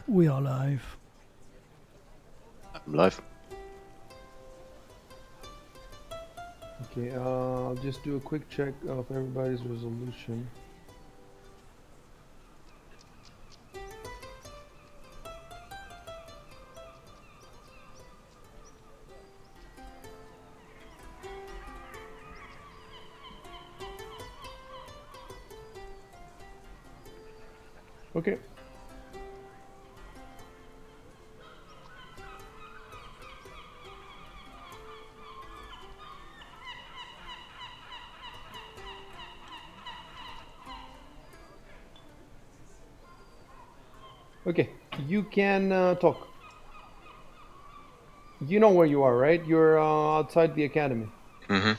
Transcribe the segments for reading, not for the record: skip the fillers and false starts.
We are live. I'm live. Okay, I'll just do a quick check of everybody's resolution. Okay. Okay, you can talk. You know where you are, right? You're outside the academy. Mm-hmm.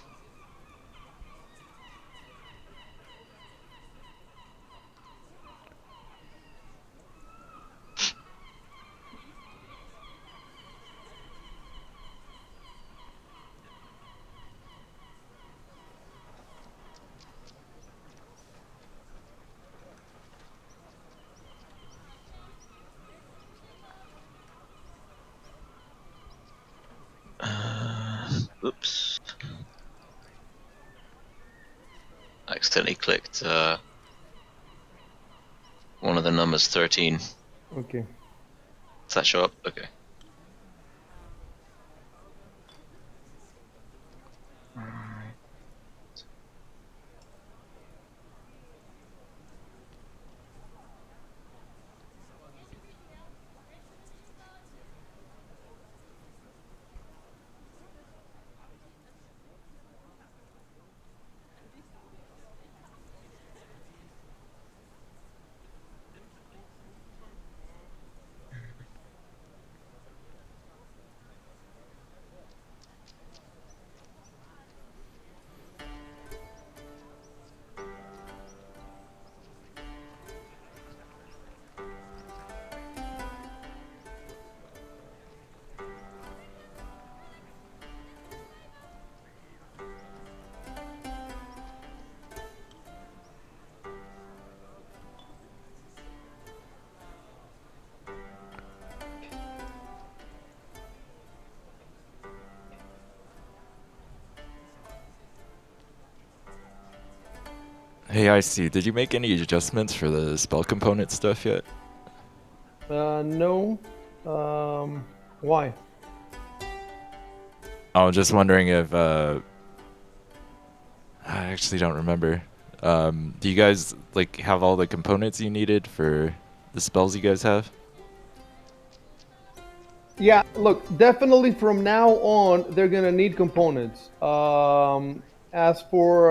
Oops. I accidentally clicked one of the numbers 13. Does Okay. that show up? Okay. Hey, I see. Did you make any adjustments for the spell component stuff yet? No. Why? I was just wondering if I actually don't remember. Do you guys like have all the components you needed for the spells you guys have? Yeah, look, definitely from now on, they're gonna need components. As for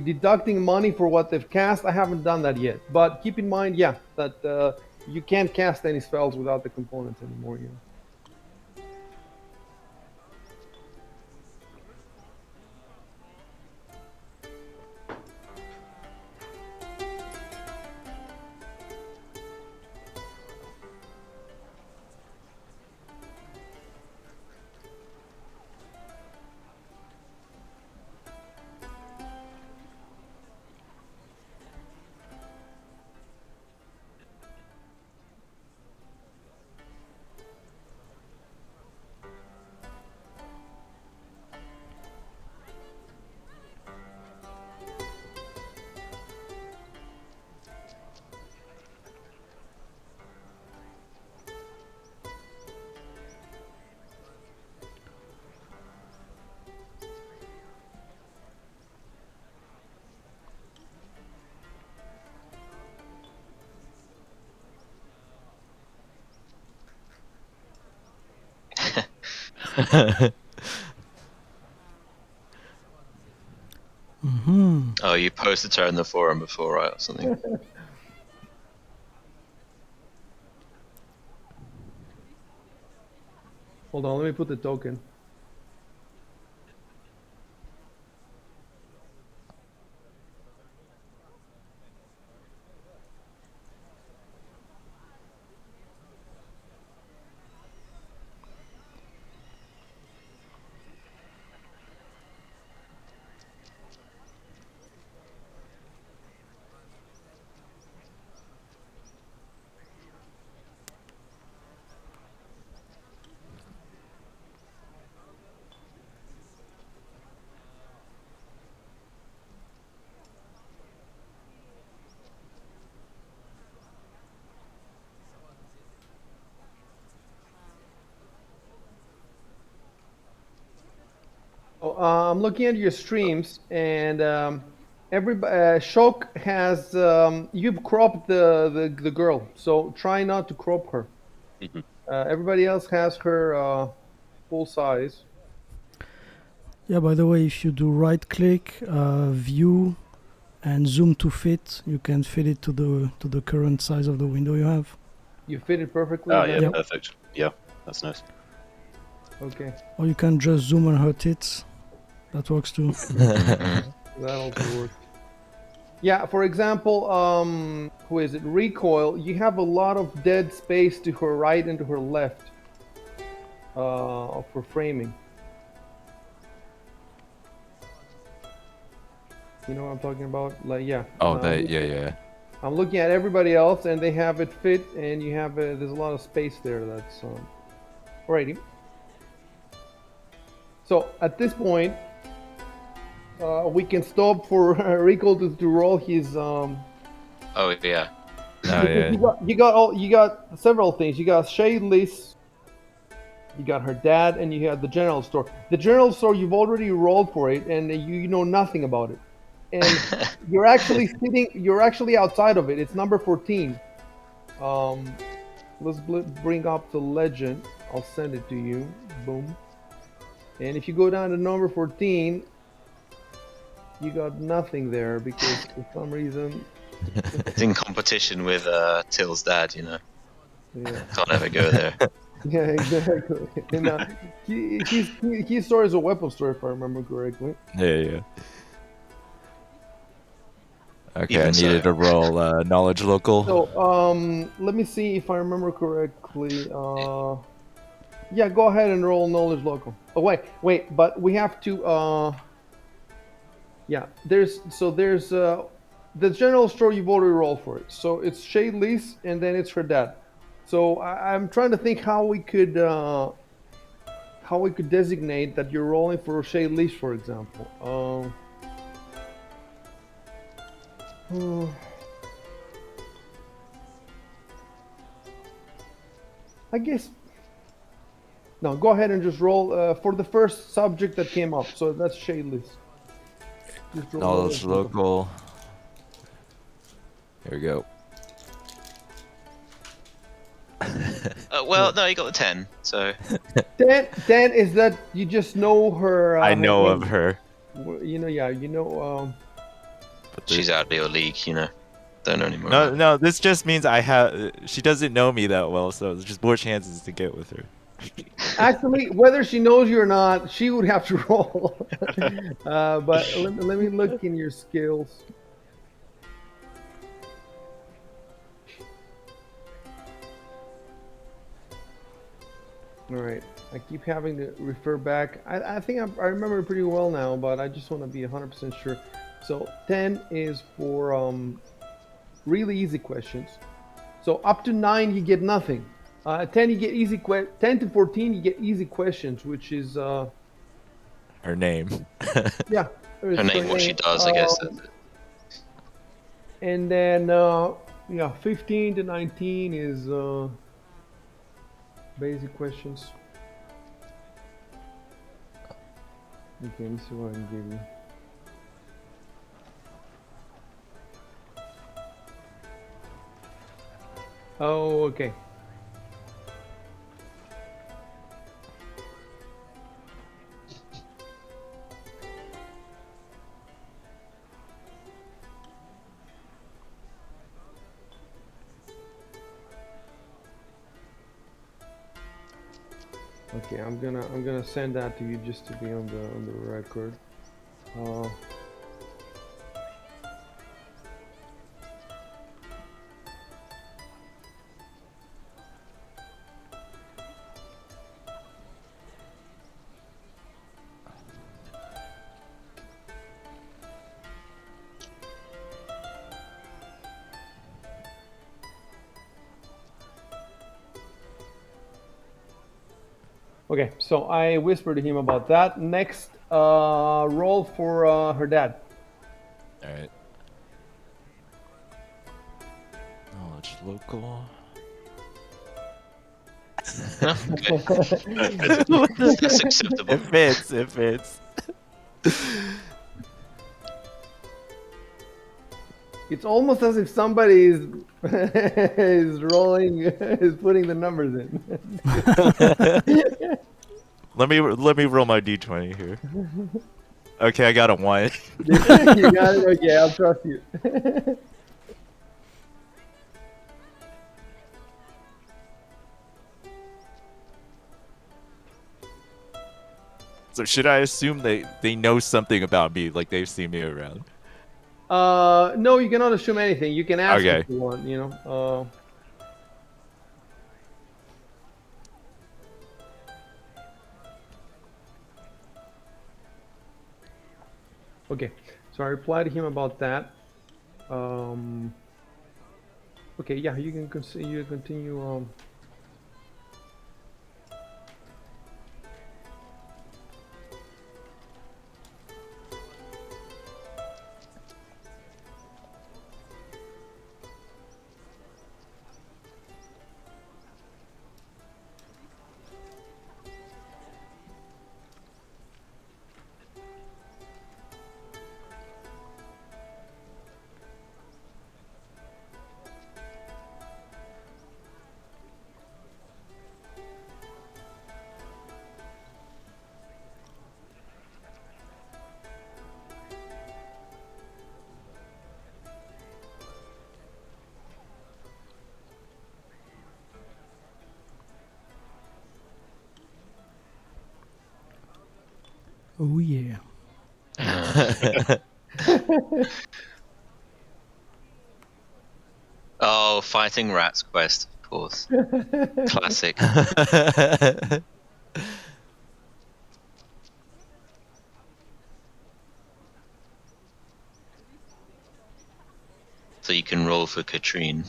deducting money for what they've cast, I haven't done that yet. But keep in mind, yeah, that you can't cast any spells without the components anymore. Yeah. Oh, you posted her in the forum before, right, or something? Hold on, let me put the token. I'm looking at your streams, and Shok has you've cropped the girl, so try not to crop her. Mhm. Everybody else has her full size. Yeah, by the way, if you do right click, view, and zoom to fit, you can fit it to the current size of the window you have. You fit it perfectly. Oh is that yeah, Yep. it? perfect. Yeah, that's nice. Okay, Or you can just zoom on her tits. That works too. Mhm. that also works. Yeah, for example, who is it? Recoil. You have a lot of dead space to her right and to her left for framing. You know what I'm talking about? Like, yeah. Oh, that, yeah. I'm looking at everybody else, and they have it fit, and you have there's a lot of space there. That's alrighty. So at this point, we can stop for Rico to roll his Oh yeah. Oh, because yeah. you got several things. You got Shadeless, you got her dad, and you have the general store. The general store, you've already rolled for it, and you know nothing about it. And you're actually outside of it. It's number 14. Um, let's bring up the legend. I'll send it to you. Boom. And if you go down to number 14, you got nothing there because for some reason, It's in competition with Till's dad, you know. yeah, Can't ever go there. yeah, exactly. And his store is a weapon store, if I remember correctly. Yeah. Okay, Even I needed so. to roll knowledge local. So, let me see if I remember correctly. Yeah, go ahead and roll knowledge local. Oh wait, but we have to. Yeah, there's the general store you've already rolled for it. So it's Shade Lease, and then it's her dad. So I'm trying to think how we could designate that you're rolling for Shade Lease, for example. Hmm. I guess. No, go ahead and just roll for the first subject that came up. So that's Shadeless. Just roll Knowledge local. Here we go. Well, no, you got the 10. So 10 is that you just know her. I her know of name. her. You know, yeah, you know. But she's out of your league, you know. Don't know anymore. No, this just means I have. She doesn't know me that well, so there's just more chances to get with her. Actually, whether she knows you or not, she would have to roll. But let me look in your skills. All right. I keep having to refer back. I think I remember it pretty well now, but I just want to be 100% sure. So 10 is for really easy questions. So up to 9 you get nothing. 10 you get 10 to 14 you get easy questions, which is Her name. yeah. Her name, what she does, I guess. And then yeah, 15 to 19 is basic questions. Okay, let me see what I can give you. Oh, okay. Okay, I'm gonna send that to you just to be on the record. Okay, so I whispered to him about that. Next, roll for her dad. All right. Knowledge local. Okay. That's acceptable. It fits. It's almost as if somebody is is rolling, is putting the numbers in. Let me roll my d20 here. Okay, I got a 1. You got it. Okay, I'll trust you. So should I assume they know something about me, like they've seen me around? No, you cannot assume anything. You can ask Okay. if you want. You know. Okay, so I replied to him about that. Um, okay, yeah, you can continue. Oh yeah. Oh, fighting rats quest, of course. Classic. So you can roll for Katrine.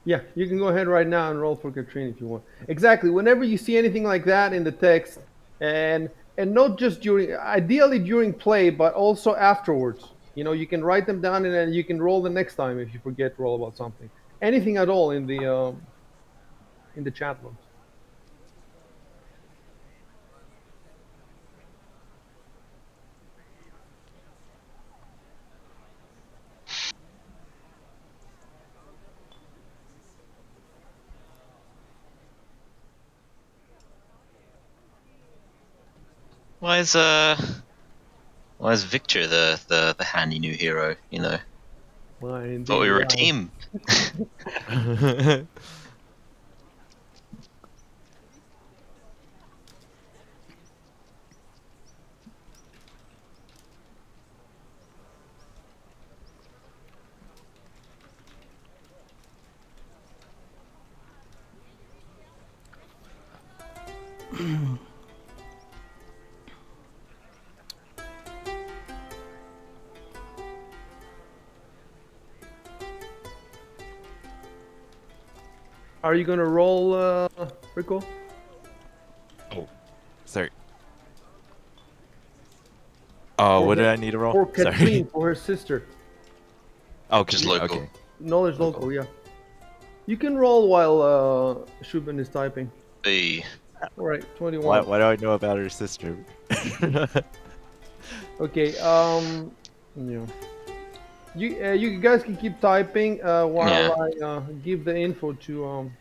Yeah, you can go ahead right now and roll for Katrine if you want. Exactly. Whenever you see anything like that in the text, and not just during, ideally during play, but also afterwards. You know, you can write them down and then you can roll the next time if you forget to roll about something. Anything at all in the chat rooms. Why is Victor the handy new hero? You know, Well, thought indeed, we were a yeah. team. Are you gonna roll, Rico? Oh, sorry. Oh, what did I need to roll? For Sorry. Katrine, for her sister. Oh, Just yeah, local. okay. Knowledge local, yeah. You can roll while Shubin is typing. The All right, Why 21. do I know about her sister? Okay. Yeah. You guys can keep typing while yeah. I give the info to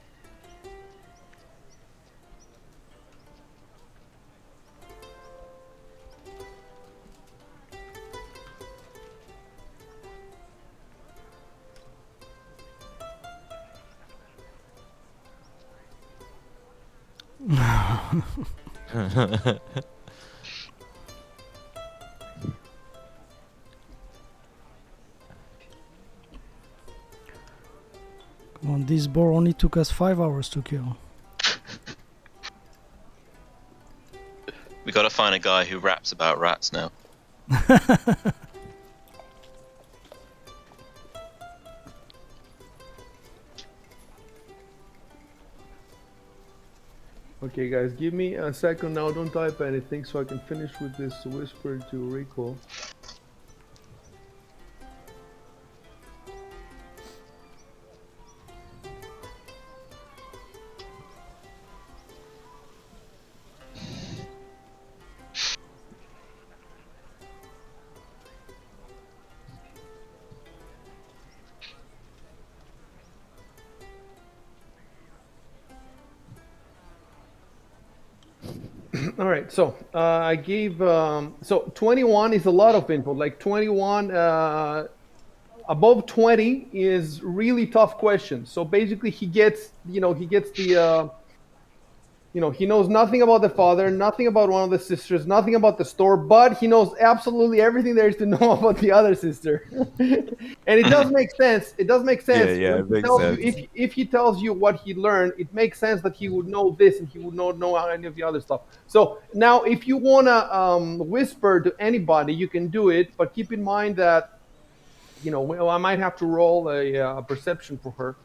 Come on, this boar only took us 5 hours to kill. We gotta find a guy who raps about rats now. Okay, guys, give me a second now. Don't type anything so I can finish with this whisper to Rico. All right, so I gave so 21 is a lot of info. Like 21, above 20 is really tough questions. So basically, he gets the he knows nothing about the father, nothing about one of the sisters, nothing about the store, but he knows absolutely everything there is to know about the other sister. And it does make sense. It does make Yeah, sense yeah, when it he makes tells you, sense. if he tells you what he learned, it makes sense that he would know this and he would not know any of the other stuff. So now, if you wanna whisper to anybody, you can do it, but keep in mind that well, I might have to roll a perception for her.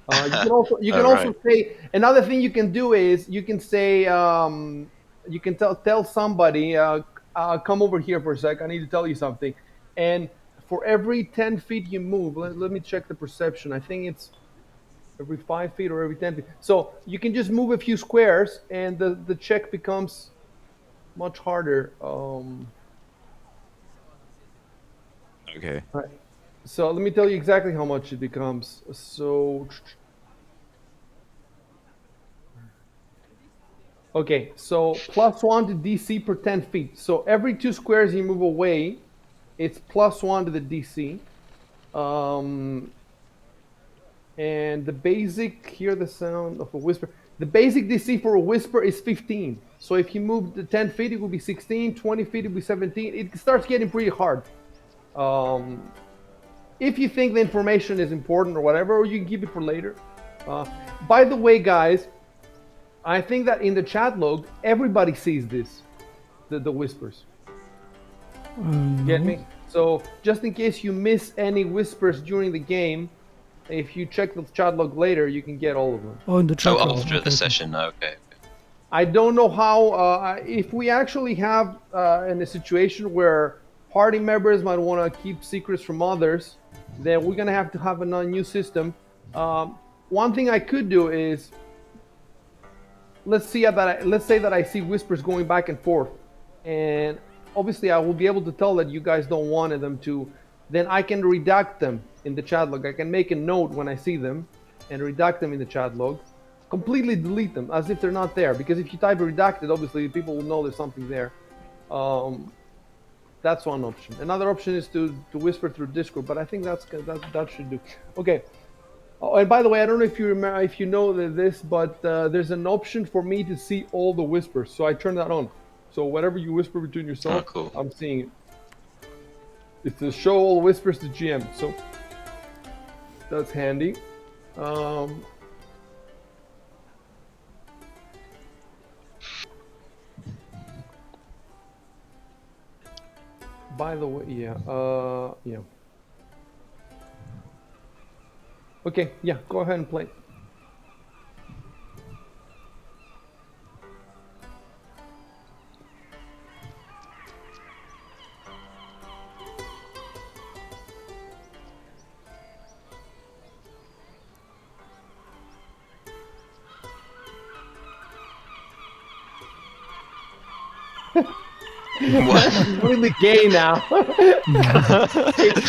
You can All also right. say another thing you can do is you can say you can tell somebody come over here for a sec. I need to tell you something. And for every 10 feet you move, let me check the perception. I think it's every 5 feet or every 10 feet. So you can just move a few squares, and the check becomes much harder. Okay. Right. So let me tell you exactly how much it becomes. So okay, so +1 to DC per 10 feet. So every 2 squares you move away, it's +1 to the DC. Um, and the basic, hear the sound of a whisper. The basic DC for a whisper is 15. So if you move the 10 feet, it would be 16, 20 feet, it would be 17. It starts getting pretty hard. Um, if you think the information is important or whatever, or you can keep it for later. Uh, by the way, guys, I think that in the chat log, everybody sees this, the whispers. Get No. me? So just in case you miss any whispers during the game, if you check the chat log later, you can get all of them. Oh, in the chat Oh, log. after Okay, the okay. session. Okay. I don't know how, if we actually have in a situation where party members might want to keep secrets from others, then we're going to have a new system. One thing I could do is, let's say that I see whispers going back and forth, and obviously I will be able to tell that you guys don't want them to. Then I can redact them in the chat log. I can make a note when I see them and redact them in the chat log, completely delete them as if they're not there, because if you type redacted, obviously people will know there's something there. um, that's one option. Another option is to whisper through Discord, but I think that should do. Okay. Oh, and by the way, I don't know if you remember, if you know this, but there's an option for me to see all the whispers, so I turn that on. So whatever you whisper between Oh, yourself, cool. I'm seeing it. It's to show all whispers to GM, so that's handy. Um, by the way, yeah. Okay, yeah, go ahead and play. What? Really gay now.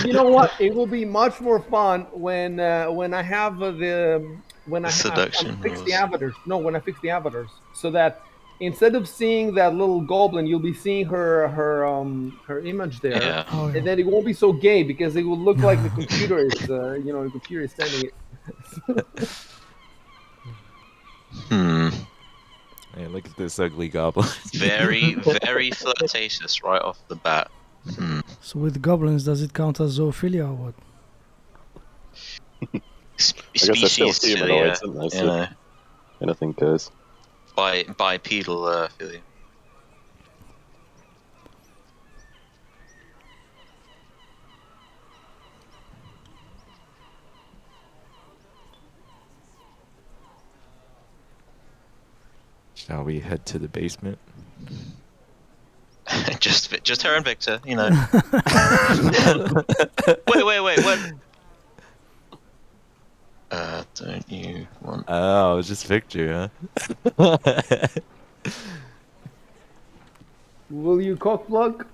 You know what? It will be much more fun when I have when The I seduction fix the rules. avatars. No, when I fix the avatars, so that instead of seeing that little goblin, you'll be seeing her image there, Yeah. Oh, and yeah. then it won't be so gay because it will look like the computer is the computer is sending it. Hmm. Hey, look at this ugly goblin. Very, very flirtatious right off the bat. Hmm. So with goblins, does it count as zoophilia or what? I guess they're still Species humanoids, philia, aren't they? you So know, anything goes. bipedal philia. Shall we head to the basement? just her and Victor, you know. Wait, what? Don't you want? Oh, it's just Victor, huh? Will you cock block?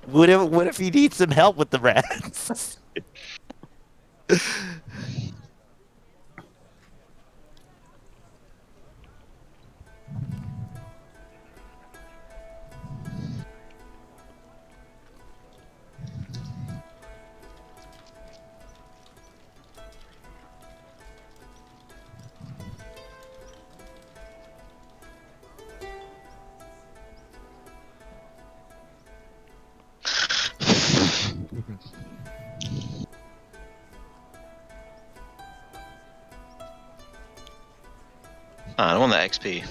What if he needs some help with the rats? I don't want that XP.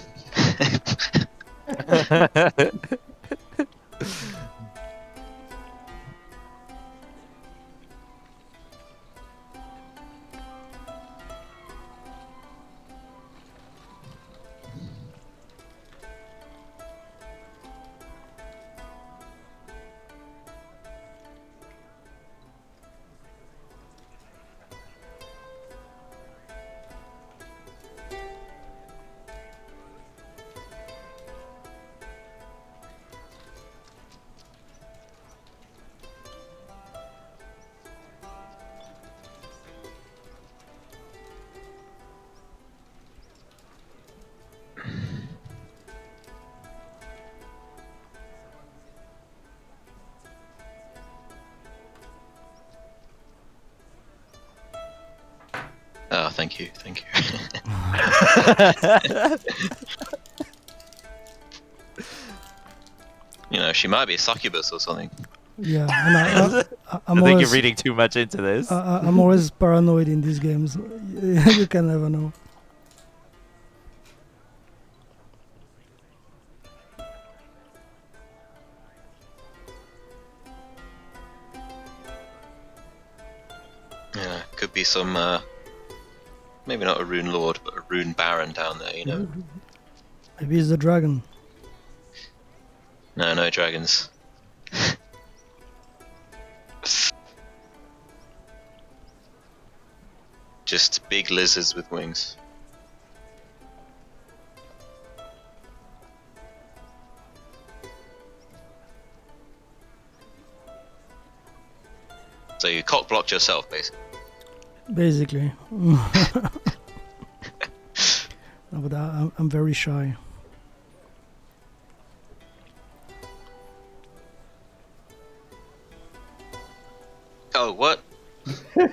Oh, thank you. You know, she might be a succubus or something. Yeah, and I'm I think you're always reading too much into this. I'm always paranoid in these games. You can never know. Yeah, could be some, maybe not a rune lord, but a rune baron down there, you know. Maybe it's the dragon. No dragons. Just big lizards with wings. So you cock blocked yourself, basically. Basically. No, but I'm very shy. Oh, what? For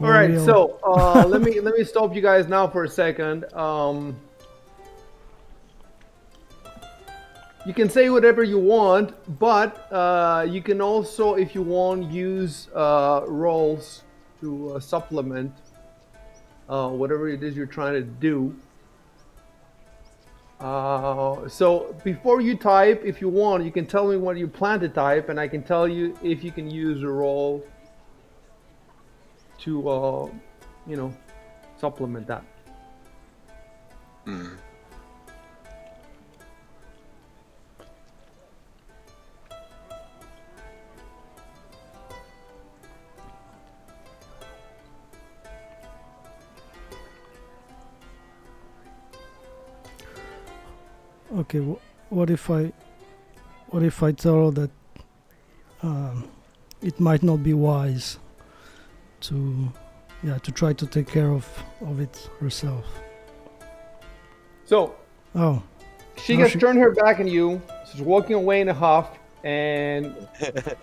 All right, real. so let me stop you guys now for a second. You can say whatever you want, but you can also, if you want, use rolls to supplement whatever it is you're trying to do. So before you type, if you want, you can tell me what you plan to type, and I can tell you if you can use a roll to, you know, supplement that. Hmm. Okay, what if I tell her that it might not be wise to try to take care of it herself. So Oh, she Now has she- turned her back on you. She's walking away in a huff. And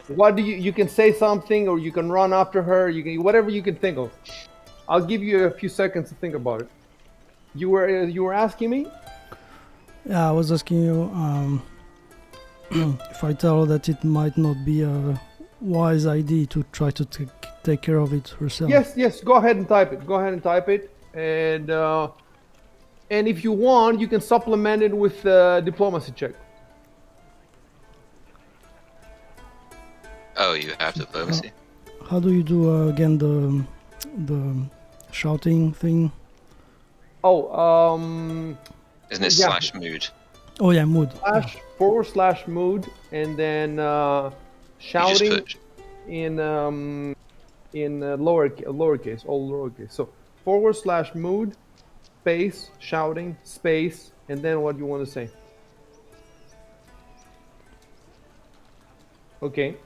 what do you can say something, or you can run after her. You can whatever you can think of. I'll give you a few seconds to think about it. You were asking me. yeah, I was asking you if I tell her that it might not be a wise idea to try to take care of it herself. Yes. Go ahead and type it. And if you want, you can supplement it with a diplomacy check. Oh, you have diplomacy. How do you do again the shouting thing? Oh, Isn't it yeah. slash mood? Oh yeah, mood. //mood, and then You shouting just put in lowercase, all lowercase. So /mood, space, shouting, space, and then what you want to say. Okay.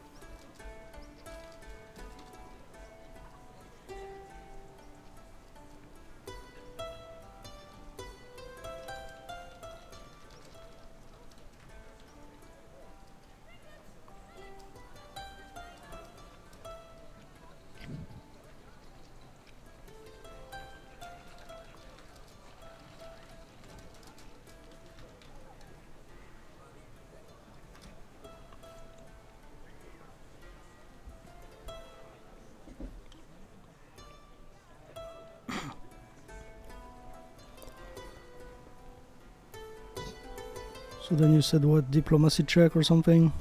So then you said what, diplomacy check or something?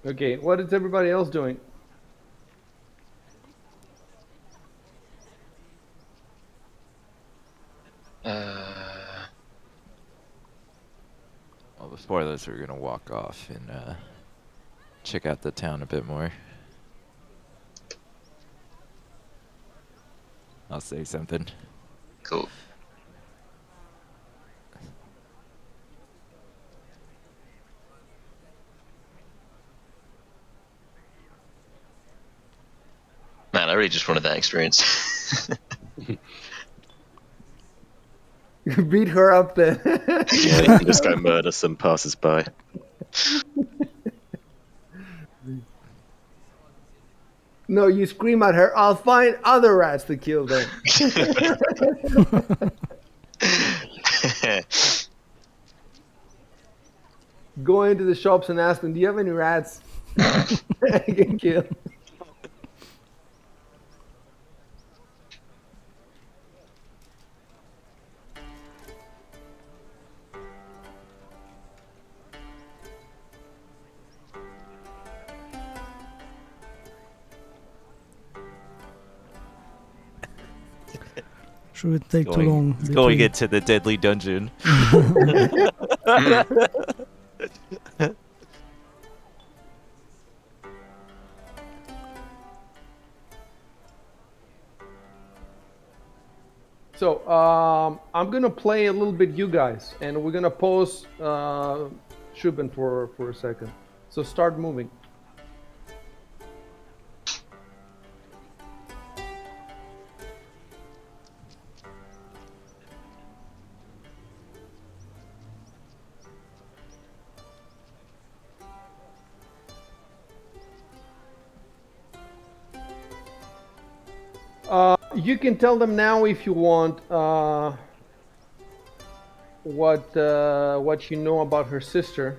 Okay, what is everybody else doing? Well, before this, we're gonna walk off and check out the town a bit more. I'll say something. Cool. Man, I really just wanted that experience. Beat her up then. Yeah, you can just go murder some passers-by. No, you scream at her, I'll find other rats to kill then. Go into the shops and ask them, do you have any rats? I can kill. Should it take too long? Going into the deadly dungeon. So I'm gonna play a little bit you guys, and we're gonna pause Shubin for a second. So start moving. You can tell them now if you want what you know about her sister.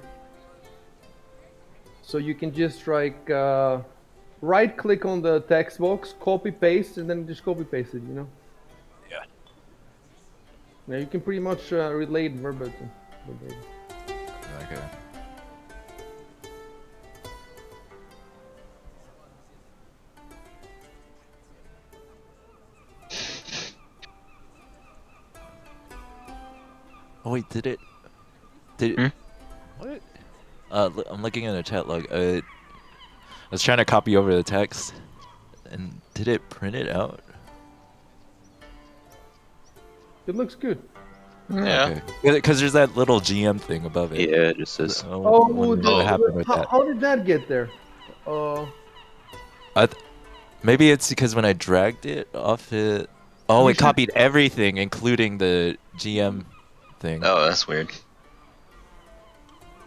So you can just like right click on the text box, copy paste, and then just copy paste it. You know. Yeah. Now you can pretty much relate verbatim. Okay. Oh wait, did it? What? I'm looking at the chat log. I was trying to copy over the text, and did it print it out? It looks good. Yeah. Okay. Because there's that little GM thing above it. Yeah, it just says. I Oh, wonder what happened with that. how did that get there? Maybe it's because when I dragged it off it. Oh, it copied everything, including the GM thing. Oh, that's weird.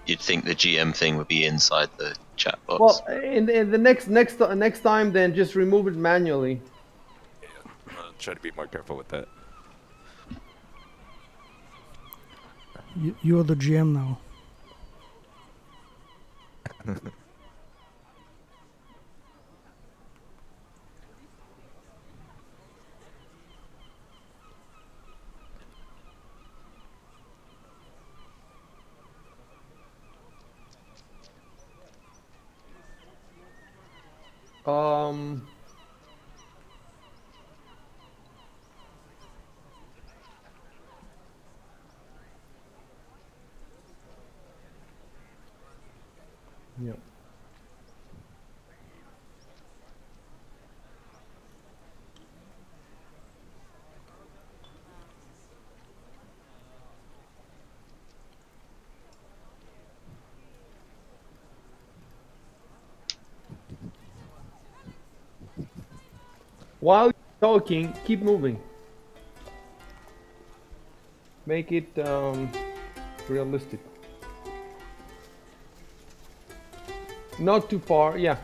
You'd think the GM thing would be inside the chat box. Well, in the next time, then just remove it manually. I'll try to be more careful with that. You're the GM now. While you're talking, keep moving. Make it realistic. Not too far, yeah.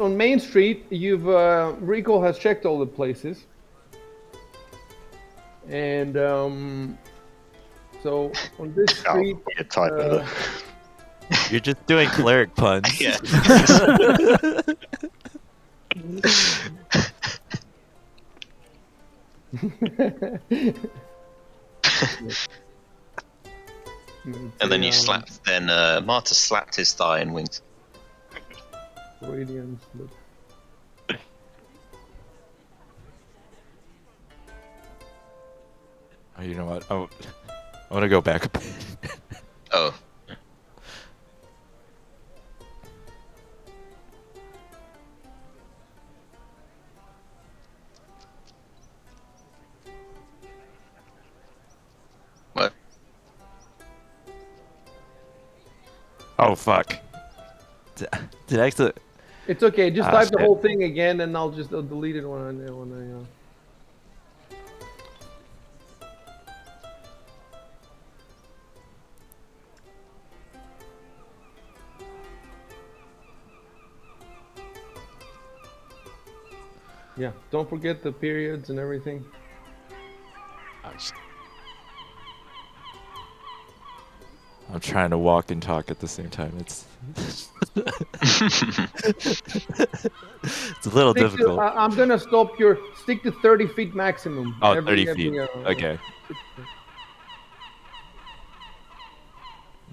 On Main Street, you've Rico has checked all the places, and so on this street, Oh, you typo. You're just doing cleric puns. Yeah. And then you slapped. Then Marta slapped his thigh and winked. Radiance. Oh, you know what? Oh, I want to go back a bit. Oh. What? Oh fuck! Did I actually? It's okay. Just Ah, type the shit. whole thing again, and I'll just delete it when I. Yeah, don't forget the periods and everything. I'm trying to walk and talk at the same time. It's it's a little difficult. I'm gonna stop your stick to 30 feet maximum. Oh, 30 feet. Every, Okay.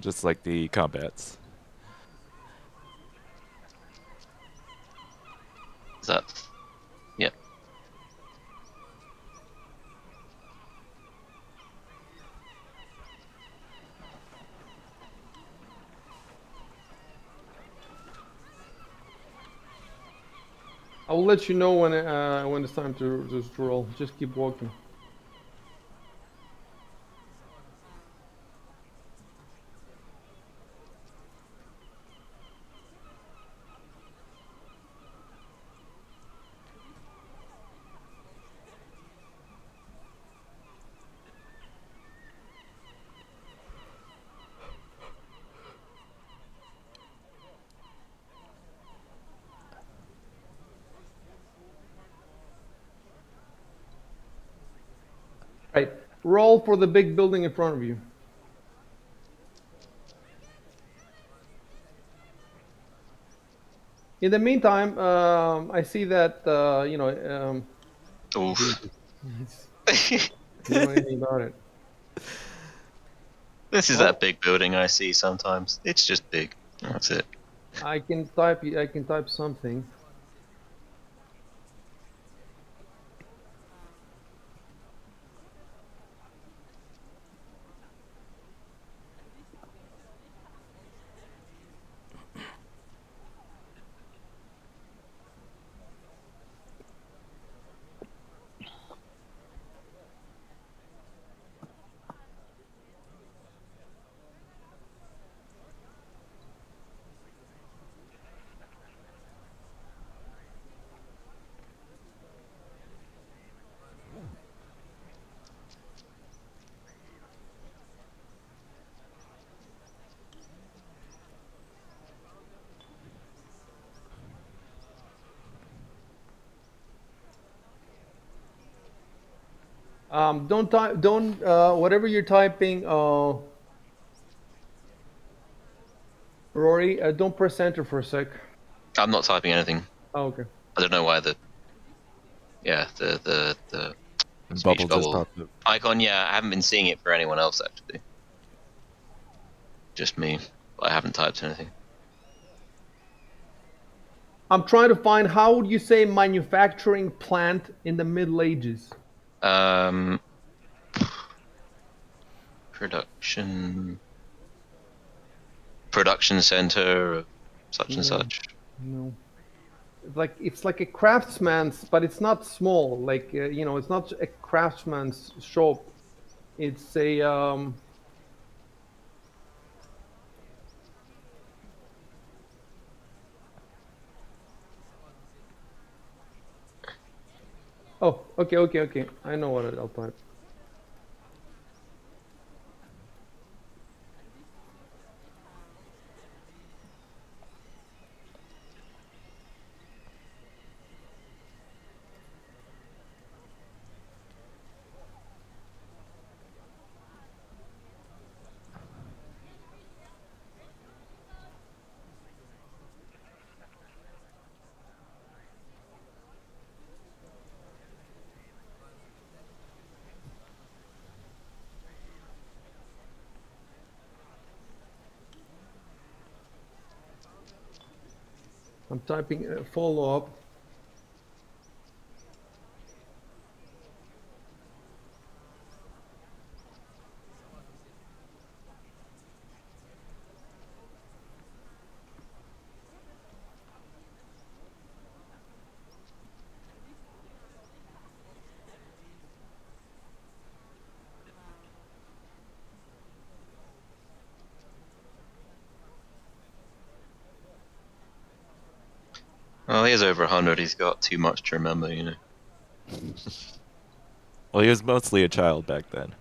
Just like the combats. Is that? Yeah. I will let you know when it's time to roll. Just keep walking. Right. Roll for the big building in front of you. In the meantime, I see that Oof. you know anything about it. This is Oh. that big building I see sometimes. It's just big. That's it. I can type something. Don't type. Don't whatever you're typing. Rory, don't press enter for a sec. I'm not typing anything. Oh, okay. I don't know why the And speech bubble just bubble popped up. icon. Yeah, I haven't been seeing it for anyone else actually. Just me. But I haven't typed anything. I'm trying to find how would you say manufacturing plant in the Middle Ages? Production center, such and such. No. it's like a craftsman's, but it's not small. Like you know, it's not a craftsman's shop. It's a oh, okay. I know what I'll type. I'm typing follow up. Well, he is over 100. He's got too much to remember, you know. Well, he was mostly a child back then.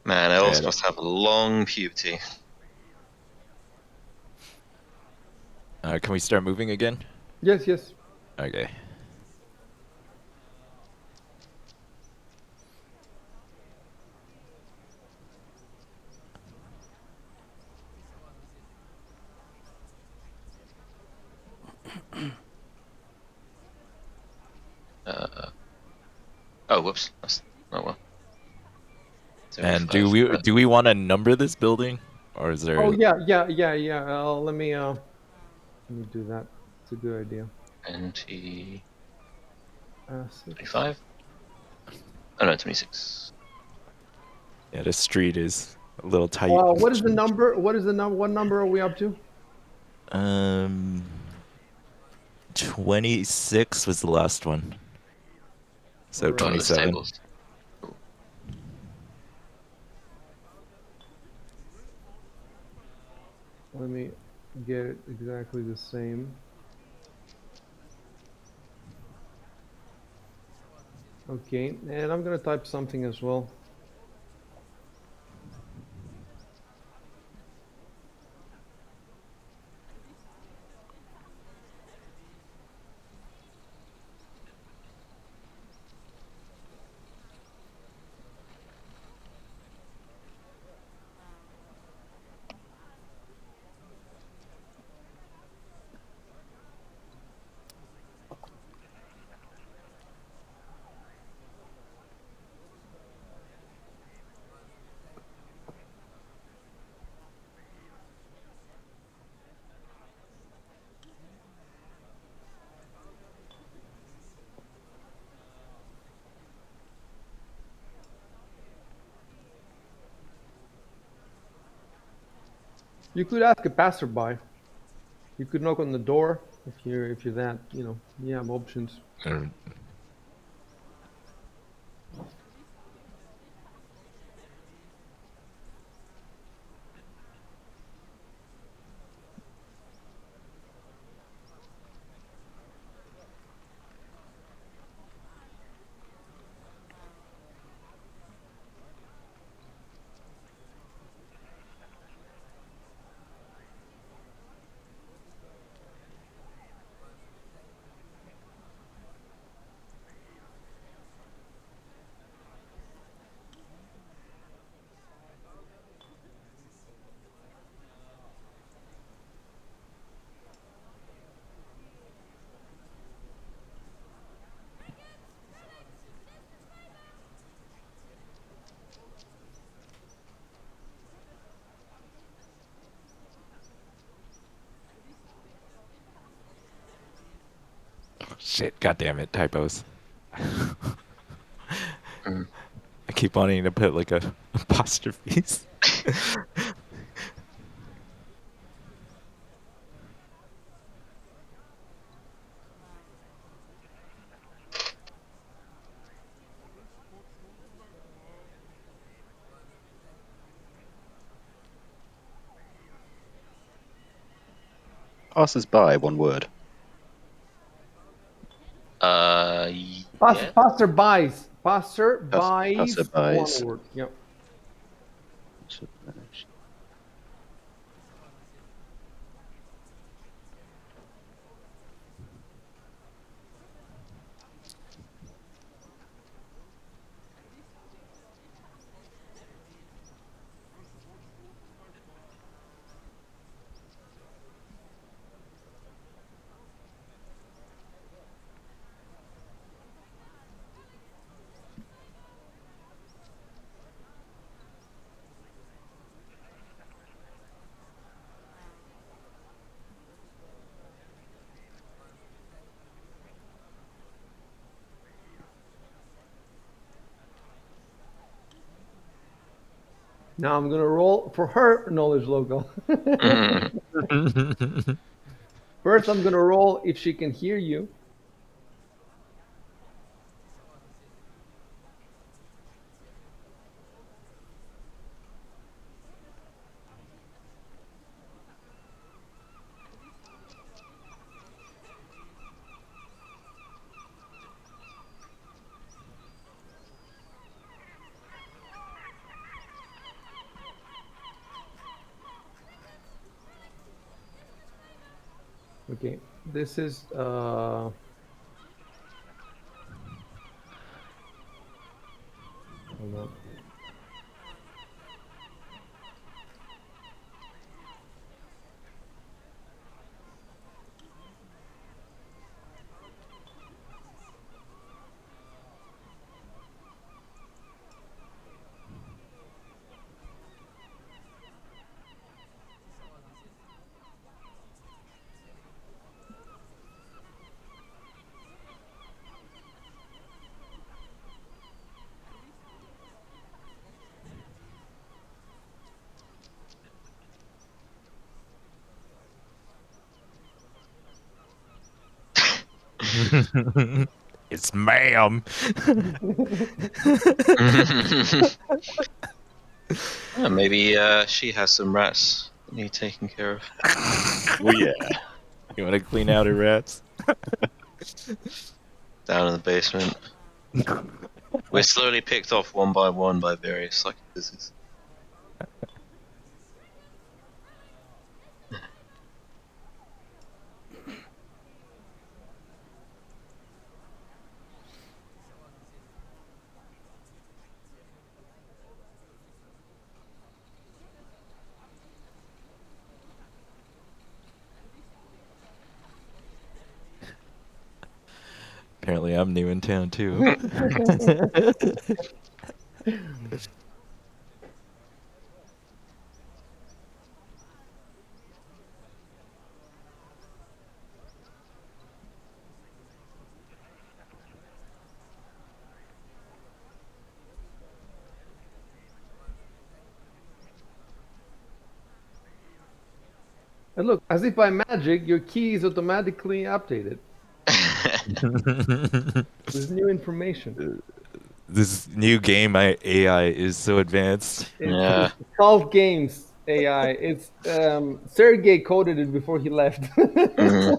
Man, elves Yeah. must have a long puberty. Can we start moving again? Yes. Okay. Oh, whoops. Oh well. And 75. do we want to number this building, or is there? Oh yeah. Let me do that. It's a good idea. 20. 6. 25? Oh no, 26. Yeah, the street is a little tight. What is the number? What is the number? What number are we up to? 26 was the last one. So Alright. Oh, this 27. table's. Let me get it exactly the same. Okay, and I'm gonna type something as well. You could ask a passerby. You could knock on the door if you're that, you know, you have options. Shit, goddamn it, typos. Mm. I keep wanting to put like a apostrophes. Passes by, one word. Yeah. Passer-bys. Passer-bys, Passer-bys. one word. Yep. Now I'm gonna roll for her knowledge logo. First, I'm gonna roll if she can hear you. Okay, this is hold on. It's ma'am. Oh, maybe she has some rats that need taken care of. Oh yeah. You want to clean out her rats? Down in the basement. We're slowly picked off one by various psychophysics. Apparently, I'm new in town too. And look, as if by magic, your key is automatically updated with new information. This new game AI is so advanced. Yeah. It's Cult Games AI. It's Sergey coded it before he left. Mhm.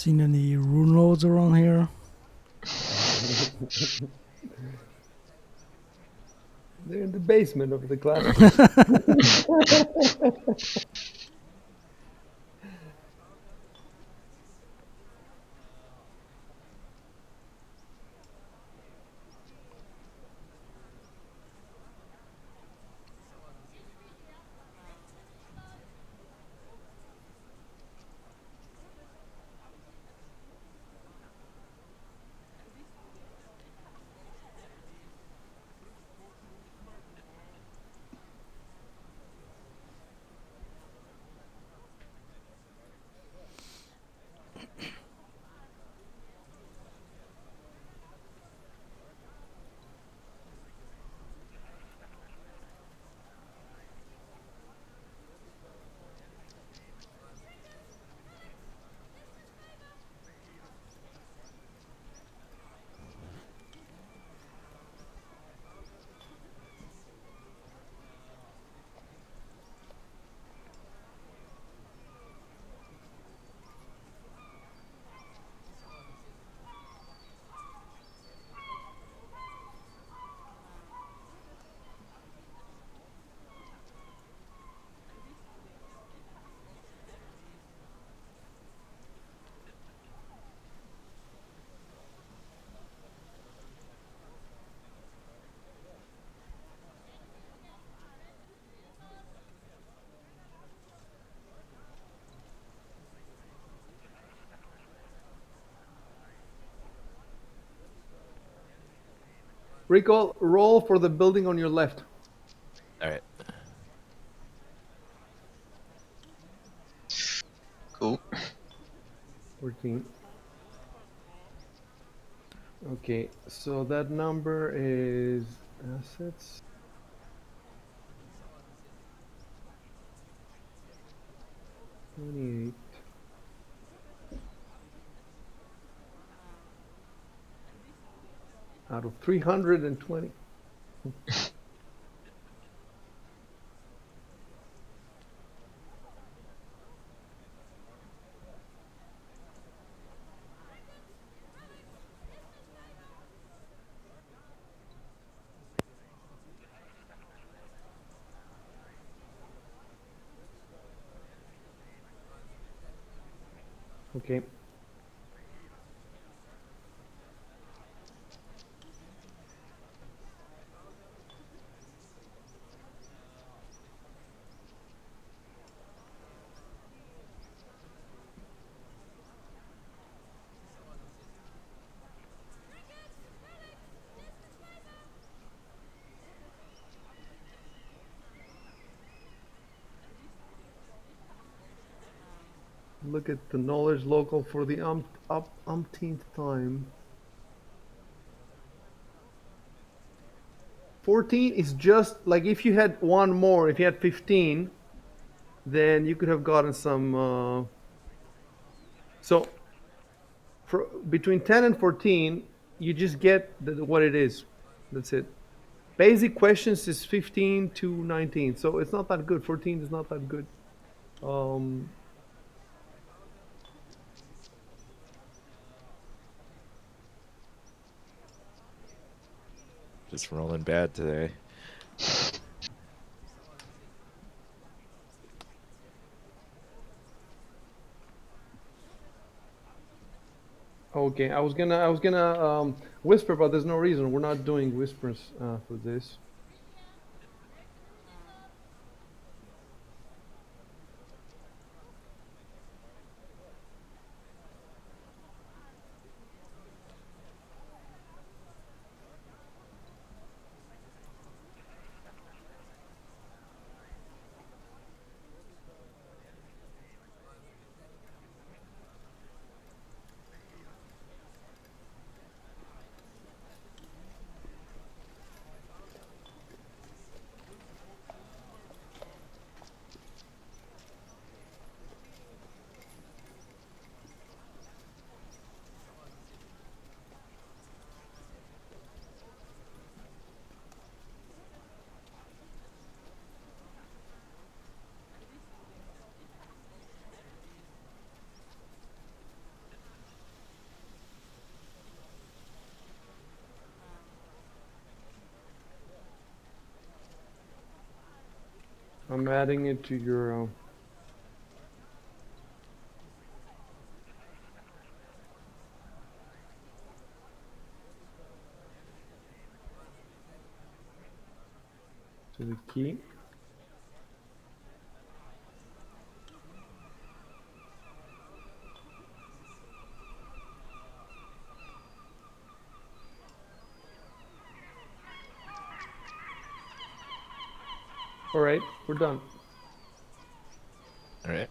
Seen any Runelords around here? They're in the basement of the classroom. Recall, roll for the building on your left. All right. Cool. 14. Okay, so that number is assets. $28 out of 320. Okay. Look at the knowledge local for the umpteenth time. 14 is just like if you had one more, if you had 15, then you could have gotten some. So for between 10 and 14, you just get what it is. That's it. Basic questions is 15 to 19, so it's not that good. 14 is not that good. Um, Just rolling bad today. okay, I was gonna whisper, but there's no reason. We're not doing whispers for this. I'm adding it to your. To the key. All right, we're done. All right.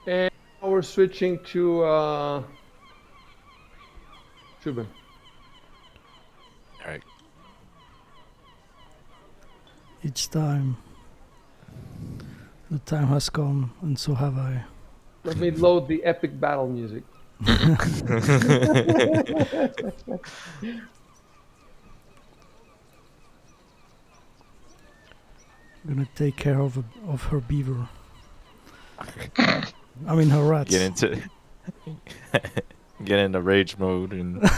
And now we're switching to shubn. All right. Each time the time has come, and so have I. Let me load the epic battle music. I'm gonna take care of her beaver. I mean her rats. Get into get into rage mode and Let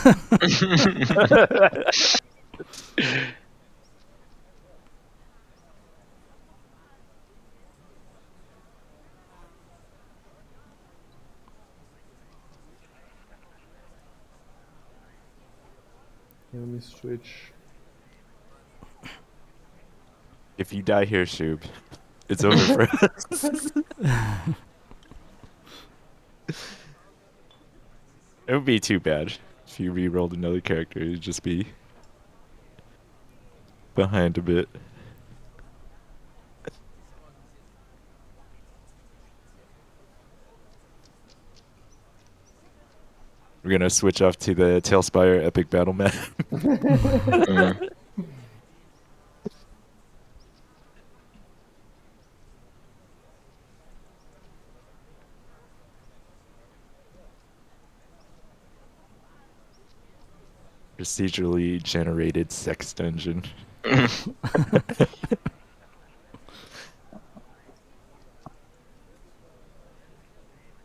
me switch. if you die here, Shub, it's over for us. It would be too bad if you re-rolled another character. It'd just be behind a bit. We're gonna switch off to the Tailspire epic battle map. Procedurally generated sex dungeon.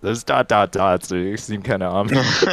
Those dots they seem kind of ominous.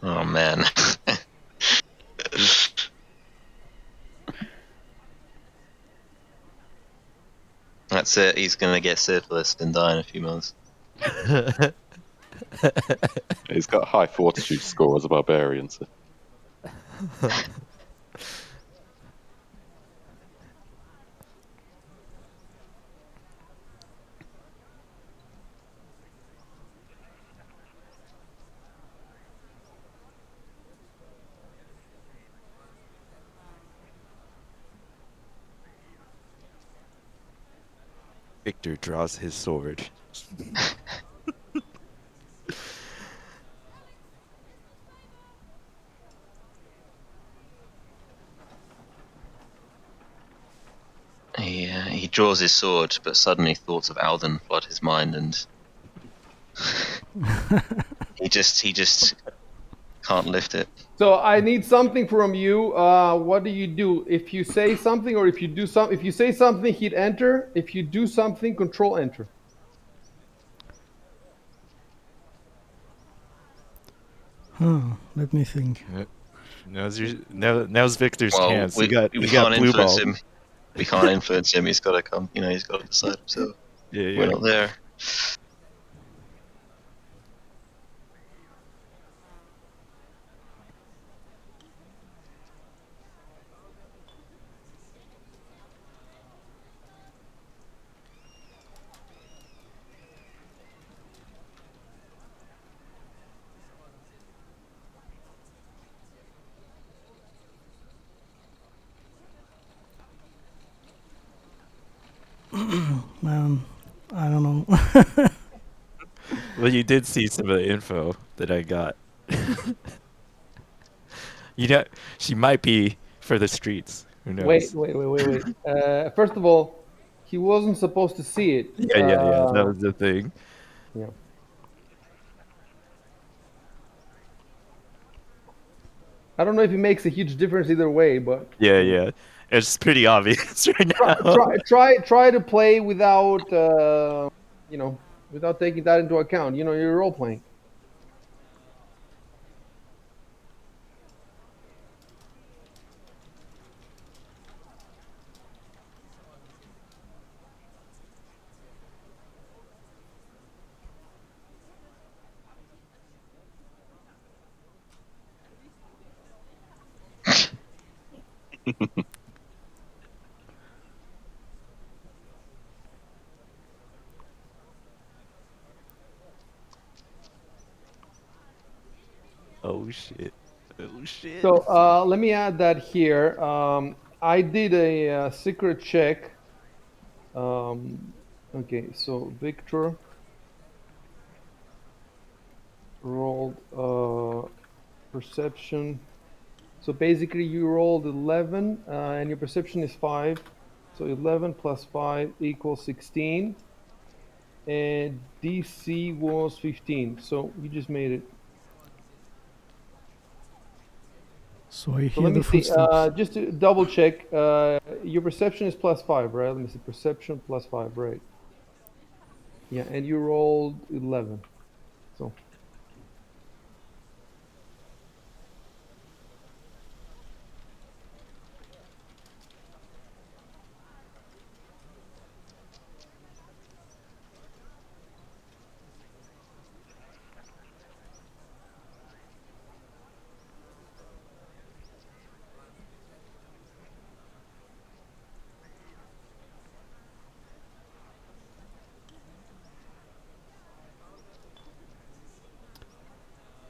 Oh man. That's it. He's gonna get syphilis and die in a few months. He's got a high fortitude score as a barbarian. So. Victor draws his sword. He draws his sword, but suddenly thoughts of Alden flood his mind, and he just can't lift it. So I need something from you. What do? If you say something, or if you do something, if you say something, hit enter. If you do something, control enter. Let me think. Now's Victor's Well, chance. we He got can't blue influence ball. him. We can't influence him. He's got to come. He's got to decide himself. Yeah, We're yeah. not there. Man, I don't know. Well, you did see some of the info that I got. You know, she might be for the streets. Who knows? Wait. First of all, he wasn't supposed to see it. Yeah. That was the thing. Yeah. I don't know if it makes a huge difference either way, but Yeah. It's pretty obvious right now. try to play without you know, without taking that into account. You know, you're role playing. Oh shit. Oh shit. So let me add that here. I did a secret check. Okay, so Victor rolled perception. So basically, you rolled 11, and your perception is 5. So 11 plus 5 equals 16. And DC was 15. So you just made it. So I So hear let me the see. footsteps. Just to double check, your perception is plus 5, right? Let me see. Perception plus 5, right? Yeah, and you rolled 11. So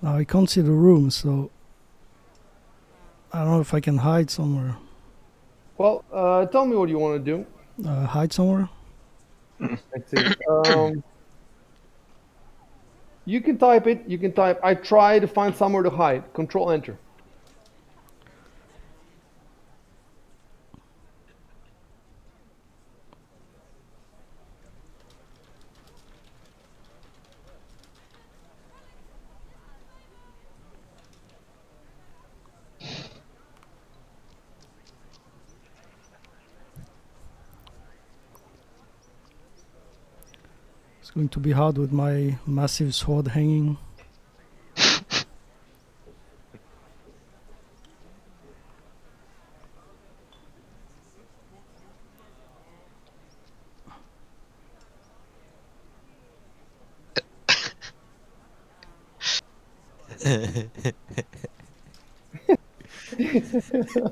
Now I can't see the room, so I don't know if I can hide somewhere. well, tell me what you want to do. Hide somewhere? Let's see. You can type it. You can type. I try to find somewhere to hide. Control Enter. It's going to be hard with my massive sword hanging.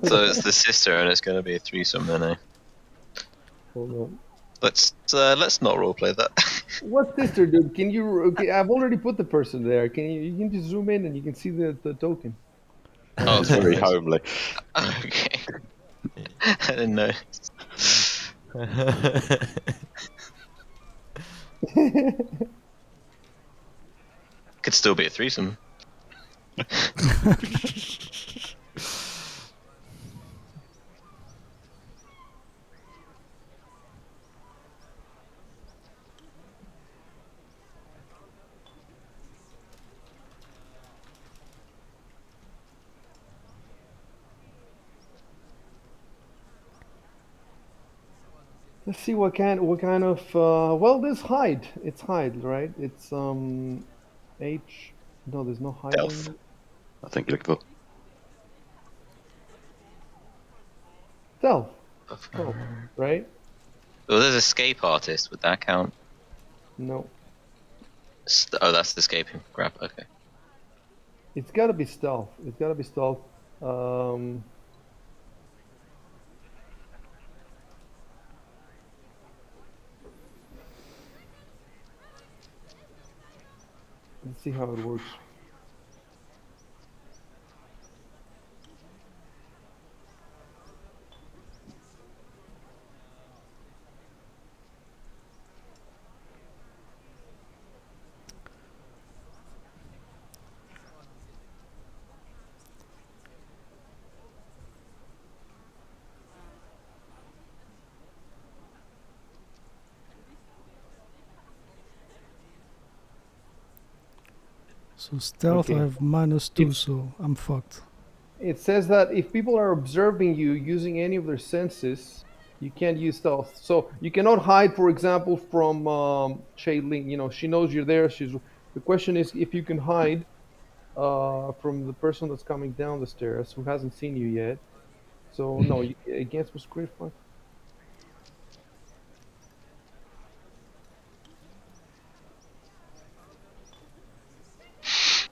So it's the sister, and it's going to be a threesome then. Hold on. Let's not roleplay that. What's this, dude? Can you? Okay, I've already put the person there. Can you? You can just zoom in and you can see the token. Oh, It's very nice. homely. Okay. I didn't know. Could still be a threesome. Let's see what kind of well, this hide. It's hide, right? It's H. No, there's no Stealth, hiding. I think you're looking for. Stealth. Stealth, right? Well, there's escape artist. Would that count? No, Oh, that's the escaping grab. Okay. it's got to be stealth. It's got to be stealth. Um, let's see how it works. So stealth, I Okay. have -2, If so I'm fucked. it says that if people are observing you using any of their senses, you can't use stealth. So you cannot hide, for example, from Shailene. You know, she knows you're there. She's. The question is if you can hide from the person that's coming down the stairs who hasn't seen you yet. So no, against prescribed.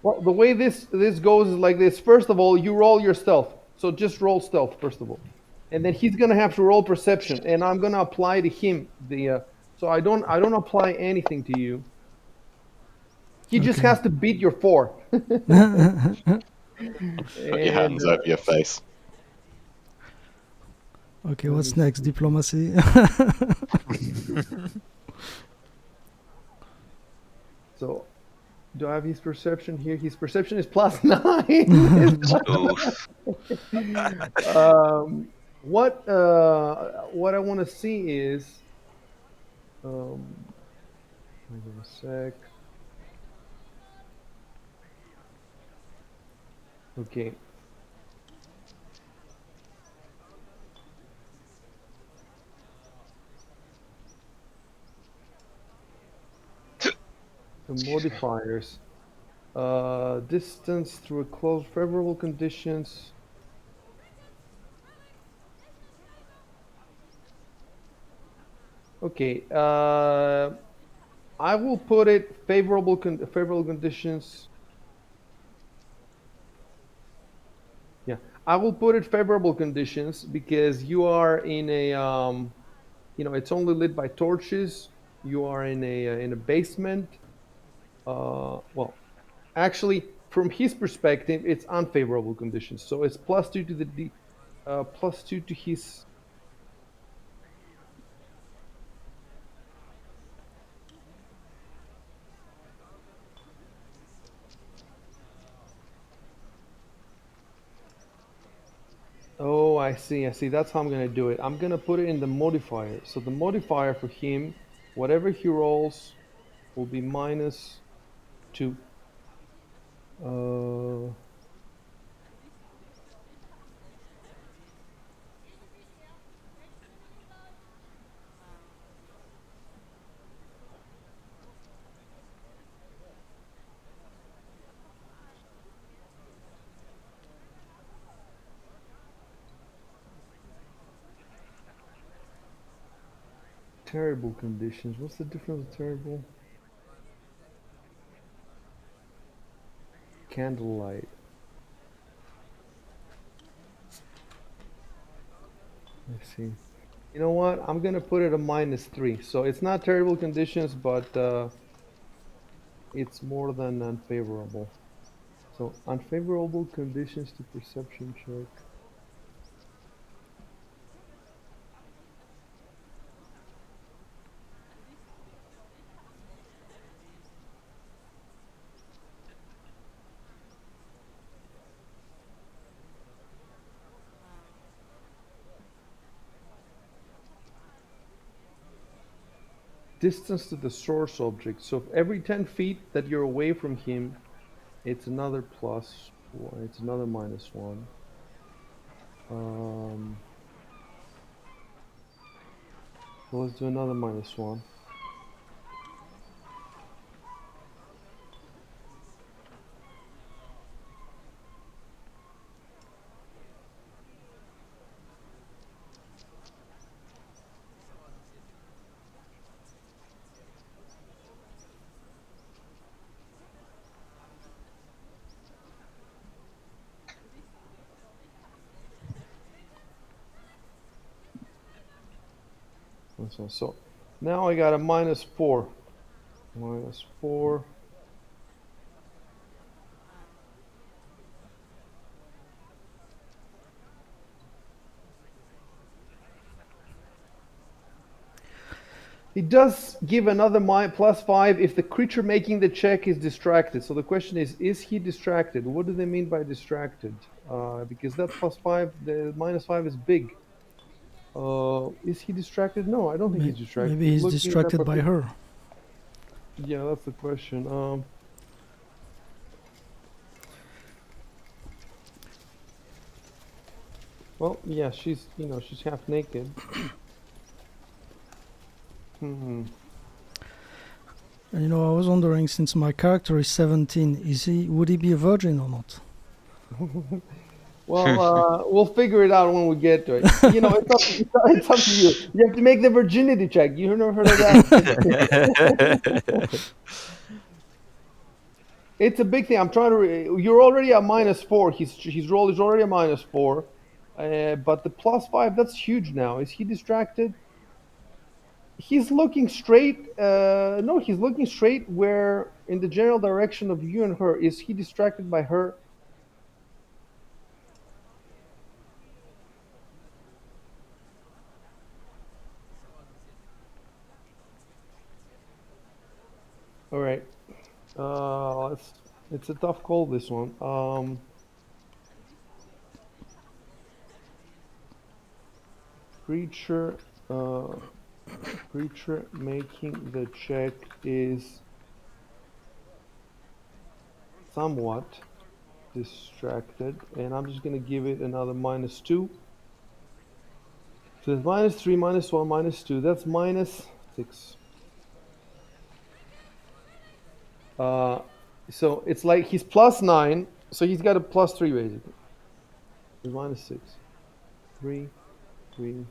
Well, the way this goes is like this. First of all, you roll your stealth. So just roll stealth first of all, and then he's gonna have to roll perception, and I'm gonna apply to him the. So I don't apply anything to you. He just Okay. has to beat your 4. Put your And hands over your face. Okay, let me what's next? see. Diplomacy. So do I have his perception here? His perception is +9. Oof. What I want to see is hang on a sec. Okay. The modifiers. Distance through a closed favorable conditions. Okay. I will put it favorable conditions. Yeah, I will put it favorable conditions because you are in a it's only lit by torches. You are in a basement. Well, actually, from his perspective, it's unfavorable conditions. So it's +2 to +2 to his. Oh, I see. I see. That's how I'm gonna do it. I'm gonna put it in the modifier. So the modifier for him, whatever he rolls, will be -2. Uh, Terrible conditions. What's the difference with terrible? Candlelight. Let's see. You know what? I'm gonna put it a -3. So it's not terrible conditions, but it's more than unfavorable. So unfavorable conditions to perception check. Distance to the source object. So every 10 feet that you're away from him, it's another +1. It's another -1. Um, So let's do another -1. So now I got a -4. -4. It does give another +5 if the creature making the check is distracted. So the question is he distracted? What do they mean by distracted? Because that +5, the -5 is big. Is he distracted? No, I don't think he's distracted. Maybe he's looking at that distracted by her. Yeah, that's the question. Well, yeah, she's she's half naked. And I was wondering, since my character is 17, would he be a virgin or not? Well, we'll figure it out when we get to it. It's up to you. You have to make the virginity check. You never heard of that? It's a big thing. I'm trying to. You're already at -4. His roll is already a -4, but the +5, that's huge now. Is he distracted? He's looking straight. No, he's looking straight where in the general direction of you and her. Is he distracted by her? All right. It's a tough call, this one. Creature making the check is somewhat distracted, and I'm just gonna give it another -2. So it's -3, -1, -2. That's -6. So it's like he's +9, so he's got a +3 basically. He's -6. 3, 3.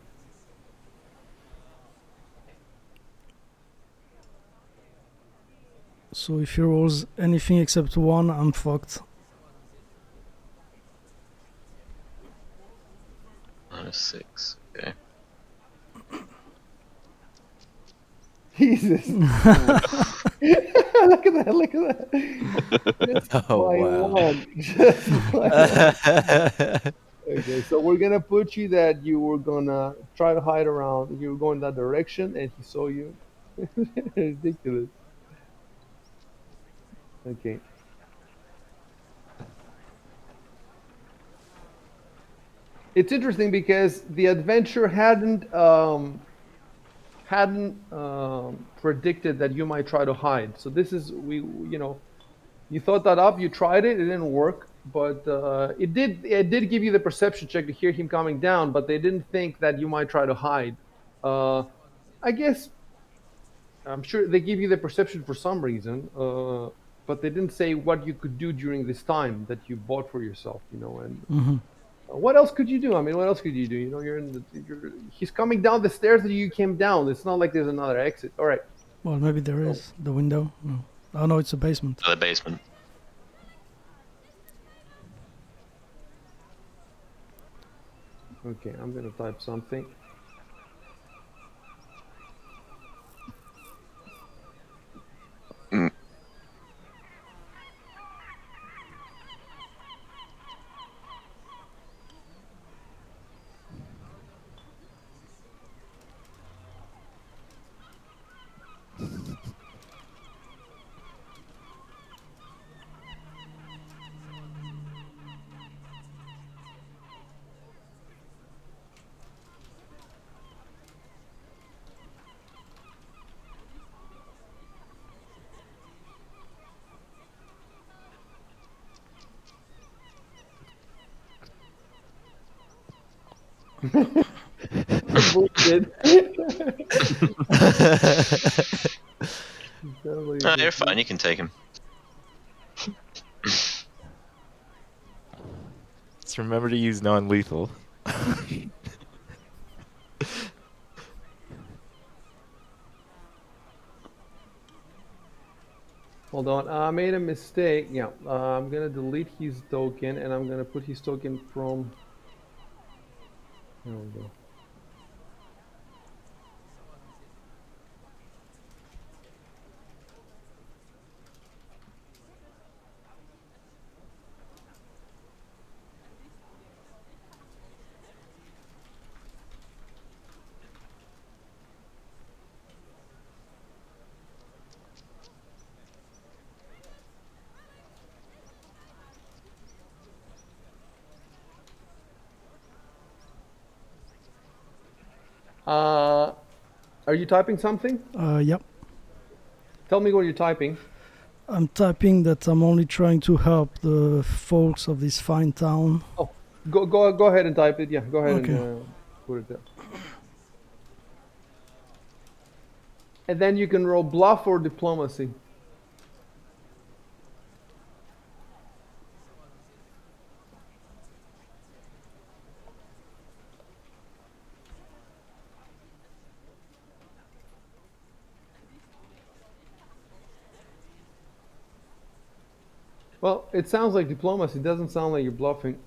So if he rolls anything except 1, I'm fucked. -6. Okay. Jesus. Look at that, look at that. Just Oh, by wow. one. Just by one. Okay, so we're gonna put you that you were gonna try to hide around. You were going that direction, and he saw you. Ridiculous. Okay. It's interesting because the adventure hadn't predicted that you might try to hide. So this is you thought that up, you tried it, it didn't work, but it did give you the perception check to hear him coming down, but they didn't think that you might try to hide. I guess I'm sure they gave you the perception for some reason, but they didn't say what you could do during this time that you bought for yourself, and what else could you do? I mean, what else could you do? He's coming down the stairs that you came down. It's not like there's another exit. All right. Well, maybe there is. The window? No. Oh, no, it's a basement. To the basement. Okay, I'm gonna type something. Bullshit. No, you're fine. You can take him. Just remember to use non-lethal. Hold on, I made a mistake. Yeah, I'm gonna delete his token and I'm gonna put his token from. There we go. Are you typing something? Yep. Tell me what you're typing. I'm typing that I'm only trying to help the folks of this fine town. Oh, go ahead and type it. Yeah, go ahead Okay. and put it there. And then you can roll bluff or diplomacy. Well, it sounds like diplomacy. It doesn't sound like you're bluffing.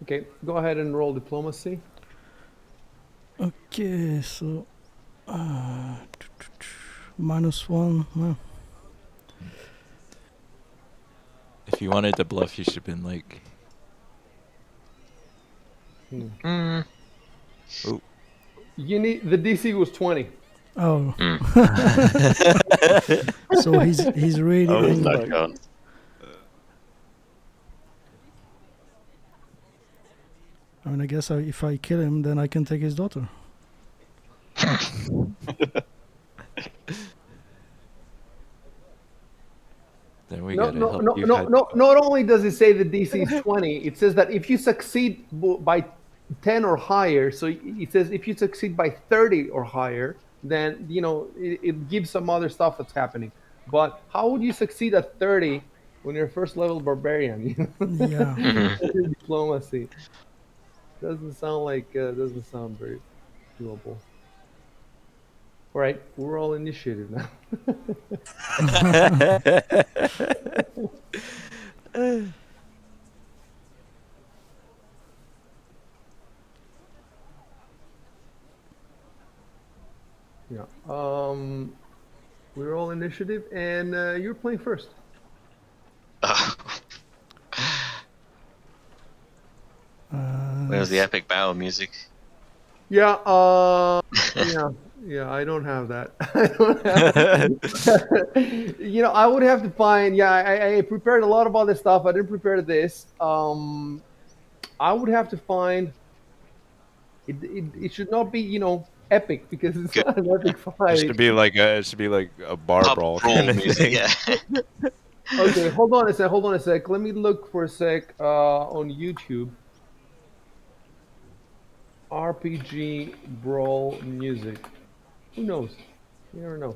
Okay, go ahead and roll diplomacy. Okay, so -1. No. If you wanted to bluff, you should have been like. Mm. Oh. You need the DC was 20. Oh. So he's really Oh, there's angry. no chance. I mean, I guess if I kill him, then I can take his daughter. Then we No, gotta no, help no, you. no, no. Not only does it say the DC is 20, it says that if you succeed by 10 or higher, so it says if you succeed by 30 or higher, then it gives some other stuff that's happening. But how would you succeed at 30 when you're a first level barbarian? Yeah. Diplomacy doesn't sound very doable. All right, we're all initiative now. Yeah. We're all initiative, and you're playing first. Where's the epic battle music? Yeah. Yeah. I don't have that. I don't have. I would have to find. Yeah, I prepared a lot of other stuff. I didn't prepare this. I would have to find. It should not be epic because it's Good. not an epic It fight. should be like a bar Pub brawl brawl kind of music, thing. yeah. Okay, hold on a sec. Let me look for a sec on YouTube. RPG brawl music. Who knows? You never know.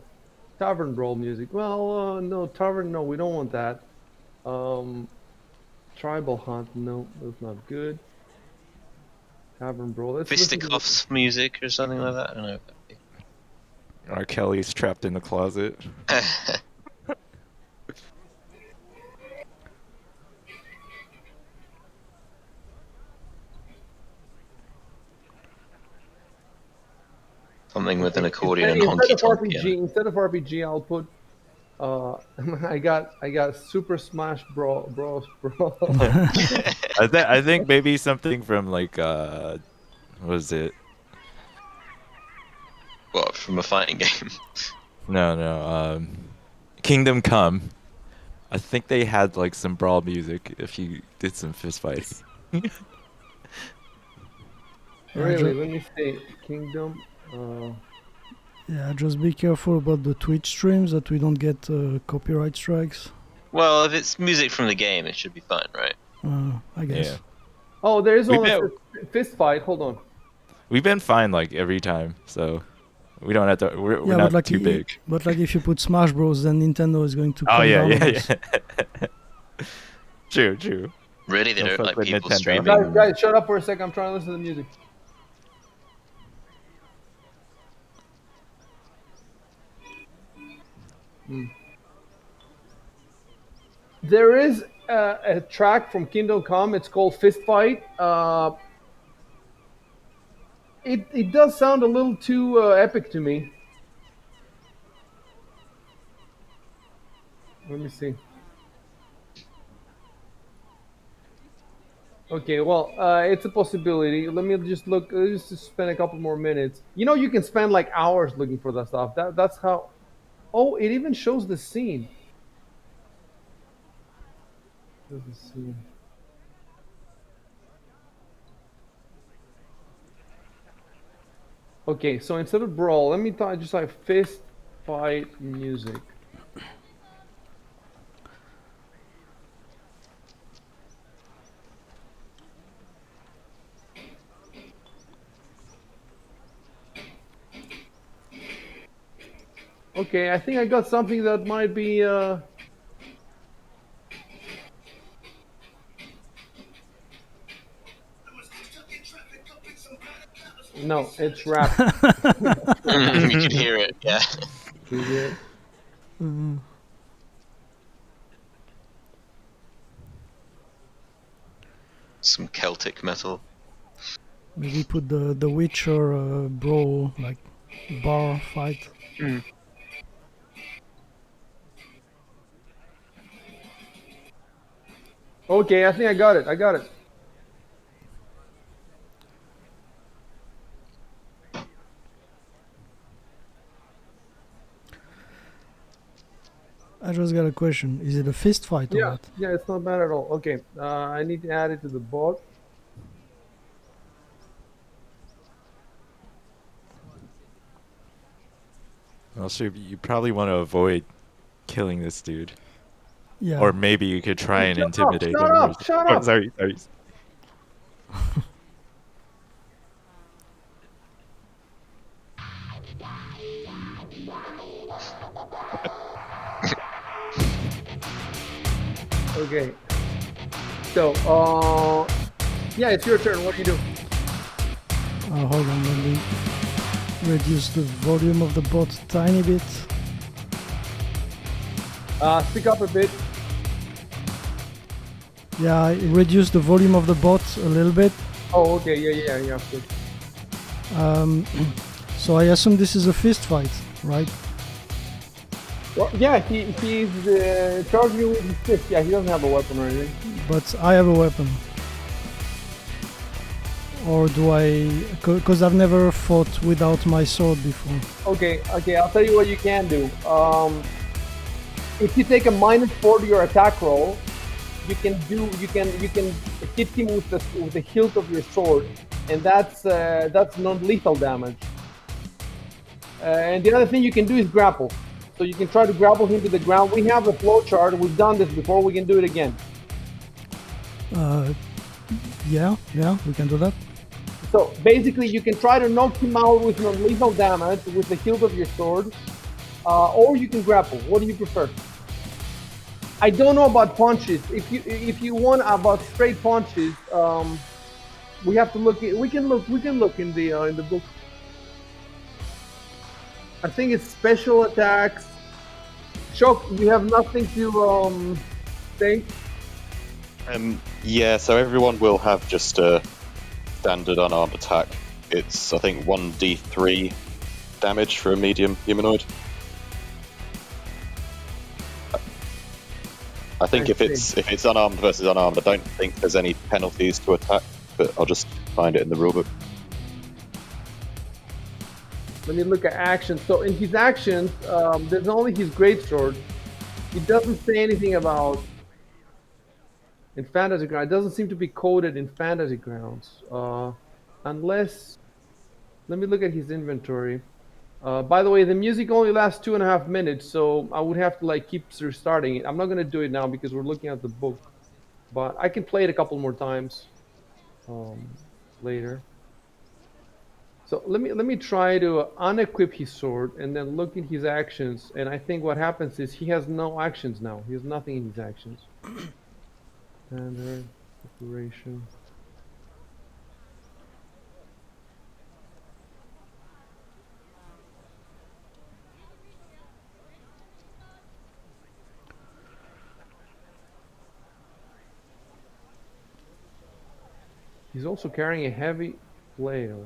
Tavern brawl music. Well, no, tavern. No, we don't want that. Tribal hunt. No, that's not good. Tavern brawl. Let's listen to Fisticuffs music or something like that. I don't know. R. Kelly's trapped in the closet. Something with an accordion and honky tonk piano. Instead of RPG, I'll put. I got Super Smash Bros. I think maybe something from like what was it? What, from a fighting game? No. Kingdom Come. I think they had like some brawl music if you did some fist fighting. Yeah, Really? Let me see. Kingdom. Yeah, just be careful about the Twitch streams that we don't get copyright strikes. Well, if it's music from the game, it should be fine, right? I guess. Yeah. Oh, there is We've one that been, says fist fight. Hold on. we've been fine like every time, so we don't have to. We're Yeah, not too big. But like if you put Smash Bros, then Nintendo is going to Oh come yeah, down on yeah, us. yeah. True, true. Really, they Don't don't fuck like with people Nintendo. streaming. Guys, shut up for a second. I'm trying to listen to the music. There is a track from Kingdom Come. It's called Fist Fight. It does sound a little too epic to me. Let me see. Okay, well, it's a possibility. Let me just look. Let's just spend a couple more minutes. You know, you can spend like hours looking for that stuff. That's how. Oh, it even shows the scene. Shows the scene. Okay, so instead of brawl, let me just like fist fight music. Okay, I think I got something that might be. No, it's rap. You can hear it, yeah. You hear it? Some Celtic metal. Maybe put the Witcher brawl like bar fight. Okay, I think I got it. I got it. I just got a question. Is it a fist fight or Yeah, what? yeah, it's not bad at all. Okay, I need to add it to the bot. Also, you probably want to avoid killing this dude, Yeah. or maybe you could try and intimidate Shut him. up! Shut Oh, up! sorry, sorry. Okay. So, yeah, it's your turn. What do you do? Hold on, let me reduce the volume of the bot a tiny bit. Speak up a bit. Yeah, I reduced the volume of the bot a little bit. Oh, okay. Yeah. Good. So I assume this is a fist fight, right? Well, yeah, he's charging you with his fist. Yeah, he doesn't have a weapon or anything. But I have a weapon. Or do I... Because I've never fought without my sword before. Okay. I'll tell you what you can do. If you take a -4 to your attack roll, you can hit him with the hilt of your sword, and that's non-lethal damage. And the other thing you can do is grapple. So you can try to grapple him to the ground. We have a flow chart. We've done this before. We can do it again. Yeah, we can do that. So basically, you can try to knock him out with non-lethal damage with the hilt of your sword, or you can grapple. What do you prefer? I don't know about punches. If you want about straight punches, we have to look. We can look in the book. I think it's special attacks. Shock, you have nothing to think. Yeah, so everyone will have just a standard unarmed attack. It's, I think, 1d3 damage for a medium humanoid. I think if it's unarmed versus unarmed, I don't think there's any penalties to attack, but I'll just find it in the rulebook. Let me look at actions. So in his actions, there's only his greatsword. It doesn't say anything about in fantasy ground. It doesn't seem to be coded in fantasy grounds. unless, let me look at his inventory. By the way, the music only lasts 2.5 minutes, so I would have to like keep restarting it. I'm not gonna do it now because we're looking at the book, but I can play it a couple more times later. So let me try to unequip his sword and then look at his actions. And I think what happens is he has no actions now. He has nothing in his actions. Standard operation. He's also carrying a heavy flail.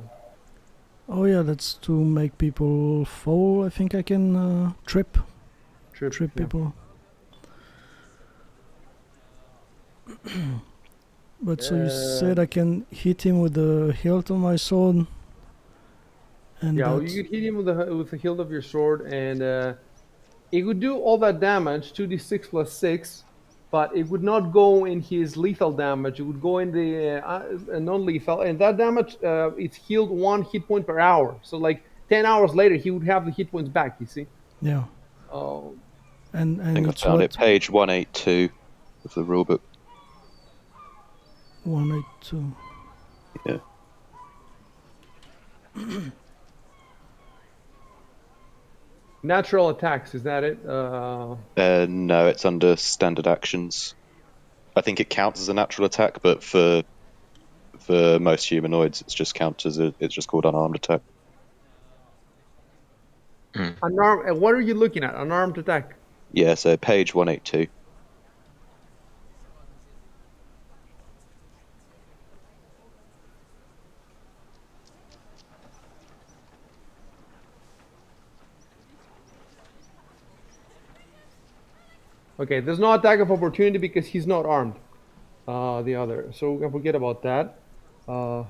Oh yeah, that's to make people fall. I think I can trip Yeah. people. But so you said I can hit him with the hilt of my sword, and Yeah, well, that, you could hit him with the hilt of your sword, and it would do all that damage, 2d6 plus 6, but it would not go in his lethal damage. It would go in the non-lethal, and that damage it's healed 1 hit point per hour. So like 10 hours later, he would have the hit points back. You see? yeah, Oh, and I think I it's found it, what, page 182 of the rulebook. 182. Yeah. natural attacks. Is that it? No, it's under standard actions. I think it counts as a natural attack, but for most humanoids, it's just called unarmed attack. Unarmed. What are you looking at? Unarmed attack. Yeah, so page 182. Okay, there's no attack of opportunity because he's not armed. The other. So we can forget about that. Oh,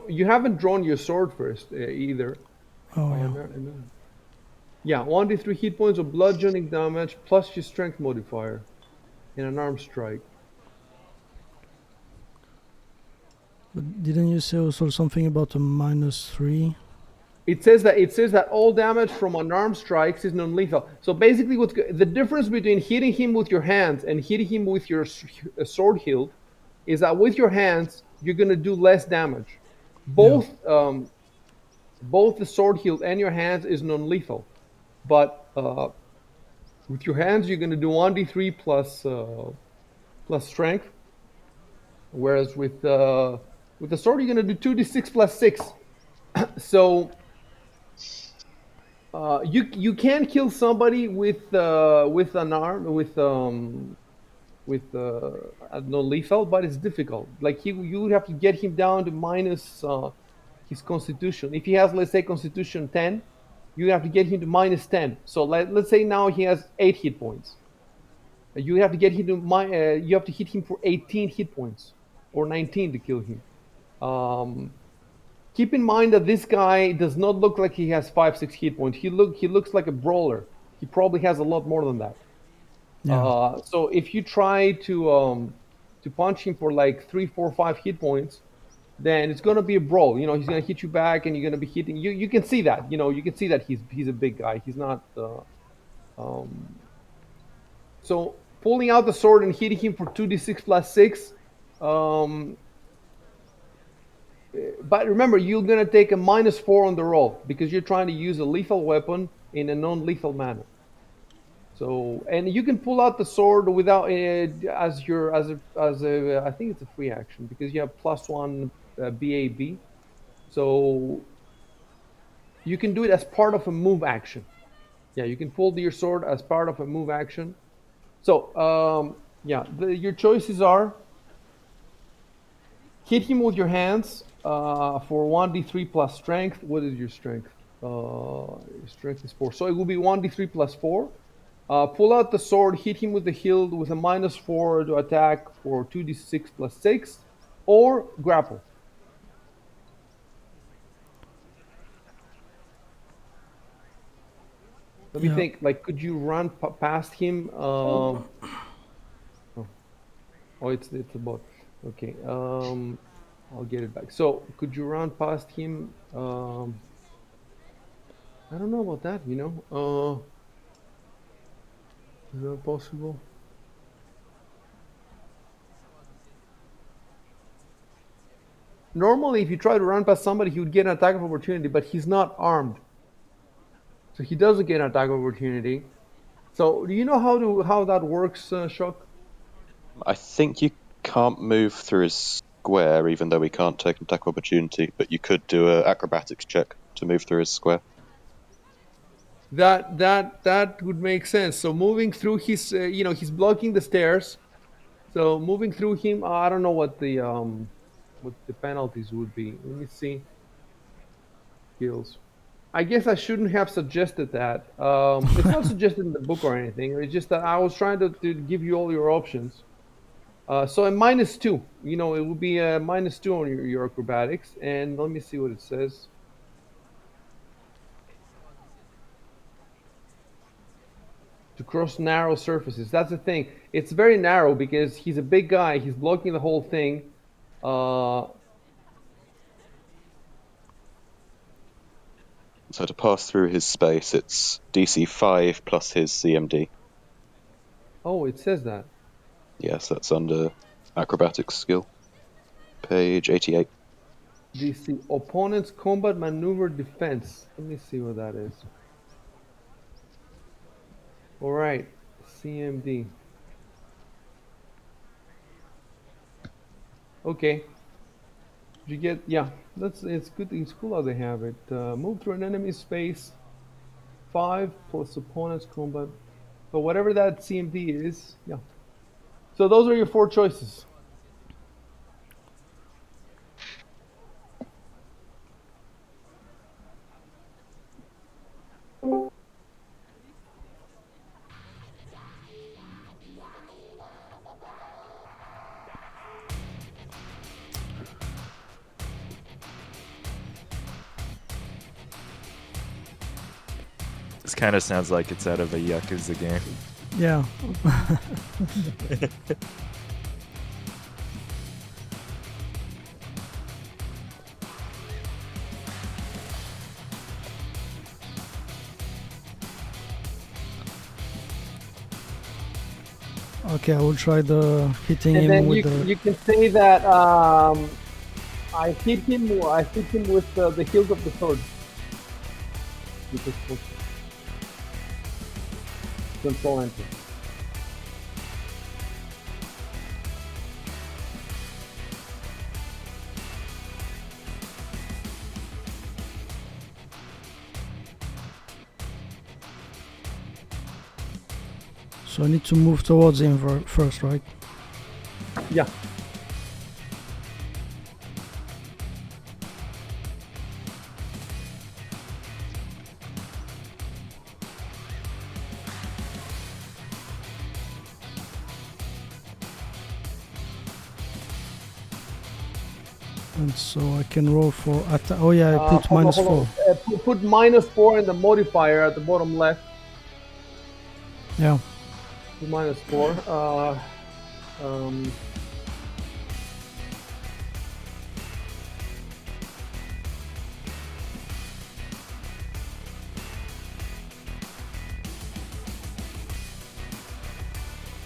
you haven't drawn your sword first either. Oh yeah. No. Yeah, 1d3 hit points of bludgeoning damage plus your strength modifier in an arm strike. But didn't you say also something about a -3? It says that all damage from unarmed strikes is non-lethal. So basically, what's the difference between hitting him with your hands and hitting him with your sword hilt is that with your hands you're gonna do less damage. Yeah. Both the sword hilt and your hands is non-lethal, but with your hands you're gonna do 1d3 plus strength, whereas with the sword you're gonna do 2d6 plus 6. So you can kill somebody with an arm with non-lethal, but it's difficult. Like you would have to get him down to minus his constitution. If he has, let's say, constitution 10, you have to get him to minus 10. So let's say now he has 8 hit points. You have to get him to you have to hit him for 18 hit points or 19 to kill him. Keep in mind that this guy does not look like he has 5-6 hit points. He looks like a brawler. He probably has a lot more than that. Yeah. So if you try to punch him for like 3, 4, 5 hit points, then it's gonna be a brawl. You know, he's gonna hit you back, and you're gonna be hitting. You can see that. You know, you can see that he's a big guy. He's not. So pulling out the sword and hitting him for 2d6 plus 6. But remember, you're gonna take a -4 on the roll because you're trying to use a lethal weapon in a non-lethal manner. So, and you can pull out the sword without as your as a I think it's a free action because you have +1 BAB. So you can do it as part of a move action. Yeah, you can pull your sword as part of a move action. So yeah, your choices are hit him with your hands for 1d3 plus strength. What is your strength? Your strength is 4. So it will be 1d3 plus 4. Pull out the sword, hit him with the hilt with a -4 to attack for 2d6 plus 6, or grapple. Let me Yeah. think. Like, could you run past him? Oh, oh, it's a bot. Okay. I'll get it back. So, could you run past him? I don't know about that. Is that possible? Normally, if you try to run past somebody, he would get an attack of opportunity, but he's not armed, so he doesn't get an attack of opportunity. So, do you know how that works, Shock? I think you can't move through his square, even though we can't take an attack opportunity. But you could do an acrobatics check to move through his square. That would make sense. So moving through his, he's blocking the stairs. So moving through him, I don't know what the penalties would be. Let me see. Skills. I guess I shouldn't have suggested that. It's not suggested in the book or anything. It's just that I was trying to give you all your options. So a -2, it would be a -2 on your acrobatics. And let me see what it says. To cross narrow surfaces. That's the thing. It's very narrow because he's a big guy. He's blocking the whole thing. So to pass through his space, it's DC 5 plus his CMD. Oh, it says that. Yes, that's under acrobatics skill, page 88. DC opponent's combat maneuver defense. Let me see what that is. All right, CMD. Okay. You get, yeah. It's good. It's cool how they have it. Move through an enemy space. 5 plus opponent's combat. So whatever that CMD is, yeah. So those are your 4 choices. This kind of sounds like it's out of a Yakuza game. Yeah. Okay, I will try the hitting And him then with you can say that I hit him with the hilt of the sword. Control enter. So I need to move towards him first, right? Yeah. And so I can roll for attack. Oh yeah, I put Hold on, -4. hold on. Put -4 in the modifier at the bottom left. Yeah. Put -4.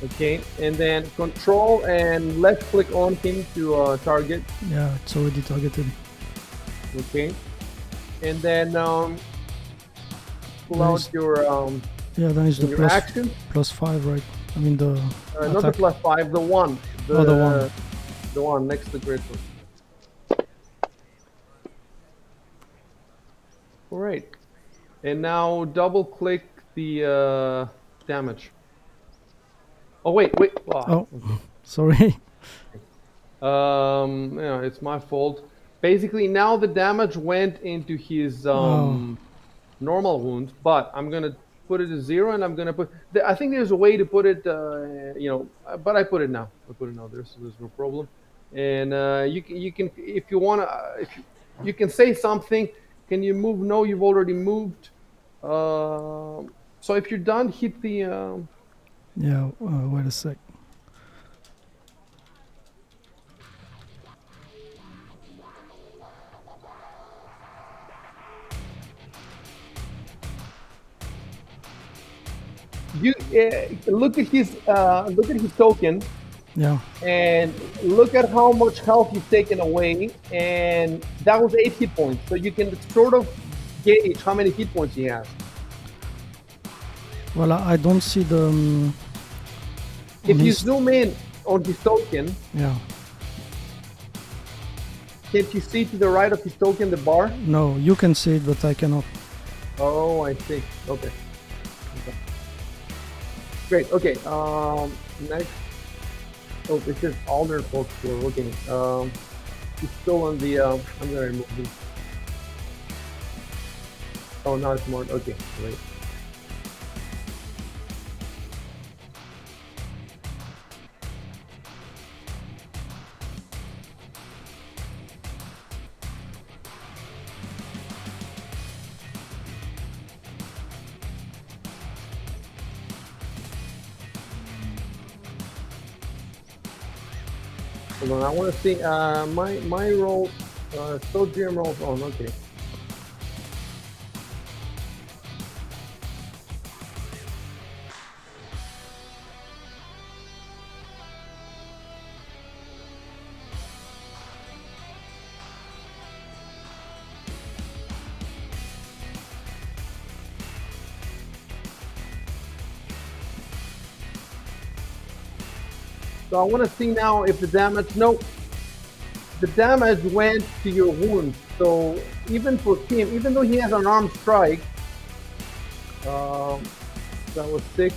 Okay, and then control and left click on him to target. Yeah, it's already targeted. Okay, and then pull Nice. out your Yeah, then it's the your action. +5, right? I mean the Not the attack. +5, the one. Oh, the one. The one next to the great one. All right, and now double click the damage. Oh wait. Oh, sorry. Yeah, it's my fault. Basically, now the damage went into his Oh. normal wound, but I'm gonna put it to 0, and I'm gonna put. I think there's a way to put it, but I put it now. There's no problem, and you can if you wanna if you can say something. Can you move? No, you've already moved. So if you're done, hit the. Yeah, wait a sec. You look at his token, Yeah. and look at how much health you've taken away, and that was 8 hit points. So you can sort of gauge how many hit points he has. Well, I don't see the. If on you his- zoom in on his token, Yeah. can't you see to the right of his token the bar? No, you can see it, but I cannot. Oh, I see. Okay. Great. Okay. Next. Oh, this is all their folks who are looking. He's still on the. I'm gonna remove this. Oh, not smart. Okay. Great. Hold on. I want to see. My rolls. Still GM rolls on. Okay. So I want to see now if the damage. No, the damage went to your wounds. So even for him, even though he has an armed strike, that was 6.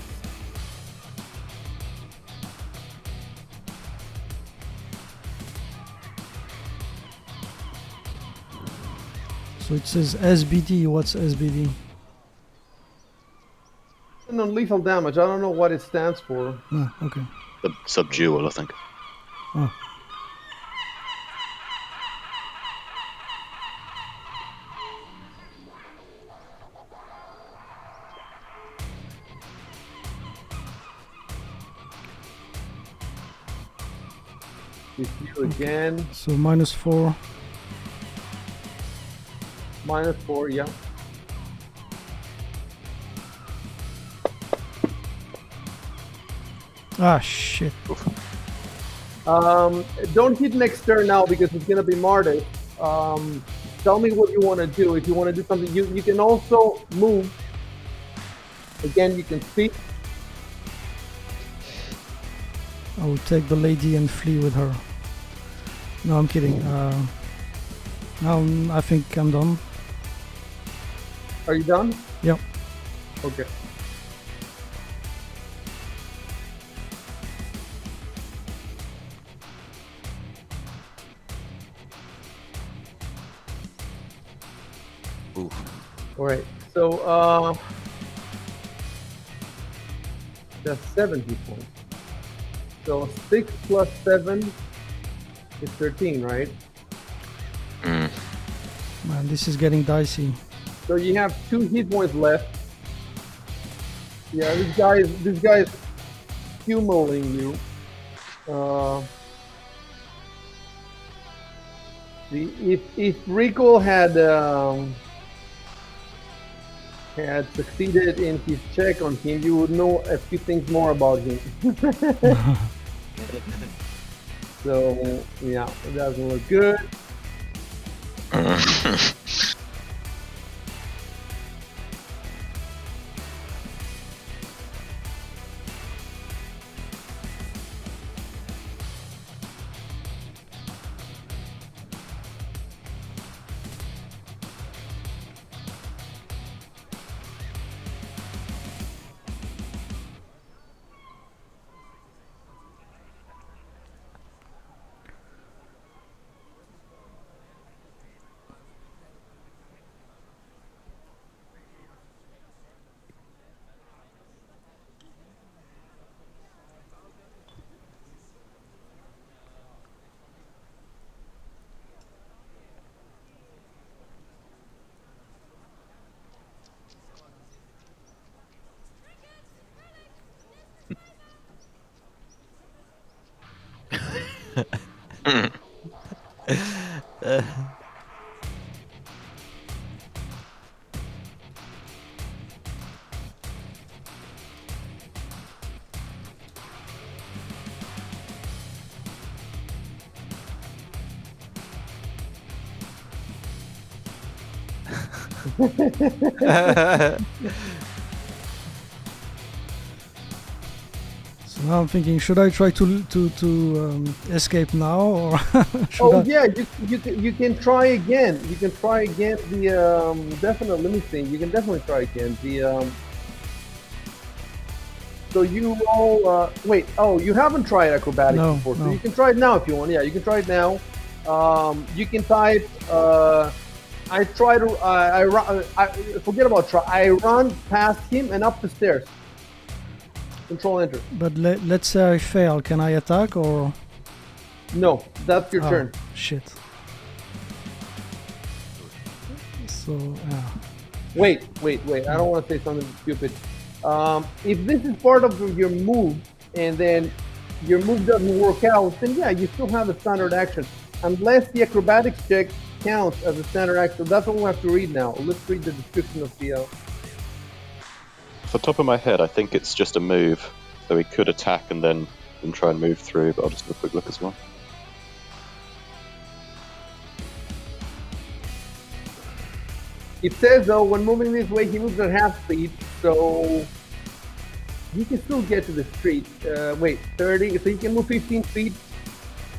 So it says SBD. What's SBD? Non-lethal damage. I don't know what it stands for. Ah, okay. Subdual, I think. Oh. With you again. So -4. -4. Yeah. Ah, shit. Don't hit next turn now because it's gonna be Martis. Tell me what you want to do. If you want to do something, you can also move. Again, you can speak. I will take the lady and flee with her. No, I'm kidding. Now I think I'm done. Are you done? Yep. Okay. Ooh. All right. So that's 70 points. So 6 plus 7 is 13, right? Mm. Man, this is getting dicey. So you have 2 hit points left. Yeah, this guy is pummeling you. If Rico had succeeded in his check on him, you would know a few things more about him. So yeah, it doesn't look good. So now I'm thinking, should I try to escape now, or should Oh I? yeah, you can try again. You can try again the definitely. Let me think. You can definitely try again the So you roll. Wait. Oh, you haven't tried acrobatics No, before, so no. you can try it now if you want. Yeah, you can try it now. You can type. I try to. I forget about try. I run past him and up the stairs. Control enter. But let's say I fail. Can I attack or? No, that's your Oh, turn. shit. So yeah. Wait. I don't want to say something stupid. If this is part of your move, and then your move doesn't work out, then yeah, you still have a standard action, unless the acrobatics check counts as a standard action. That's what we have to read now. Let's read the description of the. Off the top of my head, I think it's just a move, so he could attack and then try and move through. But I'll just have a quick look as well. It says though, when moving this way, he moves at half speed, so he can still get to the street. Wait, 30, so he can move 15 feet.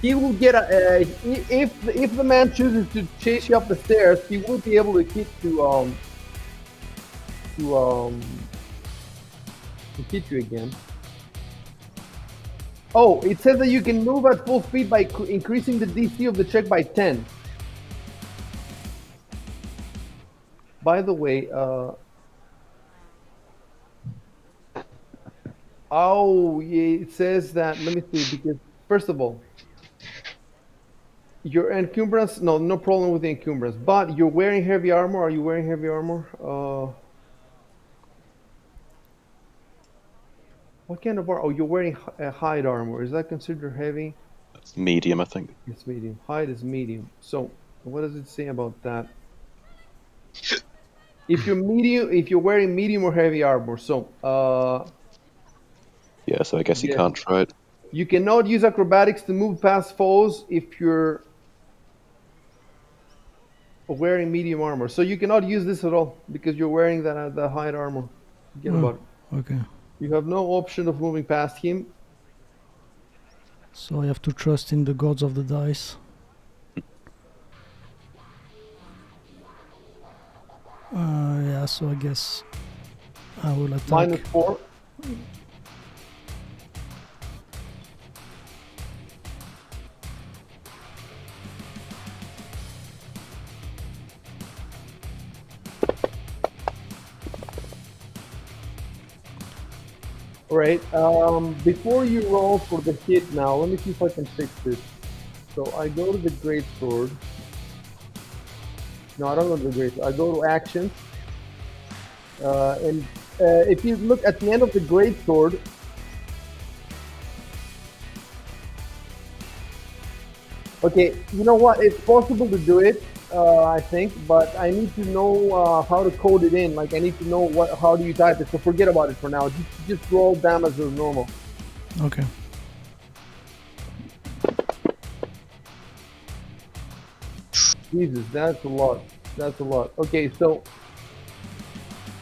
He will get a, if the man chooses to chase you up the stairs, he will be able to hit to hit you again. Oh, it says that you can move at full speed by increasing the DC of the check by 10. By the way, oh, yeah, it says that. Let me see, because first of all, your encumbrance. No problem with the encumbrance. But you're wearing heavy armor. Are you wearing heavy armor? What kind of armor? Oh, you're wearing hide armor. Is that considered heavy? That's medium, I think. It's medium. Hide is medium. So, what does it say about that? If you're wearing medium or heavy armor, so Yeah, so I guess he yes, can't try it. you cannot use acrobatics to move past foes if you're wearing medium armor. So you cannot use this at all because you're wearing the hide armor. Forget about it. Okay. You have no option of moving past him. So I have to trust in the gods of the dice. Yeah. So I guess I will attack. -4. Right. Before you roll for the hit now, let me see if I can fix this. So I go to the great sword. No, I don't go to the great sword. I go to actions. And if you look at the end of the great sword, okay, you know what? It's possible to do it, I think, but I need to know how to code it in. Like I need to know how do you type it. So forget about it for now. Just roll damage as normal. Okay. Jesus, that's a lot. That's a lot. Okay, so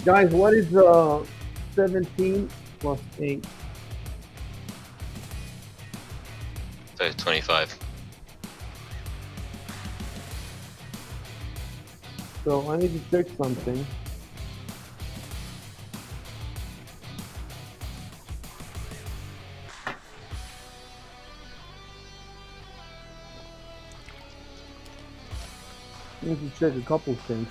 guys, what is 17 plus 8? So 25. So I need to check something. I need to check a couple things.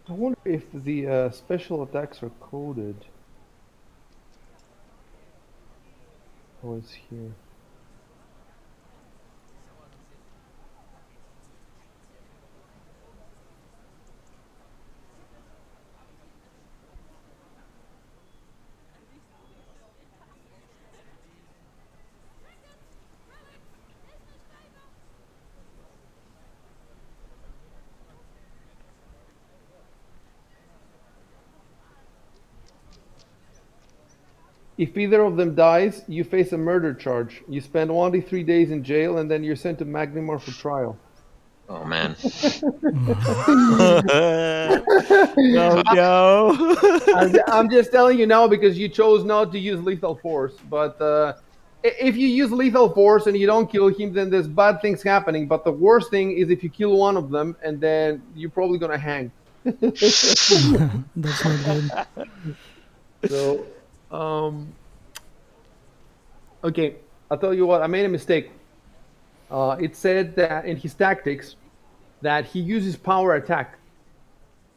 I wonder if the special attacks are coded. Oh, it's here. If either of them dies, you face a murder charge. You spend 1d3 days in jail, and then you're sent to Magnimar for trial. Oh man. No, no. I'm just telling you now because you chose not to use lethal force. But if you use lethal force and you don't kill him, then there's bad things happening. But the worst thing is if you kill one of them, and then you're probably gonna hang. That's not good. So, okay, I'll tell you what. I made a mistake. It said that in his tactics that he uses power attack.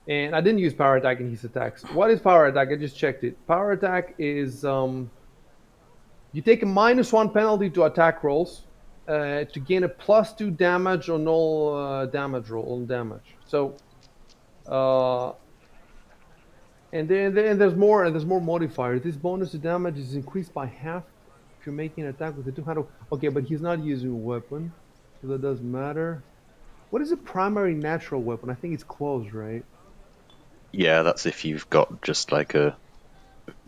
And I didn't use power attack in his attacks. What is power attack? I just checked it. Power attack is you take a -1 penalty to attack rolls to gain a +2 damage on all damage roll on damage. So, uh, and there's more modifiers. This bonus to damage is increased by half if you're making an attack with a two-handed. Okay, but he's not using a weapon, so that doesn't matter. What is a primary natural weapon? I think it's close, right? Yeah, that's if you've got just like a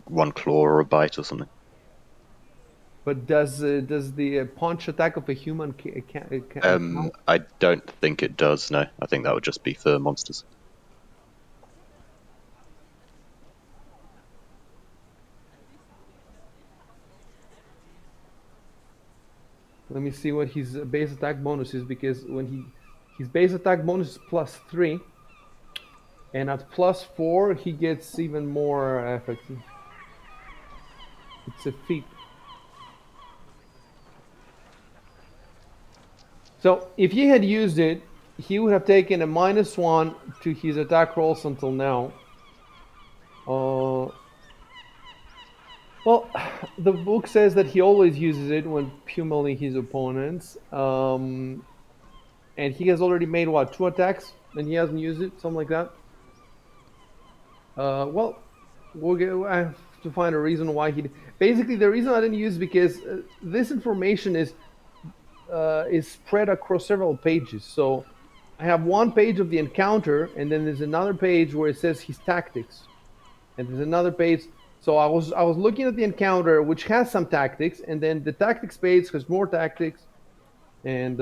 one claw or a bite or something. But does the punch attack of a human count? I don't think it does. No, I think that would just be for monsters. Let me see what his base attack bonus is because his base attack bonus is +3, and at +4 he gets even more effective. It's a feat. So if he had used it, he would have taken a -1 to his attack rolls until now. Well, the book says that he always uses it when pummeling his opponents. And he has already made what, 2 attacks, and he hasn't used it, something like that. Well, I have to find a reason why he. Basically, the reason I didn't use is because this information is spread across several pages. So I have one page of the encounter, and then there's another page where it says his tactics, and there's another page. So I was looking at the encounter, which has some tactics, and then the tactics page has more tactics, and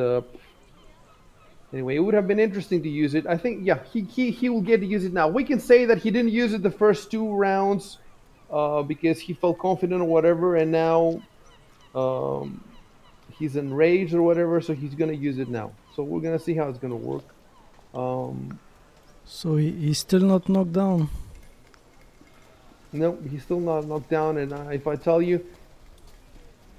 anyway, it would have been interesting to use it. I think, yeah, he will get to use it now. We can say that he didn't use it the first 2 rounds because he felt confident or whatever, and now he's enraged or whatever, so he's gonna use it now. So we're gonna see how it's gonna work. So he's still not knocked down. No, he's still not knocked down, and if I tell you,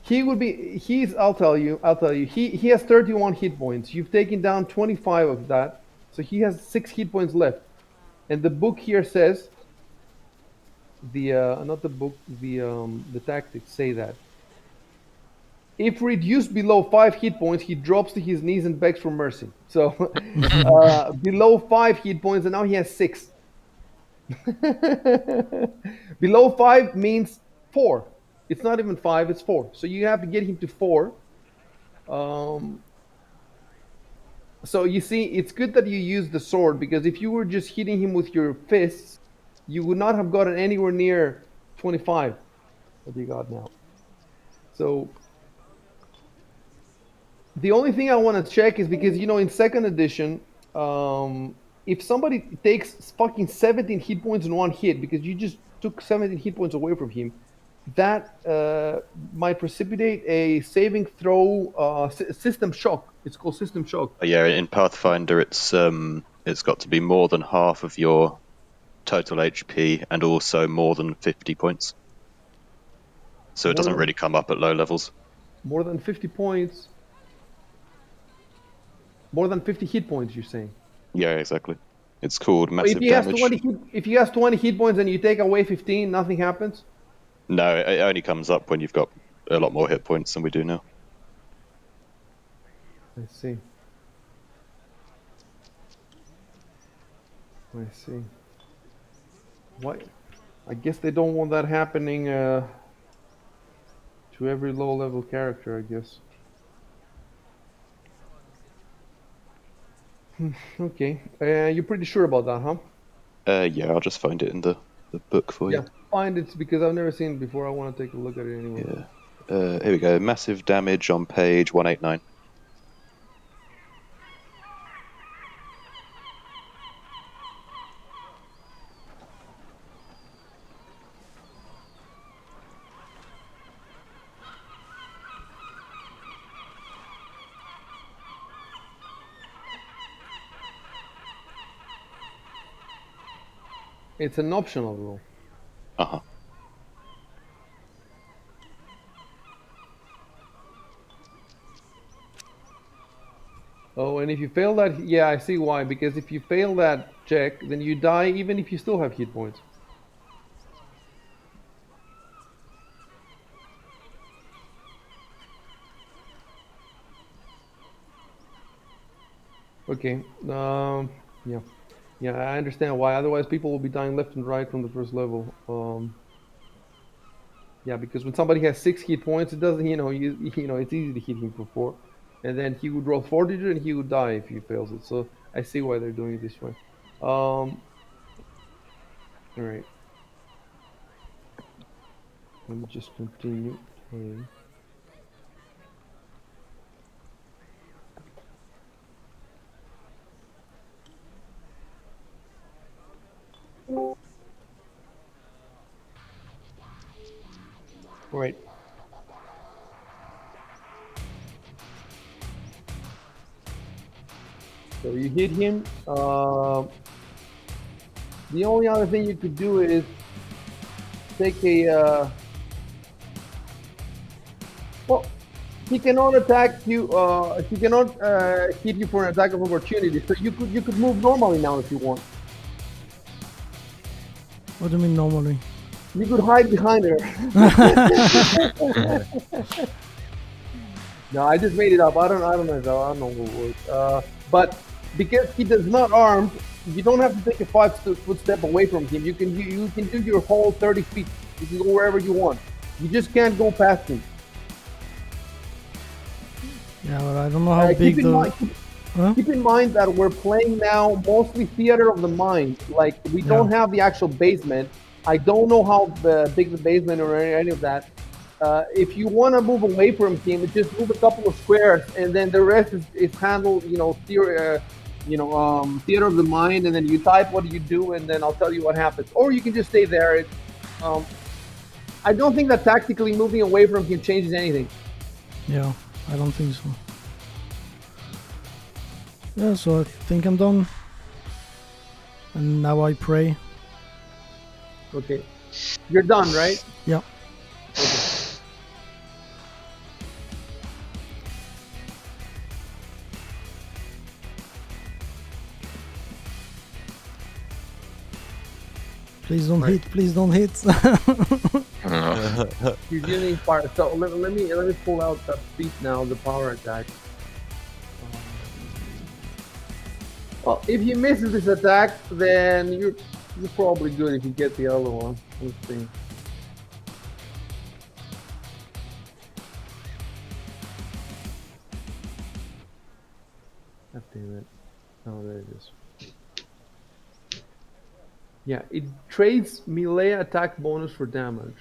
he would be. He's. I'll tell you. He has 31 hit points. You've taken down 25 of that, so he has 6 hit points left. And the book here says the not the book, the tactics say that if reduced below 5 hit points, he drops to his knees and begs for mercy. So below 5 hit points, and now he has 6. Below 5 means 4. It's not even 5, it's 4. So you have to get him to 4. So you see, it's good that you use the sword, because if you were just hitting him with your fists, you would not have gotten anywhere near 25 that you got now. So the only thing I want to check is because, in second edition, if somebody takes fucking 17 hit points in one hit because you just took 17 hit points away from him, that might precipitate a saving throw system shock. It's called system shock. Yeah, in Pathfinder, it's got to be more than half of your total HP and also more than 50 points. So it doesn't really come up at low levels. More than 50 points. More than 50 hit points, you're saying? Yeah, exactly. It's called If massive he has damage. 20 if he has 20 hit points and you take away 15, nothing happens. No, it only comes up when you've got a lot more hit points than we do now. I see. I see. What? I guess they don't want that happening to every low-level character, I guess. Okay. You're pretty sure about that, huh? Yeah, I'll just find it in the book for Yeah. you. Find it because I've never seen it before. I want to take a look at it anyway. Yeah. Here we go. Massive damage on page 189. It's an optional rule. Uh-huh. Oh, and if you fail that, yeah, I see why. Because if you fail that check, then you die even if you still have hit points. Okay. Yeah. Yeah, I understand why. Otherwise, people will be dying left and right from the first level. Yeah, because when somebody has 6 hit points, it doesn't, it's easy to hit him for 4, and then he would roll 4 digit and he would die if he fails it. So I see why they're doing it this way. All right. Let me just continue playing. All right. So you hit him. The only other thing you could do is take a. Well, he cannot attack you. He cannot hit you for an attack of opportunity. So you could move normally now if you want. What do you mean normally? You could hide behind her. No, I just made it up. I don't know. I don't know what it was. But because he does not armed, you don't have to take a 5-foot step away from him. You can do your whole 30 feet. You can go wherever you want. You just can't go past him. Yeah, but I don't know how big the. Huh? Keep in mind that we're playing now mostly theater of the mind. Like we don't have the actual basement. I don't know how big the basement or any of that. If you want to move away from him, just move a couple of squares, and then the rest is handled. Theater of the mind, and then you type what you do, and then I'll tell you what happens. Or you can just stay there. I don't think that tactically moving away from him changes anything. Yeah, I don't think so. Yeah, so I think I'm done. And now I pray. Okay, you're done, right? Yeah. Okay. Please don't hit. Please don't hit. He's using fire. So let me pull out that feat now, the power attack. Well, if he misses this attack, then you're probably good if you get the other one. Let's see. God damn it. Oh, there it is. Yeah, it trades melee attack bonus for damage.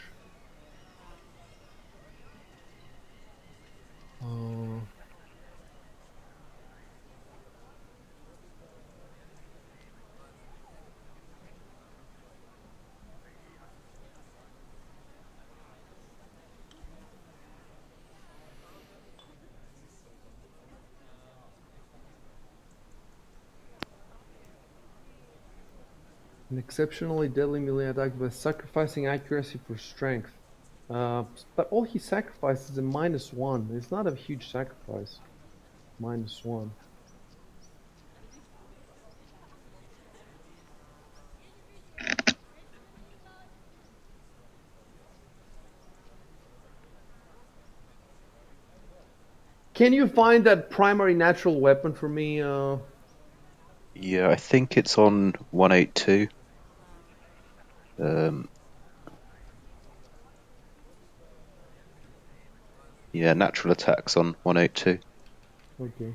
An exceptionally deadly melee attack by sacrificing accuracy for strength. But all he sacrifices is a -1. It's not a huge sacrifice. -1. Can you find that primary natural weapon for me? Yeah, I think it's on 182. Yeah, natural attacks on 182. Okay.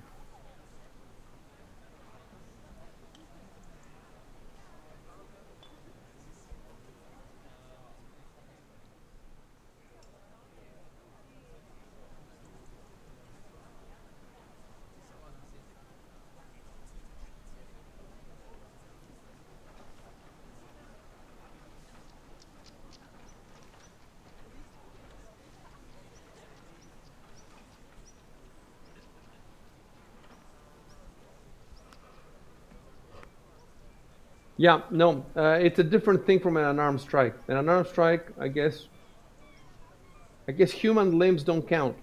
Yeah, no, it's a different thing from an unarmed strike. An unarmed strike, I guess human limbs don't count.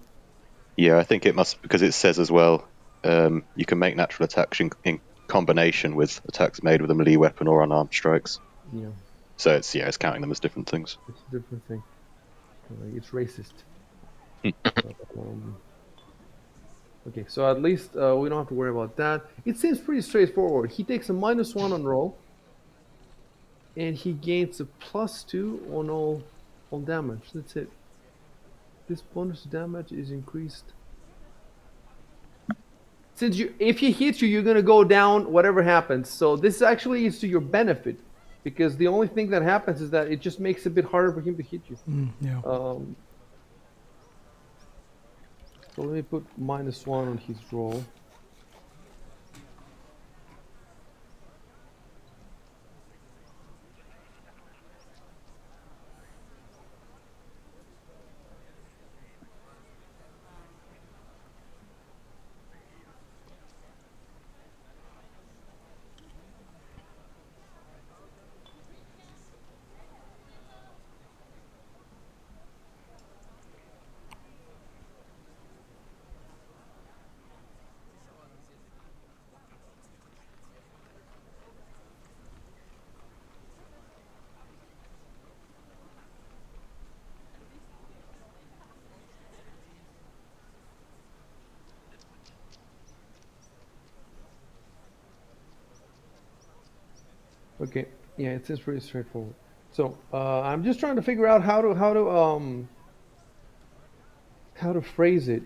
Yeah, I think it must, because it says as well, you can make natural attacks in combination with attacks made with a melee weapon or unarmed strikes. Yeah, So it's counting them as different things. it's a different thing. It's racist. Hmm. Um, okay, so at least we don't have to worry about that. It seems pretty straightforward. He takes a -1 on roll, and he gains a +2 on all damage. That's it. This bonus damage is increased. Since if he hits you, you're gonna go down whatever happens. So this actually is to your benefit, because the only thing that happens is that it just makes it a bit harder for him to hit you. Yeah. So let me put -1 on his roll. Okay, yeah, it seems pretty straightforward. So I'm just trying to figure out how to phrase it.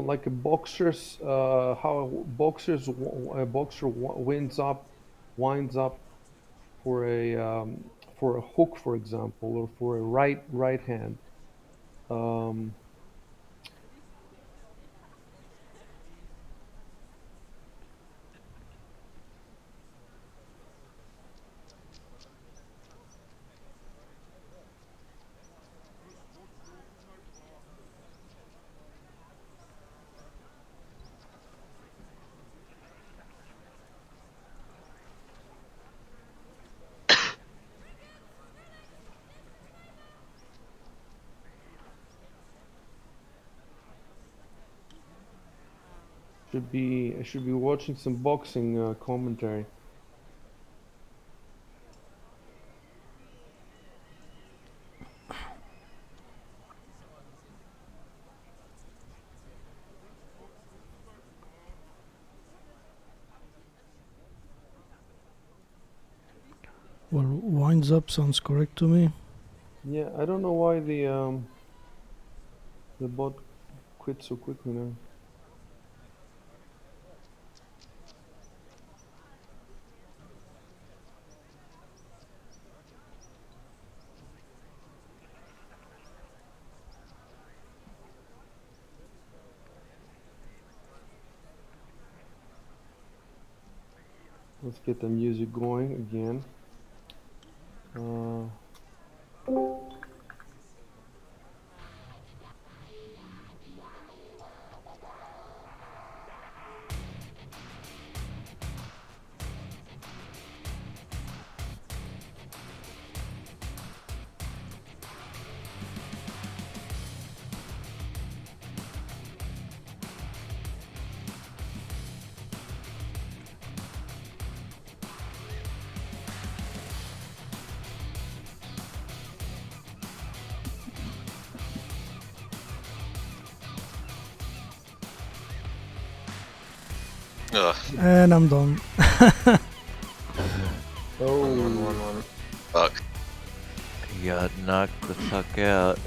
Like a boxer's how a boxer winds up for a hook, for example, or for a right hand. Um, I should be watching some boxing commentary. Well, winds up sounds correct to me. Yeah, I don't know why the bot quit so quickly now. Let's get the music going again. Uh, Ugh. And I'm done. One. Fuck. He got knocked the fuck out.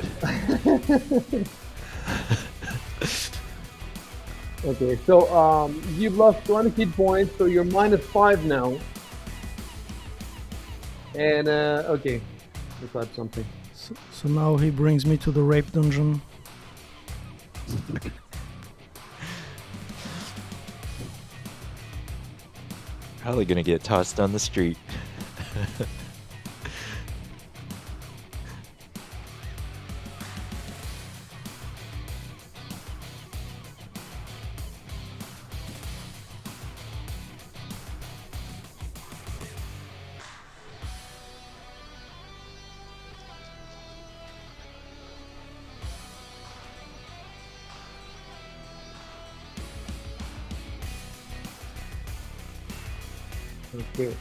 Okay, so you've lost 20 hit points, so you're -5 now. And okay, let's add something. So now he brings me to the rape dungeon. Probably gonna get tossed on the street. Okay.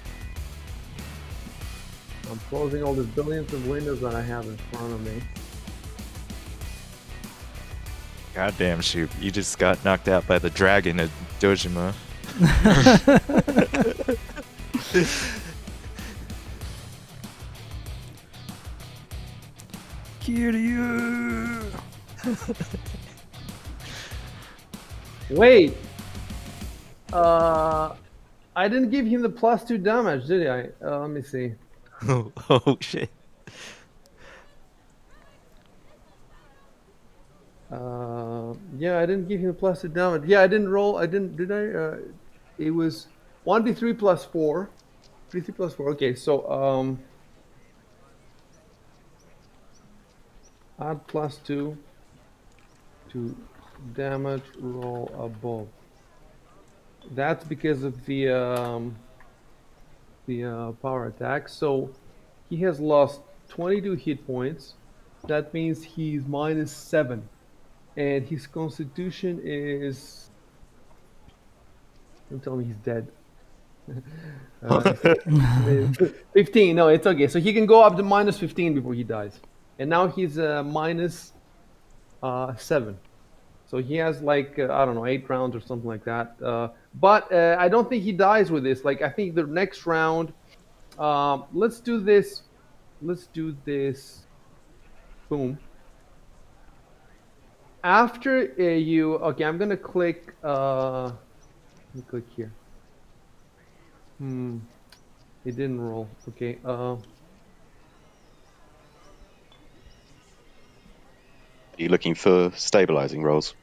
I'm closing all the billions of windows that I have in front of me. Goddamn, shoot! You just got knocked out by the dragon at Dojima. Kiryu! Wait! I didn't give him the +2 damage, did I? Let me see. Oh shit! Yeah, I didn't give him the +2 damage. Yeah, I didn't roll. I didn't. Did I? It was 1d3 + 4. 3 + 4. Okay, so add +2 to damage roll above. That's because of the power attack. So he has lost 22 hit points. That means he's -7, and his constitution is. Don't tell me he's dead. His constitution is 15. No, it's okay. So he can go up to -15 before he dies, and now he's -7. So he has like I don't know 8 rounds or something like that. But I don't think he dies with this. Like I think the next round. Let's do this. Let's do this. Boom. After you, okay, I'm gonna click. Let me click here. It didn't roll. Okay. Are you looking for stabilizing rolls?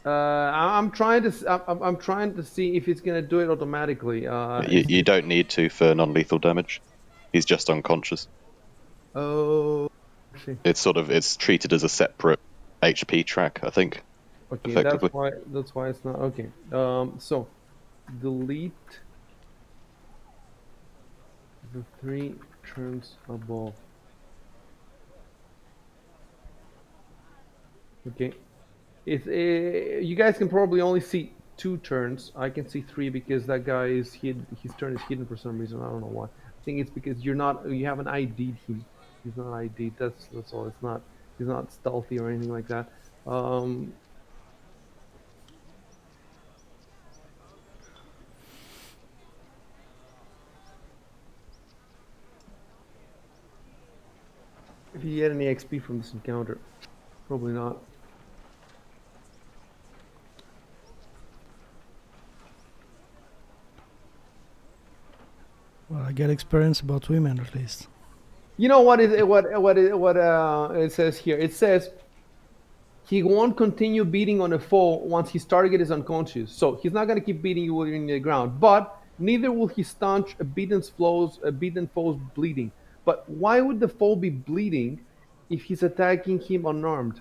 I'm trying to. I'm trying to see if it's gonna do it automatically. You don't need to for non-lethal damage. He's just unconscious. Oh. It's treated as a separate HP track, I think. Okay, Effectively. that's why it's not okay. So delete the 3 turns above. Okay, it's you guys can probably only see 2 turns. I can see 3 because that guy is hid. His turn is hidden for some reason. I don't know why. I think it's because you haven't ID'd him. He's not ID'd. That's all. It's not. He's not stealthy or anything like that. If you get any XP from this encounter, probably not. Well, I get experience about women at least. You know what it says here? It says he won't continue beating on a foe once his target is unconscious. So he's not going to keep beating you while you're in the ground, but neither will he staunch a beaten foe's bleeding. But why would the foe be bleeding if he's attacking him unarmed?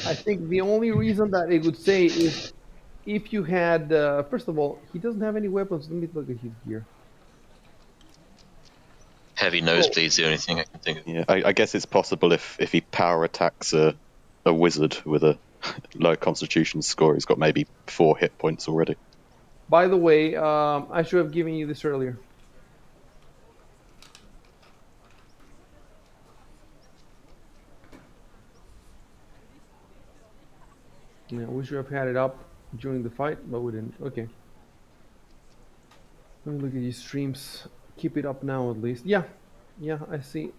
I think the only reason that it would say is if you had, first of all, he doesn't have any weapons. Let me look at his gear. Heavy nosebleed's the only thing I can think of. Yeah, I guess it's possible if he power attacks a wizard with a low constitution score, he's got maybe 4 hit points already. By the way, I should have given you this earlier. Yeah, we should have had it up during the fight, but we didn't. Okay. Let me look at these streams. Keep it up now at least. Yeah. Yeah, I see.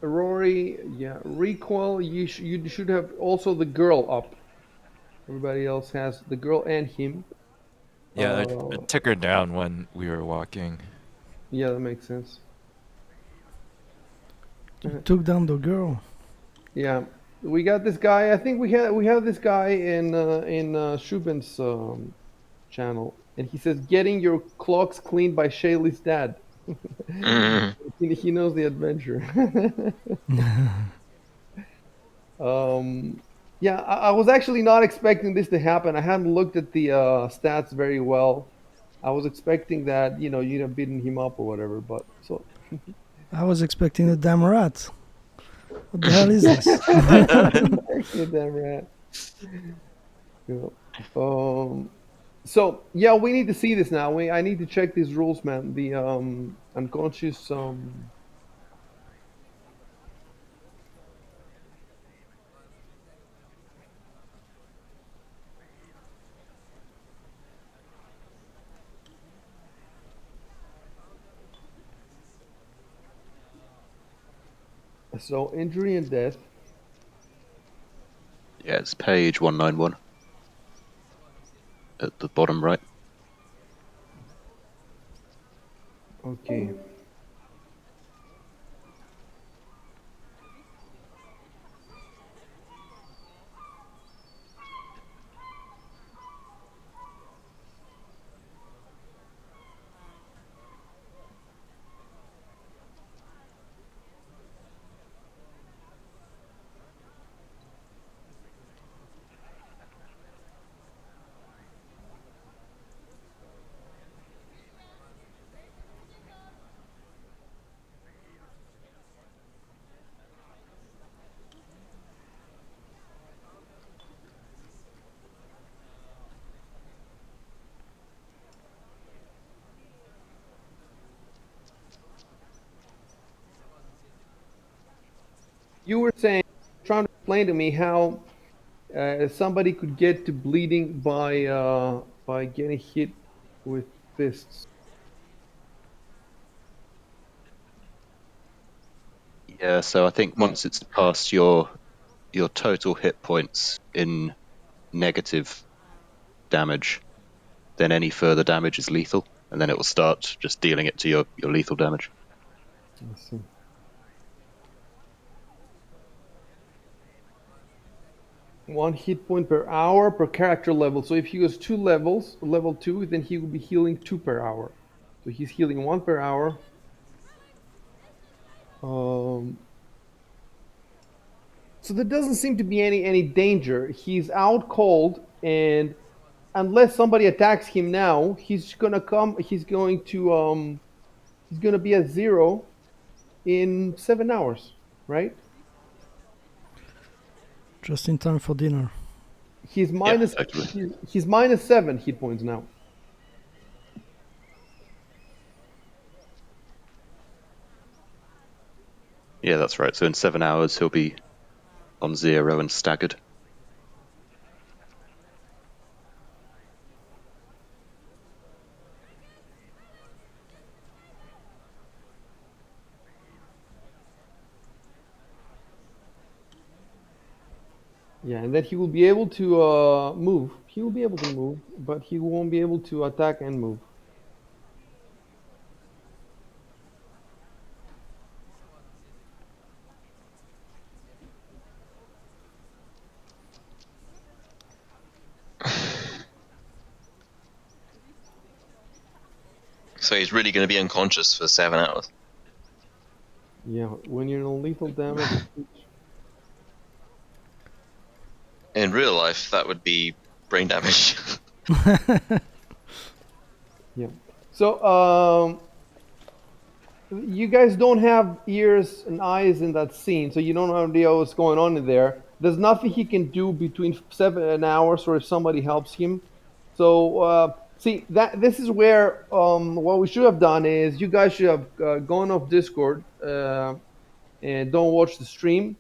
Rory, yeah. Recoil, you should have also the girl up. Everybody else has the girl and him. Yeah, I Uh, took her down when we were walking. yeah, that makes sense. You took down the girl. Yeah, we got this guy. I think we have this guy in Shubin's channel, and he says getting your clocks cleaned by Shaylee's dad. Mm. He knows the adventure. Yeah, I was actually not expecting this to happen. I hadn't looked at the stats very well. I was expecting that you'd have beaten him up or whatever. But so I was expecting a damn rat. What the hell is this? actually, damn right. Yeah. So yeah, we need to see this now. I need to check these rules, man. The unconscious so injury and death. Yeah, it's page 191 at the bottom right. Okay. You were saying, trying to explain to me how somebody could get to bleeding by getting hit with fists. Yeah, so I think once it's past your total hit points in negative damage, then any further damage is lethal, and then it will start just dealing it to your lethal damage. I see. One hit point per hour per character level. So if he goes 2 levels, level 2, then he will be healing 2 per hour. So he's healing 1 per hour. Um, so there doesn't seem to be any danger. He's out cold, and unless somebody attacks him now, he's gonna come. He's gonna be at 0 in 7 hours, right? Just in time for dinner. He's Yeah, minus totally. he's minus 7 hit points now. Yeah, that's right. So in 7 hours he'll be on 0 and staggered. Yeah, and then he will be able to move. He will be able to move, but he won't be able to attack and move. So he's really going to be unconscious for 7 hours. Yeah, when you're in lethal damage. In real life, that would be brain damage. Yeah. So you guys don't have ears and eyes in that scene, so you don't have idea what's going on in there. There's nothing he can do between 7 hours, or if somebody helps him. So see that this is where what we should have done is you guys should have gone off Discord and don't watch the stream.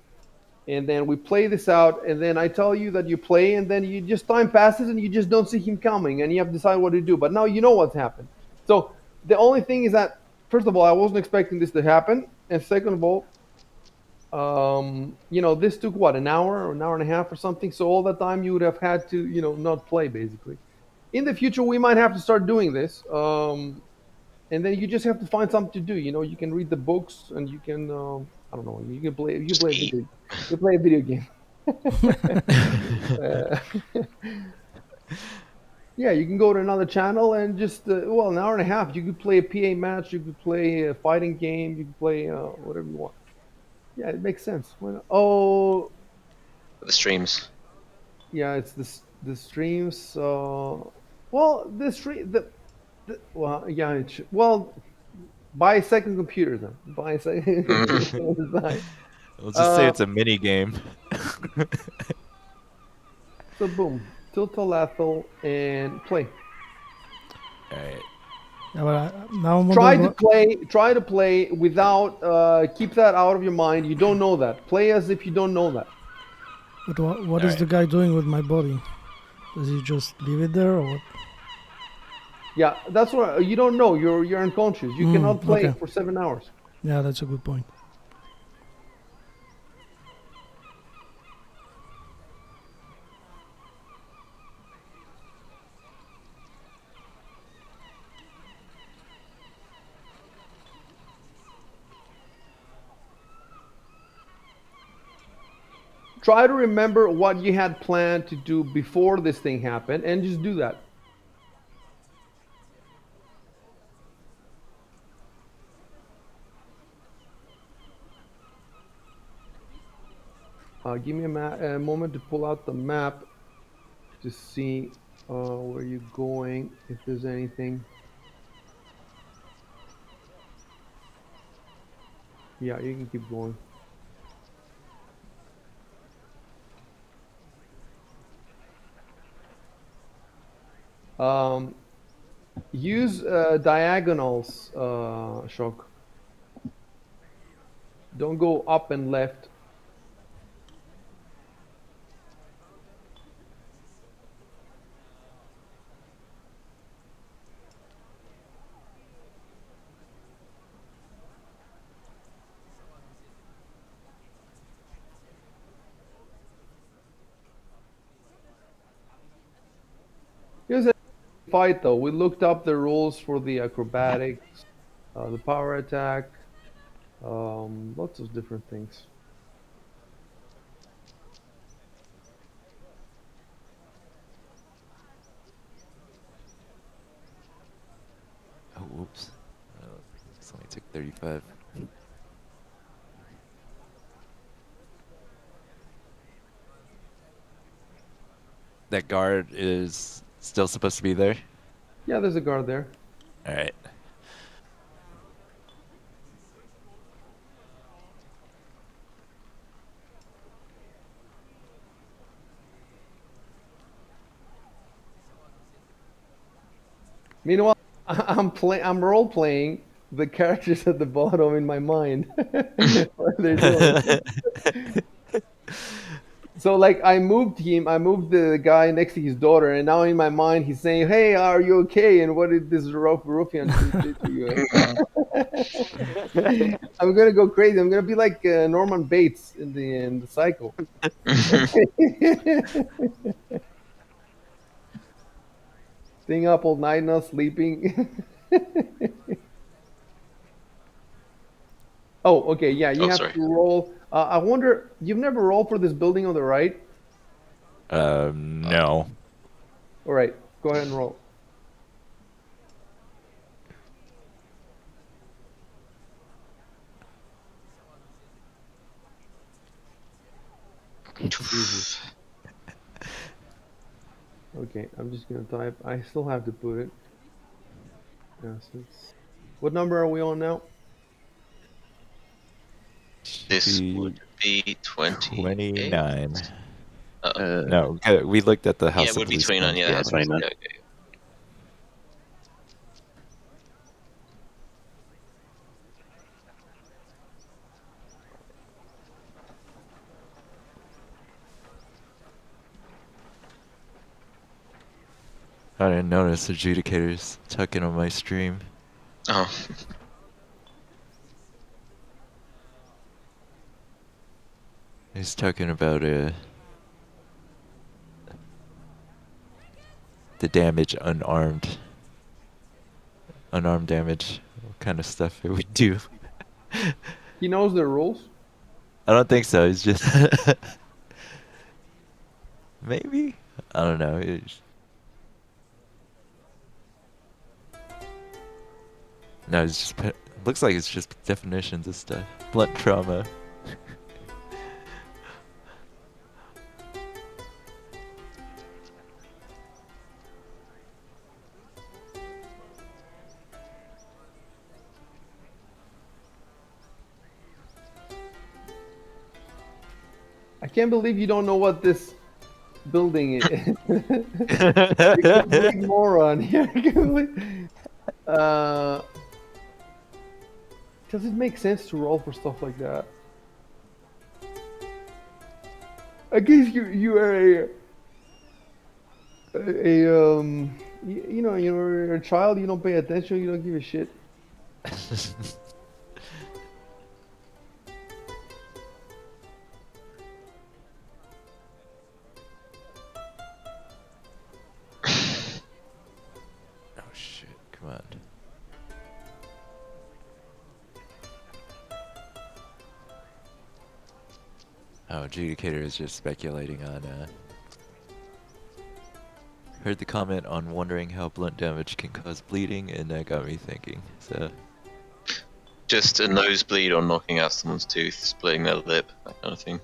and then we play this out, and then I tell you that you play, and then you just time passes and you just don't see him coming, and you have to decide what to do. But now you know what's happened. So the only thing is that, first of all, I wasn't expecting this to happen, and second of all, this took what, an hour or an hour and a half or something. So all that time you would have had to, not play basically. In the future, we might have to start doing this. And then you just have to find something to do. You can read the books, and you can, I don't know, you Just play a eat. video, you play a video game. uh, yeah, you can go to another channel and just, well, an hour and a half. You could play a PA match, you could play a fighting game, you could play whatever you want. Yeah, it makes sense. Oh, The streams. yeah, it's the streams. Well, well, yeah, well, buy a second computer then. Buy a second computer Mhm. on the side. We'll just say Uh, it's a mini game. so boom, Total Ethel and play. All right. Yeah, but now I'm wondering what. Try to play without. Keep that out of your mind. You don't know that. Play as if you don't know that. But what All is right. the guy doing with my body? Does he just leave it there or what? Yeah, that's what you don't know. You're unconscious. You cannot play Okay. for 7 hours. Yeah, that's a good point. Try to remember what you had planned to do before this thing happened, and just do that. Give me a moment to pull out the map to see where you're going, if there's anything. Yeah, you can keep going. Um, use diagonals, Shock. Don't go up and left. Here's a fight though. We looked up the rules for the acrobatics, the power attack, lots of different things. Oh, whoops. This only took 35. That guard is still supposed to be there? Yeah, there's a guard there. All right. Meanwhile, I'm role playing the characters at the bottom in my mind. What they're doing. So like I moved the guy next to his daughter, and now in my mind he's saying, "Hey, are you okay? And what did this ruffian do to you?" I'm gonna go crazy. I'm gonna be like Norman Bates in the cycle. Staying up all night, not sleeping. Oh, okay, yeah, you Oh, have sorry. to roll. I wonder, you've never rolled for this building on the right? No. All right, go ahead and roll. Jesus. Okay, I'm just gonna type. I still have to put it. Yes, what number are we on now? Should This be would be 28. 29. Uh-oh. No, we looked at the Yeah, it House of would be Loose 29. Bones. Yeah, Yeah, that's yeah, 29. okay. I didn't notice adjudicators tucking on my stream. Oh, He's talking about the damage unarmed damage, what kind of stuff it would do. He knows the rules. I don't think so. He's just maybe I don't know. No, it's just looks like it's just definitions of stuff. Blunt trauma. I can't believe you don't know what this building is. You're a complete moron here. Does it make sense to roll for stuff like that? I guess you are you know, you're a child. You don't pay attention. You don't give a shit. Oh shit! Come on. Oh, adjudicator is just speculating on. Heard the comment on wondering how blunt damage can cause bleeding, and that got me thinking. So. just a nosebleed or knocking out someone's tooth, splitting their lip, that kind of thing.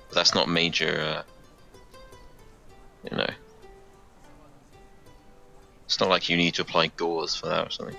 But that's not major, you know. It's not like you need to apply gauze for that or something.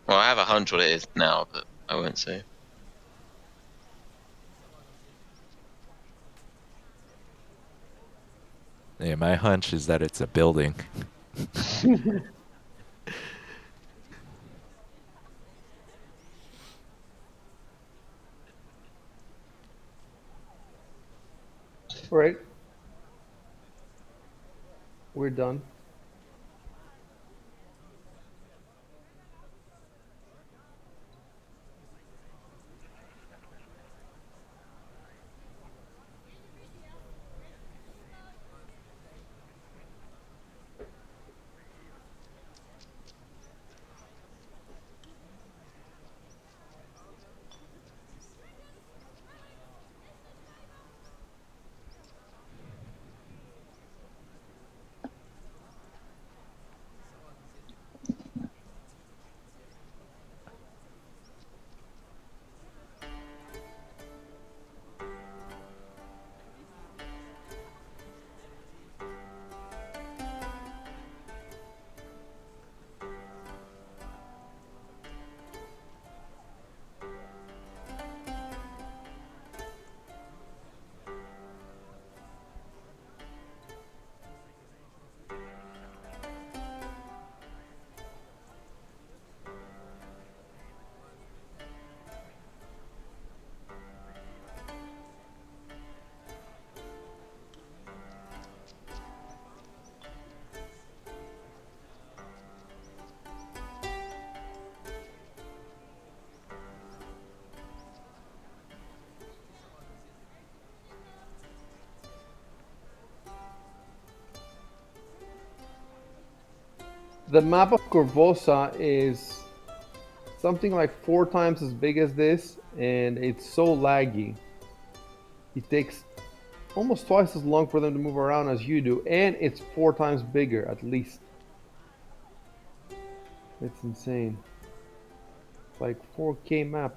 Well, I have a hunch what it is now, but I won't say. Yeah, my hunch is that it's a building. Right. We're done. The map of Corvosa is something like 4 times as big as this, and it's so laggy. It takes almost twice as long for them to move around as you do, and it's 4 times bigger at least. It's insane. It's like 4K map.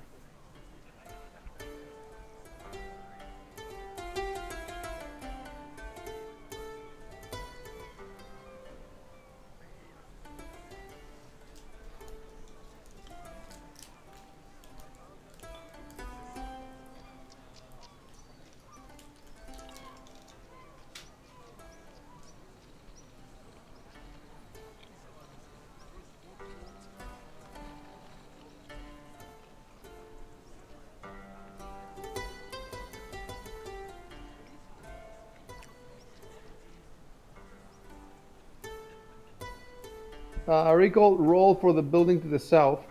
Rico, roll for the building to the south.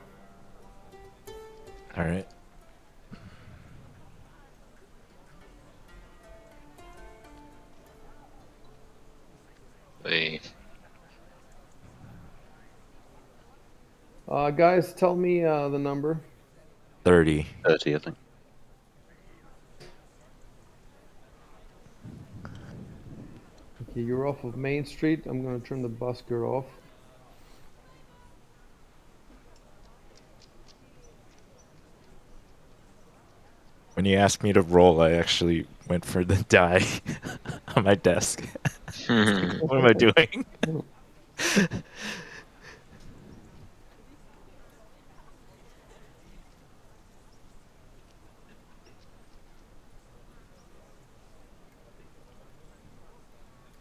All right. Hey. Guys, tell me the number. 30. 30, I think. Okay, you're off of Main Street. I'm gonna turn the busker off. When you asked me to roll, I actually went for the die on my desk. What am I doing?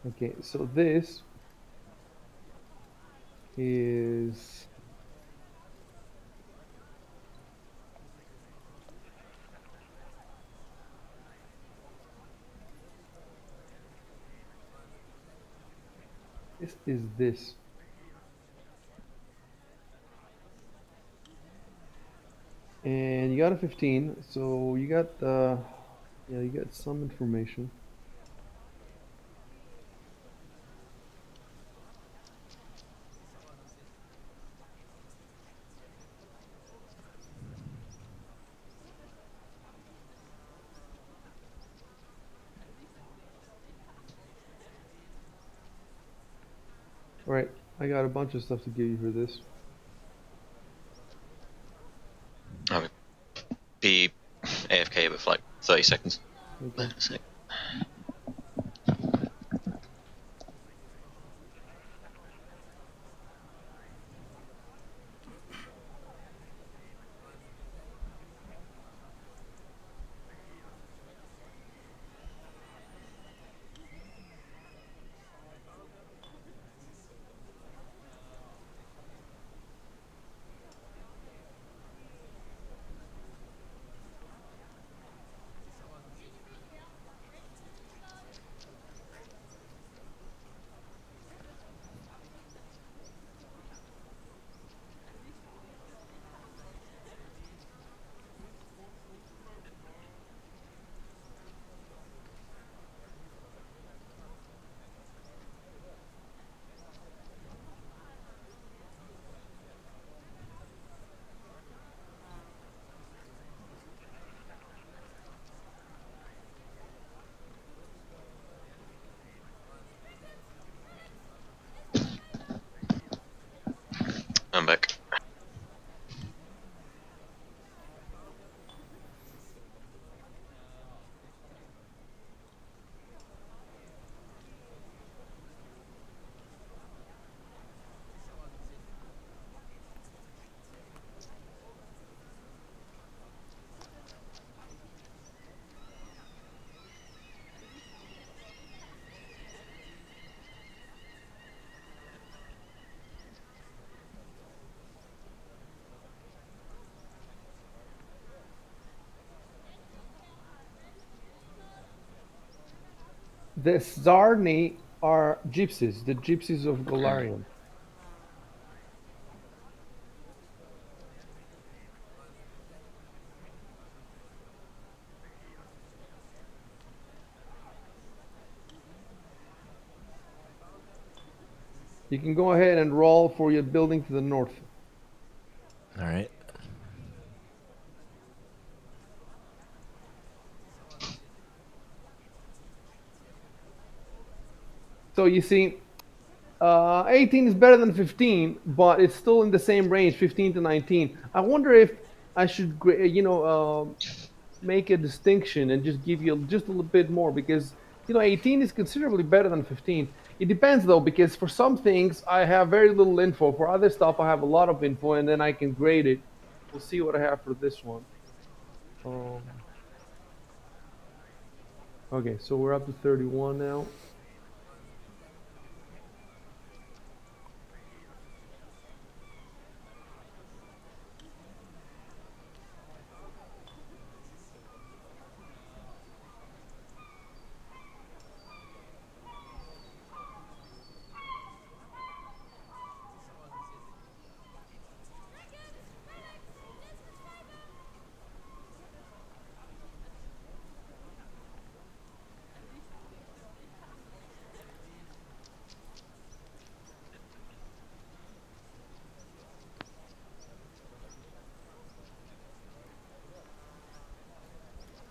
Okay, so this is this. And you got a 15, so you got yeah, you got some information. All right, I got a bunch of stuff to give you for this. I'll be AFK with like 30 seconds. Okay. I'm back. The Zarni are gypsies, the gypsies of Golarion. You can go ahead and roll for your building to the north. All right. So you see, 18 is better than 15, but it's still in the same range, 15 to 19. I wonder if I should, make a distinction and just give you just a little bit more because 18 is considerably better than 15. It depends though, because for some things I have very little info. For other stuff, I have a lot of info, and then I can grade it. We'll see what I have for this one. Um, okay, so we're up to 31 now.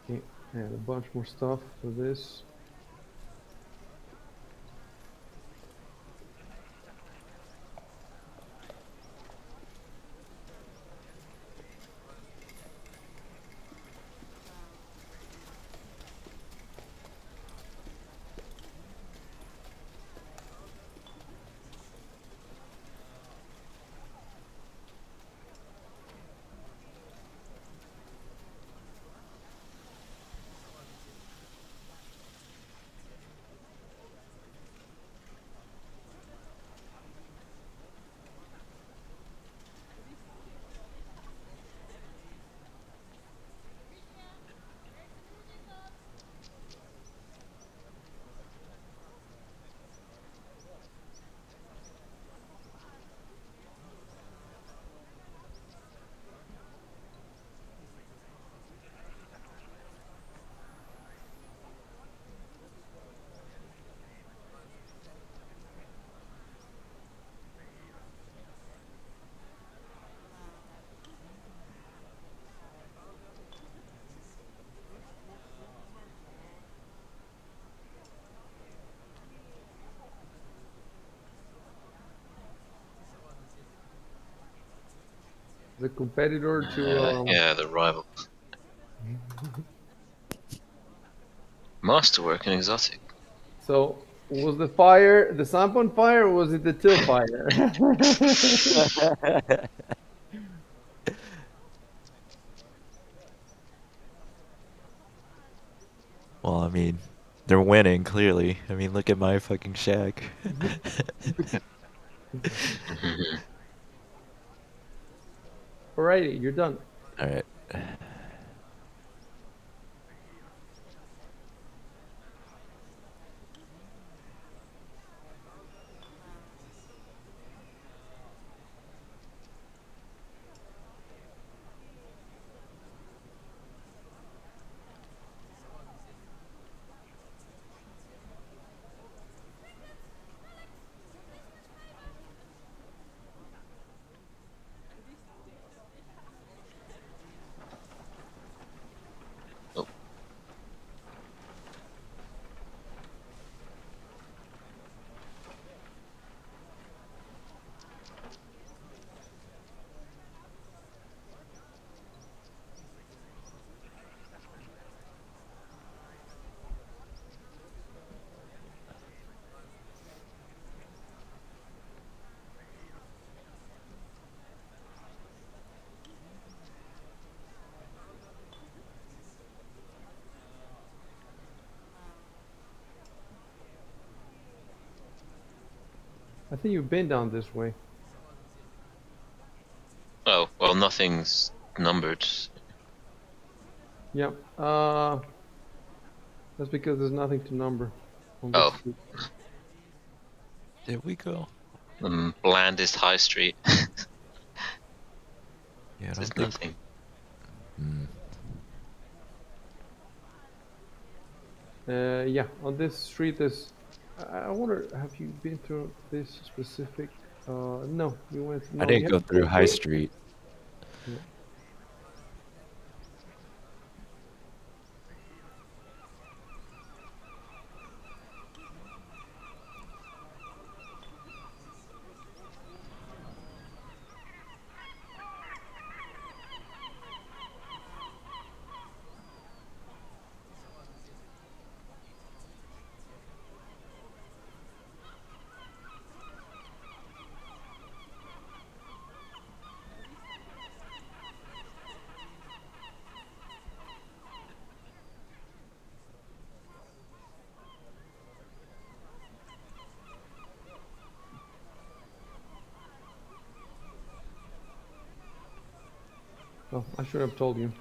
Okay, add a bunch more stuff for this. The competitor to Yeah, the rival. Masterwork and exotic. So was the fire the sampan fire, or was it the till fire? Well, I mean, they're winning clearly. I mean, look at my fucking shack. Alrighty, you're done. All right. Oh, I think you've been down this way. oh, well, nothing's numbered. Yep. That's because there's nothing to number on this Oh, street. There we go. blandest high street. Yeah, I don't There's think. nothing. Mm. Yeah, on this street is. I wonder, have you been through this specific? No, you went. I No, you didn't go haven't through been High through it. Street. Yeah. Oh, I should have told you.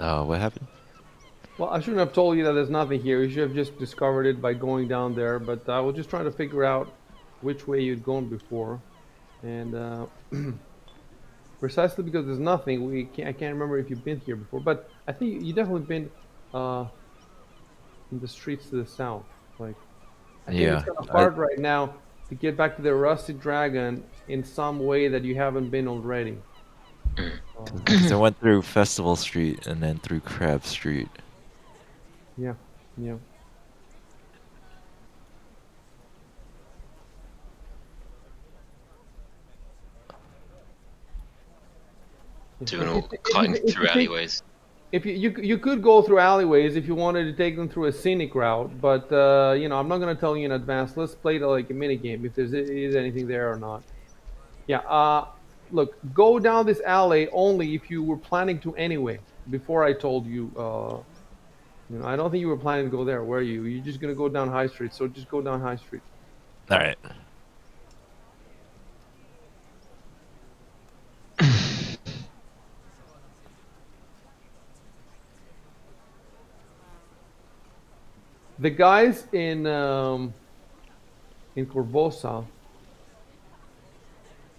Oh, what happened? Well, I shouldn't have told you that there's nothing here. You should have just discovered it by going down there. But I was just trying to figure out which way you'd gone before, and precisely because there's nothing, I can't remember if you've been here before. But I think you definitely been uh, in the streets to the south. Like I think it's Yeah, kind of hard right now to get back to the Rusty Dragon in some way that you haven't been already. because I went through Festival Street and then through Crab Street. Yeah, yeah. Doing If, all if you cutting if through you think alleyways. if you could go through alleyways if you wanted to take them through a scenic route, but I'm not going to tell you in advance. Let's play it like a mini game if there's is anything there or not. Yeah. Look, go down this alley only if you were planning to anyway. Before I told you, I don't think you were planning to go there, were you? You're just going to go down High Street, so just go down High Street. All right. The guys in Corvosa,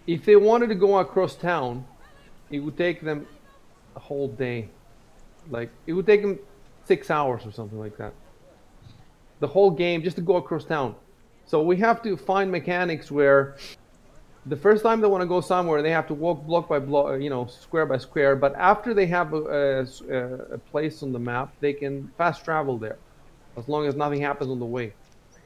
if they wanted to go across town, it would take them a whole day. Like it would take them 6 hours or something like that. The whole game just to go across town. So we have to find mechanics where the first time they want to go somewhere, they have to walk block by block, square by square. But after they have a place on the map, they can fast travel there, as long as nothing happens on the way.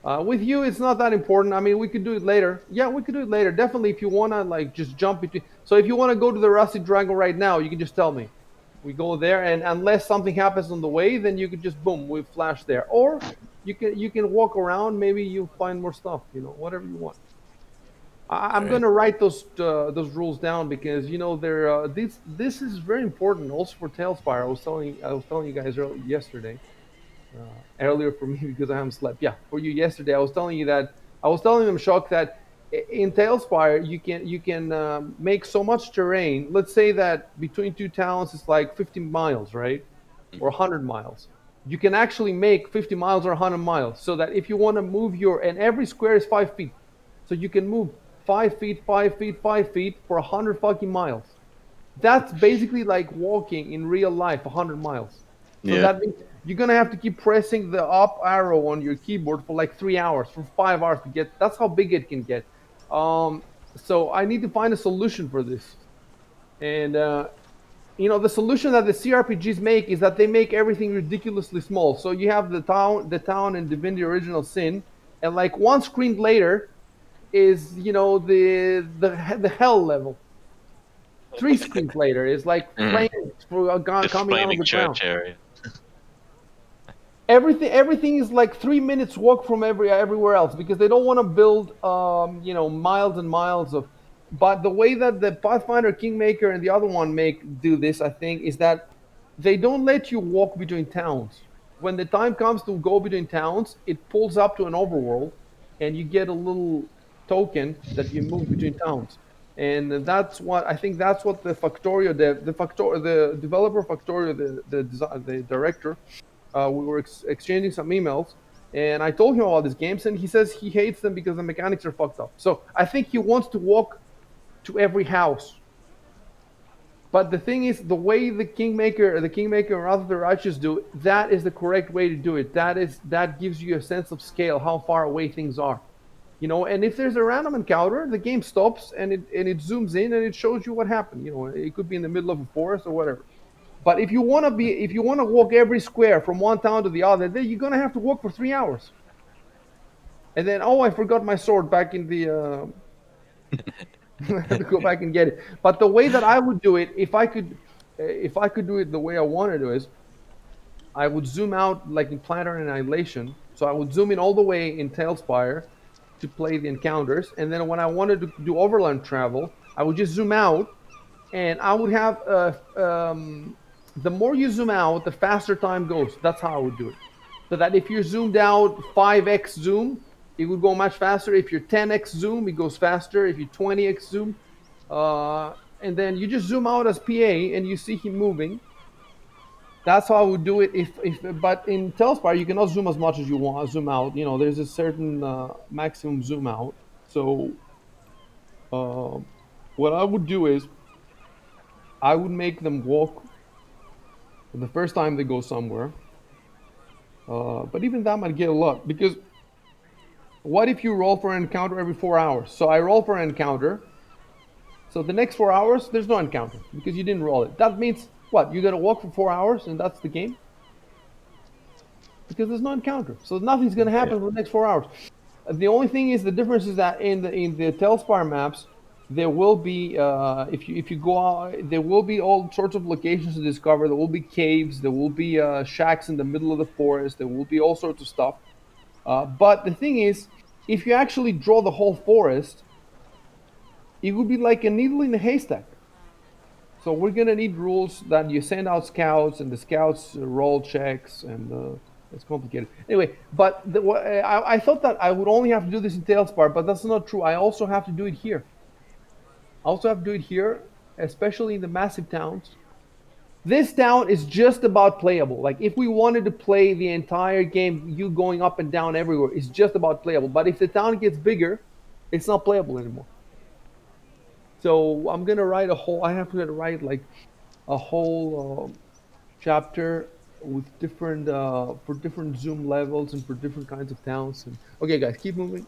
With you, it's not that important. I mean, we could do it later. Yeah, we could do it later. Definitely, if you wanna like just jump between. So if you wanna go to the Rusty Dragon right now, you can just tell me. We go there, and unless something happens on the way, then you could just boom, we flash there. Or you can walk around. Maybe you find more stuff. Whatever you want. I'm All right. gonna write those rules down because they're this is very important also for Tailspire. I was telling you guys yesterday earlier for me because I haven't slept. Yeah, for you yesterday, I was telling them, Shock, that in Tailspire you can make so much terrain. Let's say that between two towns it's like 50 miles, right, or 100 miles. You can actually make 50 miles or 100 miles, so that if you want to move and every square is 5 feet, so you can move 5 feet, 5 feet, 5 feet for 100 fucking miles. That's basically like walking in real life 100 miles. So Yeah. that means you're gonna have to keep pressing the up arrow on your keyboard for like 3 hours, for 5 hours to get. That's how big it can get. So I need to find a solution for this. And the solution that the CRPGs make is that they make everything ridiculously small. So you have the town in Divinity Original Sin, and like one screen later is the hell level. Three screens later is like Mm. flames The coming out of flaming the ground. church area. Everything is like 3 minutes walk from everywhere else because they don't want to build miles and miles of. But the way that the Pathfinder, Kingmaker, and the other one do this, I think, is that they don't let you walk between towns. When the time comes to go between towns, it pulls up to an overworld, and you get a little token that you move between towns. And that's what I think. That's what the Factorio, the developer of Factorio, the director, we were exchanging some emails, and I told him about these games, and he says he hates them because the mechanics are fucked up. So I think he wants to walk to every house. But the thing is, the way the Kingmaker, and other righteous do it, that is the correct way to do it. That gives you a sense of scale, how far away things are. And if there's a random encounter, the game stops and it zooms in and it shows you what happened. It could be in the middle of a forest or whatever. But if you want to walk every square from one town to the other, then you're gonna have to walk for 3 hours. And then, oh, I forgot my sword back in the. I have to go back and get it. But the way that I would do it, if I could do it the way I want to do it, is I would zoom out like in Planetary Annihilation. So I would zoom in all the way in Tailspire to play the encounters, and then when I wanted to do overland travel, I would just zoom out, and I would have the more you zoom out, the faster time goes. That's how I would do it. So that if you're zoomed out 5x zoom, it would go much faster. If you're 10x zoom, it goes faster. If you 20x zoom, and then you just zoom out as PA and you see him moving. That's how I would do it. But in Telspar, you cannot zoom as much as you want. Zoom out. There's a certain maximum zoom out. So uh, what I would do is I would make them walk the first time they go somewhere. But even that might get a lot because what if you roll for an encounter every 4 hours? So I roll for an encounter. So the next 4 hours, there's no encounter because you didn't roll it. That means what? You got to walk for 4 hours and that's the game? Because there's no encounter. So nothing's going to happen for the next 4 hours. The only thing is the difference is that in the Telspar maps, there will be if you go out, there will be all sorts of locations to discover. There will be caves. There will be shacks in the middle of the forest. There will be all sorts of stuff. But the thing is, if you actually draw the whole forest, it would be like a needle in a haystack. So we're gonna need rules that you send out scouts, and the scouts roll checks, and it's complicated. Anyway, but I thought that I would only have to do this in Tailspar, but that's not true. I also have to do it here. I also have to do it here, especially in the massive towns. This town is just about playable. Like if we wanted to play the entire game, you going up and down everywhere, it's just about playable. But if the town gets bigger, it's not playable anymore. So I'm gonna write a whole. I have to write like a whole chapter with different for different zoom levels and for different kinds of towns. And okay, guys, keep moving.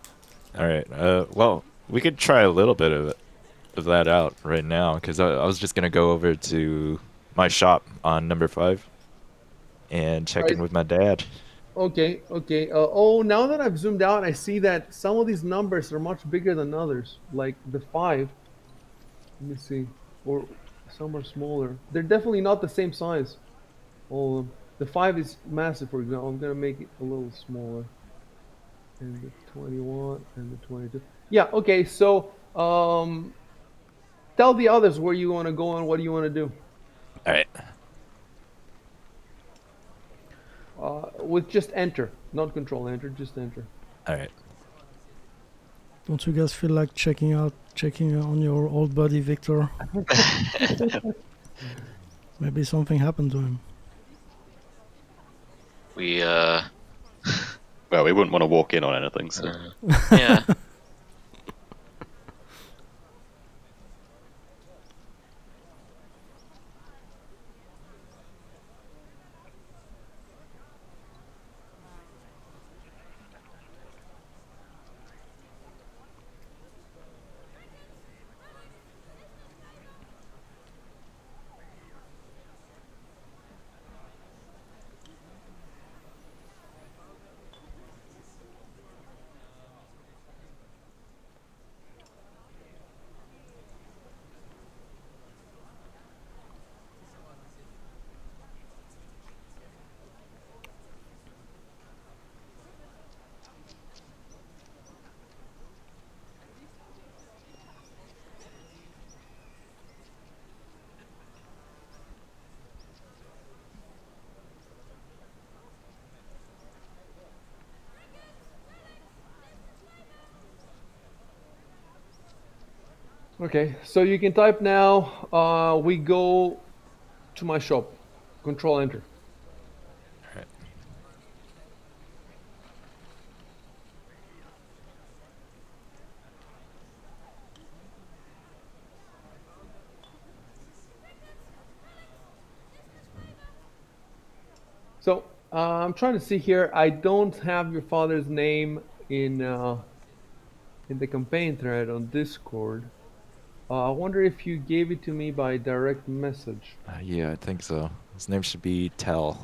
All right. Well, we could try a little bit of that out right now because I was just gonna go over to my shop on number 5 and check in Right. with my dad. Okay, okay. Oh, now that I've zoomed out, I see that some of these numbers are much bigger than others. Like the 5. Let me see. Or some are smaller. They're definitely not the same size. All of them. The 5 is massive, for example. I'm gonna make it a little smaller. And the 21 and the 22. Yeah, okay. So, tell the others where you want to go and what do you want to do. All right. With just enter, not control enter, just enter. All right. Don't you guys feel like checking on your old buddy Victor? Maybe something happened to him. We Well, we wouldn't want to walk in on anything. So. yeah. Okay, so you can type now. We go to my shop. Control enter. All right. So I'm trying to see here. I don't have your father's name in the campaign thread on Discord. I wonder if you gave it to me by direct message. Yeah, I think so. His name should be Talithel.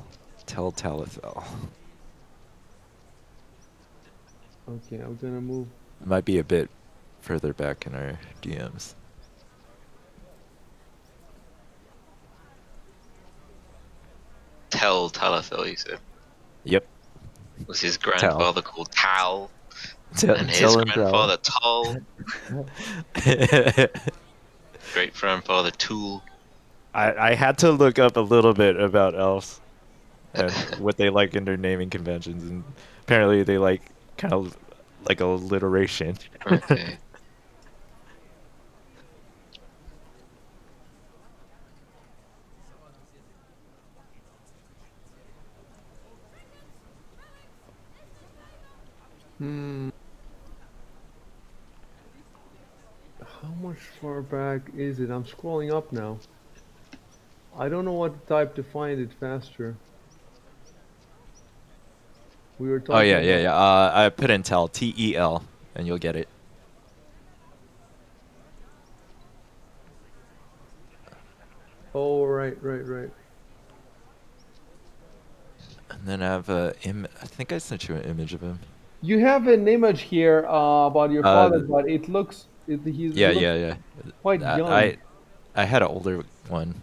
Okay, I'm gonna move. It might be a bit further back in our DMs. Talithel, you said. Yep. Was his grandfather called Tal? Tell And his him, grandfather Tol? Great grandfather Tool? I had to look up a little bit about elves and what they like in their naming conventions, and apparently they like kind of like alliteration. Okay. Hmm. How much far back is it? I'm scrolling up now. I don't know what to type to find it faster. We were Oh talking yeah, yeah, about. yeah. I put in tel, Tel, and you'll get it. Oh, right, right, right. And then I have I think I sent you an image of him. You have an image here about your father, Uh, but it looks he yeah, looks yeah, yeah. quite That young. I had an older one.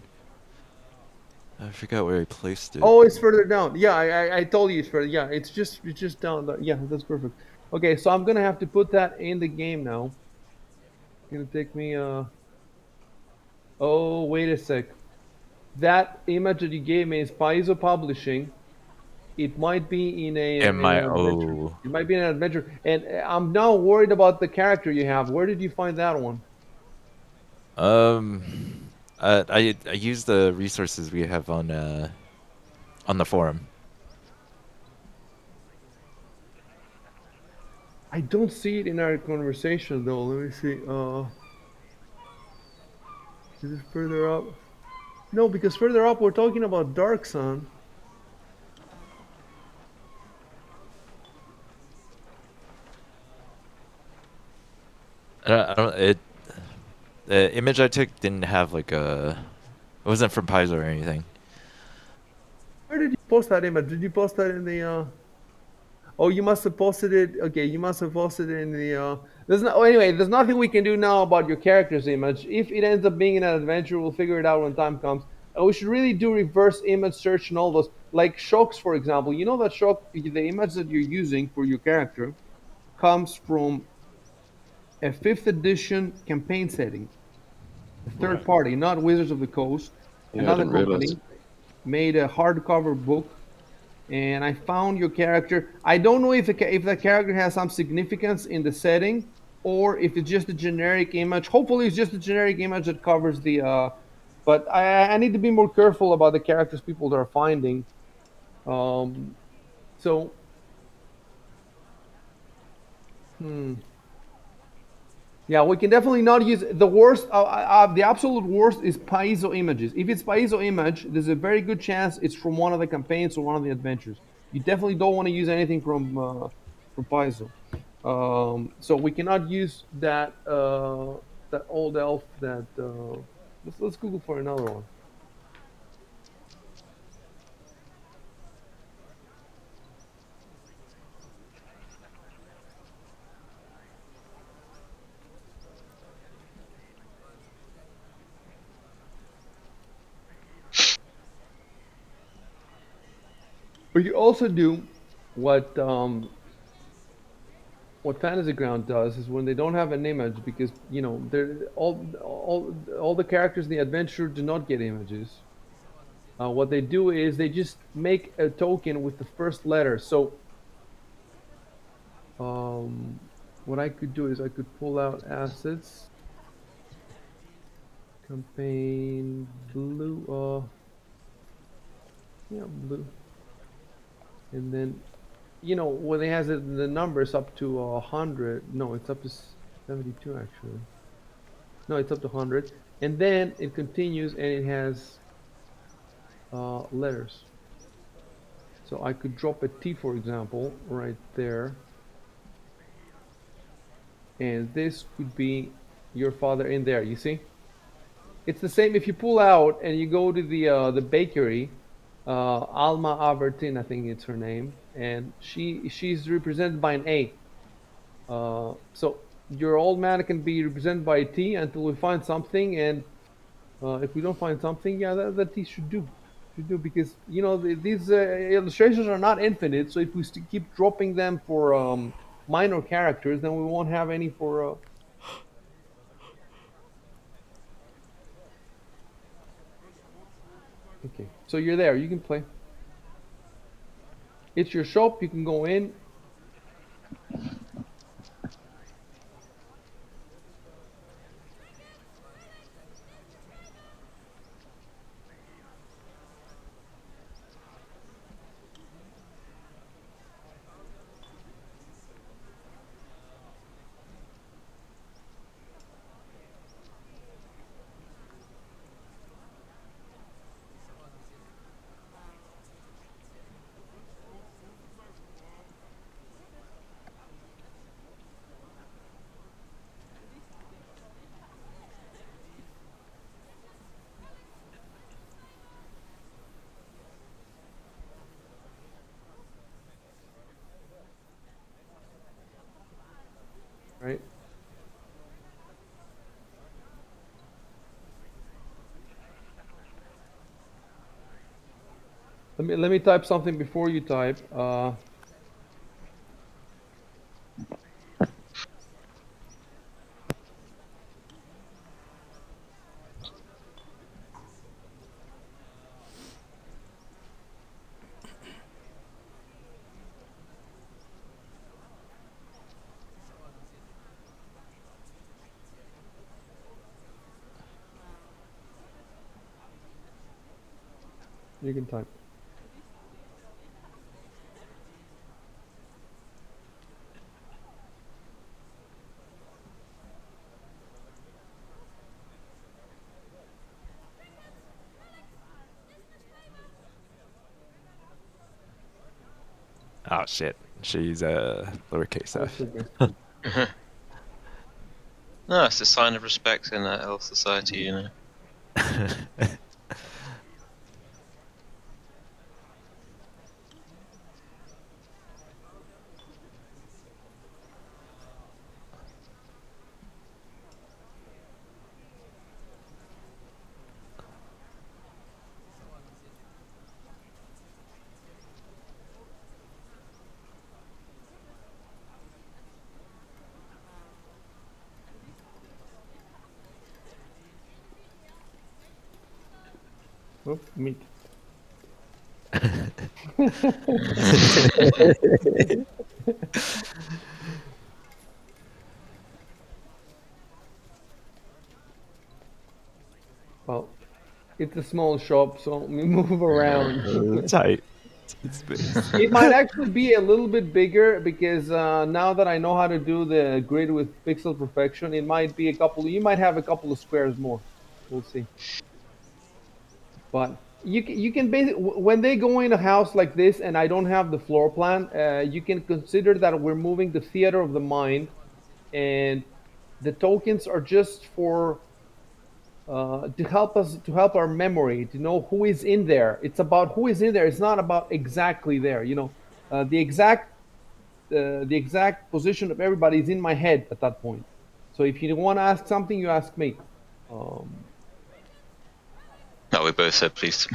I forgot where I placed it. Oh, it's further down. Yeah, I told you it's further. Yeah, it's just down there. Yeah, that's perfect. Okay, so I'm gonna have to put that in the game now. It's gonna take me. Oh, wait a sec. That image that you gave me is Paizo Publishing. It might be In in my an adventure. oh, It might be in an adventure, and I'm now worried about the character you have. Where did you find that one? I use the resources we have on the forum. I don't see it in our conversation though. Let me see. Is it further up? No, because further up we're talking about Dark Sun. I don't it The image I took didn't have like a. It wasn't from Paizo or anything. Where did you post that image? Did you post that in the? Oh, you must have posted it. Okay, you must have posted it in the. There's no. Oh, anyway, there's nothing we can do now about your character's image. If it ends up being in an adventure, we'll figure it out when time comes. We should really do reverse image search and all those, like shocks, for example. You know that shock, the image that you're using for your character, comes from a fifth edition campaign setting, a third Right. party, not Wizards of the Coast, Yeah, I another didn't realize. company made a hardcover book, and I found your character. I don't know if if that character has some significance in the setting or if it's just a generic image. Hopefully, it's just a generic image that covers the. But I need to be more careful about the characters people are finding. Um, so, hmm. Yeah, we can definitely not use the worst. The absolute worst is Paizo images. If it's Paizo image, there's a very good chance it's from one of the campaigns or one of the adventures. You definitely don't want to use anything from Paizo. So we cannot use that old elf. That let's Google for another one. But you also do what what Fantasy Ground does is when they don't have an image because they're all the characters in the adventure do not get images. What they do is they just make a token with the first letter. So what I could do is I could pull out assets, campaign blue, yeah, blue, and then when it has the numbers up to 100. No, it's up to 72 actually. No, it's up to 100, and then it continues and it has letters. So I could drop a T, for example, right there, and this could be your father in there. You see, it's the same if you pull out and you go to the bakery. Alma Albertine, I think it's her name, and she's represented by an A. So your old man can be represented by a T until we find something, and if we don't find something, yeah, that T should do because these illustrations are not infinite. So if we keep dropping them for minor characters, then we won't have any for. Okay, so you're there. You can play. It's your shop. You can go in. Let me type something before you type. You can type. Oh shit. She's lowercase That's f. okay. No, it's a sign of respect in that elf society, you know. Oh, meat. Well, it's a small shop, so we move around. Tight. Tight space. It might actually be a little bit bigger because now that I know how to do the grid with pixel perfection, it might be a couple. You might have a couple of squares more. We'll see. But you can basically when they go in a house like this, and I don't have the floor plan, you can consider that we're moving the theater of the mind, and the tokens are just for to help us to help our memory to know who is in there. It's about who is in there. It's not about exactly there. The exact position of everybody is in my head at that point. So if you want to ask something, you ask me. Um, No, we both said please.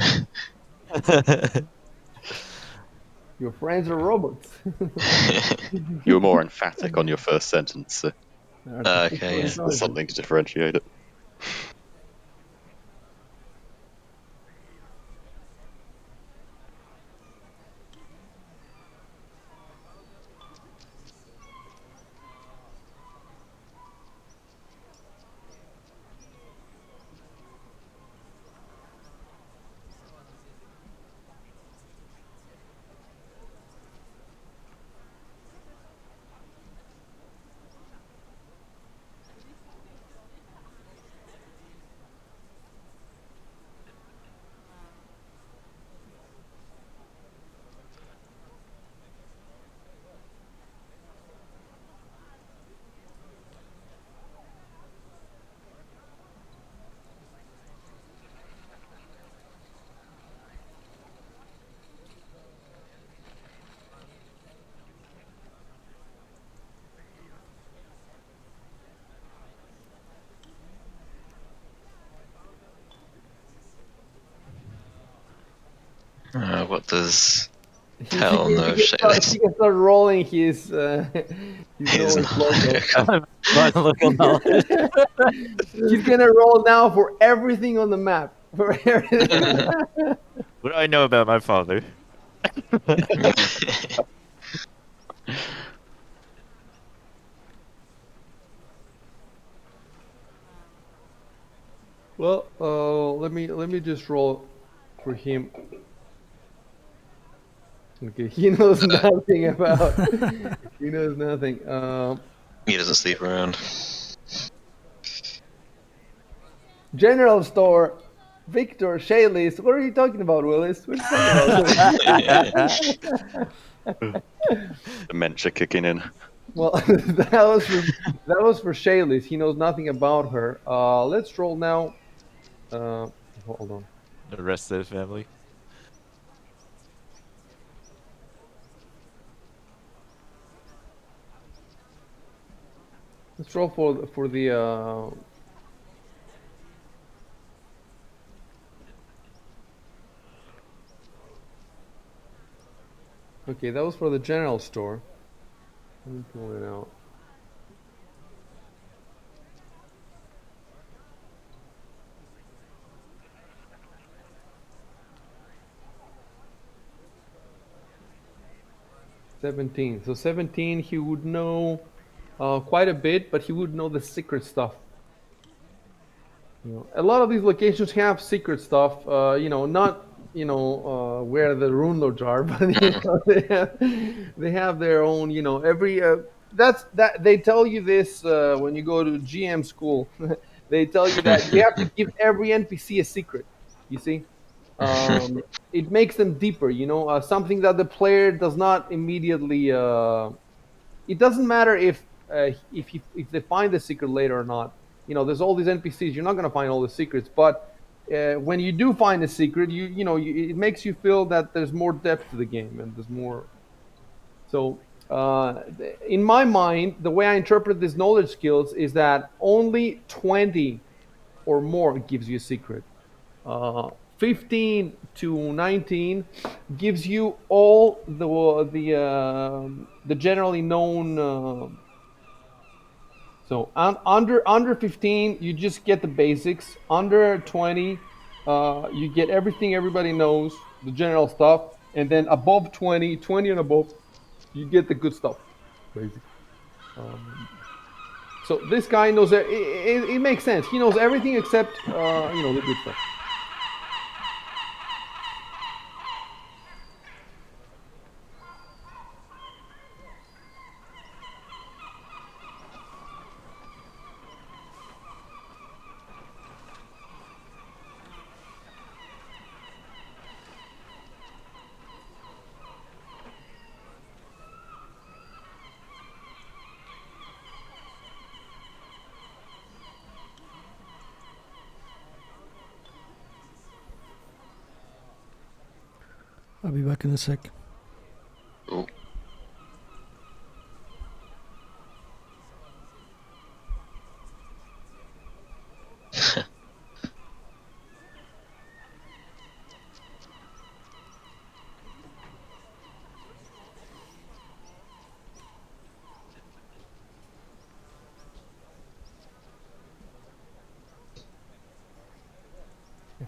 your friends are robots. You were more emphatic on your first sentence, so Artificial Okay, yeah. there's intelligence. something to differentiate it. What does He, he, Tell can, he, know of can start, Shayla's? he can start rolling his his He's knowledge logo. not. My local knowledge. He's gonna roll now for everything on the map. For everything. What do I know about my father? Well, let me just roll for him. Okay, he knows nothing about. He knows nothing. He doesn't sleep around. General store, Victor, Shaylis. What are you talking about, Willis? What are you talking about? Dementia kicking in. Well, that was for Shaylis. He knows nothing about her. Let's roll now. Uh, Hold on. The rest of the family. Let's roll for the. Okay, that was for the general store. Let me pull it out. $17. So 17, he would know quite a bit, but he would know the secret stuff. A lot of these locations have secret stuff. Not where the Runelords are, but they have their own. Every that's that they tell you this when you go to GM school. They tell you that you have to give every NPC a secret. You see, it makes them deeper. Something that the player does not immediately. It doesn't matter if they find the secret later or not. There's all these NPCs. You're not going to find all the secrets, but when you do find a secret, it makes you feel that there's more depth to the game and there's more. So, in my mind, the way I interpret these knowledge skills is that only 20 or more gives you a secret. 15 to 19 gives you all the generally known. So under 15, you just get the basics. Under 20, you get everything everybody knows, the general stuff, and then above 20, 20 and above, you get the good stuff, basically. So this guy knows it makes sense. He knows everything except the good stuff. I'll be back in a sec. Cool.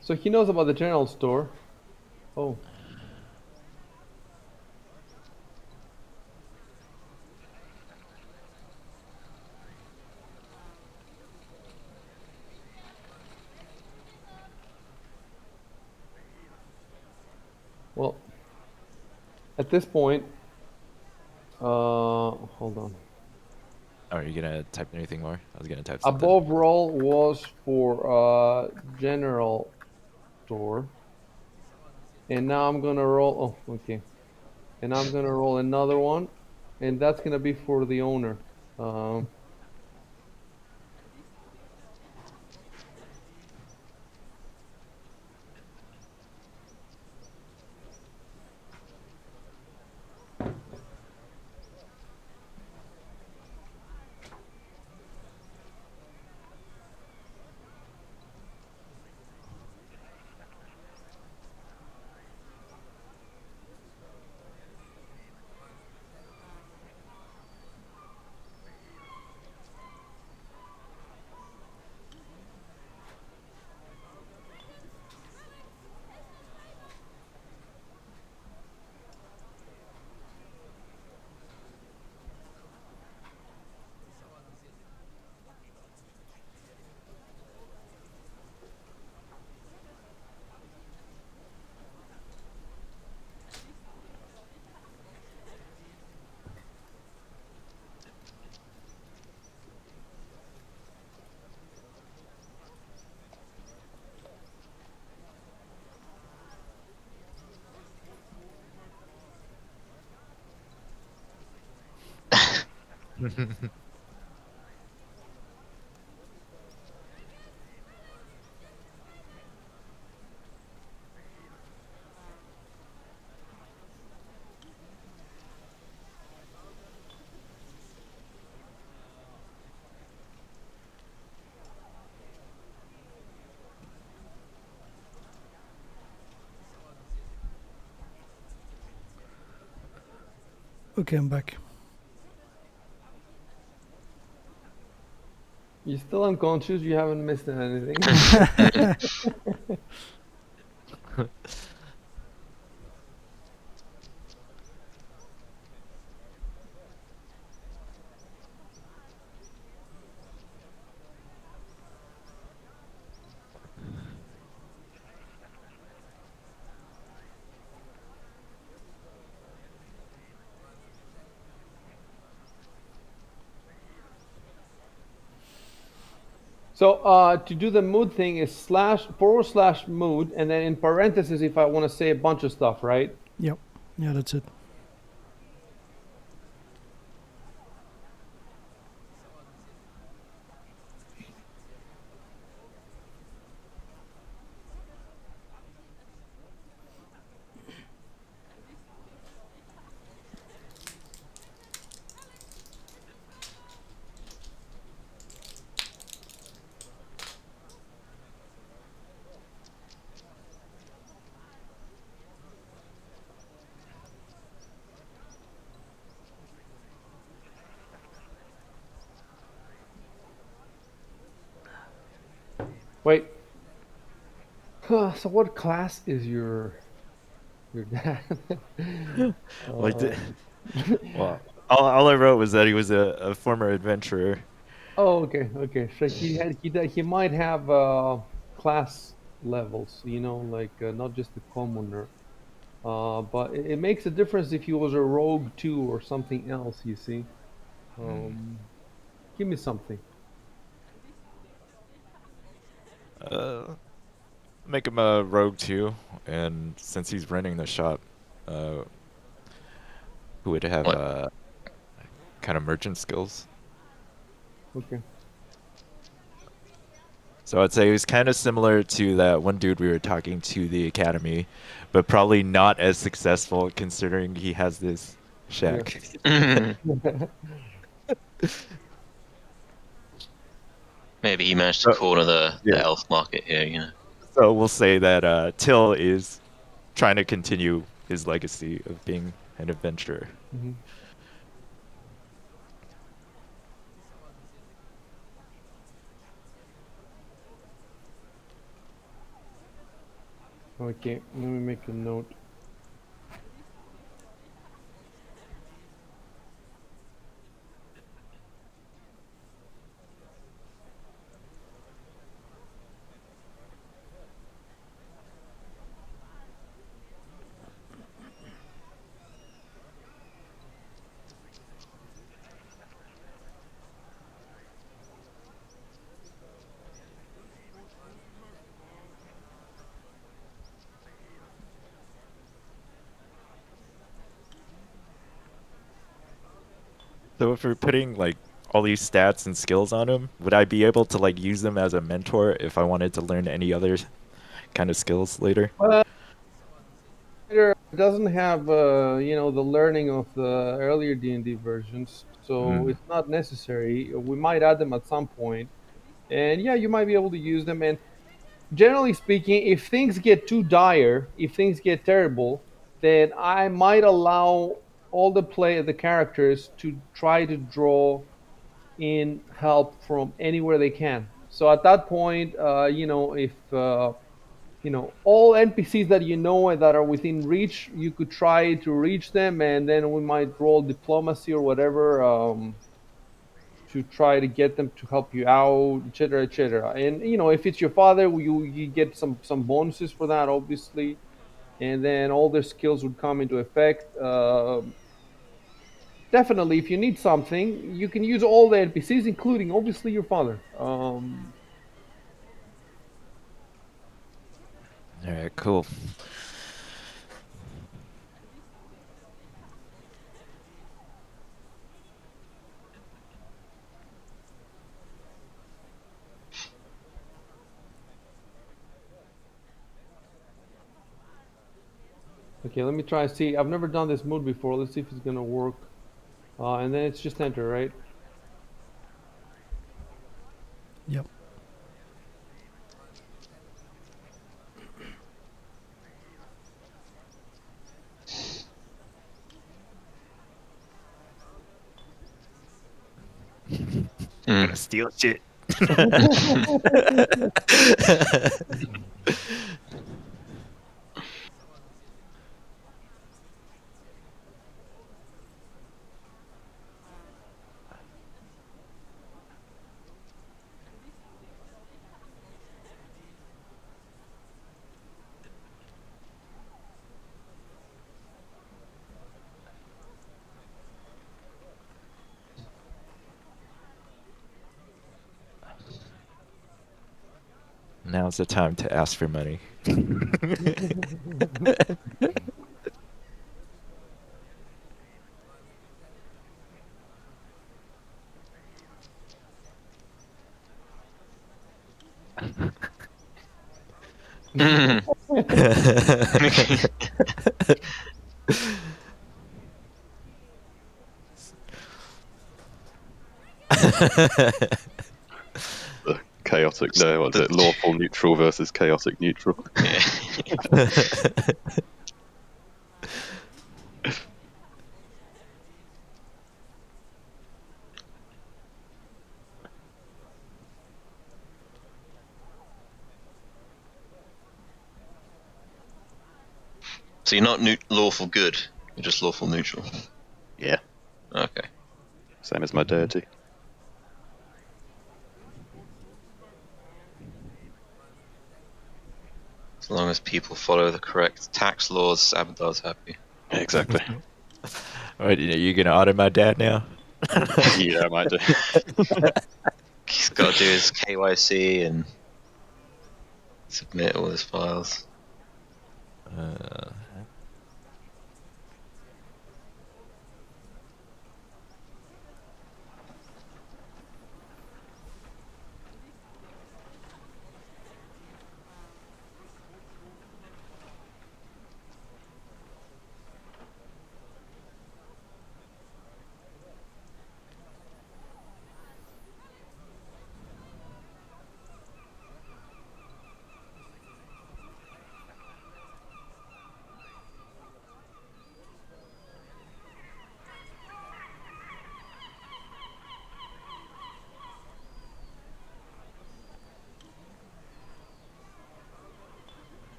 So he knows about the general store. Oh. Well, at this point, hold on. Are you gonna type anything more? I was gonna type something. Above roll was for general store. And now I'm gonna roll. Oh, okay. And I'm gonna roll another one, and that's gonna be for the owner. Um, Okay, I'm back. You're still unconscious. You haven't missed anything. So to do the mood thing is //mood, and then in parentheses if I want to say a bunch of stuff, right? Yep. Yeah, that's it. Wait. So what class is your dad? Like, uh, well, all I wrote was that he was a former adventurer. oh, okay, okay. So he might have class levels, like not just the commoner. But it makes a difference if he was a rogue too or something else. You see. Mm. Um, Give me something. Uh, Make him a rogue too, and since he's running the shop, uh, who would have What? kind of merchant skills. Okay. So I'd say he was kind of similar to that one dude we were talking to the academy, but probably not as successful considering he has this Yeah. shack. Maybe he managed to So, corner the yeah. elf market here, you know. So we'll say that Till is trying to continue his legacy of being an adventurer. Mhm. Okay. Let me make a note. So if we're putting like all these stats and skills on him, would I be able to like use them as a mentor if I wanted to learn any other kind of skills later? Well, it doesn't have the learning of the earlier D&D versions, so Mm. it's not necessary. We might add them at some point, and yeah, you might be able to use them. And generally speaking, if things get too dire, if things get terrible, then I might allow all the characters to try to draw in help from anywhere they can. So at that point, if all NPCs that you know and that are within reach, you could try to reach them, and then we might roll diplomacy or whatever to try to get them to help you out, etc., etc. And if it's your father, you get some bonuses for that, obviously, and then all their skills would come into effect. Definitely, if you need something, you can use all the NPCs, including obviously your father. All right, cool. Okay, let me try. See, I've never done this mode before. Let's see if it's gonna work. And then it's just enter, right? Yep. I'm gonna steal shit. Now's the time to ask for money. The chaotic, no, what is it? Lawful neutral versus chaotic neutral. Yeah. So you're not lawful good. You're just lawful neutral. Yeah, Okay. same as my deity. As long as people follow the correct tax laws, Abadar's happy. Exactly. Alright, you gonna audit my dad now? Yeah, I might do. He's got to do his KYC and submit all his files.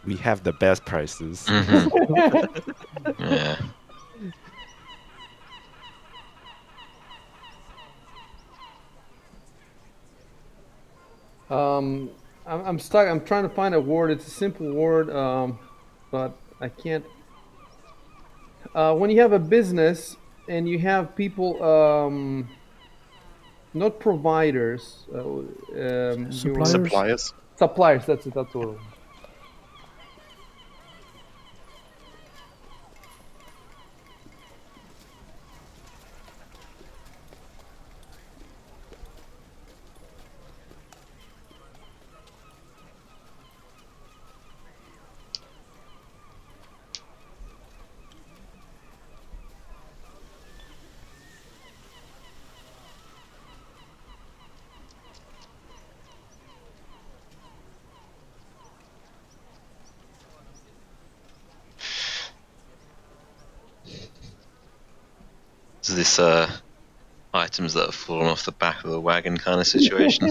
We have the best prices. Mm-hmm. Yeah. I'm stuck. I'm trying to find a word. It's a simple word, but I can't. When you have a business and you have people, not providers, your Suppliers. Suppliers. suppliers. That's it. That's the word. Is this items that have fallen off the back of the wagon kind of situation?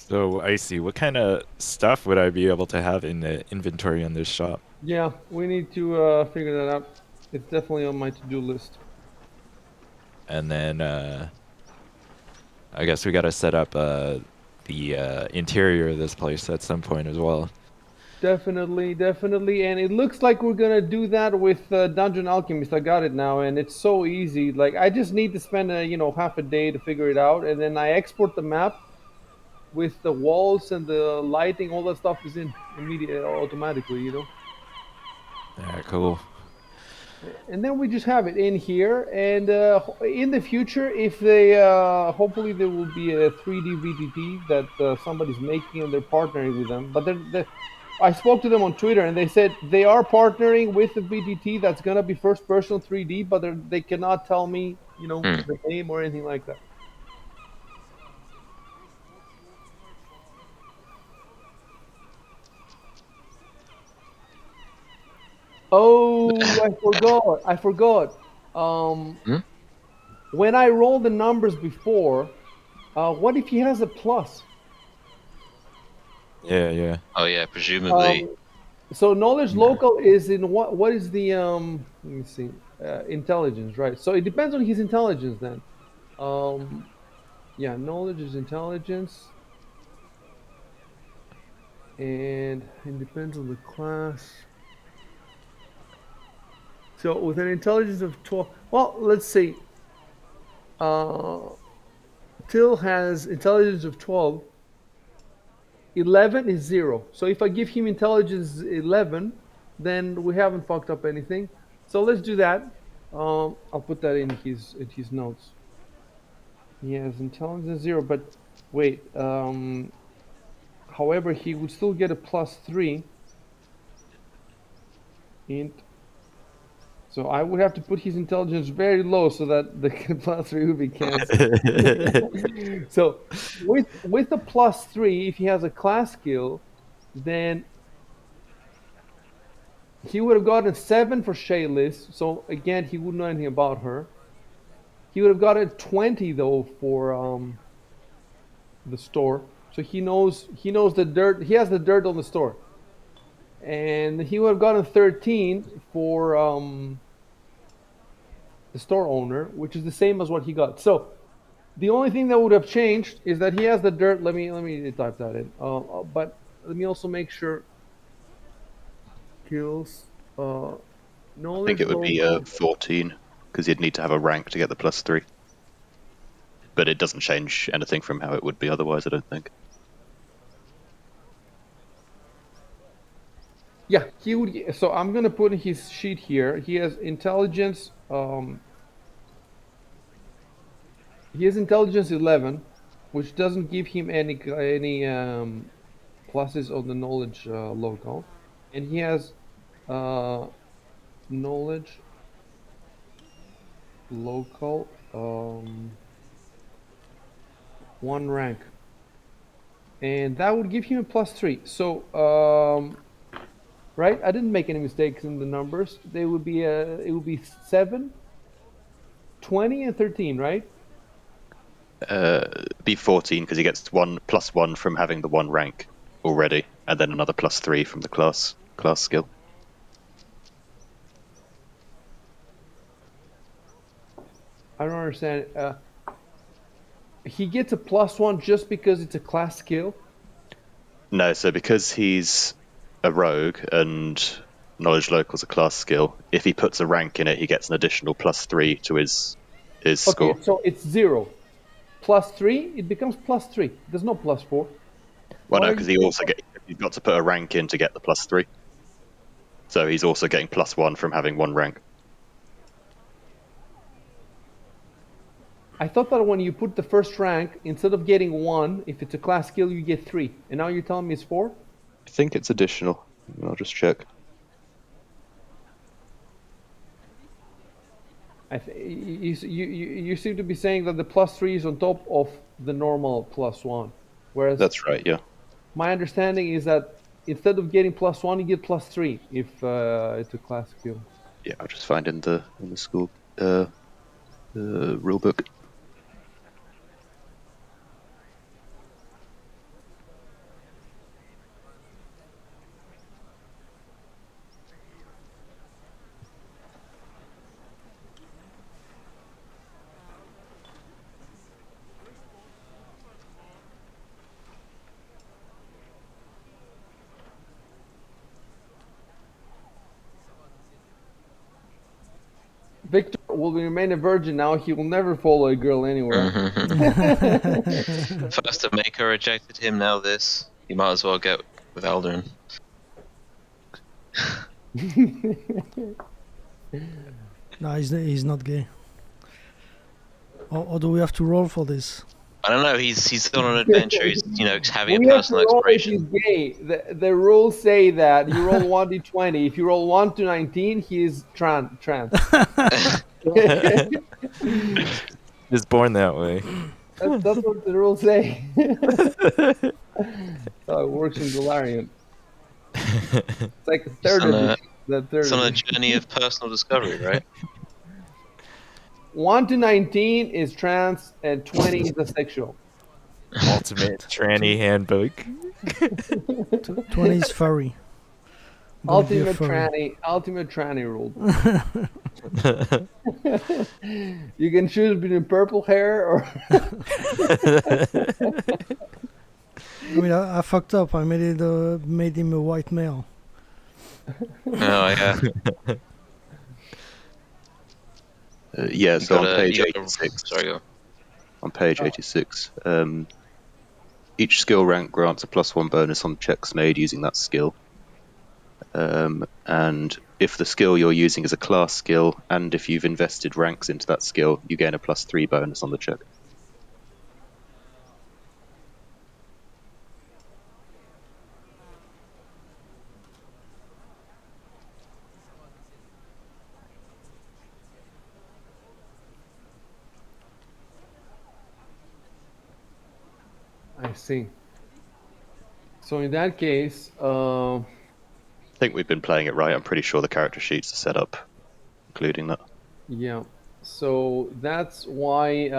So I see. What kind of stuff would I be able to have in the inventory in this shop? Yeah, we need to figure that out. It's definitely on my to-do list. And then I guess we got to set up the interior of this place at some point as well. Definitely, definitely, and it looks like we're gonna do that with Dungeon Alchemist. I got it now, and it's so easy. Like I just need to spend half a day to figure it out, and then I export the map with the walls and the lighting. All that stuff is in immediately, automatically. Yeah, cool. And then we just have it in here. And in the future, if they hopefully there will be a 3D VTT that somebody's making and they're partnering with them. But I spoke to them on Twitter and they said they are partnering with the VTT that's gonna be first person 3D, but they cannot tell me Hmm. the name or anything like that. Oh, I forgot. I forgot. Um, Hmm? when I rolled the numbers before, what if he has a plus? Yeah, yeah. Oh yeah, presumably. Um, so knowledge local is in what is the let me see, intelligence, right? So it depends on his intelligence then. Um, yeah, knowledge is intelligence, and it depends on the class. So with an intelligence of 12, well, let's see. Uh, Till has intelligence of 12. 11 is 0. So if I give him intelligence 11, then we haven't fucked up anything. So let's do that. I'll put that in his notes. He has intelligence 0, but wait. However, he would still get a +3 int. So I would have to put his intelligence very low so that the +3 would be cancelled. So with a +3, if he has a class skill, then he would have gotten 7 for Shaylis. So again, he wouldn't know anything about her. He would have gotten 20 though for the store. So he knows the dirt. He has the dirt on the store, and he would have gotten 13 for the store owner, which is the same as what he got. So the only thing that would have changed is that he has the dirt. Let me type that in. But let me also make sure kills I think knowledge it would be local. 14 because you'd need to have a rank to get the +3. But it doesn't change anything from how it would be otherwise, I don't think. Yeah, he would. So I'm gonna put in his sheet here. He has intelligence. He has intelligence 11, which doesn't give him any pluses on the knowledge local, and he has uh, knowledge local 1 rank, and that would give him a +3. So right, I didn't make any mistakes in the numbers. They would be it would be 7, 20, and 13, right? Be 14 because he gets +1 from having the 1 rank already, and then another +3 from the class skill. I don't understand. He gets a +1 just because it's a class skill. No, so because he's a rogue and knowledge local is a class skill, if he puts a rank in it, he gets an additional +3 to his Okay, score. so it's 0. +3, it becomes +3. There's no +4. Well, Why no, are because you saying? he's got to put a rank in to get the +3. So he's also getting +1 from having 1 rank. I thought that when you put the first rank, instead of getting 1, if it's a class skill, you get 3. And now you're telling me it's 4? I think it's additional. I'll just check. You seem to be saying that the +3 is on top of the normal +1. Whereas That's right, yeah. my understanding is that instead of getting +1, you get +3 if it's a class skill. Yeah, I'll just find in the school rule book. Victor will remain a virgin now. He will never follow a girl anywhere. First the Maker rejected him, now this. He might as well get with Aldrin. No, he's not gay. Or do we have to roll for this? I don't know. He's on an adventure. He's having We a have to personal roll if he's exploration. gay. The rules say that you roll 1d20. If you roll 1 to 19, he's trans. Just born that way. That's what the rules say. So it works in Galarian. It's like a third edition. The third It's on a edition. journey of personal discovery, right? 1 to 19 is trans, and 20 is asexual. Ultimate tranny handbook. 20 is furry. Don't be a furry. Ultimate tranny rule. You can choose between purple hair or. I mean, I fucked up. I made him a white male. Oh yeah. Yeah, so on page You gotta- 86. Sorry, go. On page 86, each skill rank grants a +1 bonus on checks made using that skill. And if the skill you're using is a class skill, and if you've invested ranks into that skill, you gain a +3 bonus on the check. I see. So in that case, I think we've been playing it right. I'm pretty sure the character sheets are set up, including that. yeah. So that's why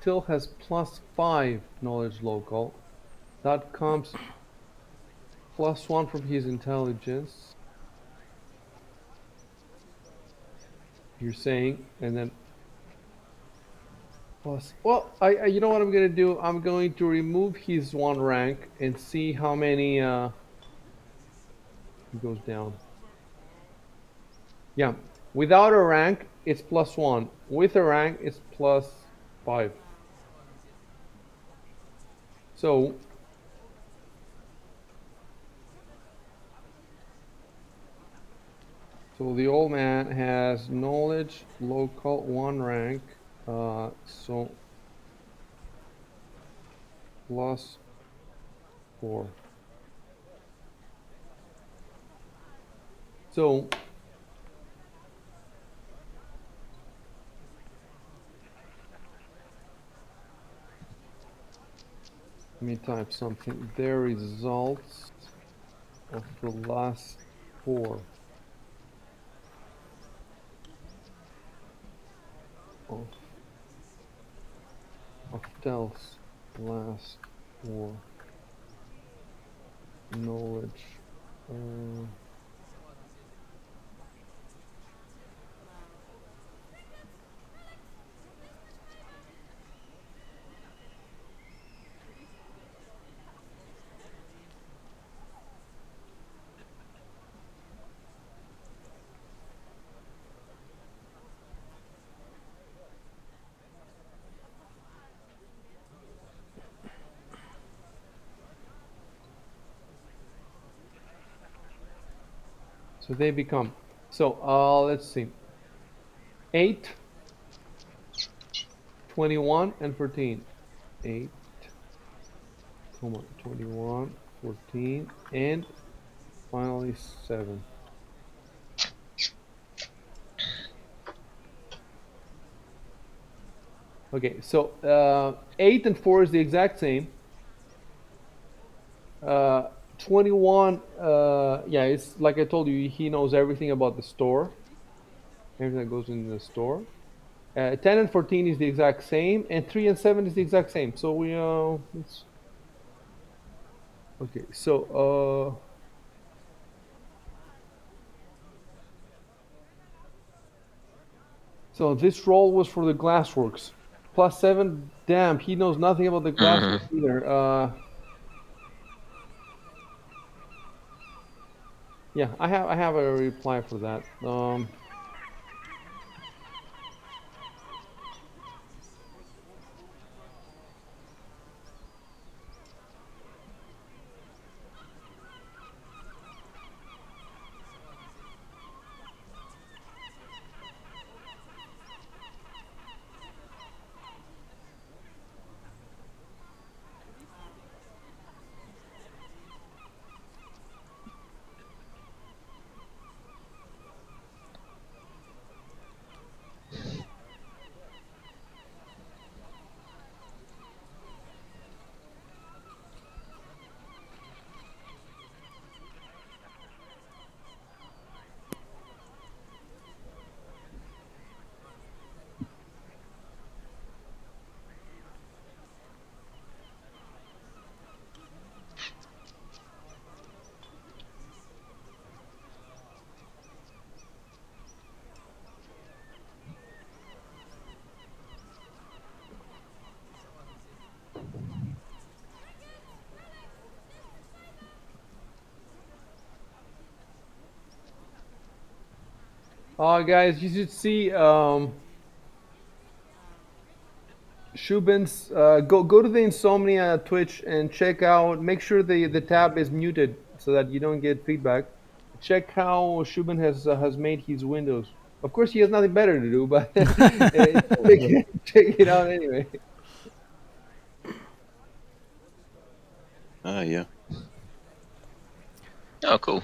Till has +5 knowledge local. That comes +1 from his intelligence. You're saying, and then plus. Well, I you know what I'm gonna do? I'm going to remove his 1 rank and see how many he goes down. Yeah, without a rank, it's +1. With a rank, it's +5. So the old man has knowledge local 1 rank, so +4. So let me type something. The results of the last 4 of Tel's last 4 knowledge. So they become. So let's see. 8, 21, and 14. 8, 21, 14, and finally 7. Okay, so 8 and 4 is the exact same. 21, yeah, it's like I told you, he knows everything about the store. Everything that goes in the store. 10 and 14 is the exact same, and 3 and 7 is the exact same. So we it's okay. So this roll was for the glassworks. +7. Damn, he knows nothing about the glassworks either. Yeah, I have a reply for that. Guys, you should see Shubin's. Go to the Insomnia Twitch and check out. Make sure the tab is muted so that you don't get feedback. Check how Shubin has made his windows. Of course, he has nothing better to do, but check it out anyway. Yeah. Oh, cool.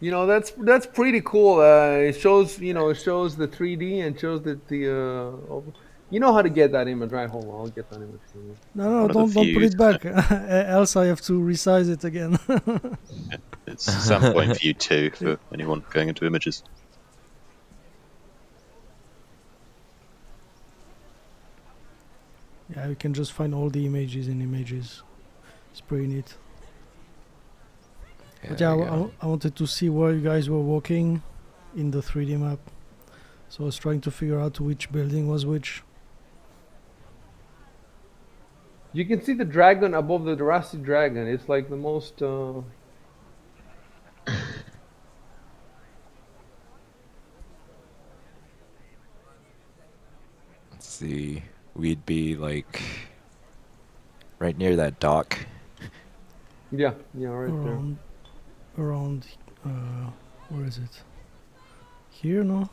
That's pretty cool. It shows it shows the 3D and shows that you know how to get that image, right? Hold on, I'll get that image for you. No, One of the don't put few. it back. Else I have to resize it again. It's Sandpoint View 2 for anyone going into images. Yeah, you can just find all the images in images. It's pretty neat. But yeah, I wanted to see where you guys were walking in the 3D map. So I was trying to figure out which building was which. You can see the dragon above the Jurassic dragon. It's like the most. Let's see. We'd be like right near that dock. Yeah, right there. Around, where is it? Here, no?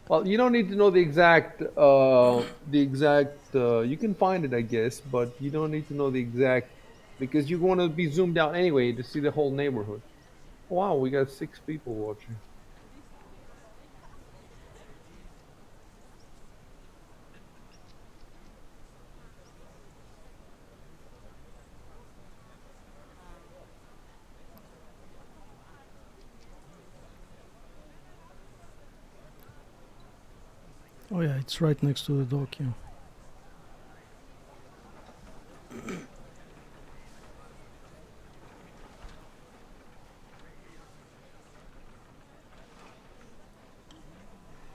Well, you don't need to know the exact. You can find it, I guess, but you don't need to know the exact because you want to be zoomed out anyway to see the whole neighborhood. Wow, we got 6 people watching. Oh yeah, it's right next to the dock, yeah.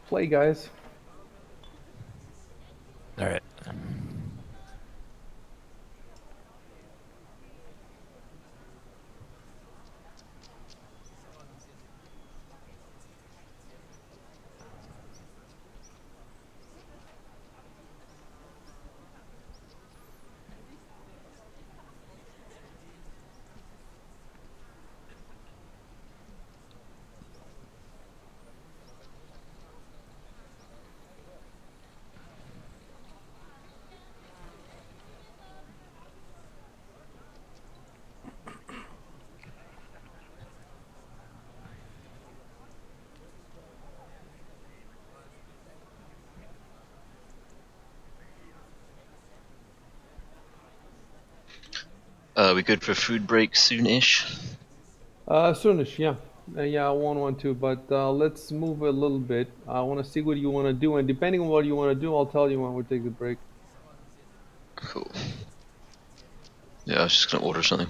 Play, guys. All right. We good for food break soon-ish? Soonish, yeah. Yeah, I want one too, but let's move a little bit. I want to see what you want to do, and depending on what you want to do, I'll tell you when we take the break. Cool. Yeah, I was just gonna order something.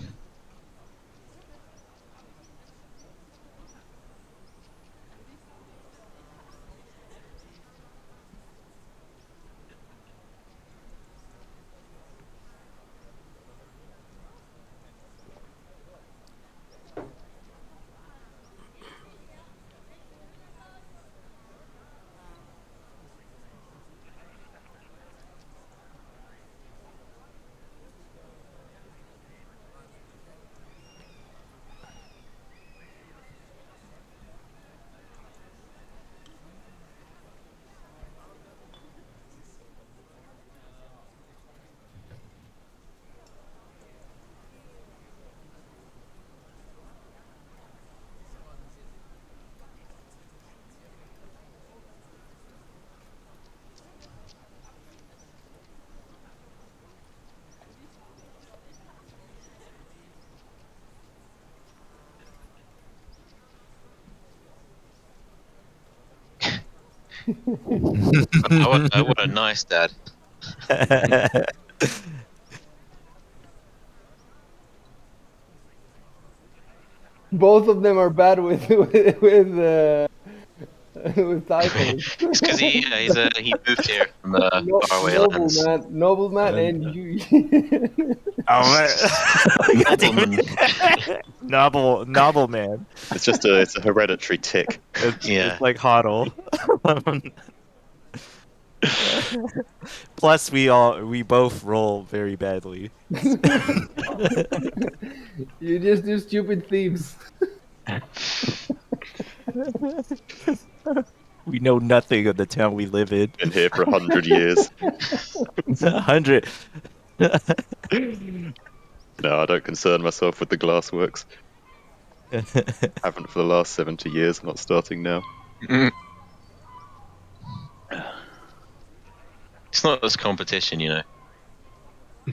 What a nice dad. Both of them are bad with with typos. It's because he moved here from faraway lands. Nobleman, and you. Oh man. Nobleman. Novel man. It's a hereditary tick. Yeah. It's like Hoddle. Plus, we both roll very badly. You just do stupid thieves. We know nothing of the town we live in. Been here for 100 years. 100. No, I don't concern myself with the glassworks. Haven't for the last 70 years. I'm not starting now. It's not as competition, you know.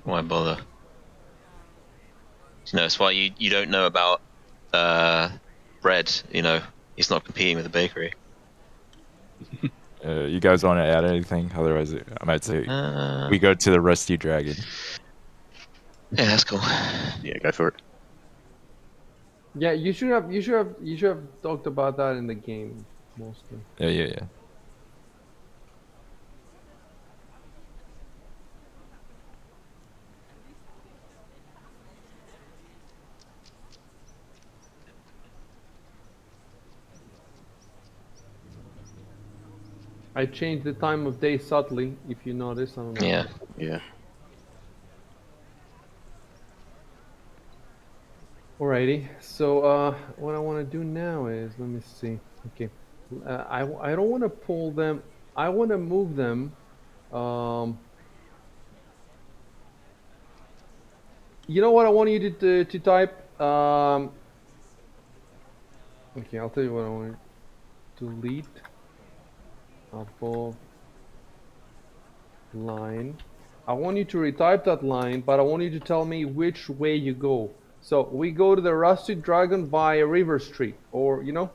Why bother? You know, it's why you don't know about bread. You know, he's not competing with the bakery. You guys want to add anything? Otherwise, I might say Uh, we go to the Rusty Dragon. yeah, that's cool. Yeah, go for it. Yeah, you should have talked about that in the game mostly. Yeah. I changed the time of day subtly, if you notice. I don't know. Yeah. Yeah. Alrighty. So what I want to do now is, let me see. Okay. I don't want to pull them. I want to move them. You know what I want you to type? Okay, I'll tell you what I want. Delete above line. I want you to retype that line, but I want you to tell me which way you go. So we go to the Rusty Dragon via River Street, or Yeah.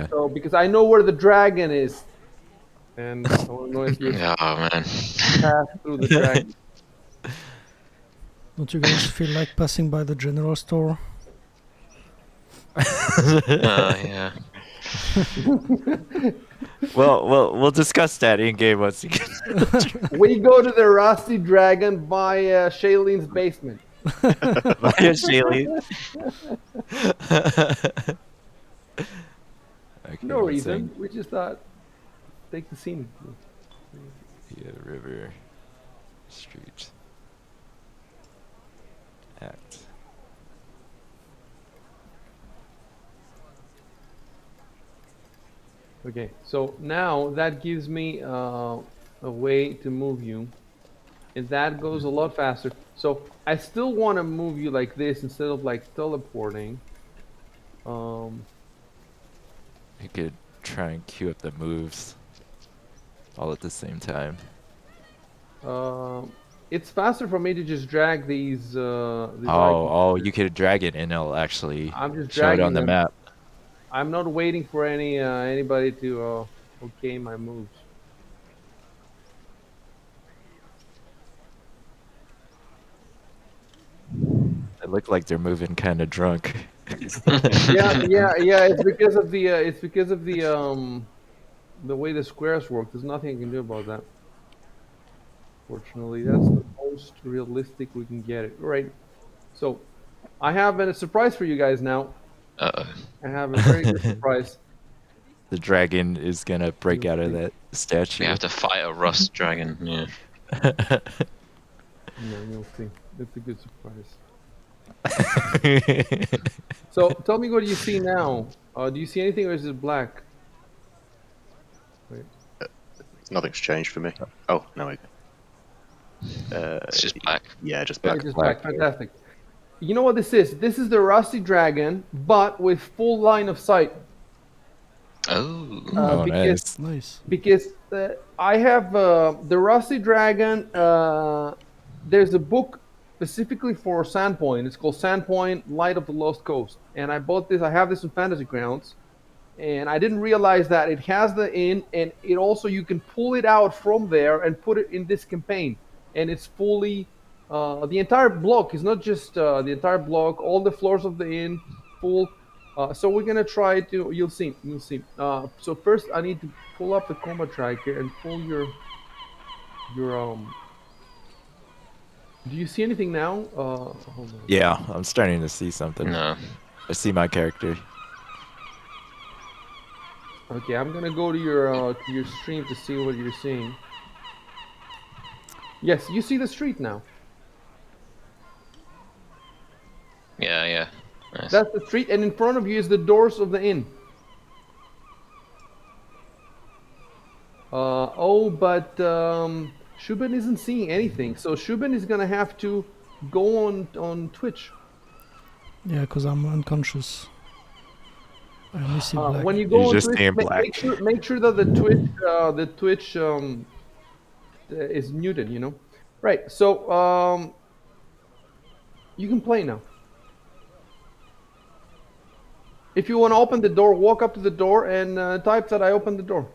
So because I know where the dragon is, and I want to know if you Oh man. pass through the dragon. Don't you guys feel like passing by the general store? Yeah. Well, we'll discuss that in game once you get. We go to the Rusty Dragon via Shaylene's basement. Via Shaley. Okay, No I'm reason. saying We just thought take the scene. via River Street Act. Okay, so now that gives me a way to move you, and that goes a lot faster. So I still want to move you like this instead of like teleporting. You could try and queue up the moves all at the same time. It's faster for me to just drag these items. Oh, you could drag it and it'll actually I'm just show it on dragging the them. map. I'm not waiting for anybody to okay my moves. It looked like they're moving kind of drunk. Yeah. It's because of the way the squares work. There's nothing I can do about that. Fortunately, that's the most realistic we can get it. Right. So I have a surprise for you guys now. Uh-oh. I have a very good surprise. The dragon is gonna break You'll out of see. that We statue. have to fight a rust dragon. Yeah. No, you'll see. It's a good surprise. So tell me, what do you see now? Do you see anything, or is it black? Wait. Nothing's changed for me. Oh, no, wait. It's just black. Yeah, just Yeah, black. just black. black. Fantastic. You know what this is? This is the Rusty Dragon, but with full line of sight. Oh. Oh, Because nice. Nice. because I have the Rusty Dragon. There's a book specifically for Sandpoint. It's called Sandpoint: Light of the Lost Coast, and I bought this. I have this in Fantasy Grounds, and I didn't realize that it has the inn, and it also you can pull it out from there and put it in this campaign, and it's fully the entire block is not just the entire block, all the floors of the inn, full. So we're gonna try to. You'll see. You'll see. So first, I need to pull up the combat tracker and pull your Do you see anything now? Hold on. Yeah, I'm starting to see something. No. I see my character. Okay, I'm gonna go to your stream to see what you're seeing. Yes, you see the street now. Yeah, yeah. Nice. That's the street, and in front of you is the doors of the inn. But Shubin isn't seeing anything, so Shubin is gonna have to go on Twitch. Yeah, because I'm unconscious. I only see black. When you You're go on just Twitch, seeing make black. sure that the Twitch is muted. You know, right? So you can play now. If you want to open the door, walk up to the door and type that I opened the door,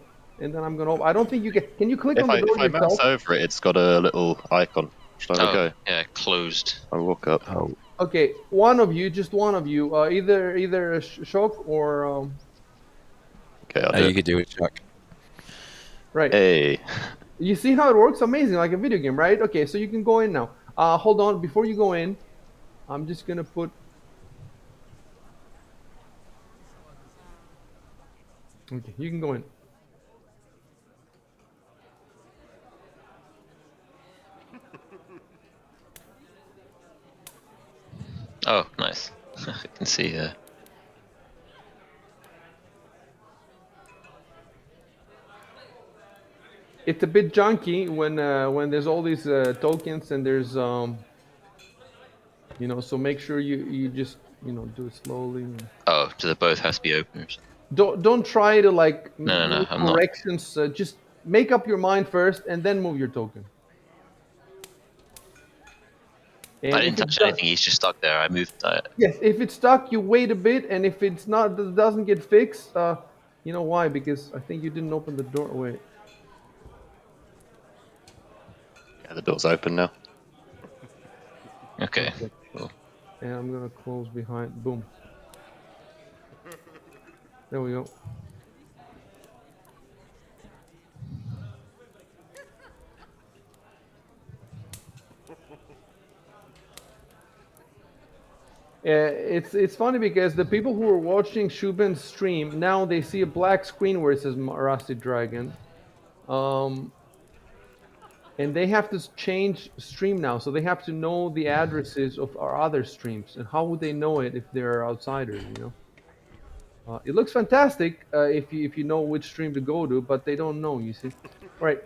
and then I'm gonna. I don't think you can. Can you click If on the door I yourself? mouse over it, it's got a little icon. Should I have a Oh, go? yeah, closed. I walk up. Oh, Okay, one of you, just one of you, either Shock or Okay, I'll do you it. could do it, Chuck. right. Hey, You see how it works? Amazing, like a video game, right? Okay, so you can go in now. Hold on, before you go in, I'm just gonna put. Okay, you can go in. Oh, nice. I can see. It's a bit junky when there's all these tokens and there's so make sure you just do it slowly. Oh, do they both have to be open? Don't try to like No, no, no. make I'm not. corrections. Just make up your mind first and then move your token. I And didn't if it's touch done, anything. He's just stuck there. I moved. yes, if it's stuck, you wait a bit, and if it's not doesn't get fixed, you know why? Because I think you didn't open the door. Wait. yeah, the door's open now. Okay. Okay. Cool. And I'm gonna close behind. Boom. There we go. It's funny because the people who are watching Shubin's stream now they see a black screen where it says Rusty Dragon, um, and they have to change stream now, so they have to know the addresses of our other streams. And how would they know it if they're outsiders? It looks fantastic if you know which stream to go to, but they don't know. You see, all right?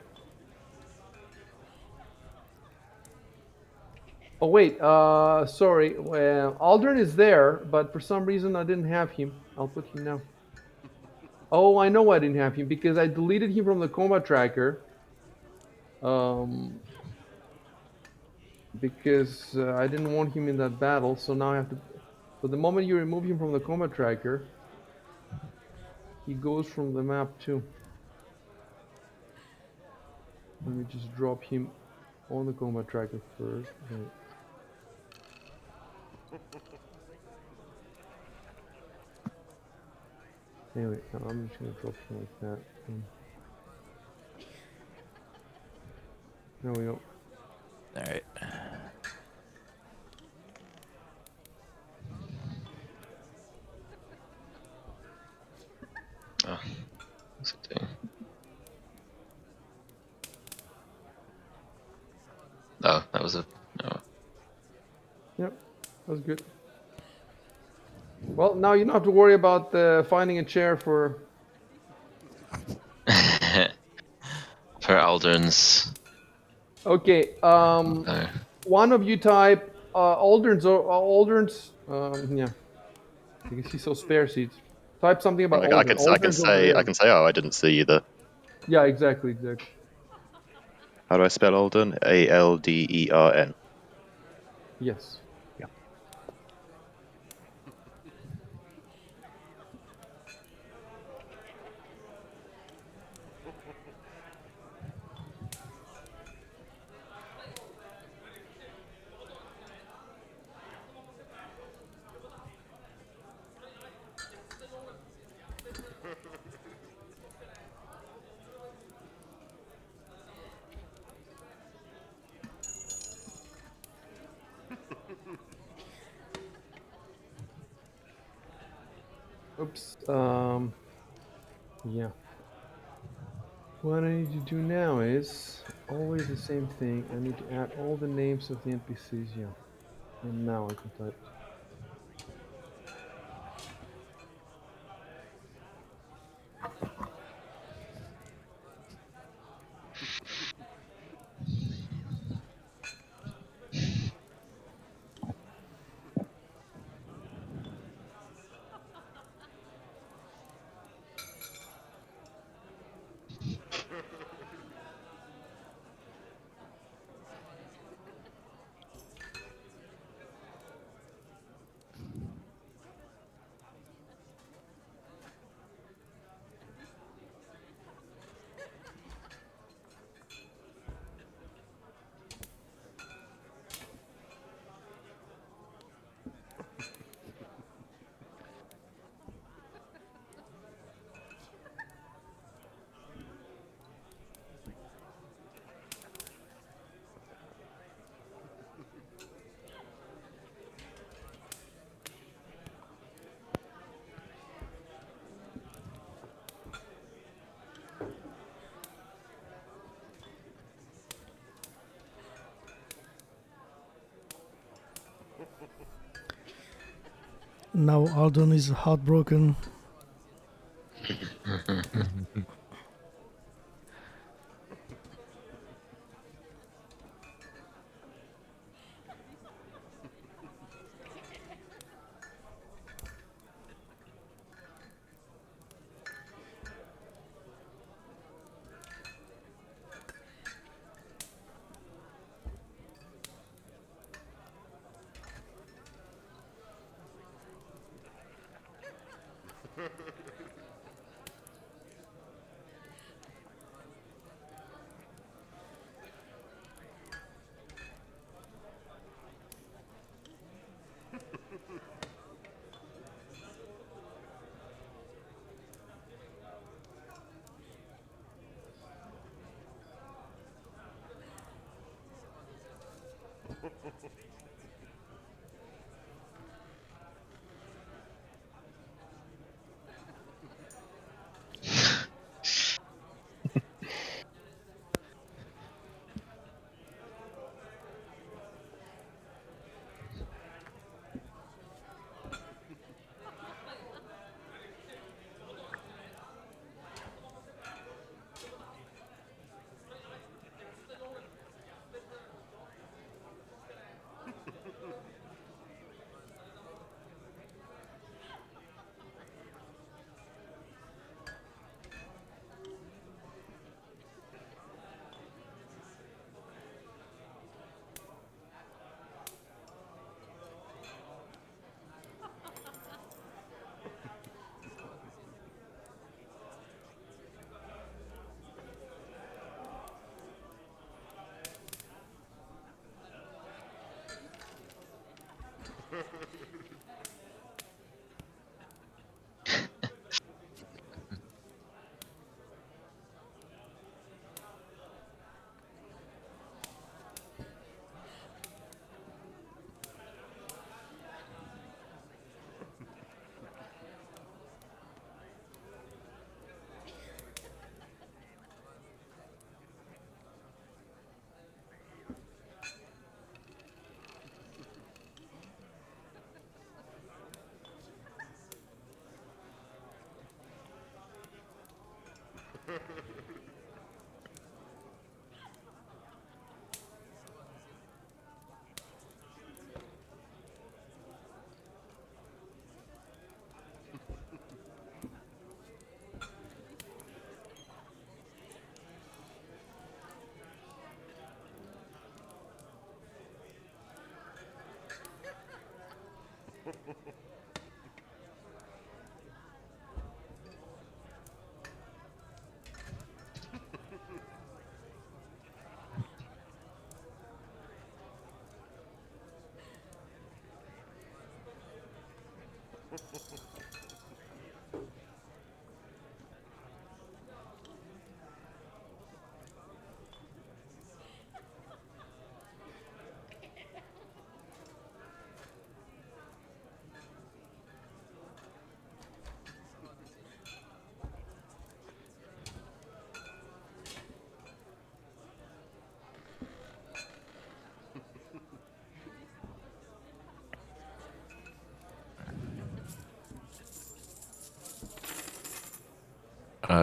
Oh wait, sorry. Aldrin is there, but for some reason I didn't have him. I'll put him now. Oh, I know why I didn't have him because I deleted him from the combat tracker. Um, because I didn't want him in that battle, so now I have to. So the moment you remove him from the combat tracker, he goes from the map too. Let me just drop him on the combat tracker first. Wait. Anyway, I'm just gonna drop him like that. There we go. All right. Oh, what's it doing? Oh, that was a. Oh. Yep, that's good. Well, now you don't have to worry about finding a chair for. For Aldrin's. Okay, No. one of you type Aldrin's. Yeah, because he's so spare seats. Type something about I Aldrin. can Aldrin's over say there. oh, I didn't see you there. Yeah, exactly. How do I spell Alden? Aldern. Yes. Yeah. Oops. Yeah. What I need to do now is always the same thing. I need to add all the names of the NPCs. Yeah. And now I can type. Now Aldon is heartbroken.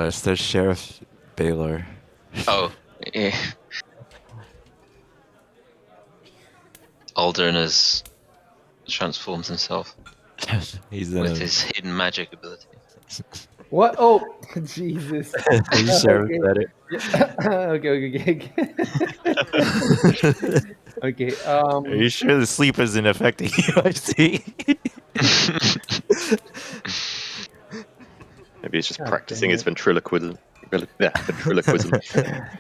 It's the Sheriff Baylor. Oh, yeah. Aldrin has transformed himself He's in with a his hidden magic ability. What? Oh, Jesus. the Sheriff Okay. said Okay. it. Okay. Are you sure the sleep isn't affecting you? I see. Maybe he's just God practicing dang his it. ventriloquism. Yeah, ventriloquism.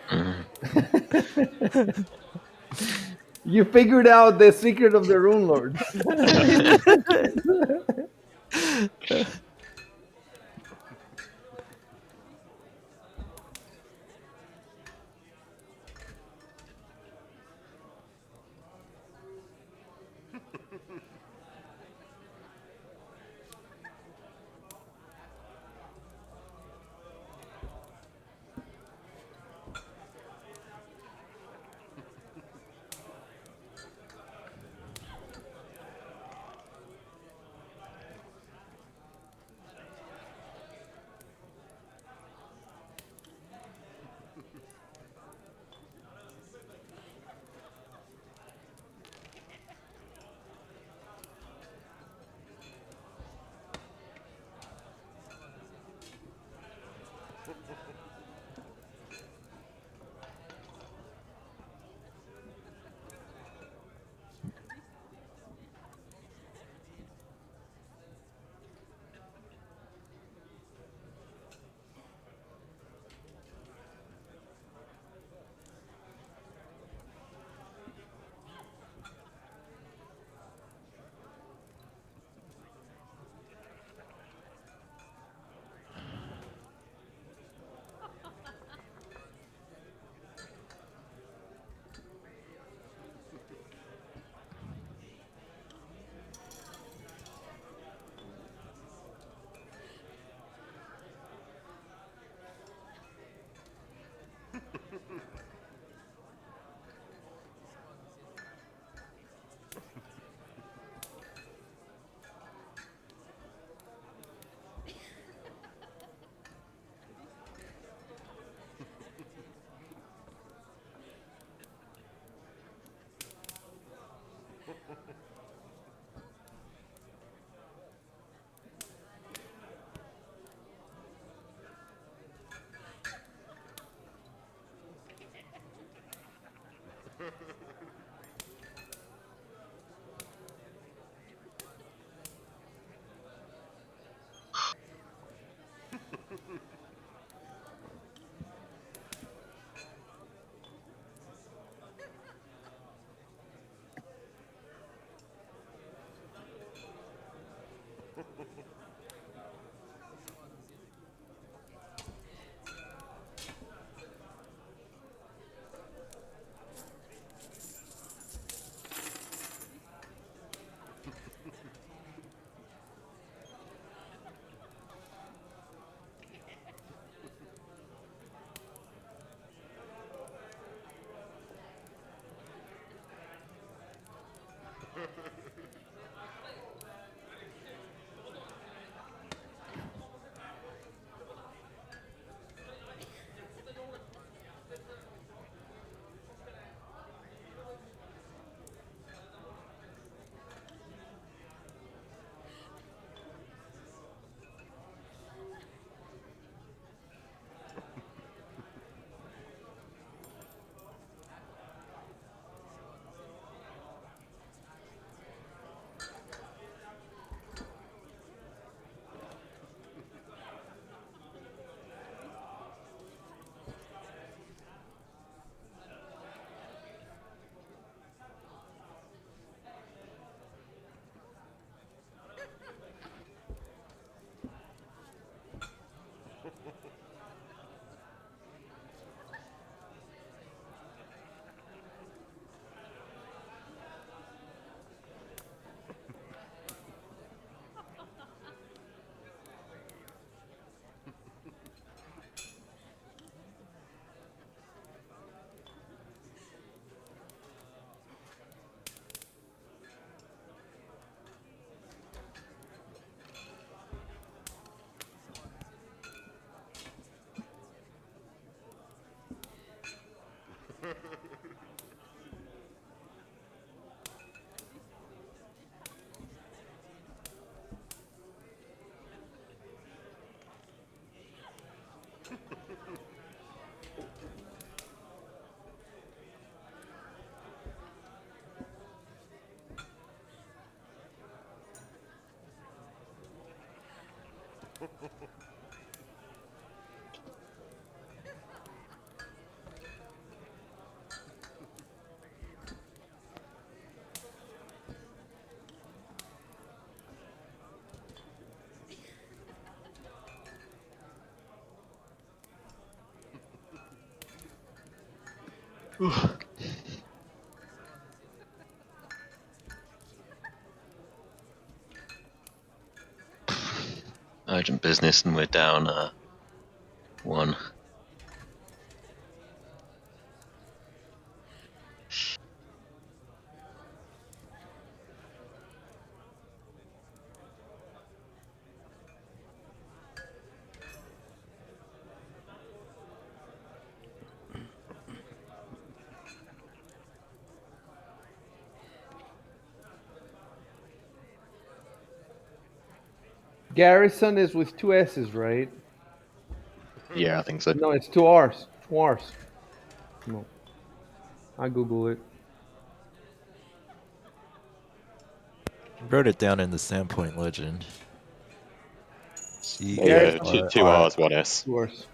Mm. You figured out the secret of the Runelords. Urgent business, and we're down 1. Garrison is with 2 S's, right? Yeah, I think so. No, it's 2 R's. 2 R's. No. I Google it. Wrote it down in the Sandpoint legend. Yeah, Garrison, two R's, one S. 2 R's.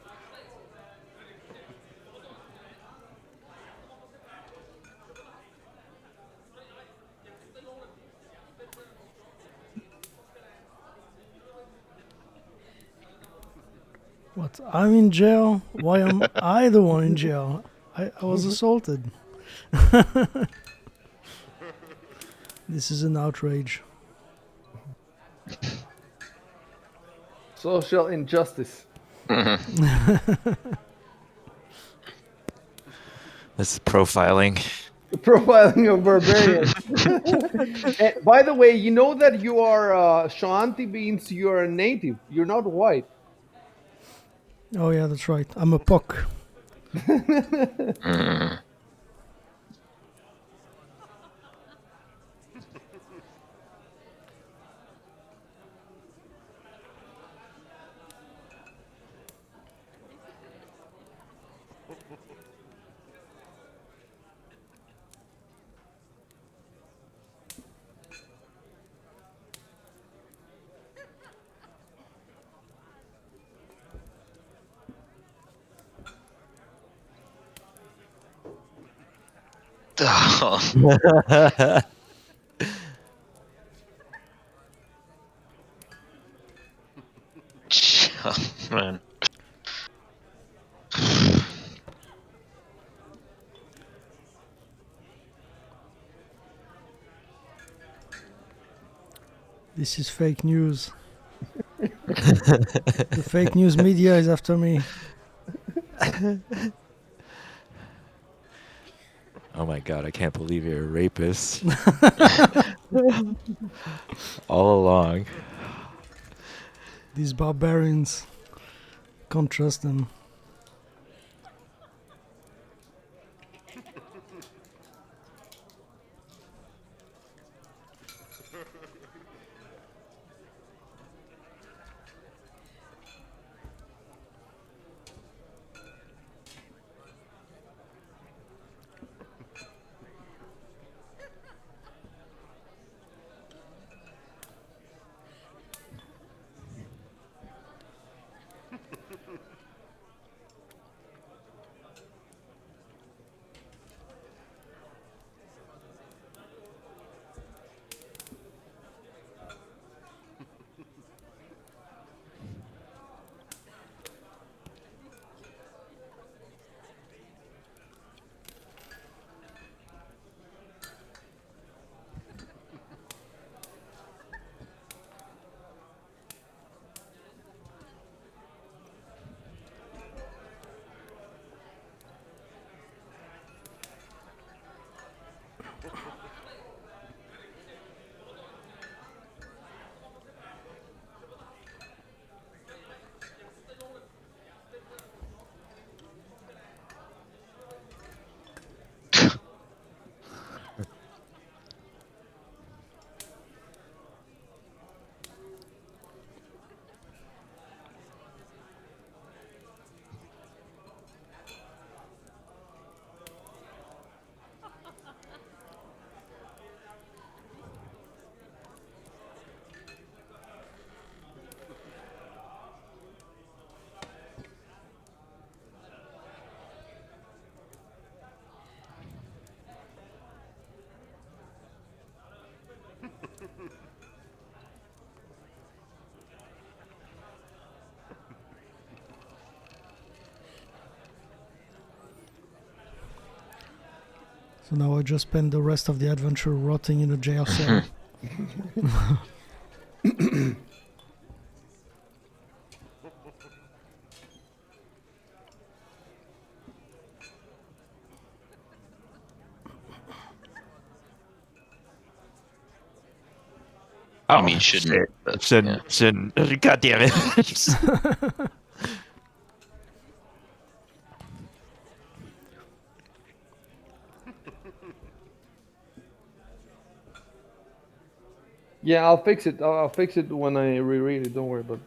What? I'm in jail? Why am I the one in jail? I was assaulted. This is an outrage. Social injustice. This is profiling. Profiling of barbarians. By the way, you know that you are Shanti means you are a native. You're not white. Oh yeah, that's right. I'm a POC. Man. This is fake news. The fake news media is after me. Oh my god, I can't believe you're a rapist. All along. These barbarians. Can't trust them. So now I just spend the rest of the adventure rotting in a jail cell. I mean, shouldn't, shit. but yeah. Shouldn't. God damn it. Yeah, I'll fix it. I'll fix it when I reread it. Don't worry about it.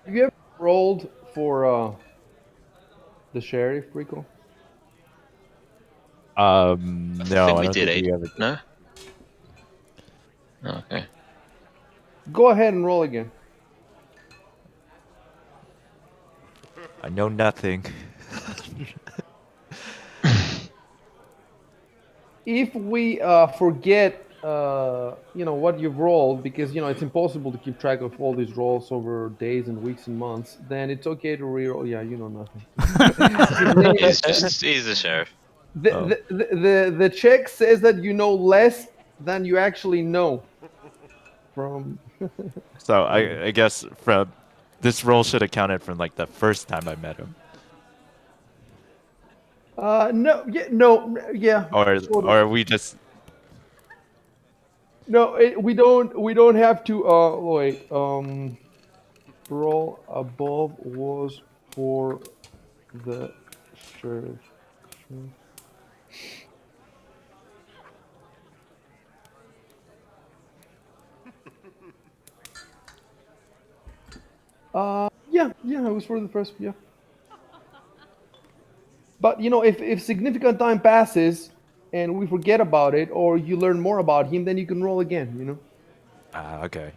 Have you ever rolled for the sheriff, Rico? I No, think I we don't did, think eh? we ever did. No? Oh, okay. Go ahead and roll again. I know nothing. If we forget, what you've rolled, because it's impossible to keep track of all these rolls over days and weeks and months, then it's okay to reroll. Yeah, you know nothing. He's the sheriff. the, Oh. the check says that you know less than you actually know from. So I guess from this role should have counted from like the first time I met him, No, yeah, no, yeah, sort of. or we just No, we don't have to. Wait. Roll above was for the sheriff. Yeah, it was for the first. Yeah, but if significant time passes and we forget about it, or you learn more about him, then you can roll again. okay.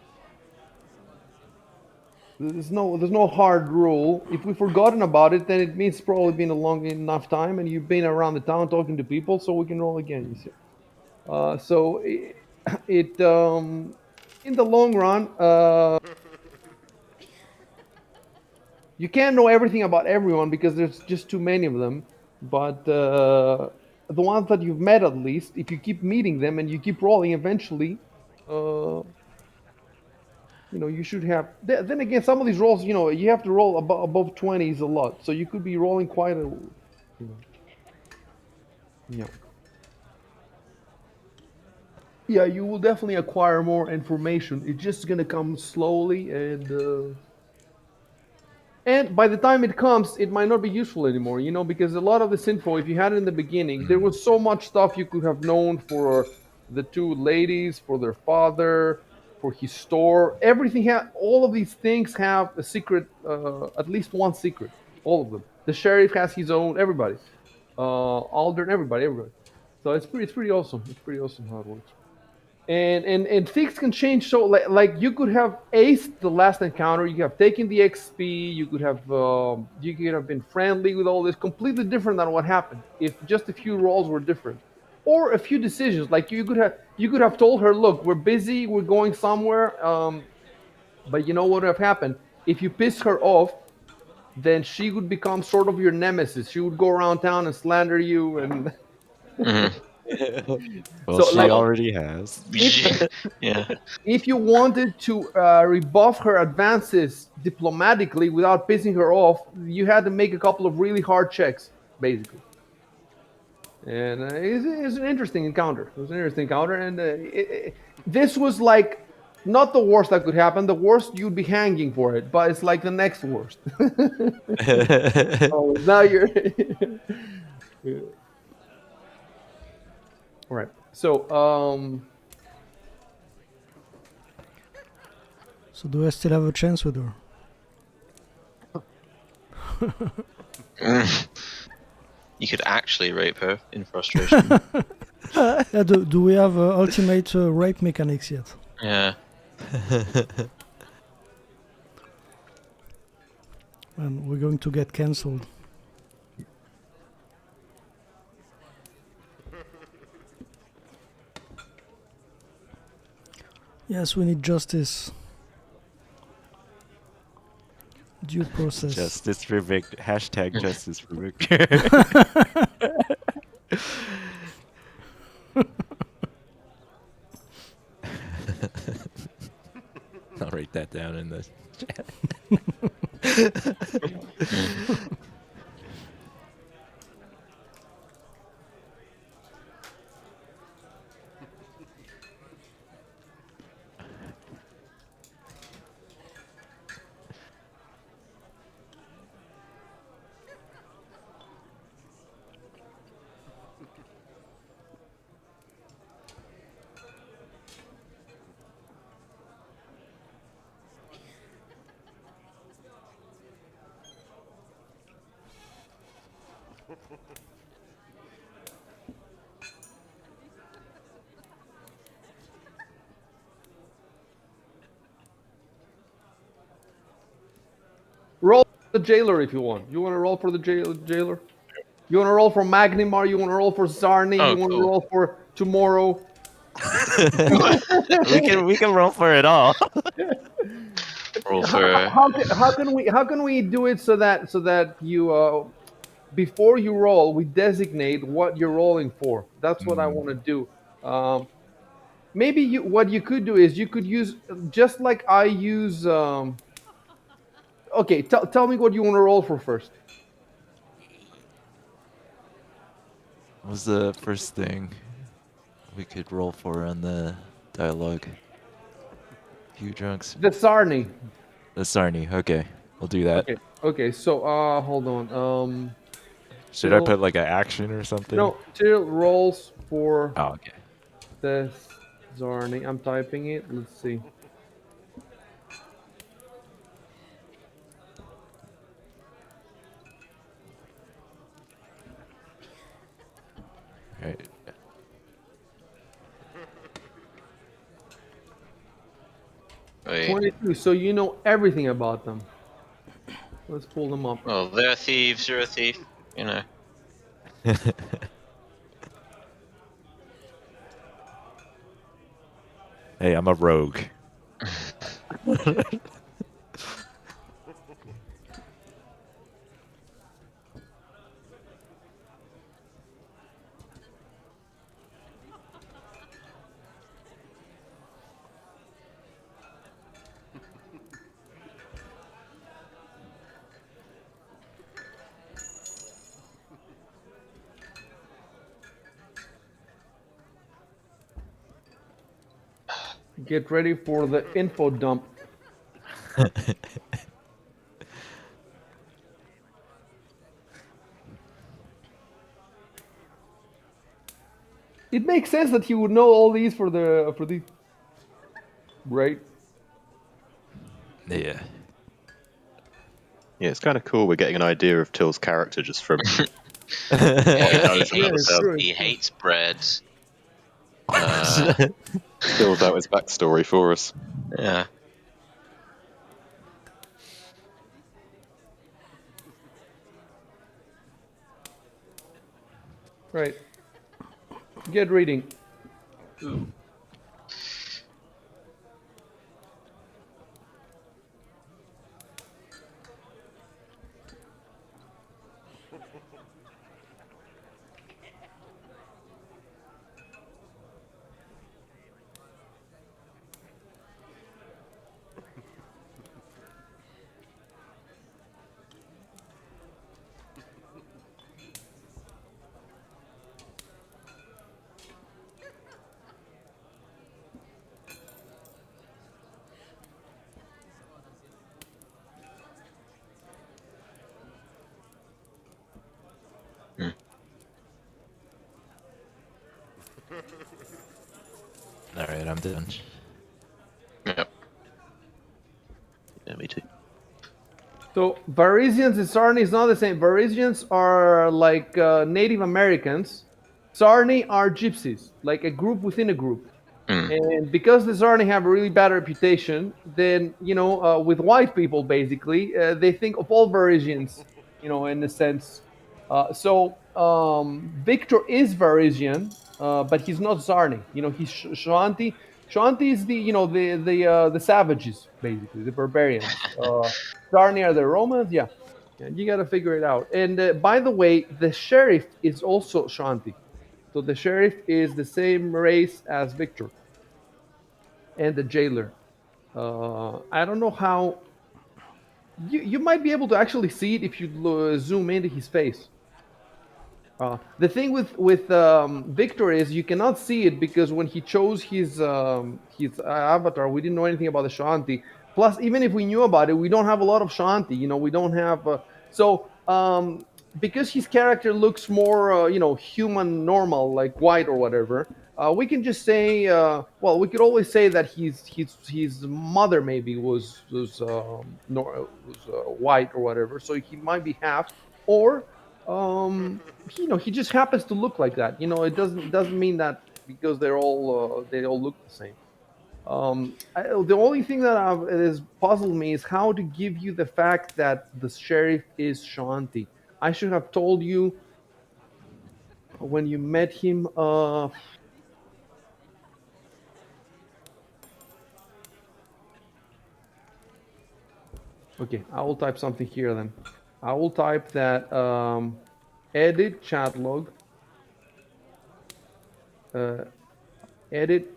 There's no hard rule. If we've forgotten about it, then it means it's probably been a long enough time, and you've been around the town talking to people, so we can roll again. You see. So in the long run, you can't know everything about everyone because there's just too many of them. But the ones that you've met, at least, if you keep meeting them and you keep rolling, eventually, uh, you should have. Then again, some of these rolls, you have to roll above 20s a lot, so you could be rolling quite a. Yeah. Yeah, you will definitely acquire more information. It's just gonna come slowly, and by the time it comes, it might not be useful anymore, because a lot of this info, if you had it in the beginning, there was so much stuff you could have known for the two ladies, for their father, for his store. All of these things have a secret, at least one secret. All of them. The sheriff has his own. Everybody, Aldern, everybody. So it's pretty awesome. It's pretty awesome how it works. And things can change. So like you could have aced the last encounter, you have taken the XP, you could have been friendly with all this, completely different than what happened if just a few rolls were different, or a few decisions. Like you could have told her, look, we're busy, we're going somewhere, but you know what would have happened if you pissed her off? Then she would become sort of your nemesis. She would go around town and slander you, and Mhm. Well, so she like Well, already has. if yeah. if you wanted to rebuff her advances diplomatically without pissing her off, you had to make a couple of really hard checks, basically. And it's an interesting encounter. It was an interesting encounter, and this was like not the worst that could happen. The worst, you'd be hanging for it, but it's like the next worst. Oh, now you're. Yeah. All right. So, So do I still have a chance with her? You could actually rape her in frustration. Yeah, do we have ultimate rape mechanics yet? Yeah. And we're going to get cancelled. Yes, we need justice. Due process. Justice for Victor. Hashtag justice for Victor. I'll write that down in the chat. roll for the jailer if you want. You want to roll for the jailer? You want to roll for Magnimar? You want to roll for Zarni? Oh, You want to cool. roll for tomorrow? we can roll for it all. Roll for. How can we do it so that you before you roll, we designate what you're rolling for? That's what I want to do. Maybe what you could do is you could use, just like I use. Okay, tell me what you want to roll for first. What was the first thing we could roll for on the dialogue? Few drunks. The Sarni. The Sarni. Okay, we'll do that. Okay. Okay. So hold on. Should I Till, put like an action or something? no, till rolls for Oh, okay. the Zarni. I'm typing it. Let's see. All right. 22. So you know everything about them. Let's pull them up. Well, they're thieves. You're a thief. You know. Hey, I'm a rogue. Get ready for the info dump. It makes sense that he would know all these for the right. Yeah. Yeah, it's kind of cool. We're getting an idea of Till's character just from Yeah, knows he about hates, himself. true. he hates bread. Fills out his backstory for us. Yeah. Right. Get reading. All right, I'm done. Yep. Yeah, me too. So Varisians and Sarni is not the same. Varisians are like Native Americans. Sarni are gypsies, like a group within a group. Mm. And because the Sarni have a really bad reputation, then with white people basically, they think of all Varisians, in a sense. Victor is Varisian, but he's not Sarni. He's Shanti. Shanti is the savages basically, the barbarians. Sarni are the Romans. Yeah, yeah, you got to figure it out. And by the way, the sheriff is also Shanti. So the sheriff is the same race as Victor and the jailer. I don't know how you might be able to actually see it if you zoom into his face. The thing with Victor is you cannot see it because when he chose his avatar, we didn't know anything about the Shanti. Plus, even if we knew about it, we don't have a lot of Shanti. We don't have because his character looks more human, normal, like white or whatever. We can just say, we could always say that his mother maybe was white or whatever, so he might be half, or he just happens to look like that. It doesn't mean that because they all look the same. The only thing that has puzzled me is how to give you the fact that the sheriff is Shanti. I should have told you when you met him. Okay, I will type something here then. I will type that edit chat log, uh, edit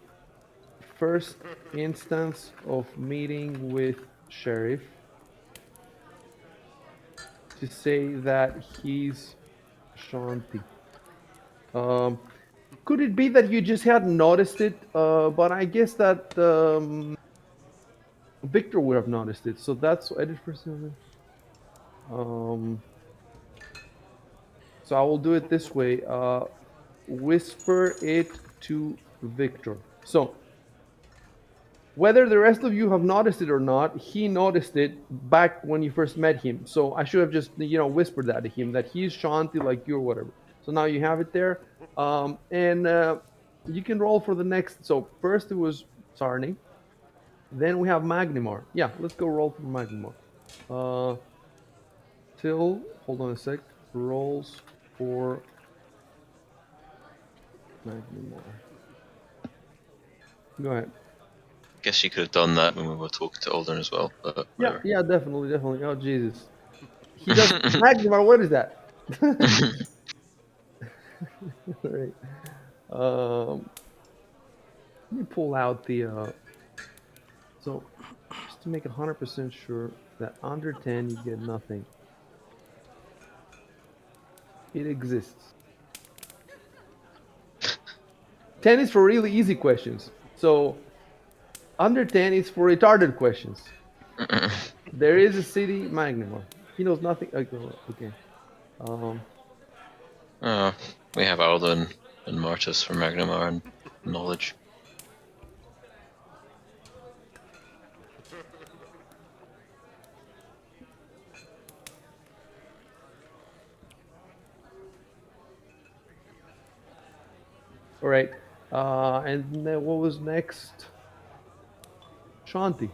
first instance of meeting with sheriff to say that he's Shanti. Um, could it be that you just hadn't noticed it? But I guess that Victor would have noticed it. So that's edit first. Um, so I will do it this way. Whisper it to Victor. So whether the rest of you have noticed it or not, he noticed it back when you first met him. So I should have just whispered that to him that he's Shanti like you or whatever. So now you have it there, and you can roll for the next. So first it was Sarni, then we have Magnimar. Yeah, let's go roll for Magnimar. Uh, Till hold on a sec. Rolls for Magnimar. Go ahead. Guess you could have done that when we were talking to Aldern as well, but Yeah, whatever. yeah, definitely, definitely. Oh Jesus, he does Magnimar. What is that? All right. Let me pull out the. So, just to make 100% sure that under 10 you get nothing. It exists. 10 is for really easy questions. So, under 10 is for retarded questions. There is a city, Magnum. He knows nothing. Okay. Um, Oh, we have Aldern and Martus from Magnamar and knowledge. all right. And then what was next? Shanti.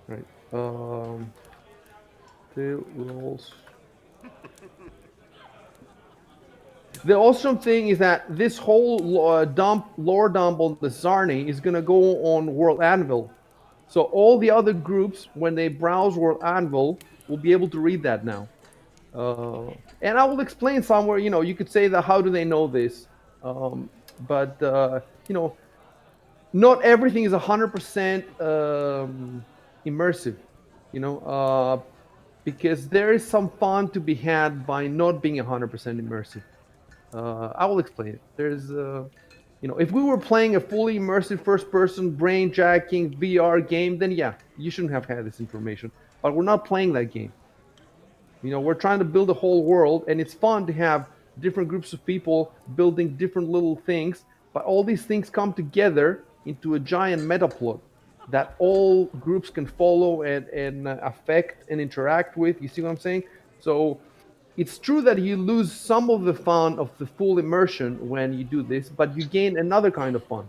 Right. The rolls. The awesome thing is that this whole lore dump on the Zarni is going to go on World Anvil. So all the other groups, when they browse World Anvil, will be able to read that now. And I will explain somewhere. You could say that how do they know this? But not everything is 100% immersive. Because there is some fun to be had by not being 100% immersive. I will explain it. If we were playing a fully immersive first-person brain jacking VR game, then yeah, you shouldn't have had this information. But we're not playing that game. We're trying to build a whole world, and it's fun to have different groups of people building different little things. But all these things come together into a giant meta plot that all groups can follow and affect and interact with. You see what I'm saying? So it's true that you lose some of the fun of the full immersion when you do this, but you gain another kind of fun.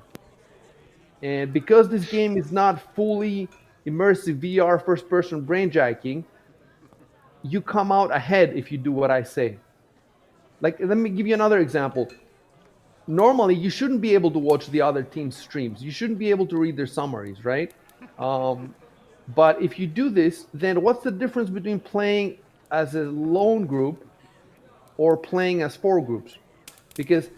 And because this game is not fully immersive VR first person brain jacking, you come out ahead if you do what I say. Like, let me give you another example. Normally, you shouldn't be able to watch the other team's streams. You shouldn't be able to read their summaries, right? But if you do this, then what's the difference between playing as a lone group or playing as four groups? Because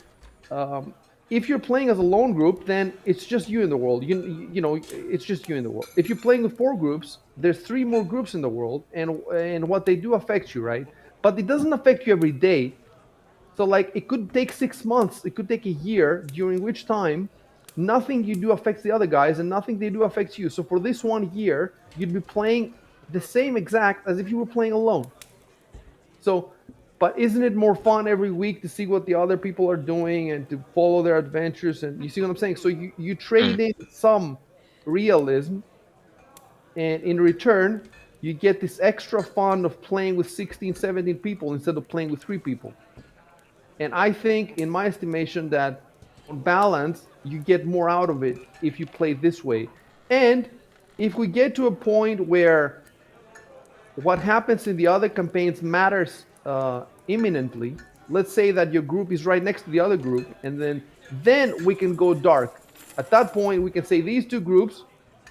um, if you're playing as a lone group, then it's just you in the world. It's just you in the world. If you're playing with four groups, there's three more groups in the world, and what they do affects you, right? But it doesn't affect you every day. So like it could take 6 months, it could take a year, during which time nothing you do affects the other guys and nothing they do affects you. So for this 1 year, you'd be playing the same exact as if you were playing alone. So, but isn't it more fun every week to see what the other people are doing and to follow their adventures? And you see what I'm saying? So you Mm. trade in some realism, and in return, you get this extra fun of playing with 16, 17 people instead of playing with three people. And I think, in my estimation, that on balance, you get more out of it if you play this way. And if we get to a point where what happens in the other campaigns matters imminently, let's say that your group is right next to the other group, and then we can go dark. At that point, we can say these two groups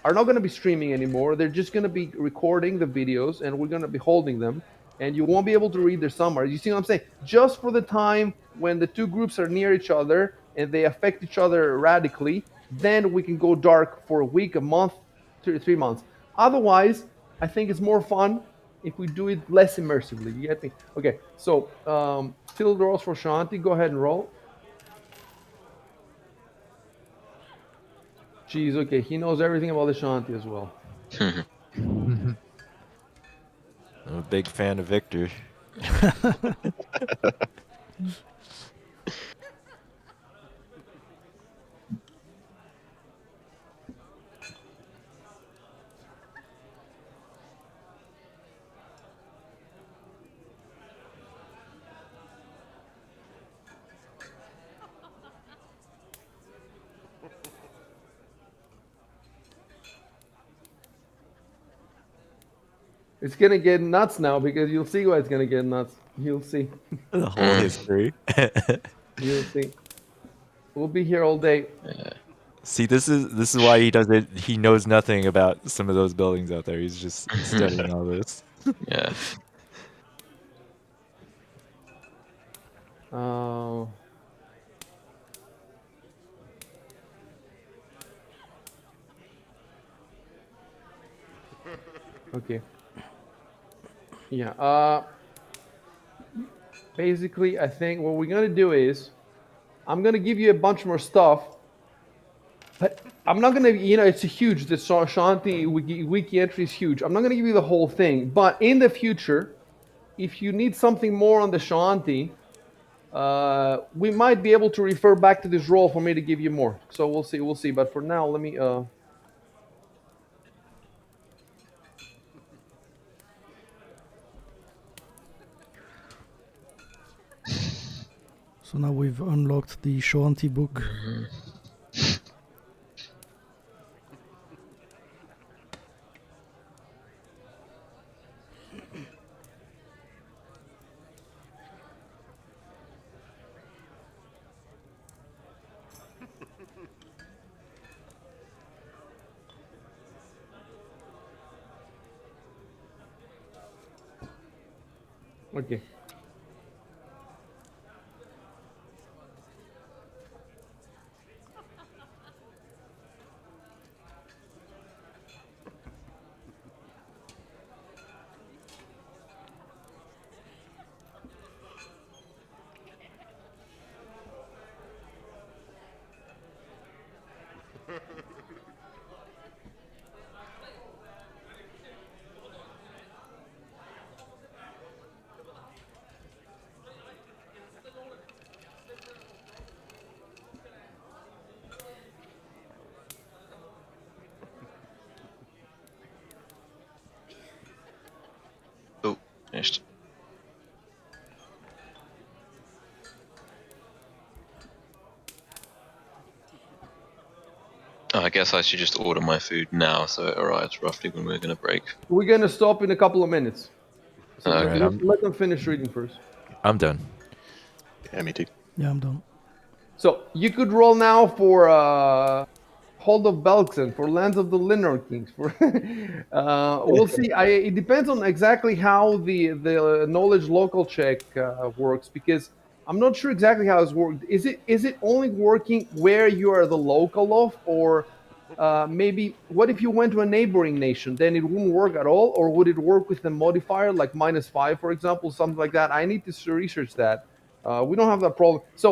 are not going to be streaming anymore. They're just going to be recording the videos, and we're going to be holding them, and you won't be able to read their summaries. You see what I'm saying? Just for the time when the two groups are near each other and they affect each other radically, then we can go dark for a week, a month, 3 months. Otherwise, I think it's more fun if we do it less immersively. You get me? Okay, so field rolls for Shanti. Go ahead and roll. Jeez, okay, he knows everything about the Shanti as well. I'm a big fan of Victor. It's gonna get nuts now because you'll see why it's gonna get nuts. You'll see. The whole history. You'll see. We'll be here all day. See, this is why he doesn't. He knows nothing about some of those buildings out there. He's just studying all this. Yeah. Uh, okay. Yeah. Basically, I think what we're gonna do is I'm gonna give you a bunch more stuff, but I'm not gonna. It's a huge. The Shanti wiki entry is huge. I'm not gonna give you the whole thing, but in the future, if you need something more on the Shanti, we might be able to refer back to this role for me to give you more. So we'll see. We'll see. But for now, let me. So now we've unlocked the Shoanti book. Okay. Oh, finished. Oh, I guess I should just order my food now so it arrives roughly when we're going to break. We're gonna stop in a couple of minutes. So Okay. Alright, let them finish reading first. I'm done. Yeah, me too. Yeah, I'm done. So you could roll now for Hold of Belkzen, for Lands of the Linor Kings. For we'll see. It depends on exactly how the knowledge local check works, because I'm not sure exactly how it's worked. Is it only working where you are the local of, or maybe what if you went to a neighboring nation? Then it wouldn't work at all, or would it work with a modifier like -5, for example, something like that? I need to research that. We don't have that problem. So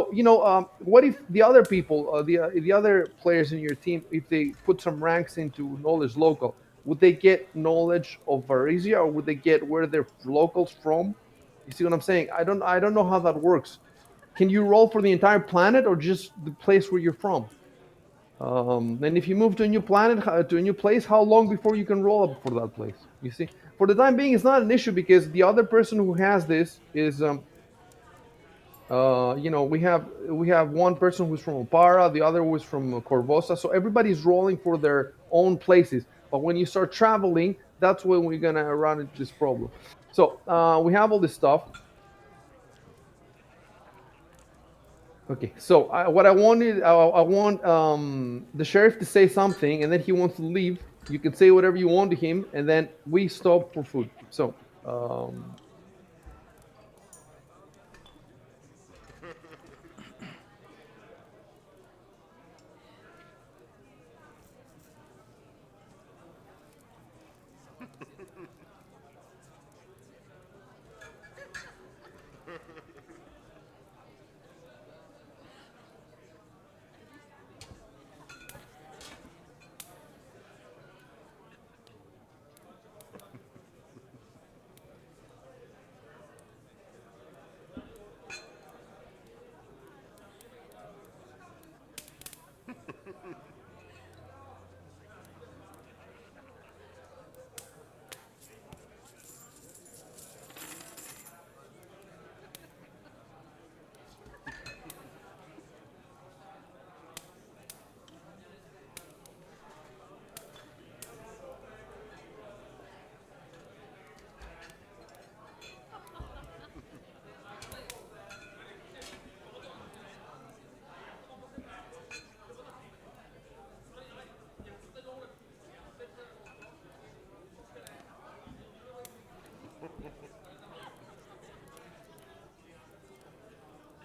what if the other people, the other players in your team, if they put some ranks into knowledge local, would they get knowledge of Varisia, or would they get where they're locals from? You see what I'm saying? I don't know how that works. Can you roll for the entire planet or just the place where you're from? And if you move to a new planet, to a new place, how long before you can roll up for that place? You see, for the time being, it's not an issue because the other person who has this is we have one person who's from Opara, the other was from Corvosa, so everybody's rolling for their own places. But when you start traveling, that's when we're gonna run into this problem. So we have all this stuff. Okay, so what I wanted, I want the sheriff to say something, and then he wants to leave. You can say whatever you want to him, and then we stop for food. So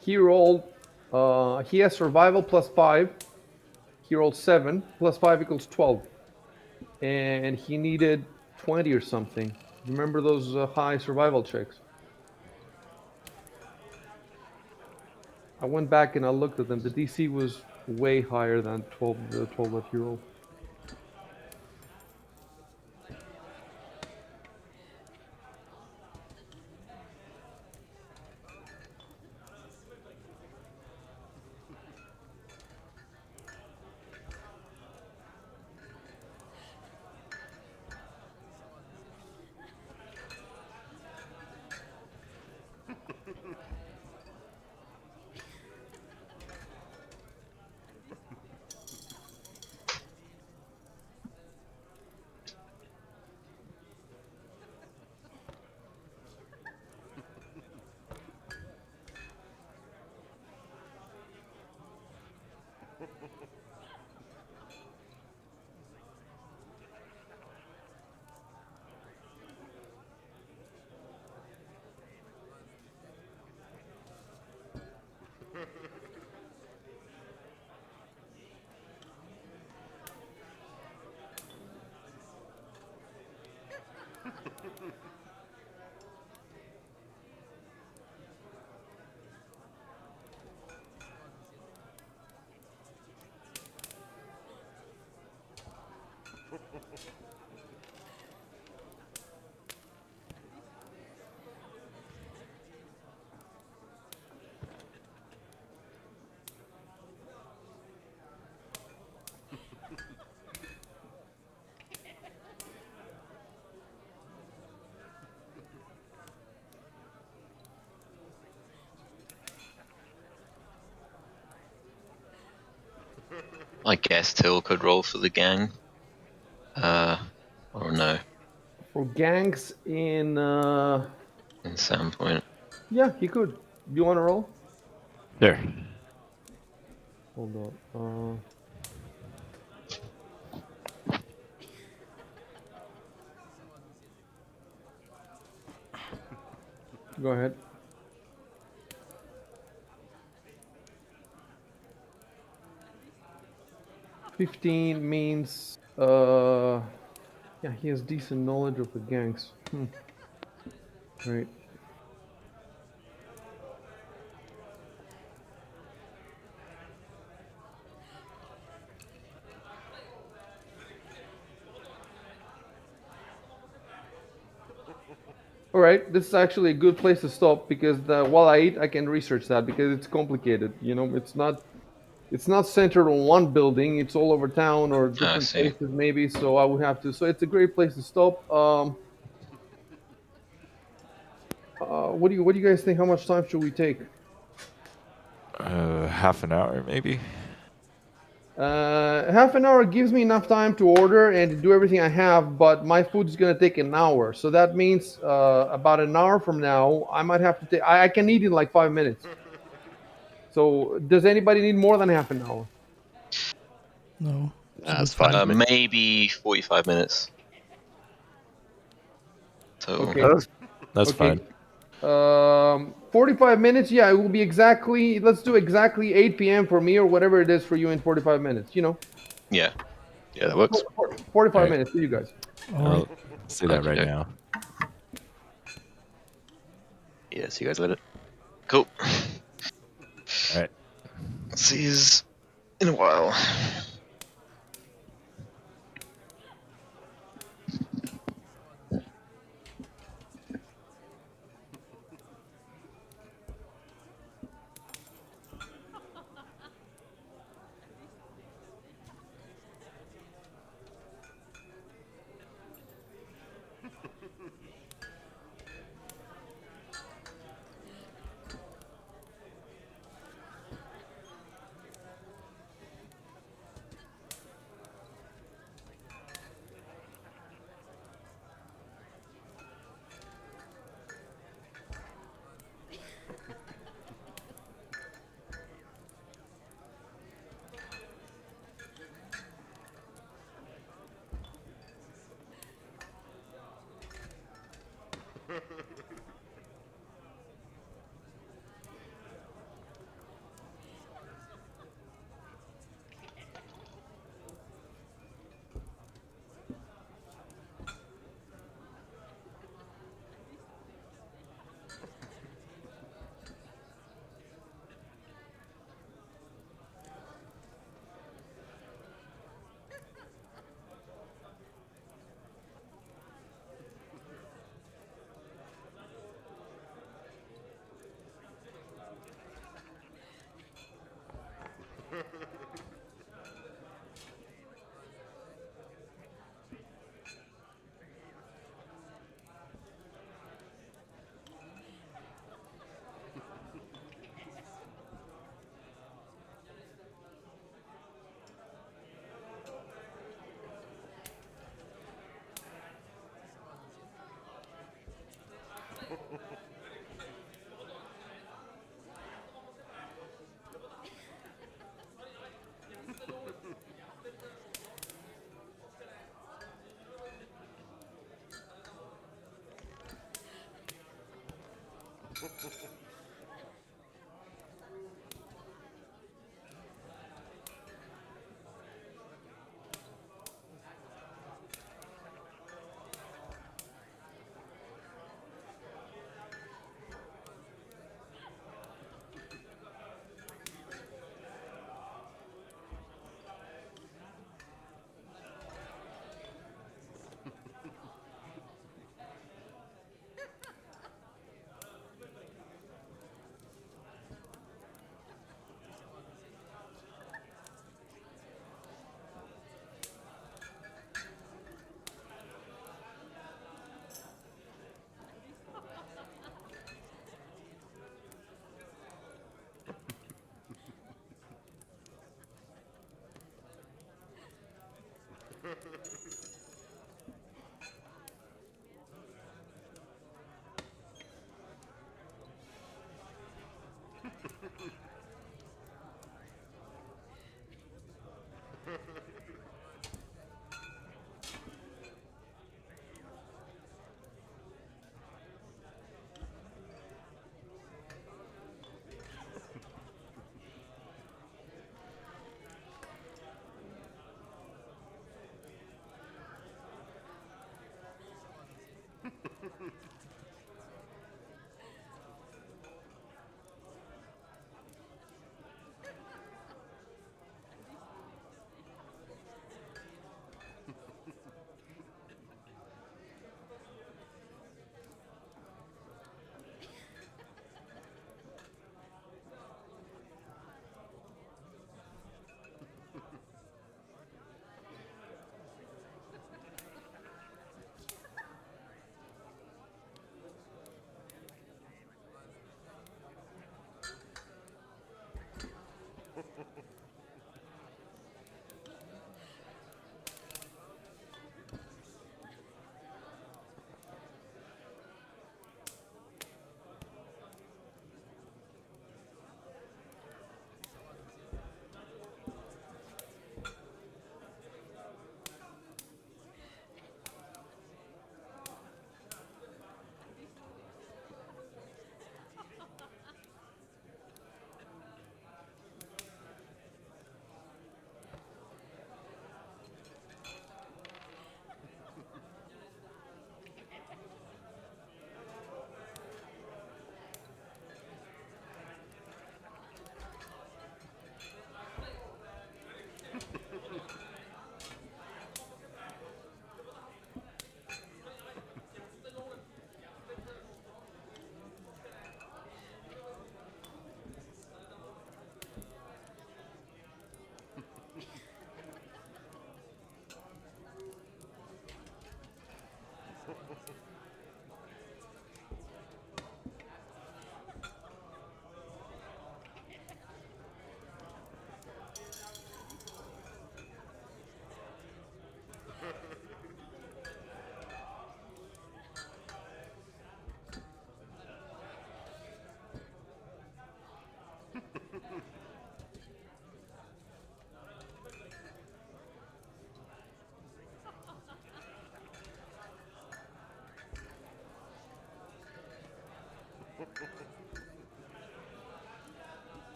he rolled. He has survival +5. He rolled 7 +5 equals 12, and he needed 20 or something. Remember those high survival checks? I went back and I looked at them. The DC was way higher than 12. The 12 that he rolled. I guess Till could roll for the gang. Or no, For gangs in in Sandpoint. yeah, he could. Do you want to roll? There. Hold on. Go ahead. 15 means yeah, he has decent knowledge of the gangs. Right. All right, this is actually a good place to stop because while I eat, I can research that because it's complicated. You know, it's not centered on one building. It's all over town or Oh, I different see. places maybe. So I would have to. So it's a great place to stop. What do you guys think? How much time should we take? Half an hour maybe. Half an hour gives me enough time to order and to do everything I have, but my food is gonna take an hour. So that means about an hour from now, I might have to take. I can eat in like 5 minutes. So does anybody need more than half an hour? No, it's a That's good for fine me. for me. Maybe 45 minutes total. Okay. That's Okay. fine. 45 minutes. Yeah, it will be exactly. Let's do exactly 8 p.m. for me or whatever it is for you in 45 minutes. Yeah. Yeah, that works. 45 Alright. minutes for you guys. All right. I'll say that right Okay. now. Yeah, so you guys let it. Cool. Alright. See you in a while.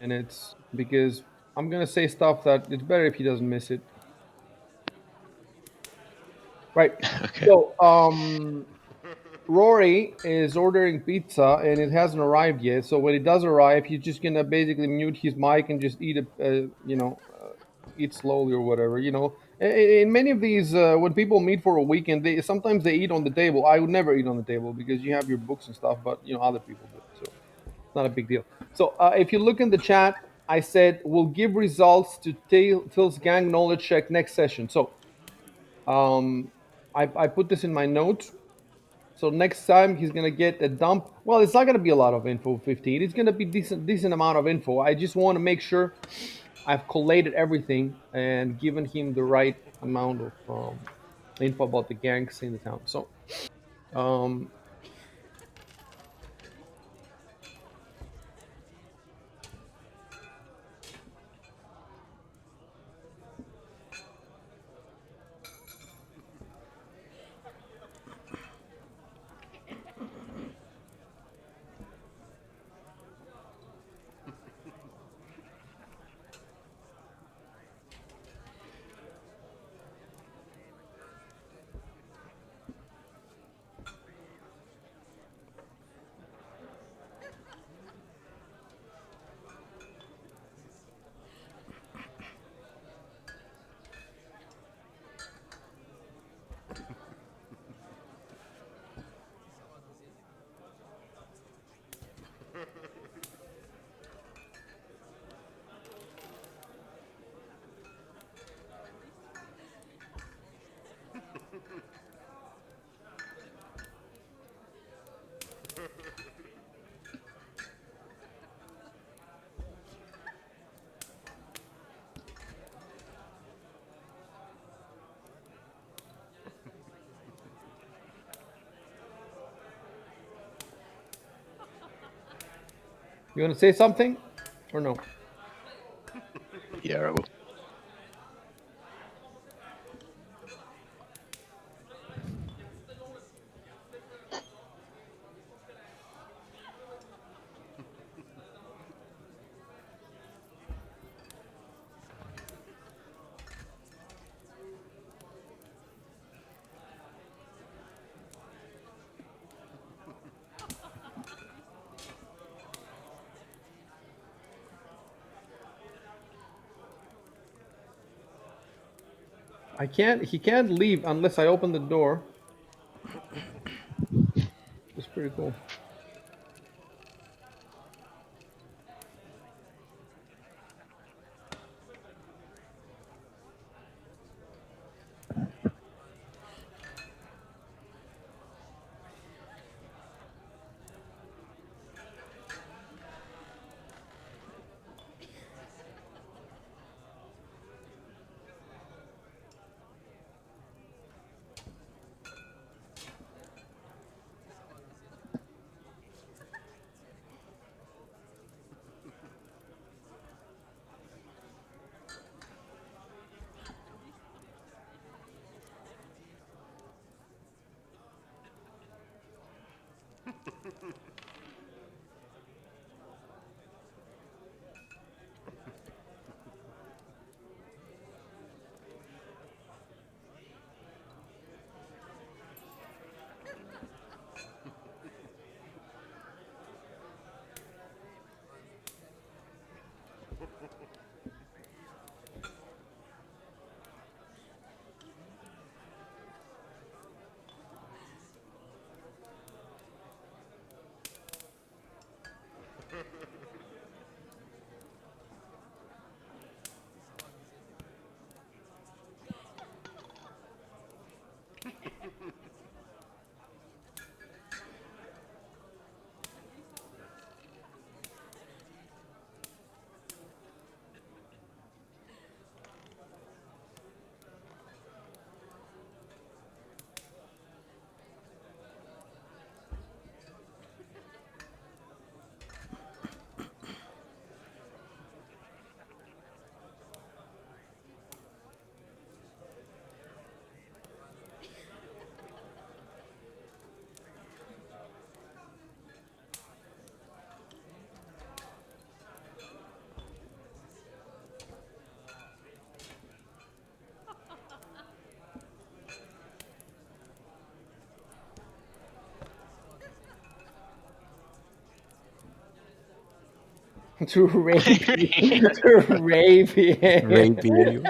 And it's because I'm gonna say stuff that it's better if he doesn't miss it. Right. Okay. So, Rory is ordering pizza and it hasn't arrived yet. So when it does arrive, he's just gonna basically mute his mic and just eat eat slowly or whatever. In many of these, when people meet for a weekend, they sometimes they eat on the table. I would never eat on the table because you have your books and stuff, but other people do. So it's not a big deal. So if you look in the chat, I said we'll give results to Phil's gang knowledge check next session. So I put this in my notes. So next time he's gonna get a dump. Well, it's not gonna be a lot of info. 15. It's gonna be decent amount of info. I just want to make sure I've collated everything and given him the right amount of info about the gangs in the town. So um, you want to say something or no? Yeah, I will. I can't. He can't leave unless I open the door. It's pretty cool. To rape you. To rape you. Rape you.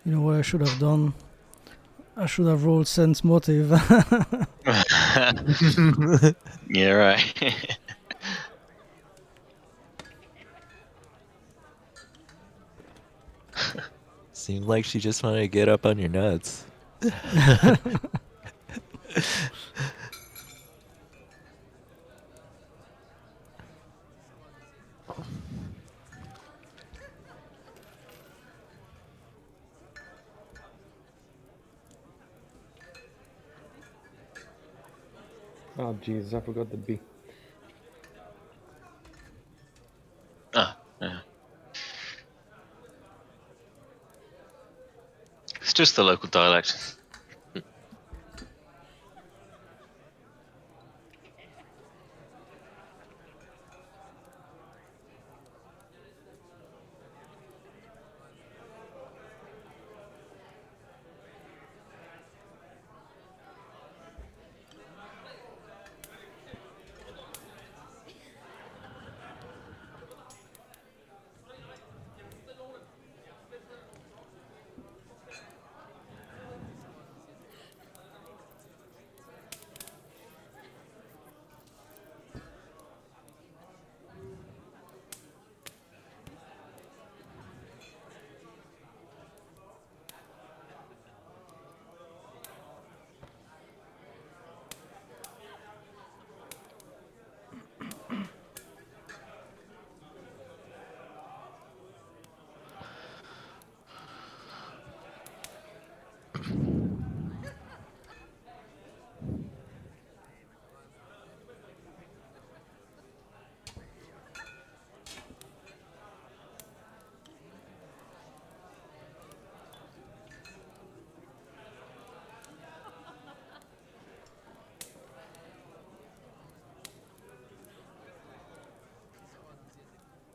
You know what I should have done? I should have rolled sense motive. Yeah, right. Seemed like she just wanted to get up on your nuts. Oh Jesus, I forgot the B. Ah, yeah. It's just the local dialect.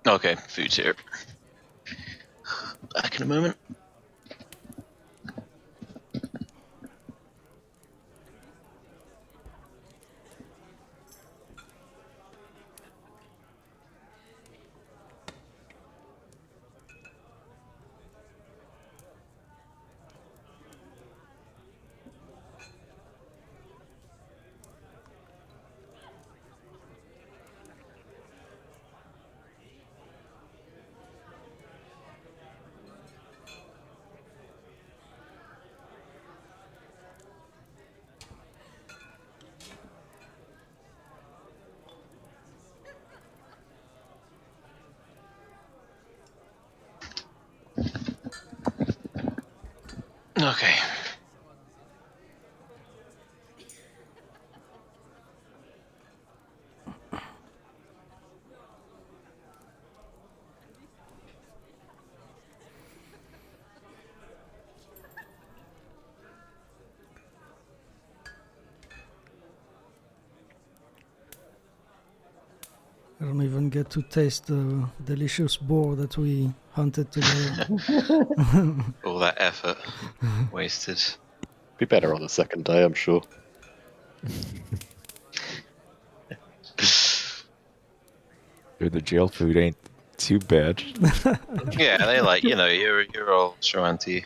Okay, food's here. Back in a moment. Okay. I don't even get to taste the delicious boar that we hunted together. All that effort wasted. Be better on the second day, I'm sure. Dude, the jail food ain't too bad. Yeah, they like, you're all Shawanti.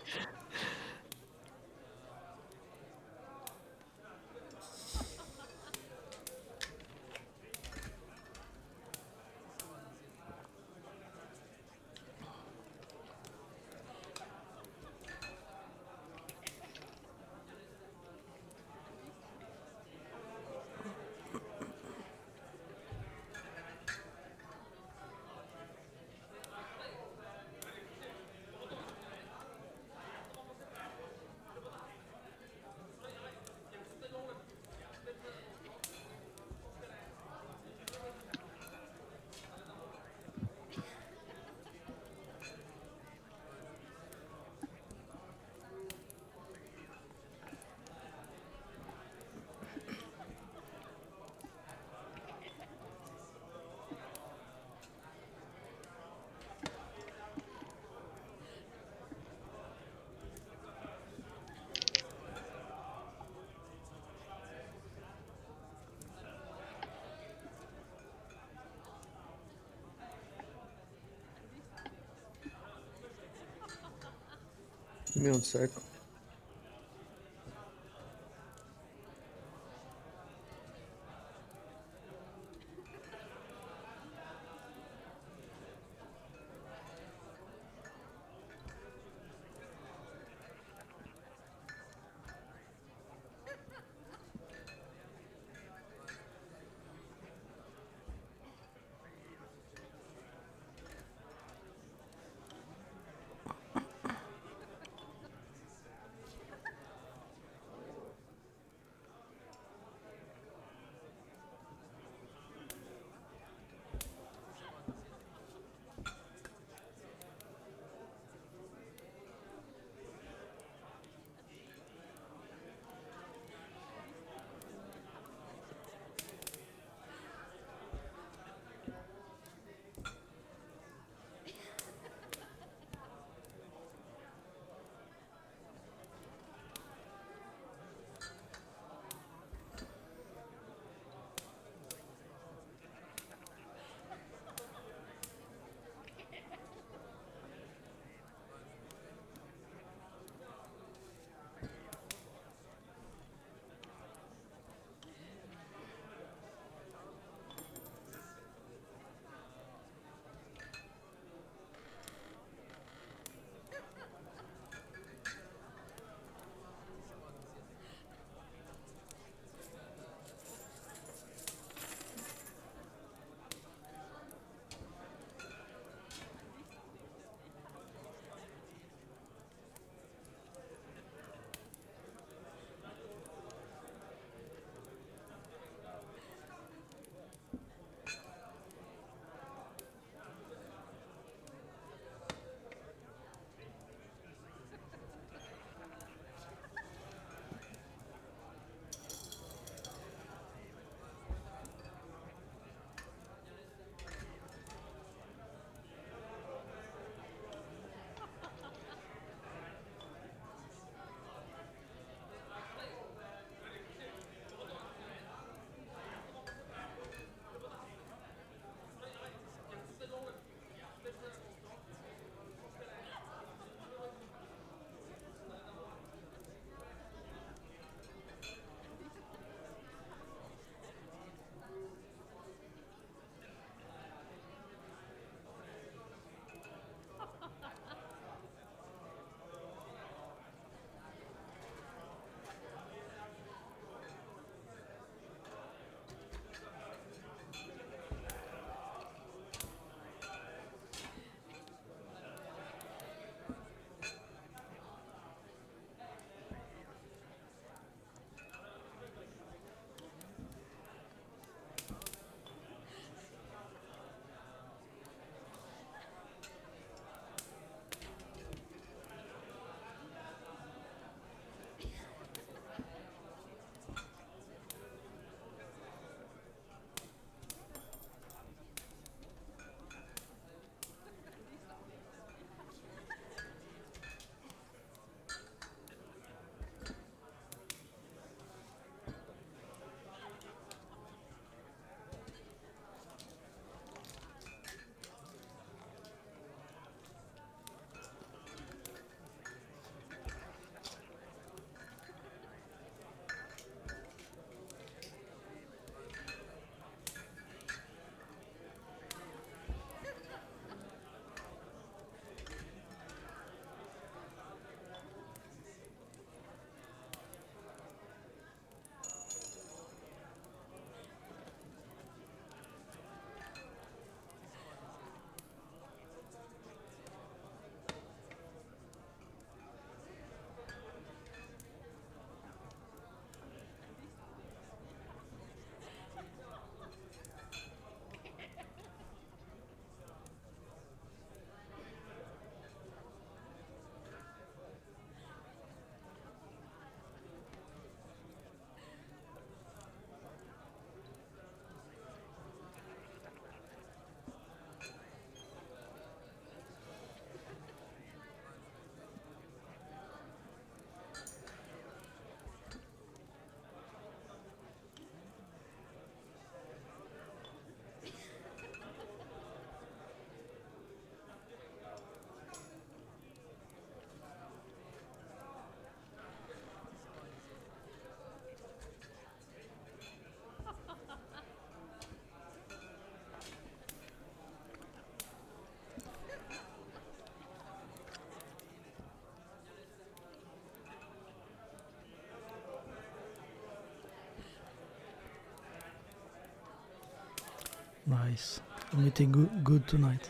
Give me 1 sec. Nice. I'm eating good tonight.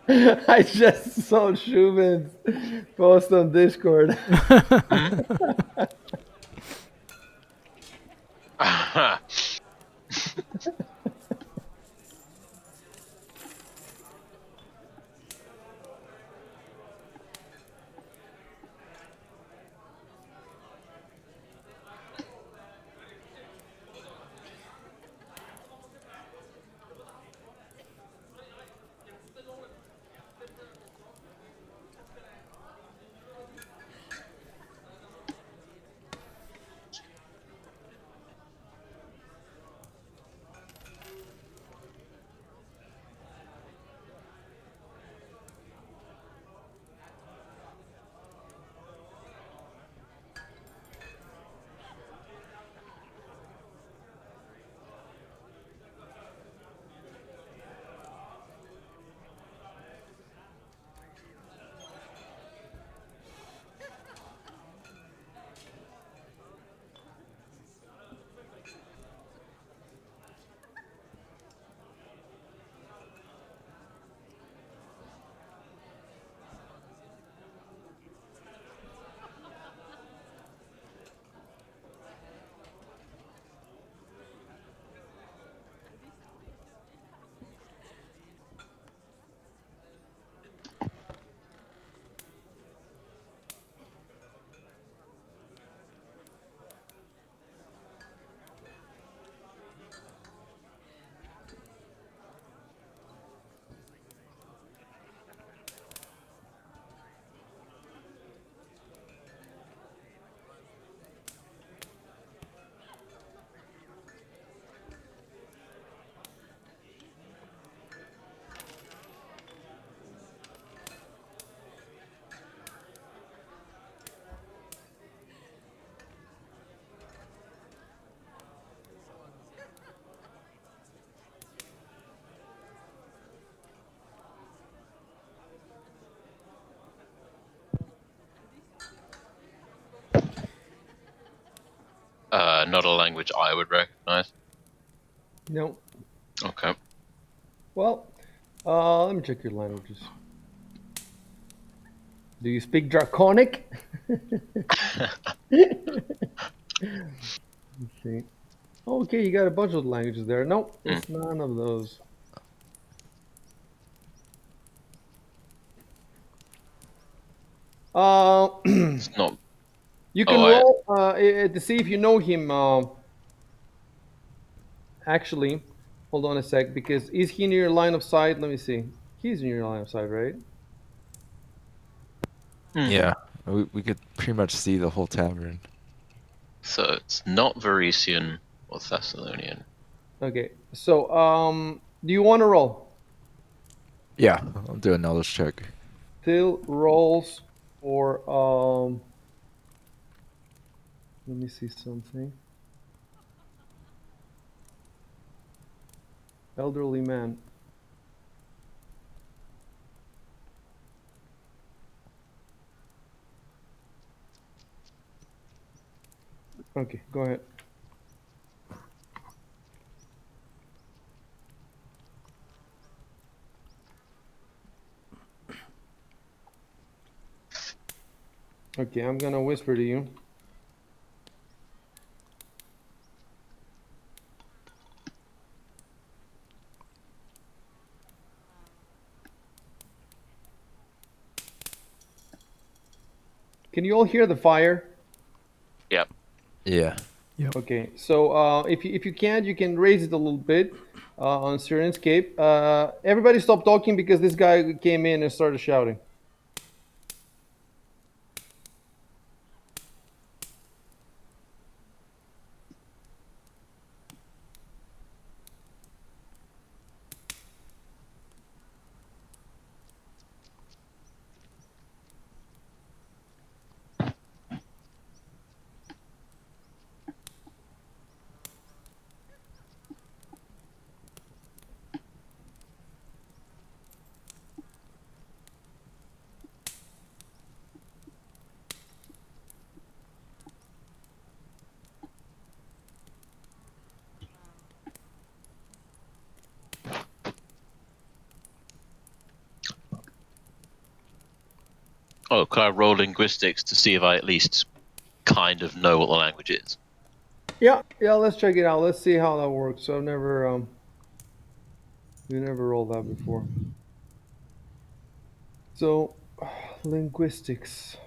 I just saw Shubin's post on Discord. not a language I would recognize. No. Okay. Well, let me check your languages. Do you speak Draconic? Let's see. Okay, you got a bunch of languages there. Nope, it's none of those. It's not. You Oh, can roll to see if you know him. Actually, hold on a sec, because is he in your line of sight? Let me see. He's in your line of sight, right? Yeah, we could pretty much see the whole tavern. So it's not Varisian or Thessalonian. Okay. So, do you want to roll? Yeah, I'll do a knowledge check. Till rolls for let me see something. Elderly man. Okay, go ahead. Okay, I'm gonna whisper to you. Can you all hear the fire? Yep. Yeah. Okay, so if you can, you can raise it a little bit on Sirenscape. Everybody stop talking because this guy came in and started shouting. Oh, could I roll linguistics to see if I at least kind of know what the language is? Yeah, let's check it out. Let's see how that works. So I've never we never rolled that before. So linguistics.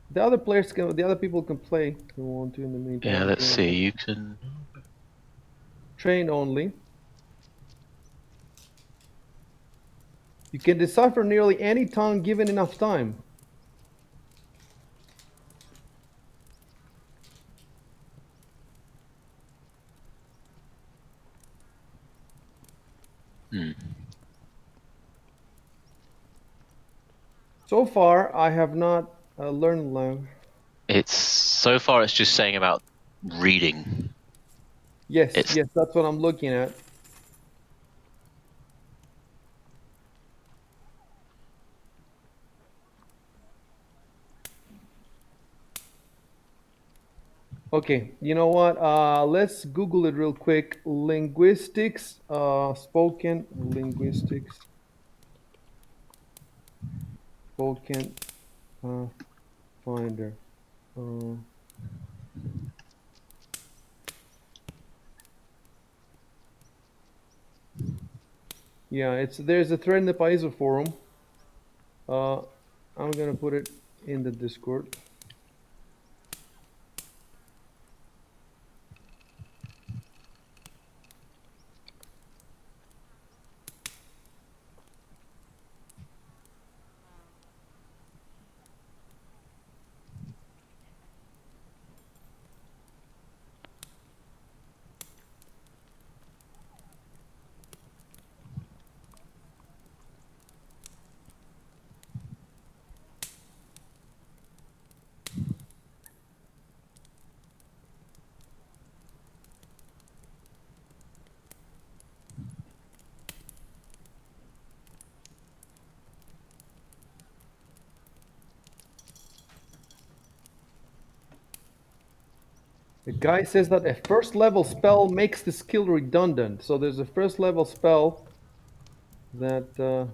The other people can play if they want to in the Yeah, meantime. let's see. You can. Train only. You can decipher nearly any tongue given enough time. Hmm. So far, I have not learned language. It's so far. It's just saying about reading. Yes, It's that's what I'm looking at. Okay, you know what? Let's Google it real quick. Linguistics, spoken linguistics, spoken Pathfinder. Uh, yeah, there's a thread in the Paizo forum. I'm gonna put it in the Discord. The guy says that a first level spell makes the skill redundant. So there's a first level spell that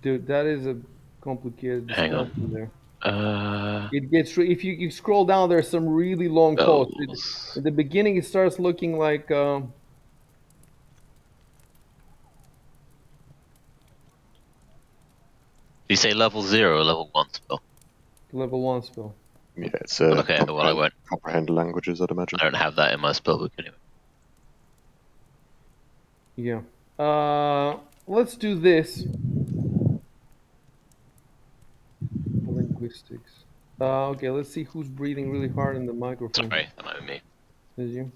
dude, that is a complicated Hang discussion on. there. Uh, It gets if you scroll down, there's some really long posts. spells. In the beginning, it starts looking like Do you say level 0 or level 1 spell? level 1 spell. Yeah, it's Okay, well I won't. comprehend languages, I'd imagine. I don't have that in my spellbook anyway. Yeah. Let's do this. Linguistics. Okay, let's see who's breathing really hard in the microphone. Sorry, that might be me. Is you?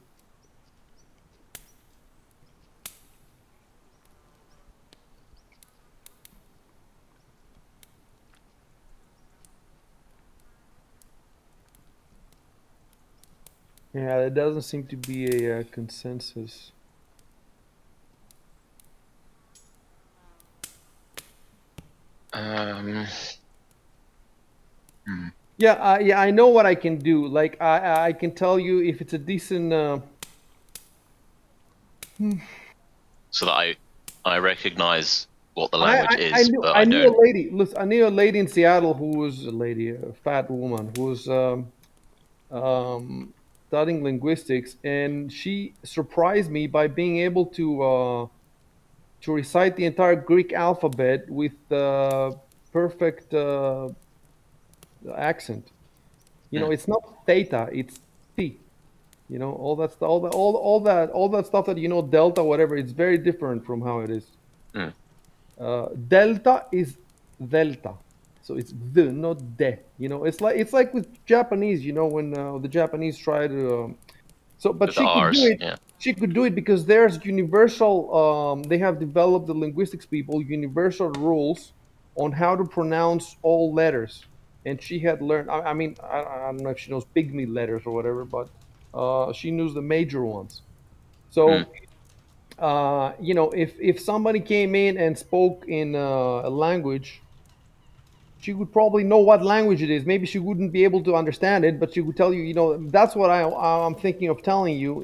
Yeah, there doesn't seem to be a consensus. Hmm. Yeah, yeah, I know what I can do. Like, I can tell you if it's a decent. So that I recognize what the I, language I is, knew but I I knew a don't. lady. Listen, I knew a lady in Seattle who was a lady, a fat woman who was um, studying linguistics, and she surprised me by being able to recite the entire Greek alphabet with perfect accent. You know, Hmm. it's not theta, it's t. You know, all that stuff, all that stuff that you know, delta, whatever. It's very different from how it is. Hmm. Delta is delta, so it's the, not de. You know, it's like with Japanese. You know, when the Japanese try to but With the she could do R's, it. yeah. She could do it because there's universal. They have developed the linguistics people universal rules on how to pronounce all letters, and she had learned. I mean, I don't know if she knows pygmy letters or whatever, but she knows the major ones. Hmm. So you know, if somebody came in and spoke in a language, she would probably know what language it is. Maybe she wouldn't be able to understand it, but she would tell you. You know, that's what I'm thinking of telling you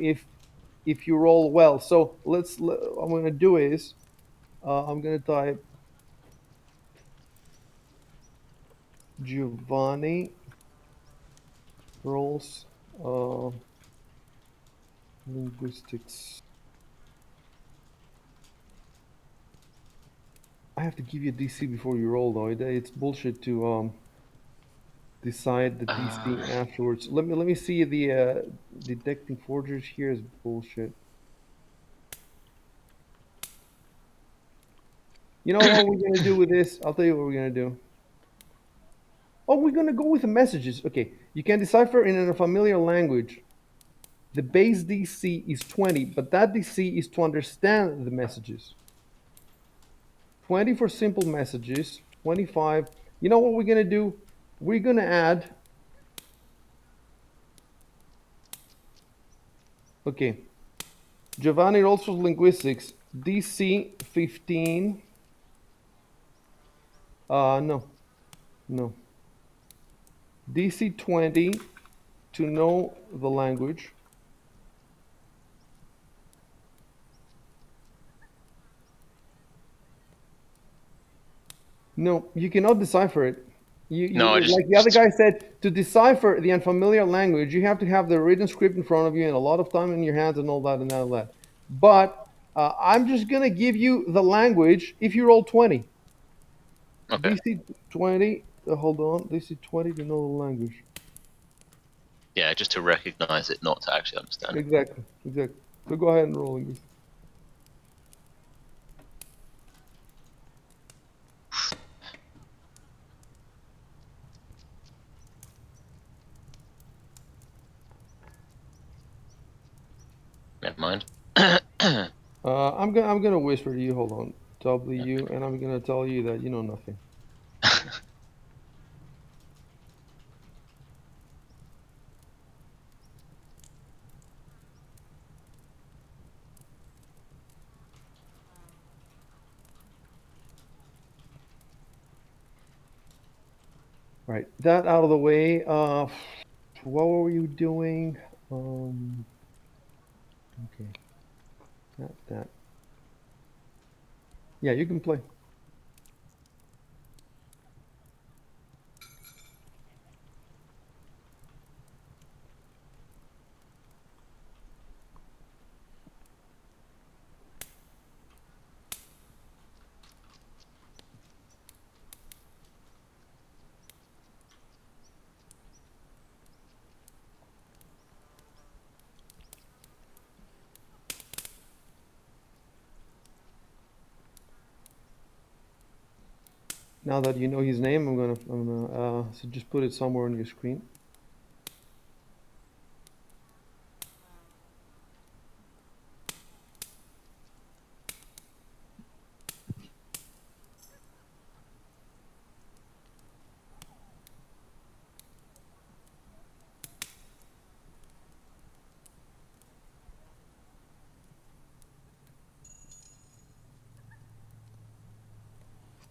if you roll well. So what I'm going to do is I'm going to type Giovanni rolls uh, linguistics. I have to give you a DC before you roll, though. It's bullshit to decide the DC Uh, afterwards. Let me see the detecting forgers here is bullshit. You know what we're gonna do with this? I'll tell you what we're gonna do. Oh, we're gonna go with the messages. Okay, you can decipher in a familiar language. The base DC is 20, but that DC is to understand the messages. 20 for simple messages, 25. You know what we're gonna do? We're gonna add. Okay, Giovanni rolls for linguistics. DC 15. No, no. DC 20 to know the language. No, you cannot decipher it. no, I Like the other guy said, to decipher the unfamiliar language, you have to have the written script in front of you and a lot of time in your hands and all that and all that. But I'm just gonna give you the language if you roll 20. okay. DC 20. Hold on, DC 20 to know the language. Yeah, just to recognize it, not to actually understand it. Exactly, exactly. So go ahead and roll this. Never mind. I'm gonna whisper to you. Hold on, W, and I'm gonna tell you that you know nothing. right, that out of the way. What were you doing? Okay, not that. Yeah, you can play. Now that you know his name, I'm gonna so just put it somewhere on your screen.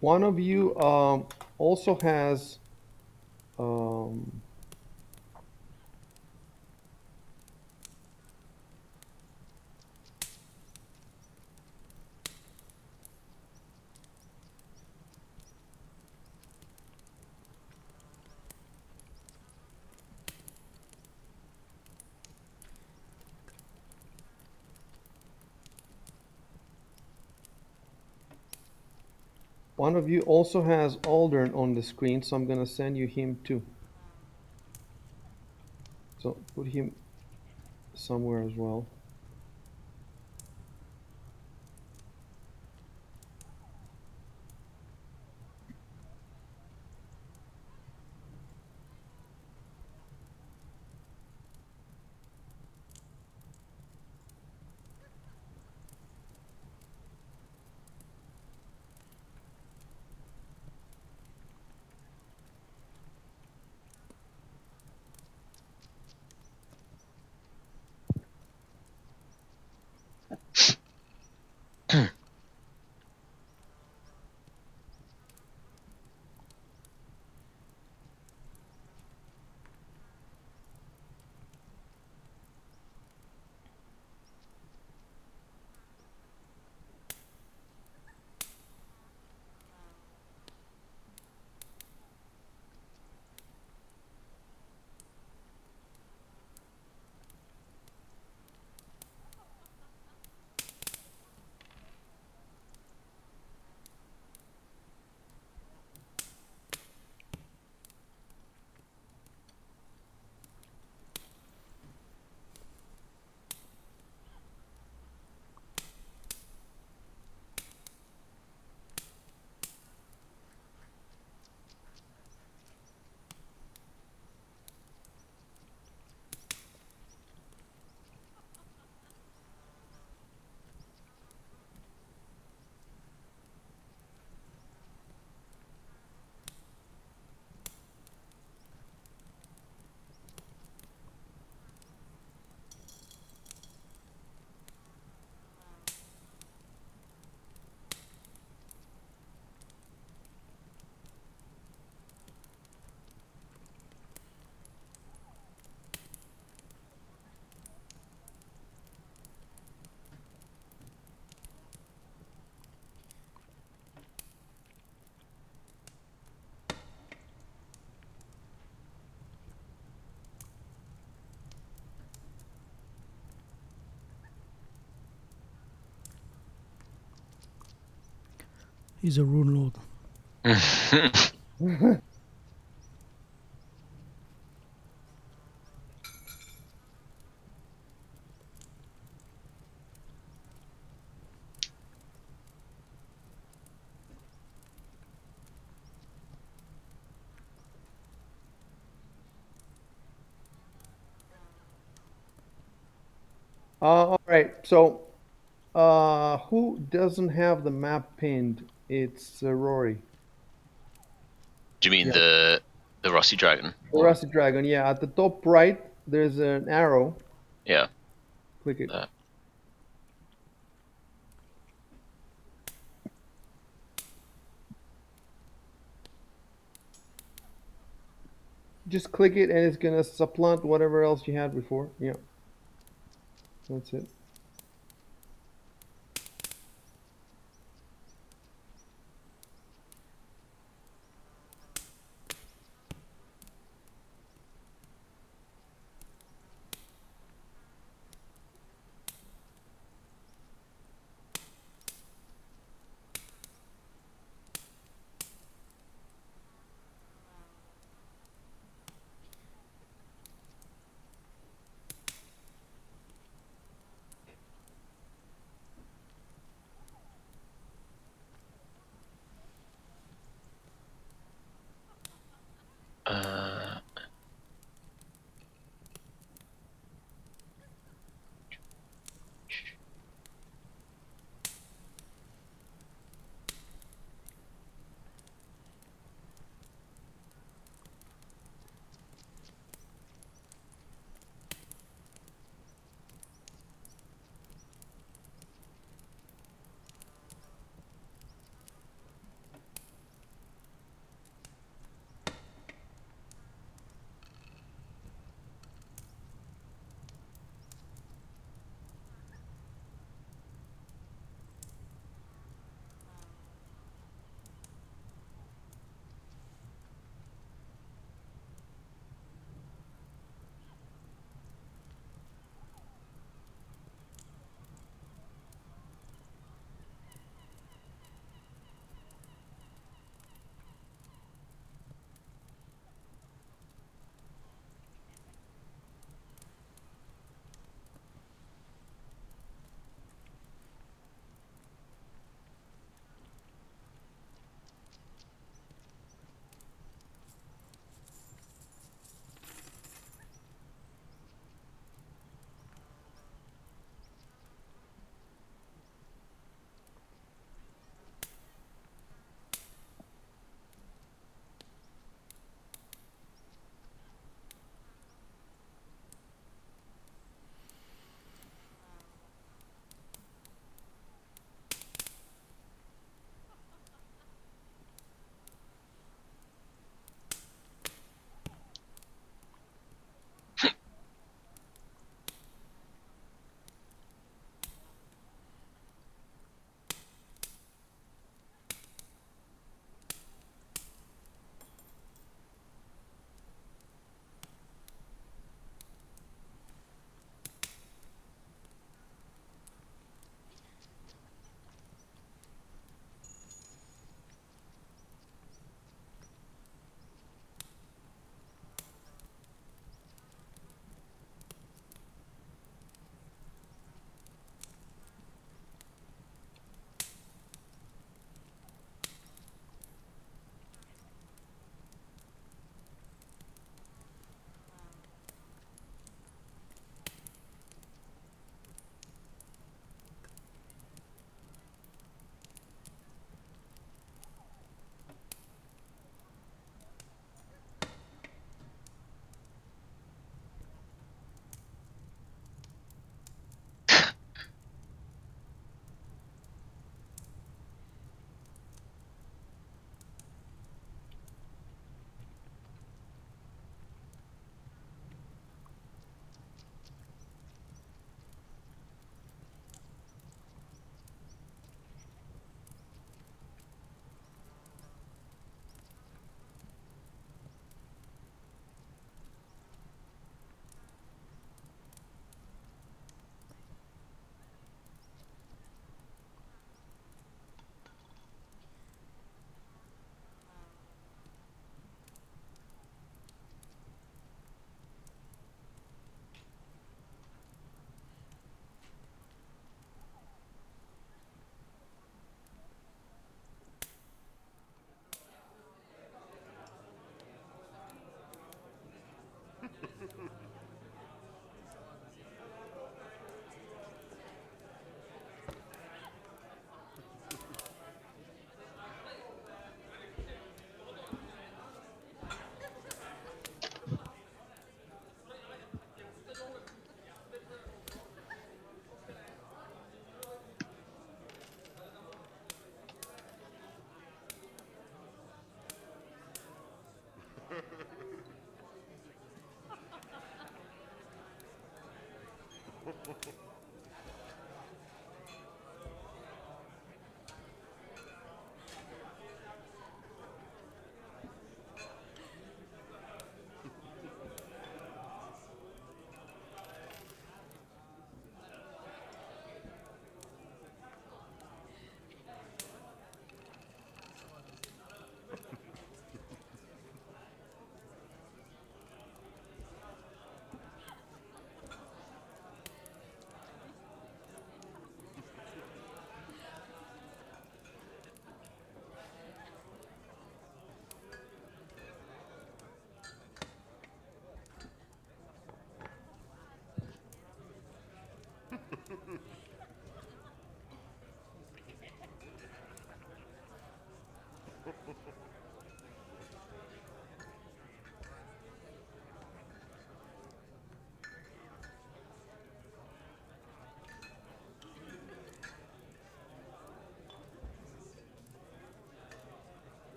One of you also has um, one of you also has Aldern on the screen, so I'm gonna send you him too. So put him somewhere as well. He's a rune lord. All right, so who doesn't have the map pinned? It's Rory. Do you mean Yeah, the Rusty Dragon? the Or Rusty Dragon. Yeah, at the top right, there's an arrow. yeah, Click it. that. just click it and it's gonna supplant whatever else you had before. Yeah, that's it.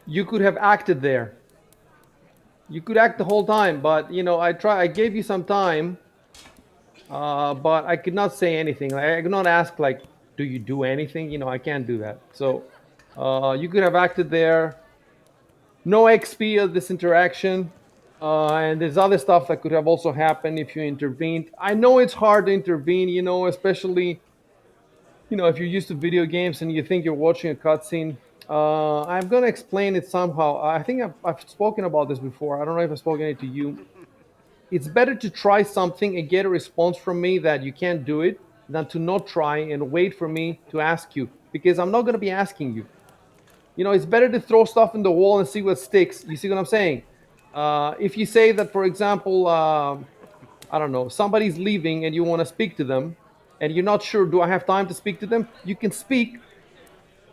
You could have acted there. You could act the whole time, but I gave you some time, but I could not say anything. Like, I could not ask like, "Do you do anything?" I can't do that. So you could have acted there. No XP of this interaction, and there's other stuff that could have also happened if you intervened. I know it's hard to intervene, especially if you're used to video games and you think you're watching a cutscene. I'm gonna explain it somehow. I think I've spoken about this before. I don't know if I've spoken it to you. It's better to try something and get a response from me that you can't do it than to not try and wait for me to ask you, because I'm not going to be asking you. It's better to throw stuff in the wall and see what sticks. You see what I'm saying? If you say that, for example, I don't know, somebody's leaving and you want to speak to them and you're not sure, do I have time to speak to them? You can speak,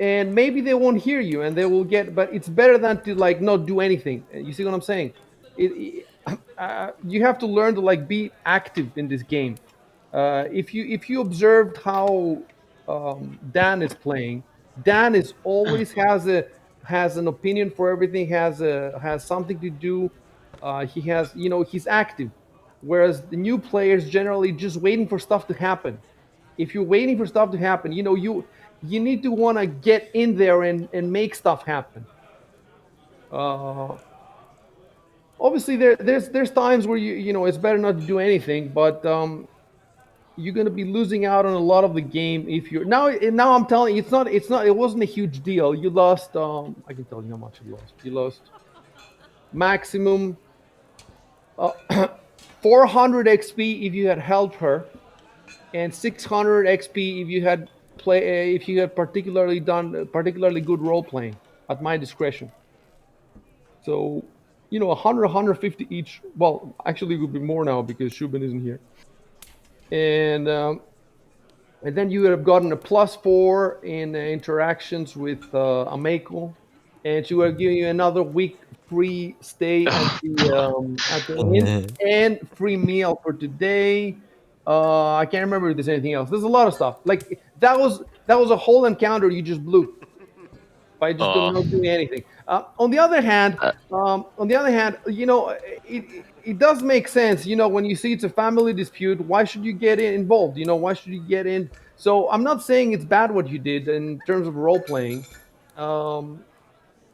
and maybe they won't hear you and they will get, but it's better than to like not do anything. You see what I'm saying? You have to learn to like be active in this game. If you observed how Dan is playing, Dan is always has an opinion for everything, has something to do. He has, he's active, whereas the new players generally just waiting for stuff to happen. If you're waiting for stuff to happen, you need to want to get in there and make stuff happen. Uh, Obviously, there's times where it's better not to do anything, but you're going to be losing out on a lot of the game if you're now. I'm telling you, it's not it wasn't a huge deal. You lost. I can tell you how much you lost. You lost maximum 400 XP if you had helped her, and 600 XP if you had particularly done particularly good role playing at my discretion. So 100, 150 each. Well, actually, it would be more now because Shubin isn't here, and then you would have gotten a +4 in interactions with Ameiko, and she would have given you another week free stay at the inn and free meal for today. I can't remember if there's anything else. There's a lot of stuff. Like that was a whole encounter you just blew by just Aw. not doing anything. On the other hand, it does make sense. When you see it's a family dispute, why should you get involved? Why should you get in? So I'm not saying it's bad what you did in terms of role playing. Um,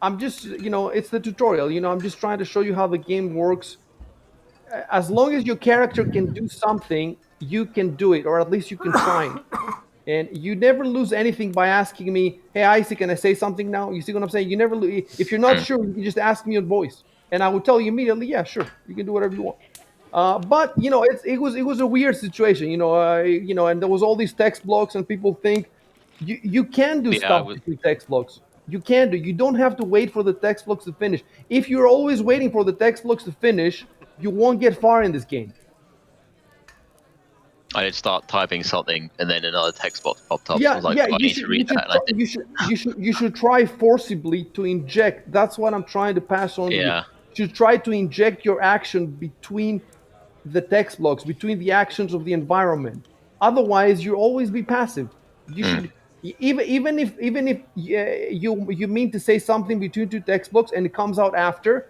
I'm just, it's the tutorial. I'm just trying to show you how the game works. As long as your character can do something, you can do it, or at least you can try. And you never lose anything by asking me, "Hey, Isaac, can I say something now?" You see what I'm saying? You never lose. If you're not Hmm. sure, you can just ask me in voice, and I will tell you immediately. Yeah, sure, you can do whatever you want. But it was a weird situation, and there was all these text blocks, and people think you can do Yeah, stuff between text blocks. You can do. You don't have to wait for the text blocks to finish. If you're always waiting for the text blocks to finish, you won't get far in this game. I did start typing something, and then another text box popped up. So I Yeah, was like, yeah. oh, I You need to should, read you should, that, and I did. you should try forcibly to inject. That's what I'm trying to pass on to you. Yeah. You should try to inject your action between the text blocks, between the actions of the environment. Otherwise, you'll always be passive. You should even if you mean to say something between two text blocks and it comes out after.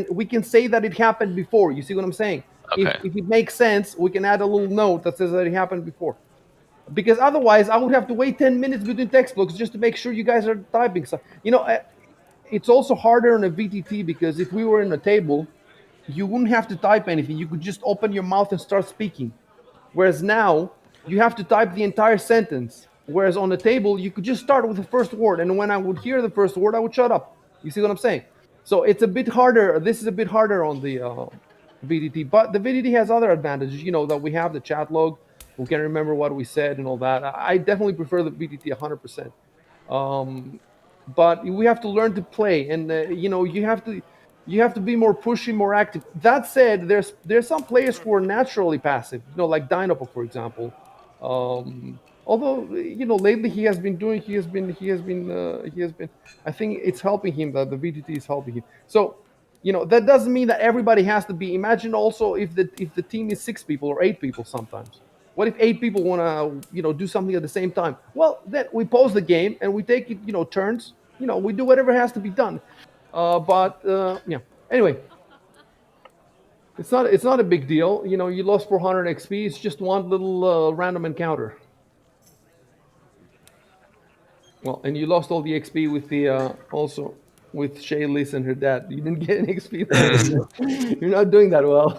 We can say that it happened before. You see what I'm saying? Okay. If it makes sense, we can add a little note that says that it happened before. Because otherwise, I would have to wait 10 minutes between text blocks just to make sure you guys are typing stuff. It's also harder on a VTT because if we were in a table, you wouldn't have to type anything. You could just open your mouth and start speaking. Whereas now, you have to type the entire sentence. Whereas on the table, you could just start with the first word. And when I would hear the first word, I would shut up. You see what I'm saying? So it's a bit harder. This is a bit harder on the VDT. But the VDT has other advantages, that we have the chat log. We can remember what we said and all that. I definitely prefer the VDT 100%. But we have to learn to play, and you have to be more pushy, more active. That said, there's some players who are naturally passive, like Dynapop, for example. Although lately he has been. I think it's helping him that the VTT is helping him. So that doesn't mean that everybody has to be. Imagine also if the team is 6 people or 8 people sometimes. What if 8 people want to do something at the same time? Well, then we pause the game and we take it turns. We do whatever has to be done. But yeah. Anyway, it's not a big deal. You lost 400 XP. It's just one little random encounter. Well, and you lost all the XP with the also with Shaylis and her dad. You didn't get any XP there. You're not doing that well.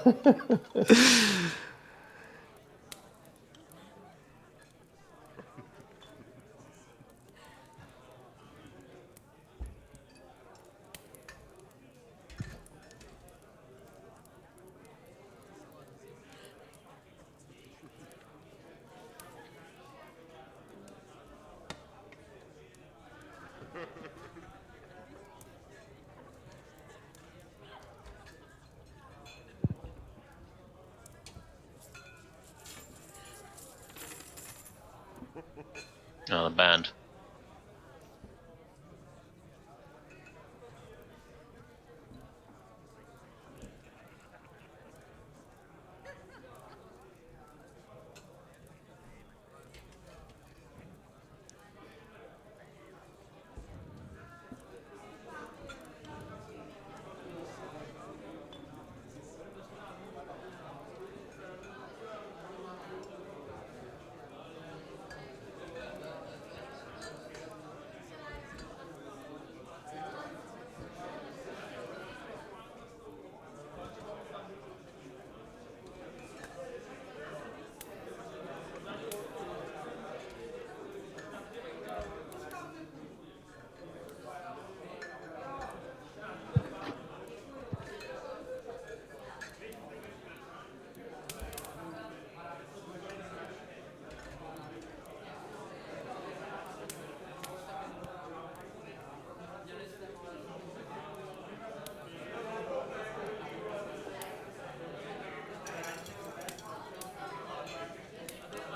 Oh, the band.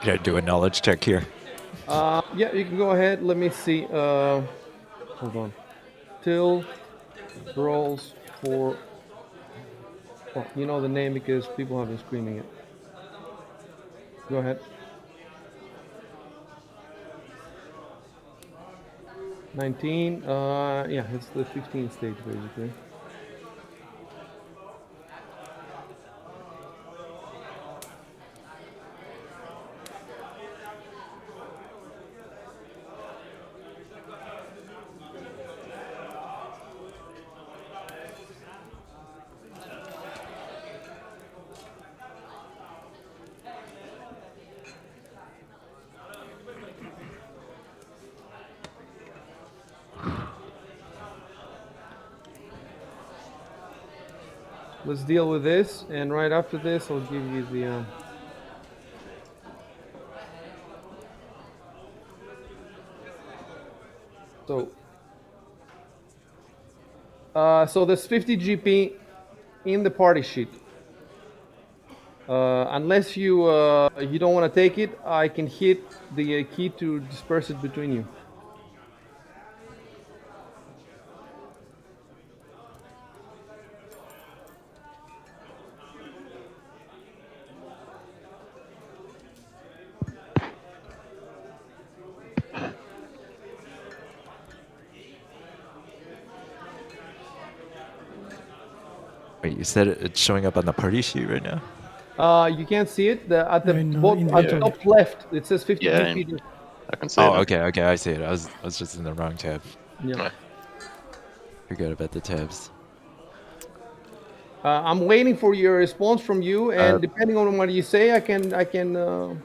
Gotta do a knowledge check here. Yeah, you can go ahead. Let me see. Hold on. Till rolls for. Well, you know the name because people have been screaming it. Go ahead. 19. Yeah, it's the 15th stage basically. Let's deal with this, and right after this, I'll give you the. So, So there's 50 GP in the party sheet. Unless you don't want to take it, I can hit the key to disperse it between you. Wait, you said it's showing up on the party sheet right now? You can't see it. At the In at the inventory. top left, it says 50 Yeah, GP. I can see it Oh, now. okay, I see it. I was just in the wrong tab. Yeah. Right. Forgot about the tabs. I'm waiting for your response from you, and depending on what you say, I can. Alright,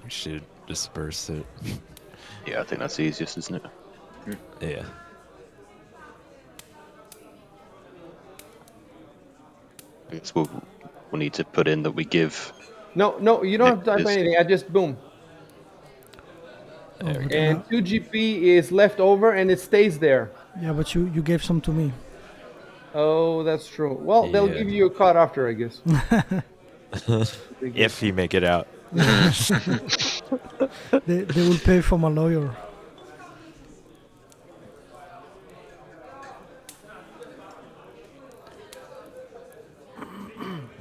we should disperse it. Yeah, I think that's the easiest, isn't it? Yeah. I guess we'll need to put in that we give. No, you don't have to type Is- anything. I just boom. Oh, There we but go. And 2 GP is left over, and it stays there. yeah, but you gave some to me. Oh, that's true. Well, they'll Yeah. give you a cut after, I guess. If you make it out. They will pay for my lawyer.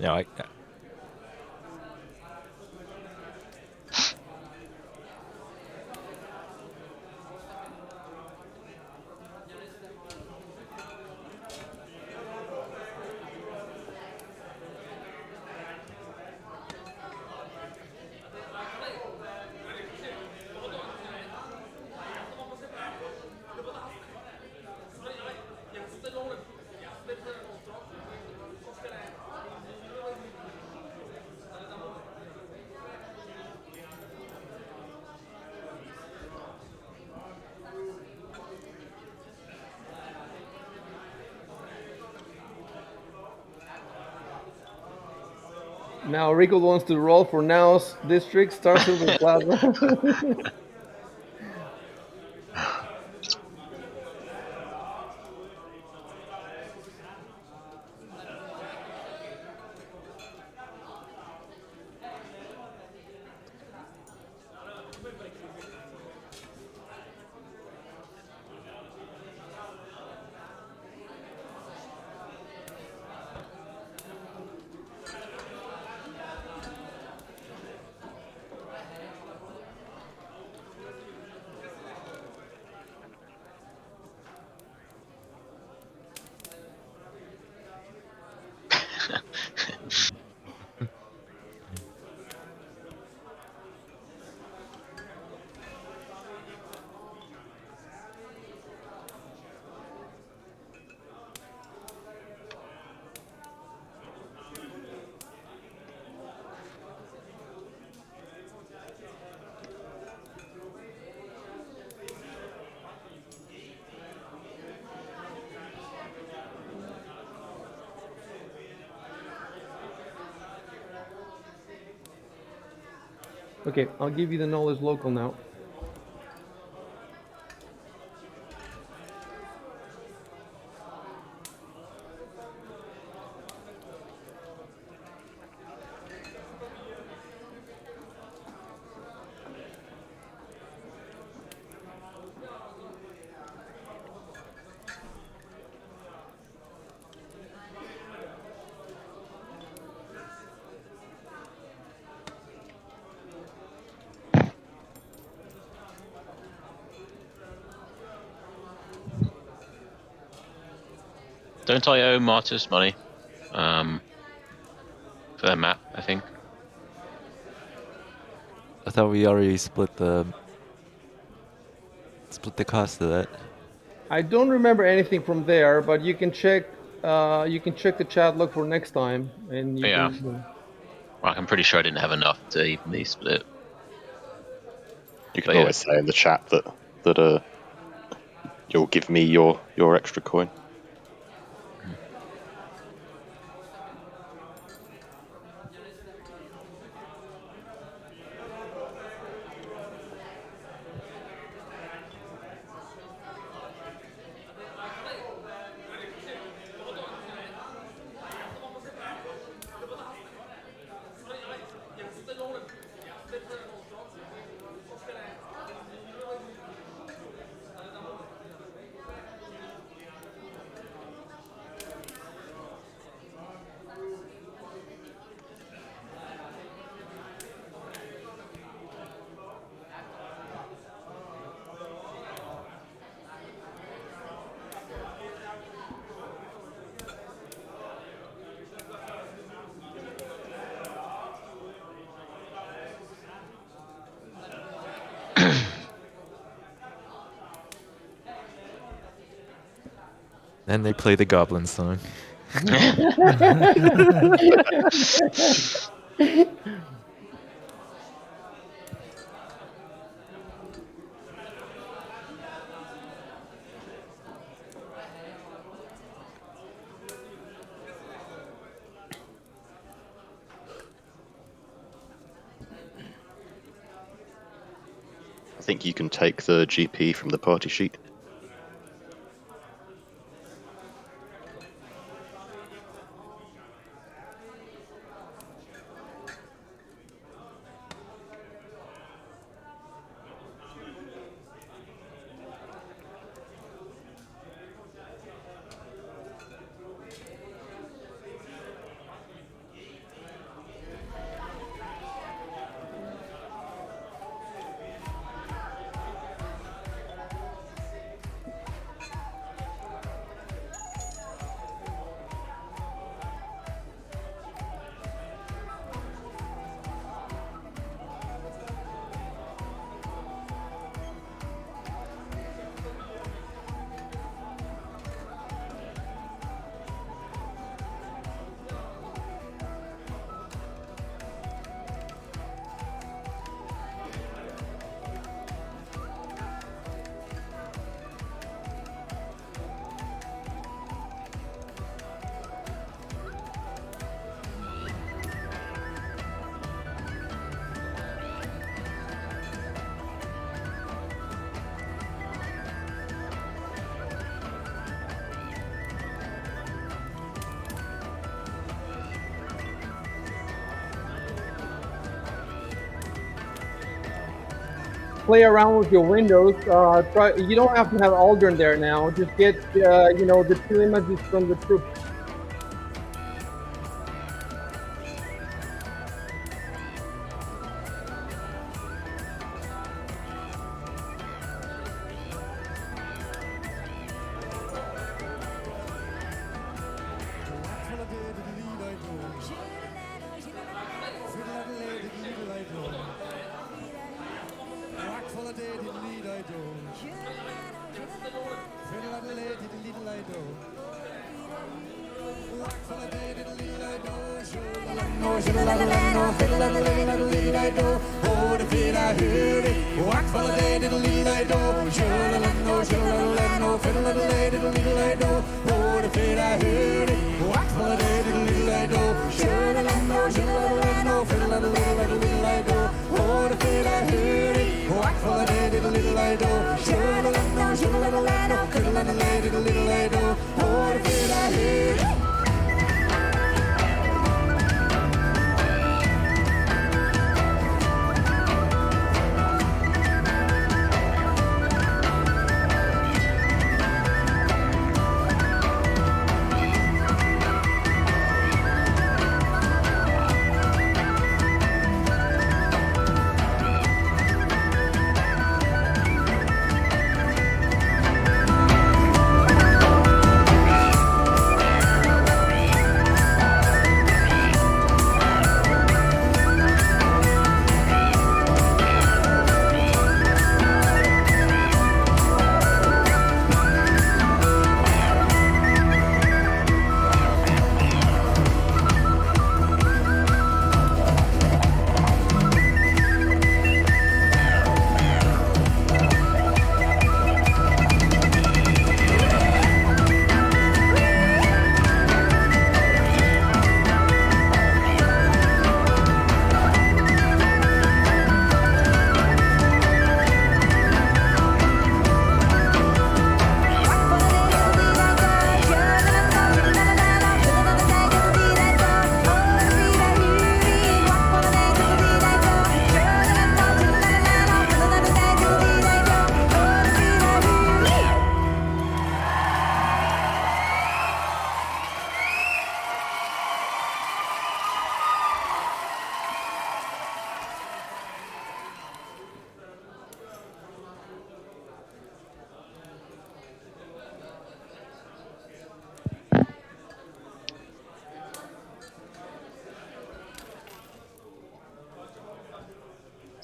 No, Now Rico wants to roll for Naos District, Star Silver Plaza. Okay, I'll give you the knowledge local now. Don't I owe Martus money? For that map, I think. I thought we already split the cost of that. I don't remember anything from there, but you can check. You can check the chat log for next time, and you Yeah. can. Well, I'm pretty sure I didn't have enough to evenly split. You But can yeah. always say in the chat that you'll give me your extra coin. Then they play the goblin song. I think you can take the GP from the party sheet. Play around with your windows. Try. You don't have to have Aldrin there now. Just get the two images from the troops.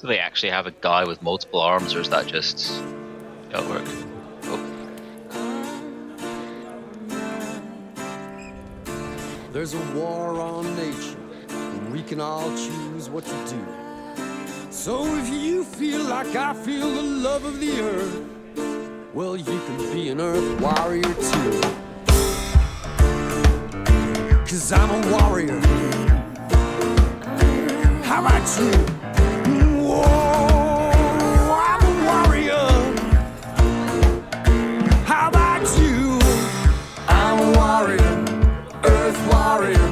Do they actually have a guy with multiple arms, or is that just how it works? Oh. There's a war on nature, and we can all choose what to do. So if you feel like I feel the love of the earth, well, you can be an earth warrior too. 'Cause I'm a warrior. How about you? Whoa, I'm a warrior. How about you? I'm a warrior, earth warrior,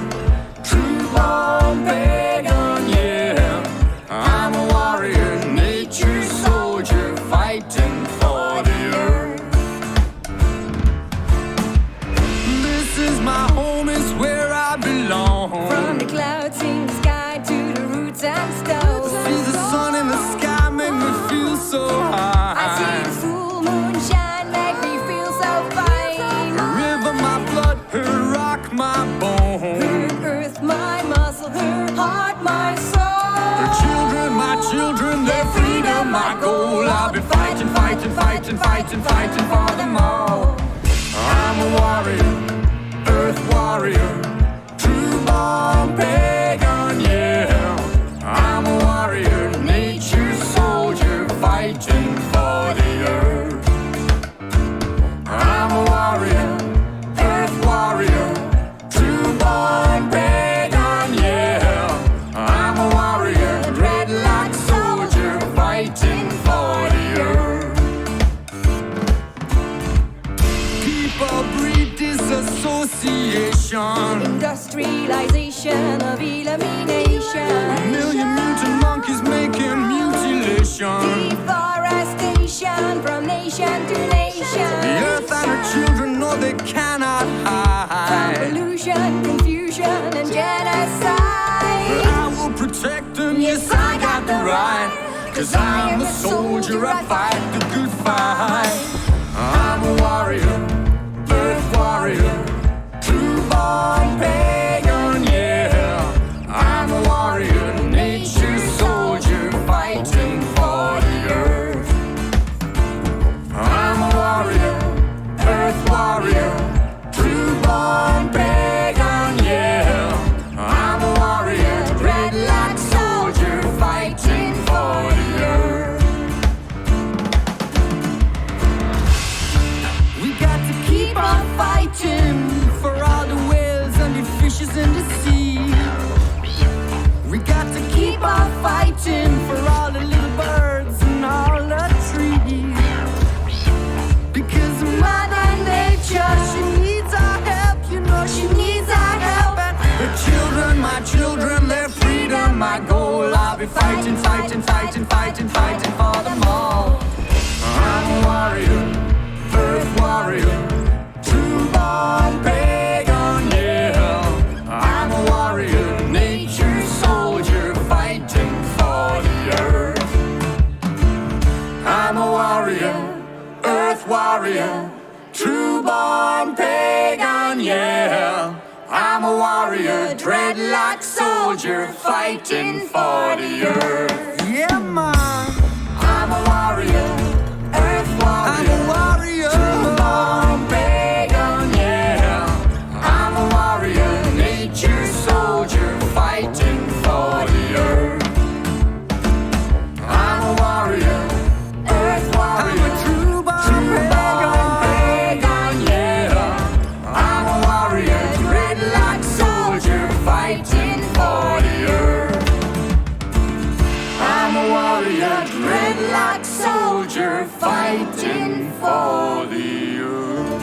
true born pagan, yeah. I'm a warrior, nature's soldier, fighting for the earth. This is my home, it's where I belong. From the clouds in the sky to the roots and stones. See the sun in the sky make me feel so high. I see the full moon shine, make me feel so fine. Her river, my blood, her rock, my bone. Her earth, my muscle, her heart, my soul. Her children, my children, their freedom, my goal. I'll be fighting, fighting, fighting, fighting, fighting for them all. I'm a warrior, earth warrior, true born pagan, yeah. I'm a warrior, nature's soldier, fighting for the earth. I'm a warrior, earth warrior, true born pagan, yeah. I'm a warrior, dreadlock soldier, fighting for the earth. People breed disassociation. Industrialization of elimination. A million mutant monkeys making mutilation. Deforestation from nation to nation. The earth and her children know they cannot hide. Pollution, confusion, and genocide. But I will protect them, yes, I got the right. 'Cause I'm a soldier, I fight the good fight. I'm a warrior, earth warrior, true born pagan, yeah. I'm a warrior, nature's soldier, fighting for the earth. I'm a warrior, earth warrior, true born pagan, yeah. I'm a warrior, dreadlock soldier, fighting for the earth. We got to keep on fighting for all the whales and the fishes in the sea. We got to keep on fighting for all the little birds and all the trees. Because Mother Nature, she needs our help, you know she needs our help. And her children, my children, their freedom, my goal. I'll be fighting, fighting, fighting, fighting, fighting for them all. I'm a warrior, earth warrior, true born pagan, yeah. I'm a warrior, nature's soldier, fighting for the earth. I'm a warrior, earth warrior, true born pagan, yeah. I'm a warrior, dreadlock soldier, fighting for the earth. Yeah, man. I'm a warrior, earth warrior. I'm a warrior, true born pagan, yeah. I'm a warrior, nature's soldier, fighting for the earth. I'm a warrior, earth warrior. I'm a true born pagan, yeah. I'm a warrior, dreadlock soldier, fighting for the earth. I'm a warrior, dreadlock soldier, fighting for the earth.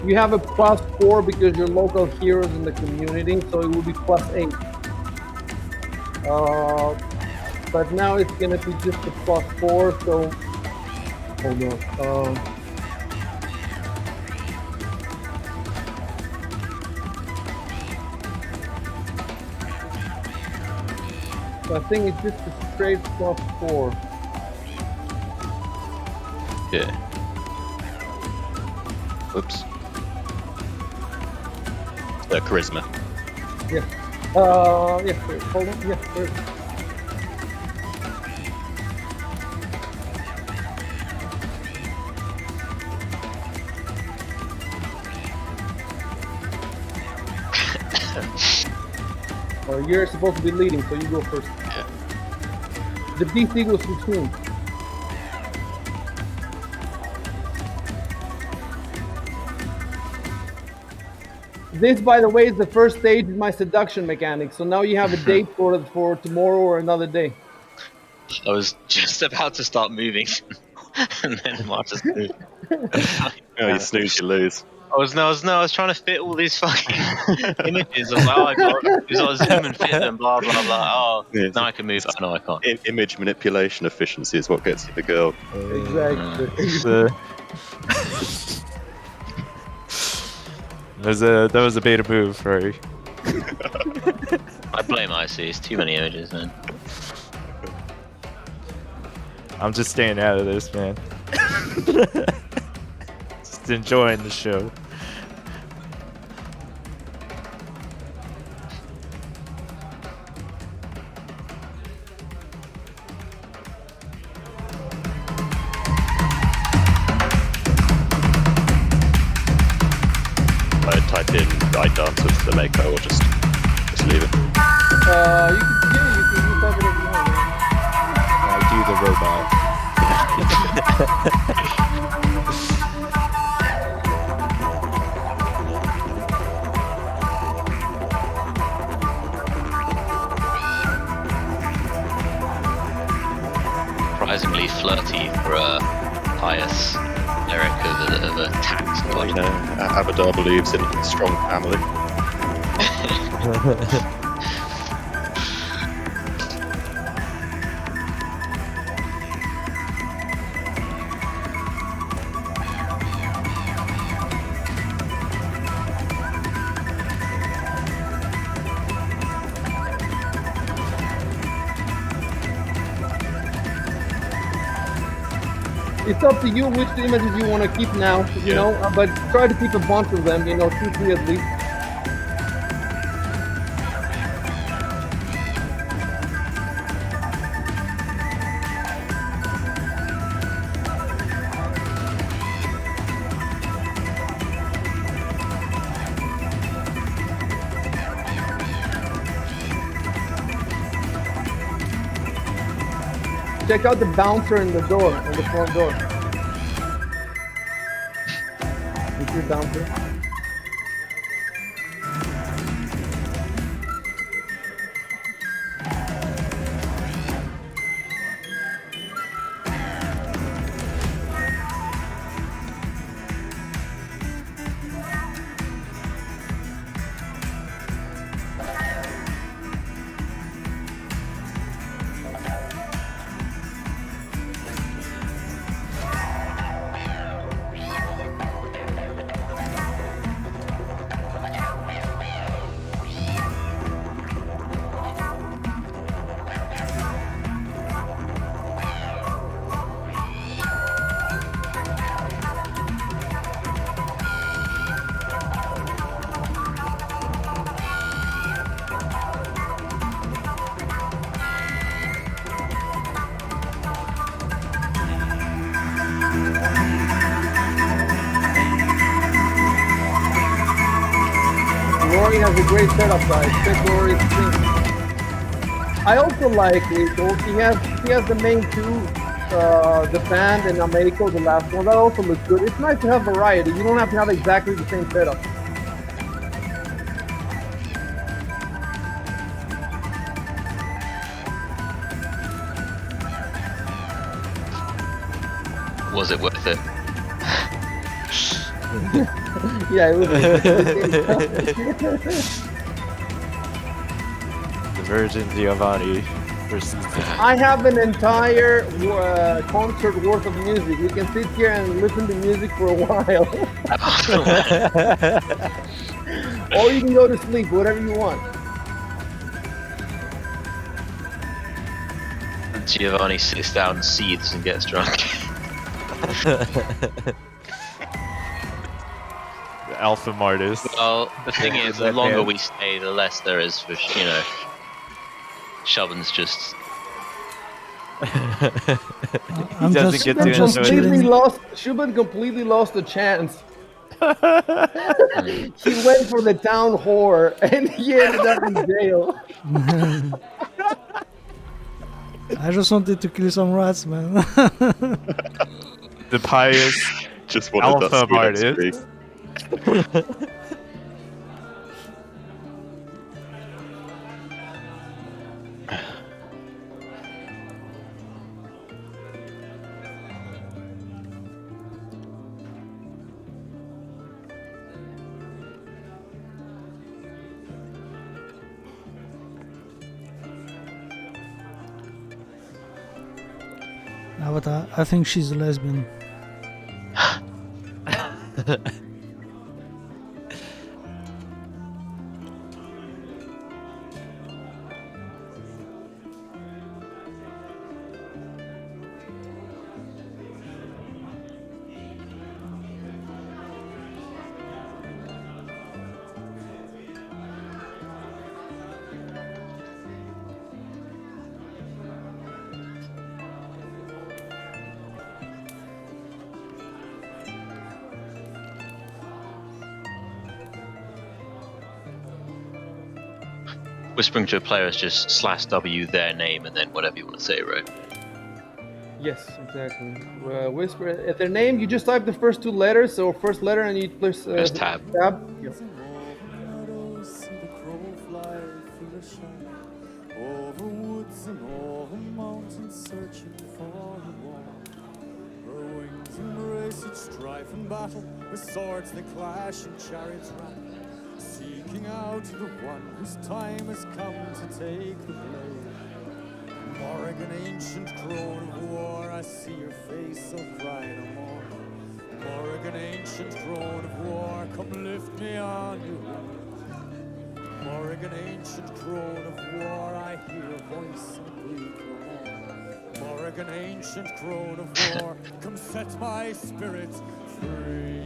You have a +4 because you're local heroes in the community, so it will be +8. But now it's gonna be just a +4, so hold on. So I think it's just a straight +4. Yeah. Oops. Charisma. Yeah. Yeah. Hold on. Yeah. There. You're supposed to be leading, so you go first. Yeah. The DC equals 16. This, by the way, is the first stage of my seduction mechanic. So now you have a date for tomorrow or another day. I was just about to start moving, and then Marta's moved. Oh, you snooze, you lose. I was trying to fit all these fucking images. I was like, oh, I got zoom and fit them, blah blah blah. Oh, Yeah, now I can move. Oh, no, I can't. Image manipulation efficiency is what gets you the girl. Exactly. That was a beta move, right? I blame IC. It's too many images, man. I'm just staying out of this, man. Just enjoying the show. I type in right dance with the maker or just leave it. You can type it if you want. Man. I do the robot. Surprisingly flirty for a pious Eric of a tax god. You know, Abadar believes in a strong family. It's up to you which images you want to keep now, you know, but try to keep a bunch of them, 2, 3 at least. Check out the bouncer in the door, in the front door. Is your bouncer? Rory has a great setup, guys. Check Rory's thing. I also like Lethal. He has the main two, the band and Americo, the last one. That also looks good. It's nice to have variety. You don't have to have exactly the same setup. Was it worth it? Yeah, it would be. The Virgin Giovanni versus I have an entire concert worth of music. We can sit here and listen to music for a while. Or you can go to sleep, whatever you want. Giovanni sits down, seethes, and gets drunk. Alpha Martis. Well, the thing is, the longer we stay, the less there is for, Shubn's just... I'm doesn't just, get I'm to just enjoy chilling. Shubin completely lost the chance. He went for the town whore and he ended up in jail. I just wanted to kill some rats, man. The pious Just wanted that Alpha sweet Martis. XP. No, but I think she's a lesbian. Whispering to a player is just /W their name and then whatever you want to say, right? Yes, exactly. Whisper at their name. You just type the first two letters, so first letter, and you press Press tab. Tab. Yep. Over woods and over mountains, searching for a war. Her wings embrace each strife and battle, with swords they clash and chariots rattle, seeking out the one whose time has come to take the blade. Morrigan, ancient crone of war, I see your face, so cry no more. Morrigan, ancient crone of war, come lift me on your wings. Morrigan, ancient crone of war, I hear a voice and breathe no more. Morrigan, ancient crone of war, come set my spirit free.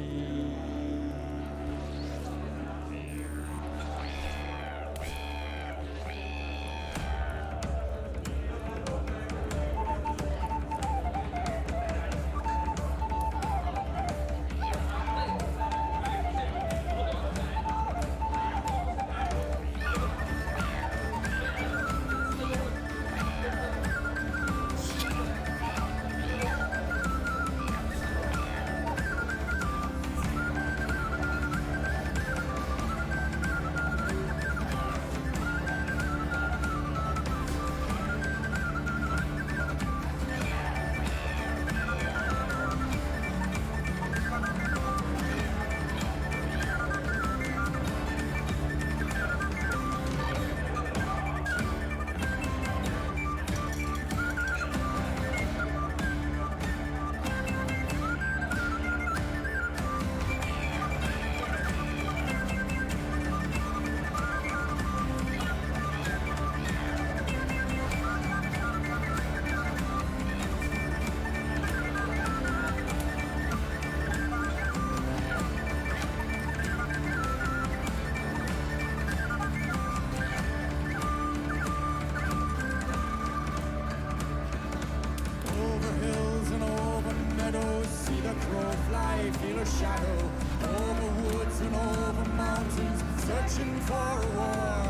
Searching for a war,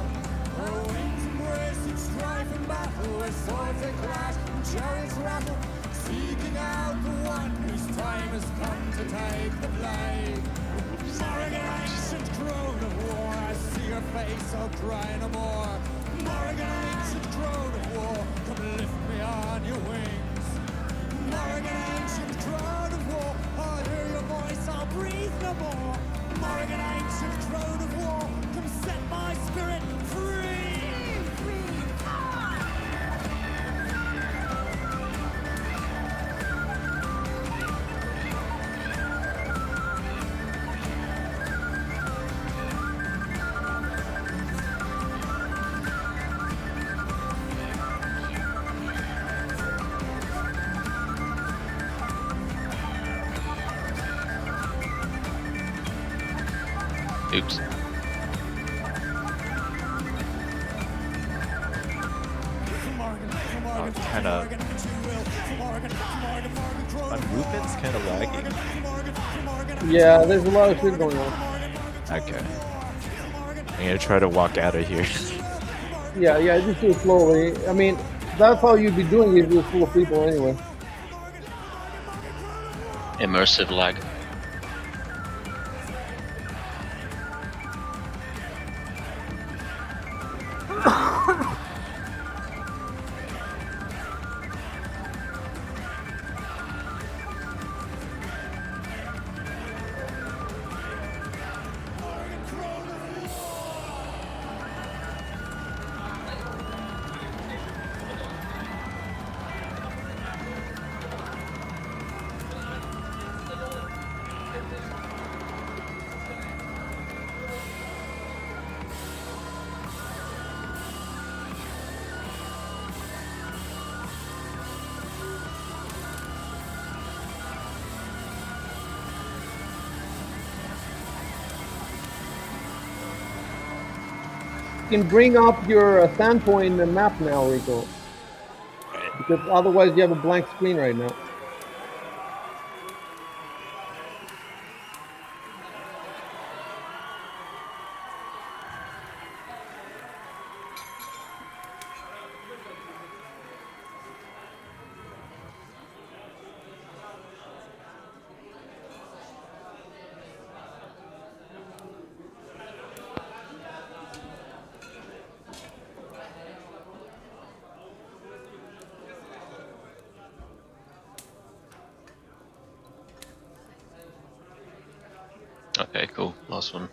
her wings embracing strife and battle, where swords they clash and chariots rattle, seeking out the one whose time has come to take the blade. Morrigan, ancient crone of war, I see your face, I'll cry no more. Morrigan, ancient crone of war, come lift me on your wings. Morrigan, ancient crone of war, I'll hear your voice, I'll breathe no more. Oops. Kind of. My movement's kind of lagging. Yeah, there's a lot of shit going on. Okay. I'm gonna try to walk out of here. Yeah, just do it slowly. I mean, that's how you'd be doing it if it was full of people anyway. Immersive lag. You can bring up your standpoint map now, Rico. Because otherwise you have a blank screen right now. Okay, cool. Last one.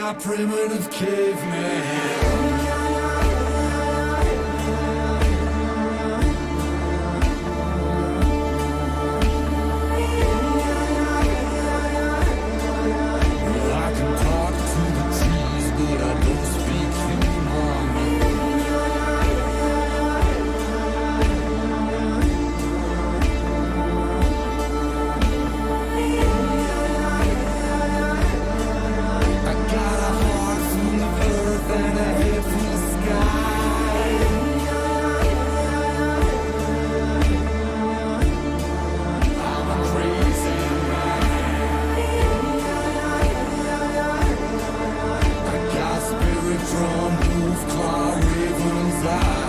hey, primitive caveman. I can talk to the trees, but I don't speak human. I got a heart full of earth and a head full of sky. I'm a crazy man. I got spirit from wolf claw raven's eye.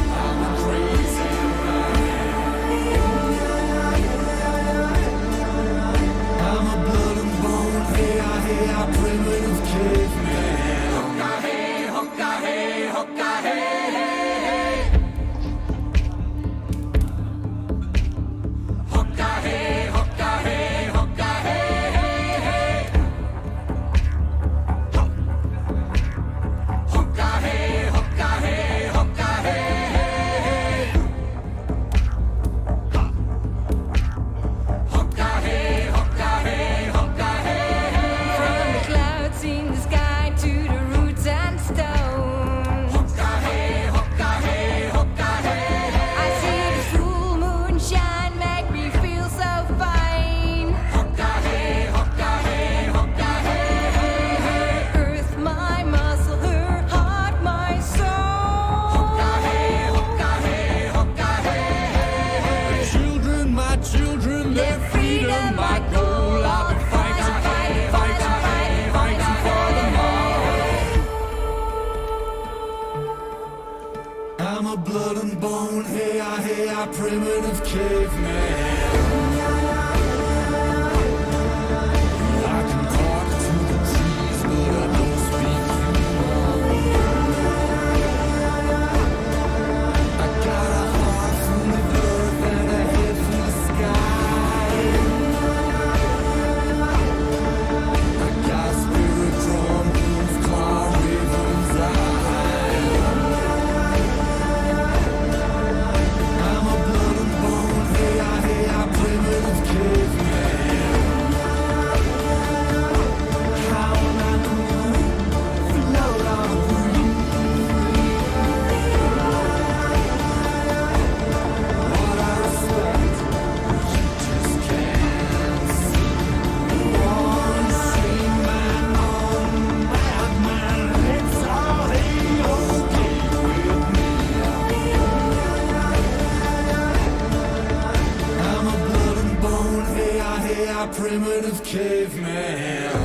I'm a crazy man. I'm a blood and bone, hey, primitive caveman. Hooka hey, hey, hey. Hooka hey, hey, hey. Hooka hey, hey, hey. Hooka hey, hey. From the clouds in the sky to the roots and stones. Hooka hey, hey. I see the full moon shine, make me feel so fine. Hooka hey, hey. Earth, my muscle, her heart, my soul. Children, my children, their freedom, my goal. I'll be fighting for them all. I'm a blood and bone, hey, primitive caveman. I can talk to the trees, but I don't speak human. I got a heart full of earth and a head full of sky. I got spirit from wolf claw raven's eye. I'm a blood and bone, hey, primitive caveman. How am I cool? Float on a breeze. What I respect, you just can't see. One sane man on madman, it's all okay with me. I'm a blood and bone, hey, primitive caveman.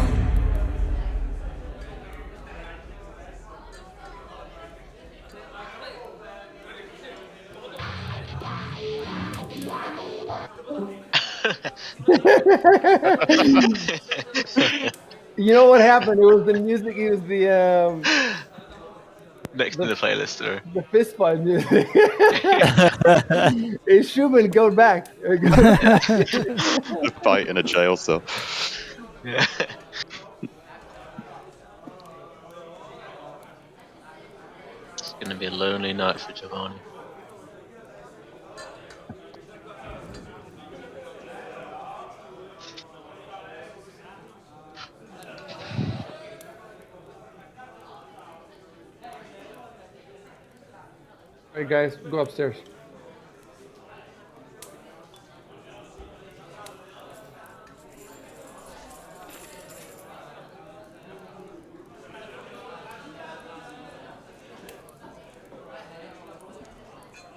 You know what happened? It was the music. It was Next in the playlist, or the fist fight music. It's Shubin. Go back. Go back. The fight in a jail cell. yeah. It's gonna be a lonely night for Giovanni. All right, guys, go upstairs.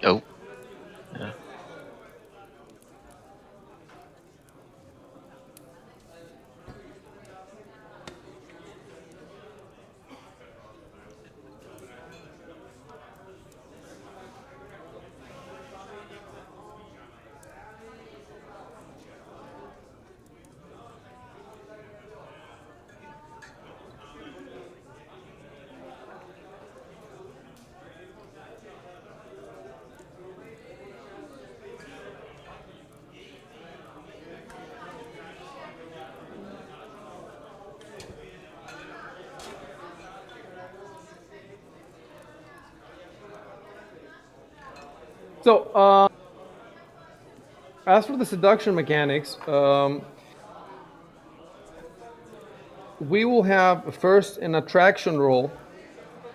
Oh. Yeah. So, as for the seduction mechanics, we will have first an attraction roll,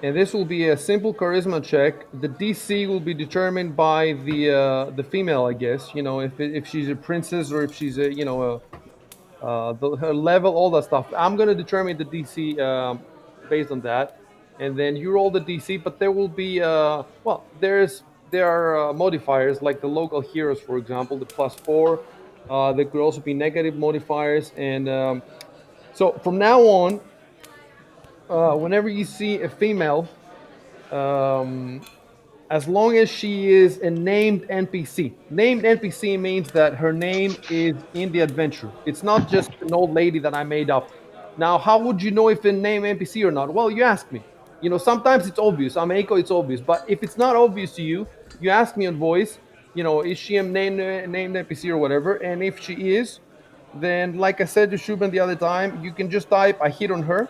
and this will be a simple charisma check. The DC will be determined by the female, I guess. You know, if she's a princess or if she's a her level, all that stuff. I'm gonna determine the DC based on that, and then you roll the DC. But there will be there are modifiers like the local heroes, for example, the +4. There could also be negative modifiers, and so from now on, whenever you see a female, um, as long as she is a named NPC. Named NPC means that her name is in the adventure. It's not just an old lady that I made up. Now, how would you know if it's named NPC or not? Well, you ask me. You know, sometimes it's obvious. I'm Eiko, it's obvious. But if it's not obvious to you, you ask me on voice, you know, is she a named NPC or whatever? And if she is, then like I said to Shubin the other time, you can just type I hit on her,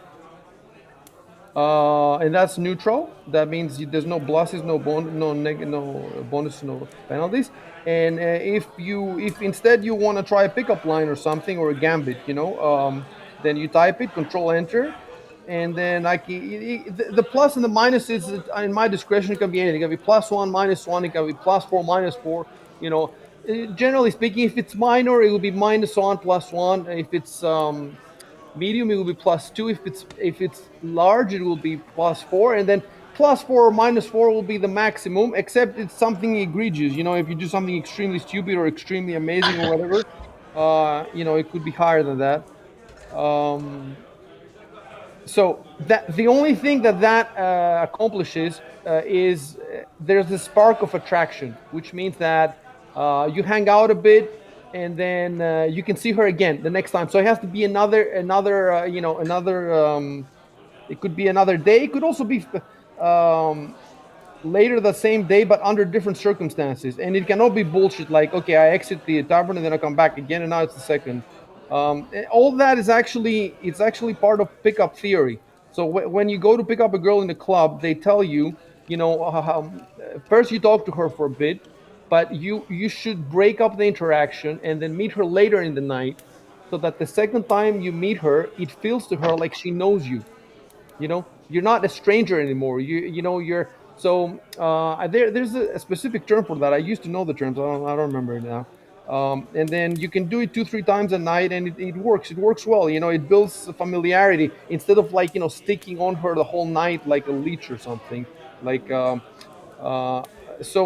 and that's neutral. That means there's no pluses, no bonus, no penalties. And if instead you want to try a pickup line or something or a gambit, then you type it, Control Enter, and then the plus and the minus is in my discretion. It can be anything. It can be +1, -1. It can be +4, -4. You know, generally speaking, if it's minor, it will be -1, +1. If it's medium, it will be +2. If it's large, it will be +4, and then +4 or -4 will be the maximum, except it's something egregious. You know, if you do something extremely stupid or extremely amazing or whatever, it could be higher than that. So that the only thing that accomplishes is there's a spark of attraction, which means that you hang out a bit, and then you can see her again the next time. So it has to be another. It could be another day. It could also be um, later the same day, but under different circumstances. And it cannot be bullshit like, okay, I exit the tavern and then I come back again, and now it's the second. All that is actually part of pickup theory. So when you go to pick up a girl in the club, they tell you, first you talk to her for a bit, but you should break up the interaction and then meet her later in the night, so that the second time you meet her, it feels to her like she knows you. You're not a stranger anymore. You're so there's a specific term for that. I used to know the terms. I don't remember it now. And then you can do it 2-3 times a night, and it works. It works well. It builds familiarity instead of like sticking on her the whole night like a leech or something. Like uh, so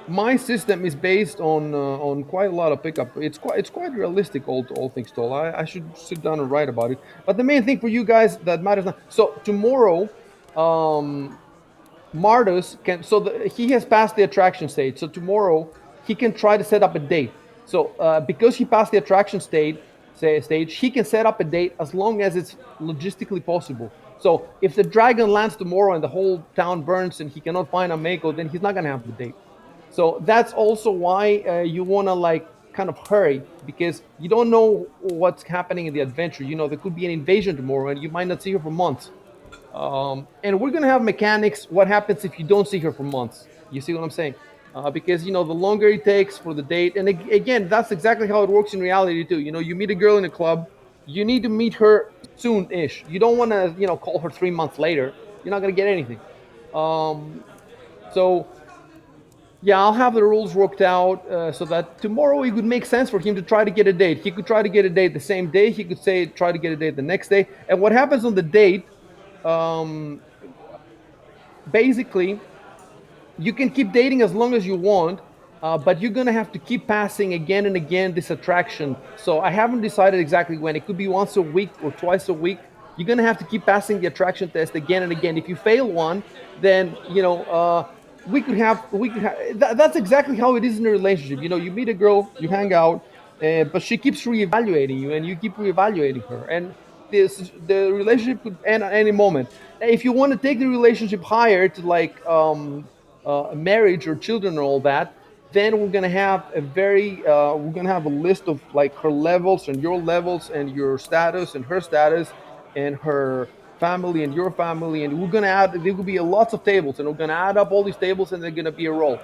my system is based on quite a lot of pickup. It's quite realistic, all things told. I should sit down and write about it. But the main thing for you guys that matters now. So tomorrow, um, Mardus can. So he has passed the attraction stage. So tomorrow he can try to set up a date. So because he passed the attraction stage, he can set up a date as long as it's logistically possible. So if the dragon lands tomorrow and the whole town burns and he cannot find a Mako, then he's not gonna have the date. So that's also why you want to like kind of hurry, because you don't know what's happening in the adventure. There could be an invasion tomorrow and you might not see her for months. And we're going to have mechanics. What happens if you don't see her for months? You see what I'm saying? Because, the longer it takes for the date. And again, that's exactly how it works in reality too. You meet a girl in a club, you need to meet her soon-ish. You don't want to, call her 3 months later. You're not going to get anything. So yeah, I'll have the rules worked out so that tomorrow it would make sense for him to try to get a date. He could try to get a date the same day. He could say try to get a date the next day. And what happens on the date, um, basically, you can keep dating as long as you want, but you're gonna have to keep passing again and again this attraction. So I haven't decided exactly when. It could be once a week or twice a week. You're gonna have to keep passing the attraction test again and again. If you fail one, then that's exactly how it is in a relationship. You meet a girl, you hang out, but she keeps reevaluating you, and you keep reevaluating her, and the relationship could end at any moment. If you want to take the relationship higher to like marriage or children and all that, then we're gonna have a list of like her levels and your levels and your status and her status and her family and your family, and we're gonna add. There will be lots of tables, and we're gonna add up all these tables, and they're gonna be a roll.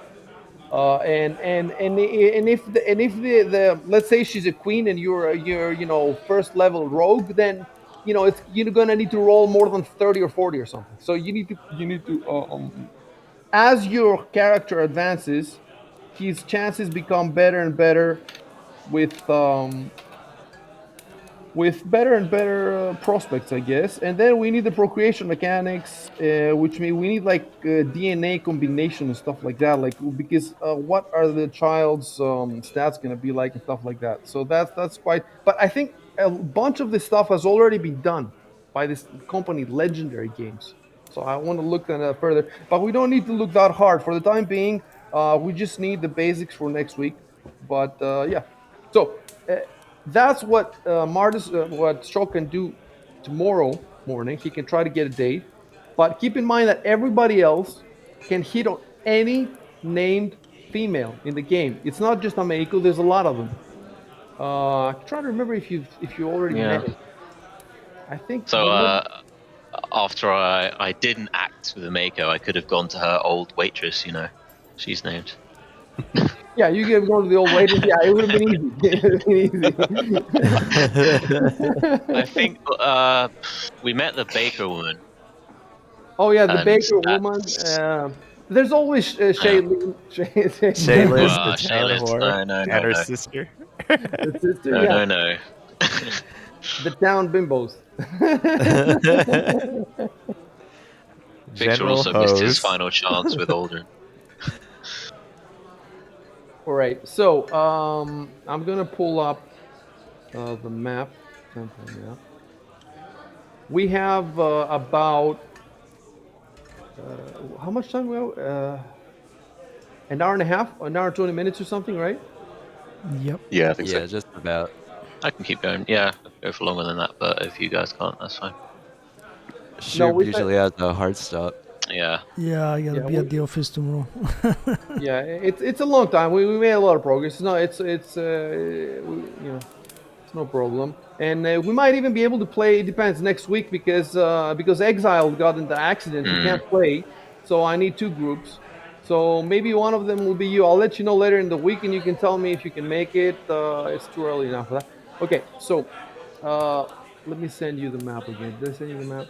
And if the let's say she's a queen and you're first level rogue, then it's you're gonna need to roll more than 30 or 40 or something. So you need to as your character advances, his chances become better and better with better and better prospects, I guess. And then we need the procreation mechanics, which mean we need like DNA combination and stuff like that. Like because what are the child's stats going to be like and stuff like that. So that's quite. But I think a bunch of this stuff has already been done by this company, Legendary Games. So I want to look at that further, but we don't need to look that hard for the time being. We just need the basics for next week. But yeah, so. That's what what Stroke can do tomorrow morning. He can try to get a date, but keep in mind that everybody else can hit on any named female in the game. It's not just Ameiko. There's a lot of them. I'm trying to remember if you already met Yeah. it. I think So after I didn't act with a Mako, I could have gone to her old waitress. She's named. yeah, you can go to the old waiters. Yeah, it would have been easy. It would have been I easy. think we met the baker woman, Oh yeah, the and baker woman. that's There's always yeah. Shailene. Shayla's the town Shayla's whore no, no, and no, her no, sister. The sister, no, yeah, no, no. the town bimbos. Victor General also missed his hose. final chance with Aldrin. All right, so I'm gonna pull up the map, temple map. We have about how much time we have? An hour and a half, an hour and 20 minutes or something, right? Yep. Yeah, I think so. Yeah, just about. I can keep going. Yeah, I can go for longer than that, but if you guys can't, that's fine. No, Shub we said usually has a hard stop. Yeah. Yeah, I gotta yeah, be at the office tomorrow. yeah. It's a long time. We made a lot of progress. No, it's it's no problem. And we might even be able to play. It depends next week because Exile got in the accident. He Mm. can't play, so I need two groups. So maybe one of them will be you. I'll let you know later in the week, and you can tell me if you can make it. It's too early now for that. Okay, so uh, let me send you the map again. Did I send you the map?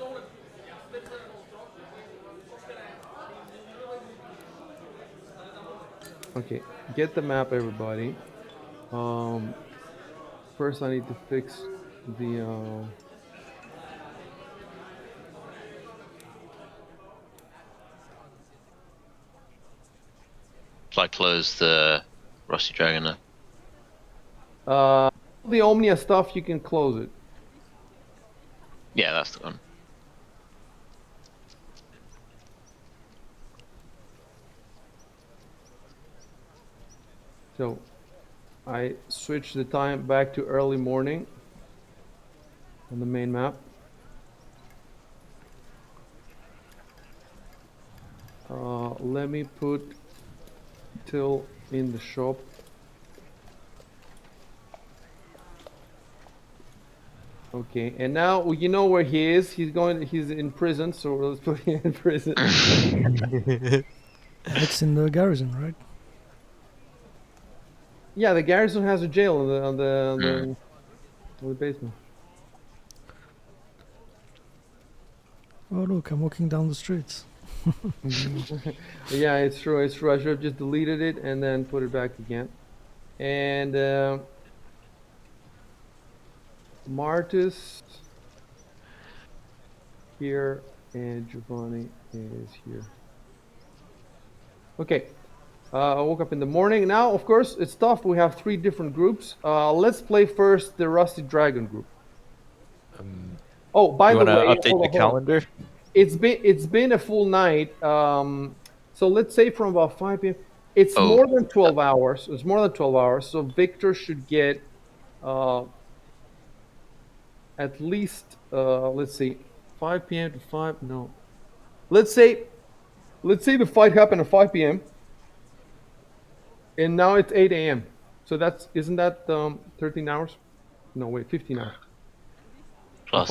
Okay, get the map, everybody. Um, First, I need to fix the. So I closed the Rusty Dragon now. The Omnia stuff, you can close it. Yeah, that's the one. So I switched the time back to early morning on the main map. Let me put Till in the shop. Okay, and now you know where he is. He's in prison, so let's put him in prison. It's in the garrison, right? Yeah, the garrison has a jail on the basement. Oh look, I'm walking down the streets. Yeah, it's true. It's true. I should have just deleted it and then put it back again. And Martis here and Giovanni is here. Okay. I woke up in the morning. Now, of course, it's tough. We have three different groups. Let's play first the Rusty Dragon group. Oh, by You the want to way, update hold the on, hold on. calendar? It's been a full night. So let's say from about 5 p.m. It's Oh. more than 12 hours. It's more than 12 hours. So Victor should get uh, at least let's see, 5 p.m. to 5. No, let's say the fight happened at 5 p.m. and now it's 8 a.m. So isn't that 13 hours? No, wait, 15 hours. Plus,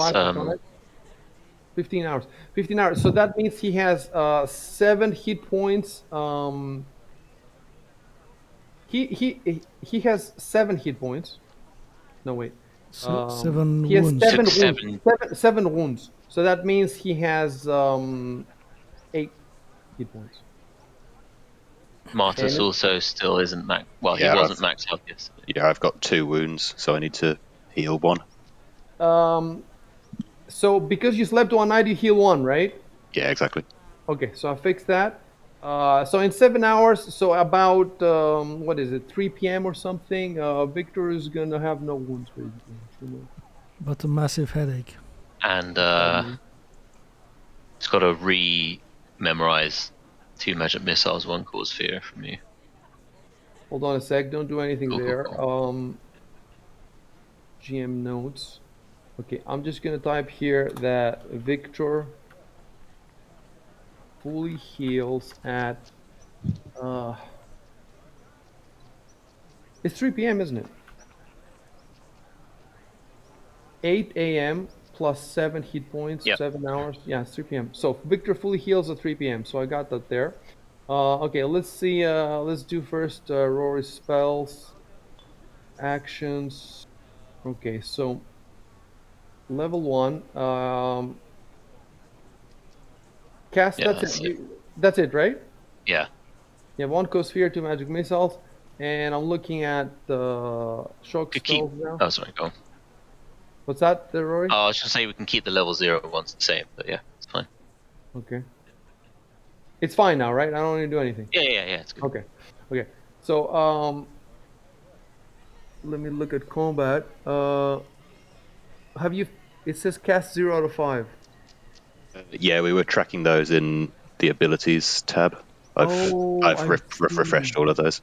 15 hours. 15 hours. So that means he has 7 hit points. He has 7 hit points. No wait. Seven He has wounds. Took seven wounds. seven. Seven wounds. So that means he has 8 hit points. Martus And also still isn't max. Well, he Yeah, wasn't max health yesterday. I've got 2 wounds, so I need to heal 1. so because you slept one night, you heal 1, right? Yeah, exactly. Okay, so I fixed that. So in 7 hours, so about what is it, 3 p.m. or something? Victor is gonna have no wounds basically. But a massive headache. And it's got to re-memorize 2 magic missiles, 1 cause fear from you. Hold on a sec. Don't do anything Cool, there. cool. GM notes. Okay, I'm just gonna type here that Victor fully heals at it's 3 p.m., isn't it? 8 a.m. plus 7 hit points, Yep. 7 hours. Yeah, it's 3 p.m. So Victor fully heals at 3 p.m. So I got that there. Okay, let's see. Let's do first Rory's spells, actions. Okay, so level 1. Cast. Yeah, That's it. that's it. That's it, right? Yeah. You have 1 sphere, 2 magic missiles, and I'm looking at the shock Could keep. spells now. Oh, sorry, go on. What's that, Rory? Oh, I was just say we can keep the level 0 ones the same, but yeah, it's fine. Okay. It's fine now, right? I don't need to do anything. Yeah, it's good. Okay. Okay. So let me look at combat. Have you? It says cast 0 out of 5. Yeah, we were tracking those in the abilities tab. Oh, I've I see. refreshed all of those.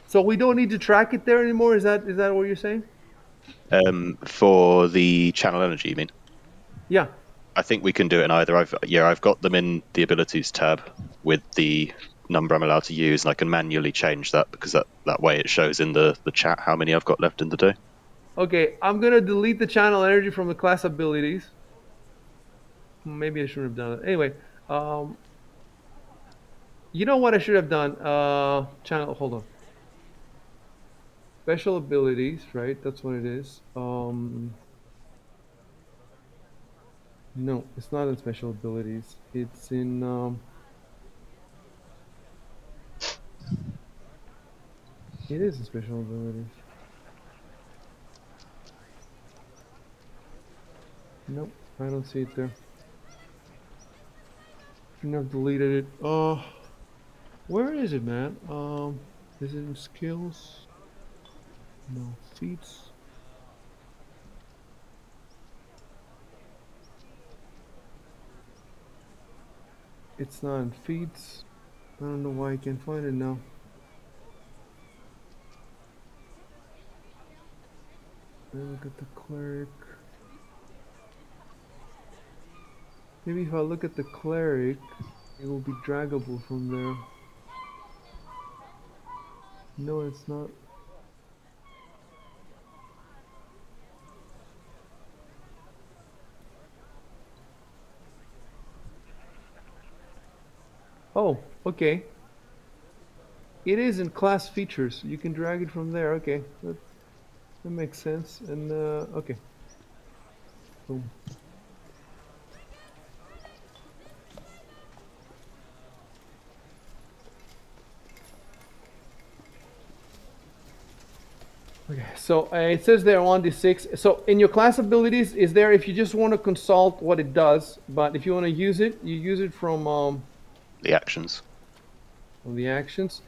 So we don't need to track it there anymore. Is that what you're saying? For the channel energy, you mean? Yeah. I think we can do it in either. I've got them in the abilities tab with the number I'm allowed to use, and I can manually change that because that way it shows in the chat how many I've got left in the day. Okay. I'm gonna delete the channel energy from the class abilities. Maybe I shouldn't have done it. Anyway, you know what I should have done? Channel. Hold on. Special abilities, right? That's what it is. No, it's not in special abilities. It's in. It is in special abilities. Nope, I don't see it there. Shouldn't have deleted it. Where is it, man? Is it in skills? No, feats. It's not in feats. I don't know why I can't find it now. Look at the cleric. Maybe if I look at the cleric, it will be draggable from there. No, it's not. Oh, okay. It is in class features. You can drag it from there. Okay, that makes sense. And okay, boom. Okay, so it says there 1d6. So in your class abilities, is there if you just want to consult what it does, but if you want to use it, you use it from The actions. the actions,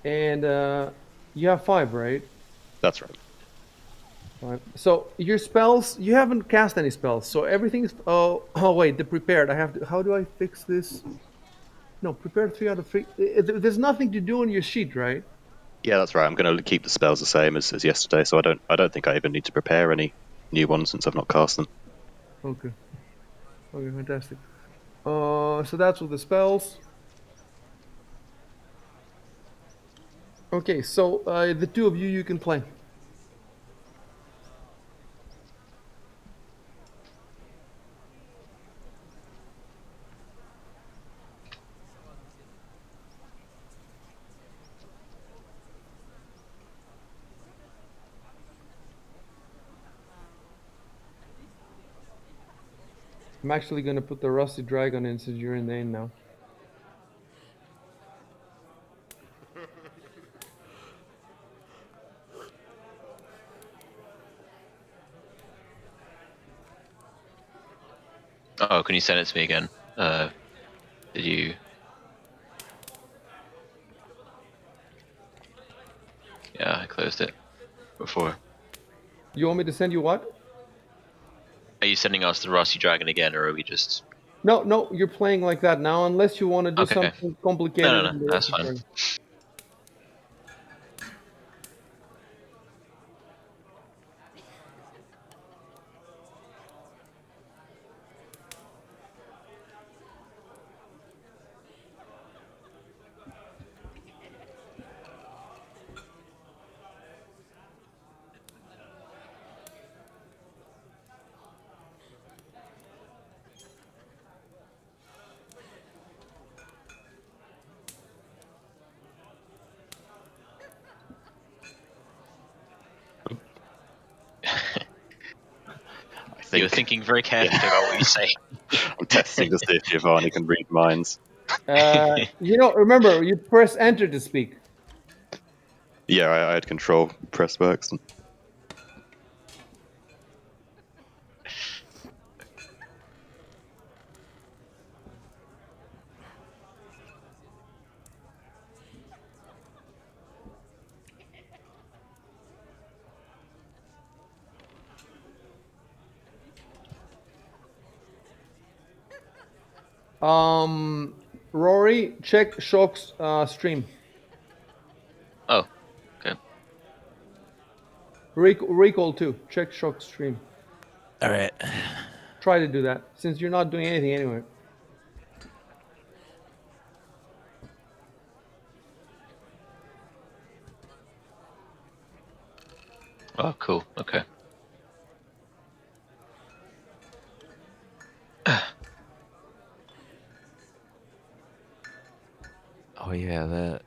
and you have 5, right? That's right. 5. So your spells, you haven't cast any spells, so everything's. Oh wait, the prepared. I have to. How do I fix this? No, prepared 3 out of 3. There's nothing to do on your sheet, right? Yeah, that's right. I'm going to keep the spells the same as yesterday, so I don't think I even need to prepare any new ones since I've not cast them. Okay. Okay, fantastic. So that's with the spells. Okay, so the two of you, you can play. I'm actually gonna put the Rusty Dragon in since you're in the inn now. Oh, can you send it to me again? Did you? Yeah, I closed it before. You want me to send you what? Are you sending us the Rusty Dragon again, or are we just? No, no, you're playing like that now, unless you want to do Okay. something No, complicated no, no. in the That's rest of the fine. turn. I You're think. thinking very carefully Yeah. about what you say. I'm testing to see if Giovanni can read minds. Remember, you press enter to speak. Yeah, I had control press works. Rory, check Shock's stream. Oh, okay. Recall too. Check Shock's stream. All right. Try to do that since you're not doing anything anyway. Oh, cool. Okay. Oh yeah, that.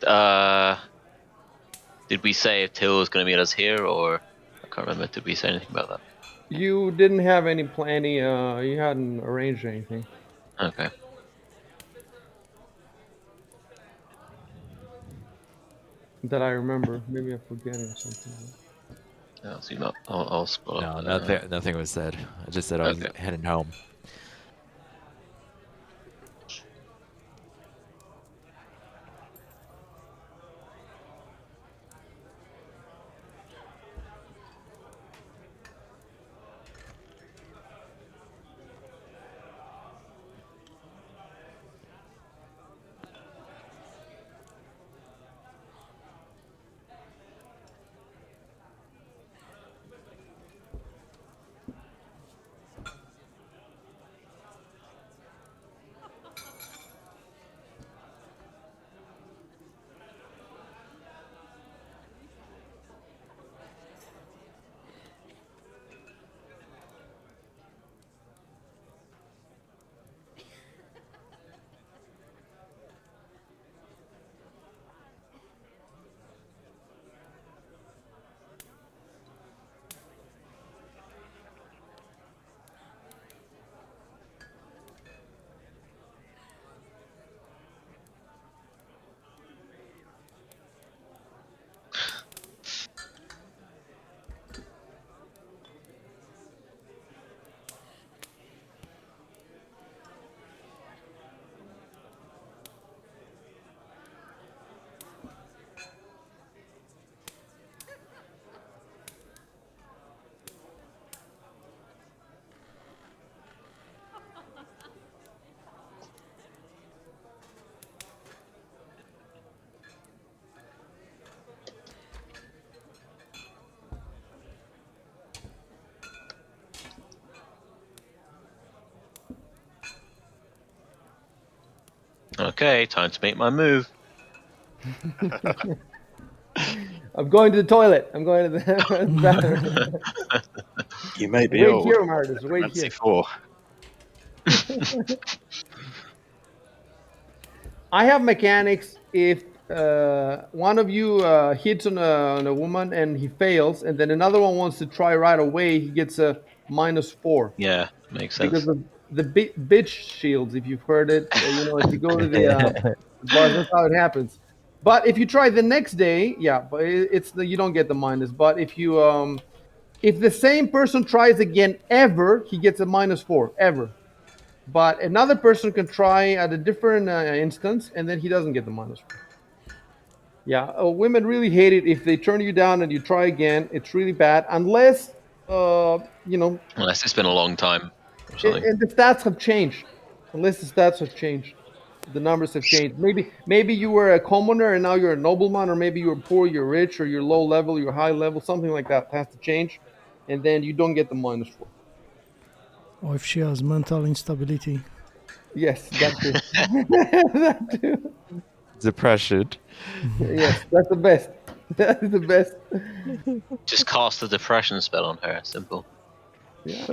Uh, did we say if Till was going to meet us here, or I can't remember? Did we say anything about that? You didn't have any you hadn't arranged anything Okay. that I remember. Maybe I'm forgetting something. I'll zoom up. I'll scroll No, up. nothing was said. I just said I was Okay. heading home. Okay, time to make my move. I'm going to the toilet. I'm going to the bathroom. You may be Wait old. here, Martis. Wait Fancy here. 4. I have mechanics. If one of you hits on a woman and he fails, and then another one wants to try right away, he gets a -4 Yeah, makes because sense. of the bitch shields. If you've heard it, if you go to the bars, that's how it happens. But if you try the next day, yeah, but you don't get the minus. But if the same person tries again ever, he gets a -4 ever. But another person can try at a different instance, and then he doesn't get the -4. Yeah, women really hate it if they turn you down and you try again. It's really bad, unless you know, Unless it's been a long time or something. and the stats have changed. Unless the stats have changed, the numbers have changed. Maybe you were a commoner and now you're a nobleman, or maybe you're poor, you're rich, or you're low level, you're high level. Something like that has to change, and then you don't get the -4. Or if she has mental instability. Yes, that too. That too. Depression. Yes, that's the best. That is the best. Just cast the depression spell on her. Simple. Yeah,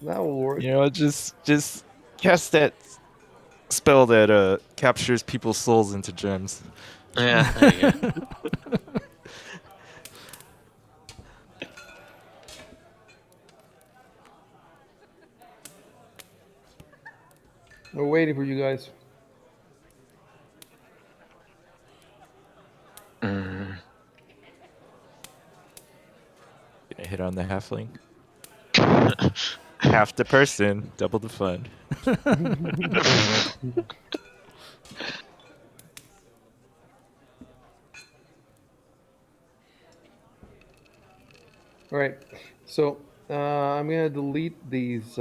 that will work. You know, just cast that spell that captures people's souls into gems. Yeah, there you go. We're waiting for you guys. Mm. Gonna hit on the halfling. Half the person, double the fun. All right. So I'm gonna delete these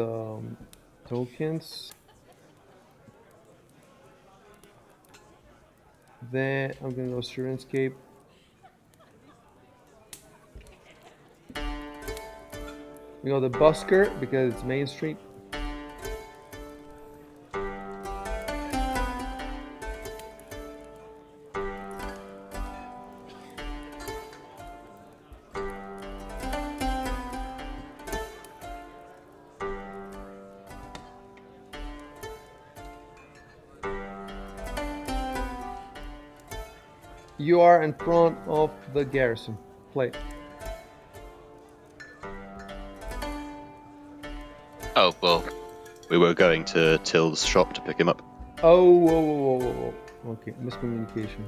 tokens. Then I'm gonna go Sirenscape. We go the Busker because it's Main Street. You are in front of the garrison. Play. Oh well. We were going to Till's shop to pick him up. Oh, whoa, whoa, whoa, whoa, whoa. Okay, miscommunication.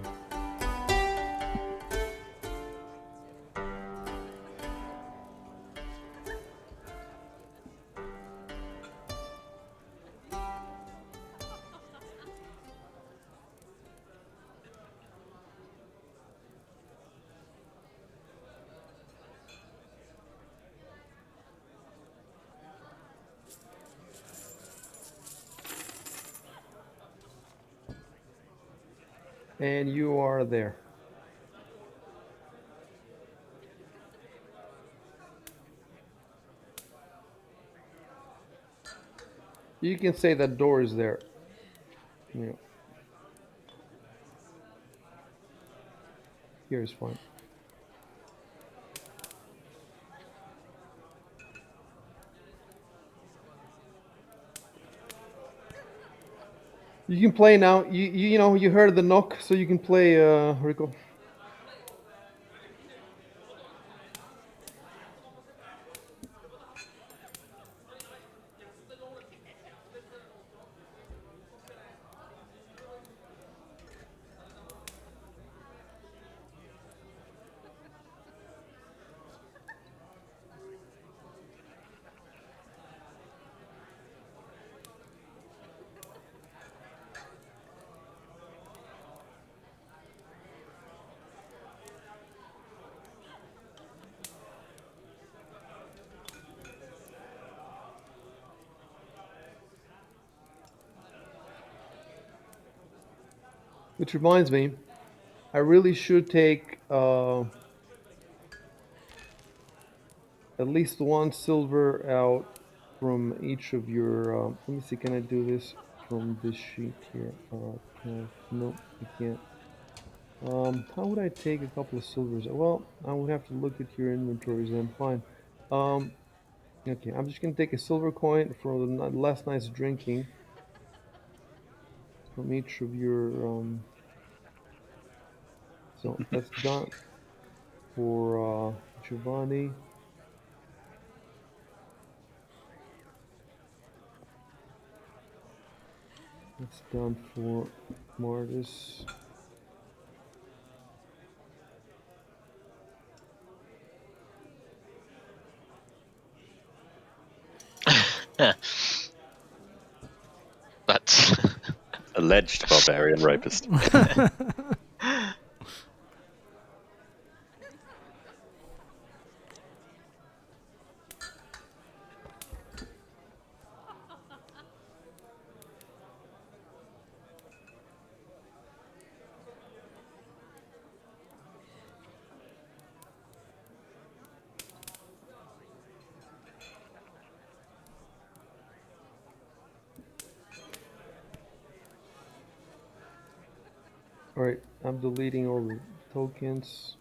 And you are there. You can say that door is there. Yeah. Here is fine. You can play now. You heard the knock, so you can play, Rico. Which reminds me, I really should take at least one silver out from each of your. Let me see, can I do this from this sheet here? No, I can't. How would I take a couple of silvers? Well, I would have to look at your inventories then. Fine. Um, okay, I'm just gonna take a silver coin for the last night's drinking from each of your. So that's done for Giovanni. That's done for Martis. That's Alleged barbarian rapist. All right, I'm deleting all the tokens.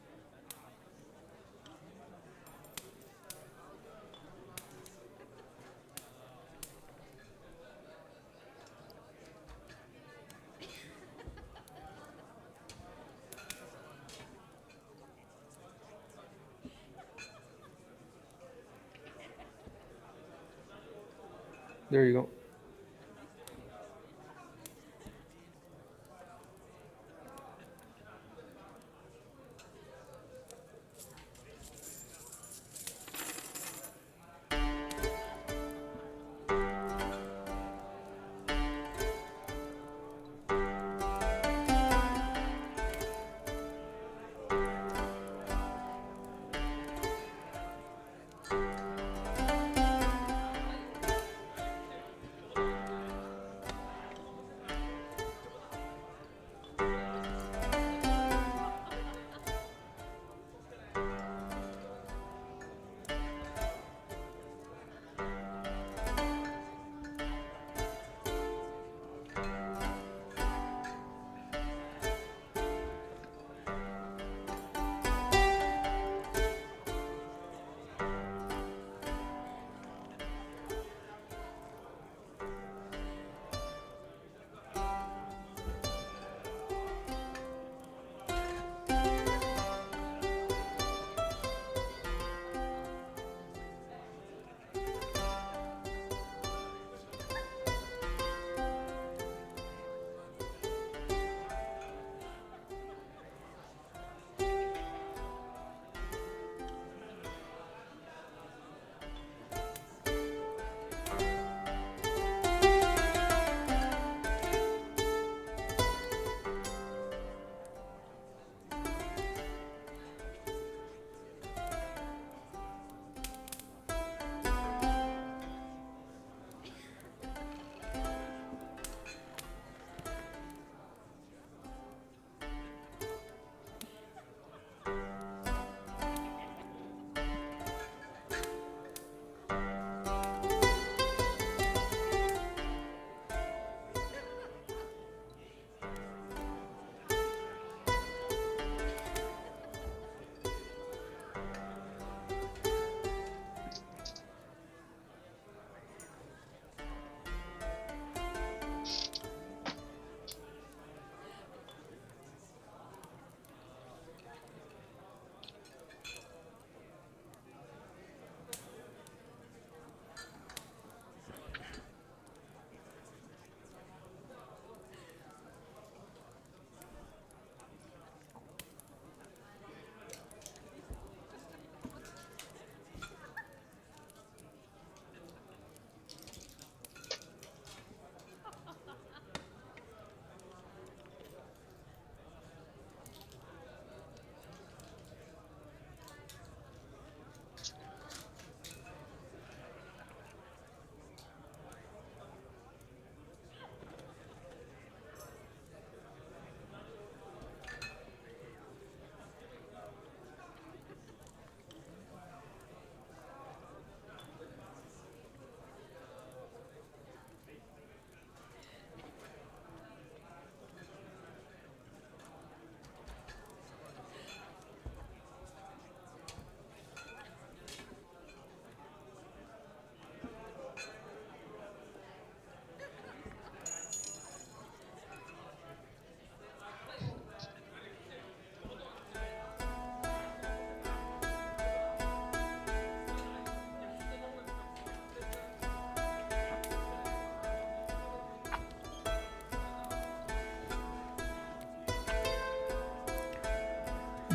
There you go.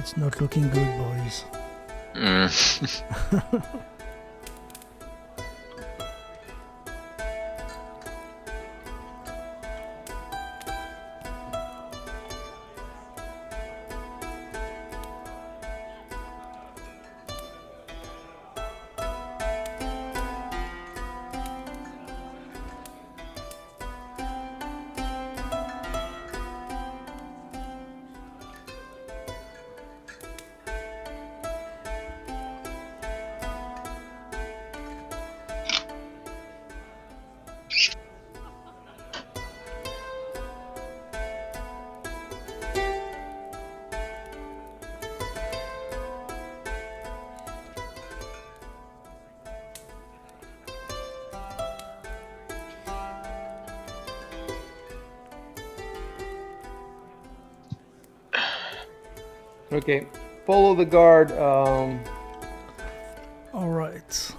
It's not looking good, boys. Okay, follow the guard. All right.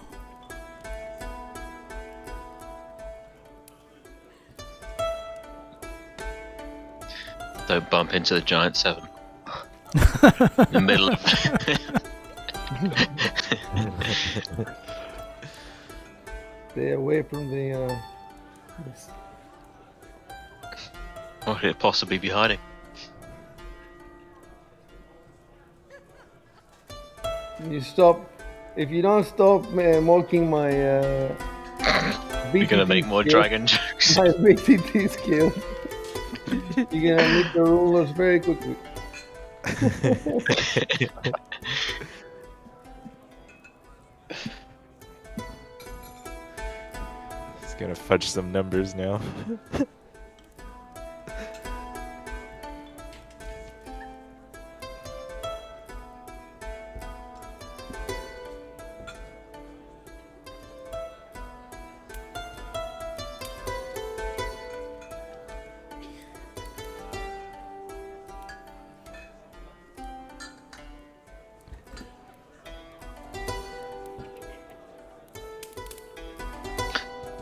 Don't bump into the giant 7. In the middle of Stay away from the. What could it possibly be hiding? You stop. If you don't stop mocking my. You're gonna make more skills, dragon jokes. My BTT skills. You're gonna meet the rulers very quickly. He's gonna fudge some numbers now.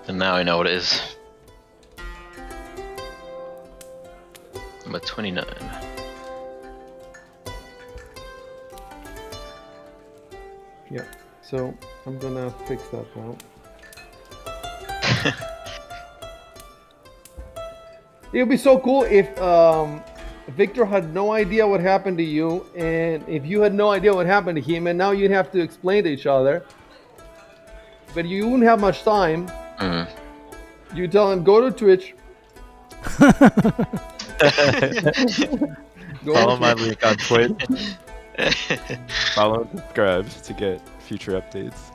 And now I know what it is. Number 29. Yeah. So I'm gonna fix that now. It would be so cool if Victor had no idea what happened to you, and if you had no idea what happened to him, and now you'd have to explain to each other. But you wouldn't have much time. You tell him, go to Twitch. Go Follow on my Twitch. link on Twitch. Follow and subscribe to get future updates.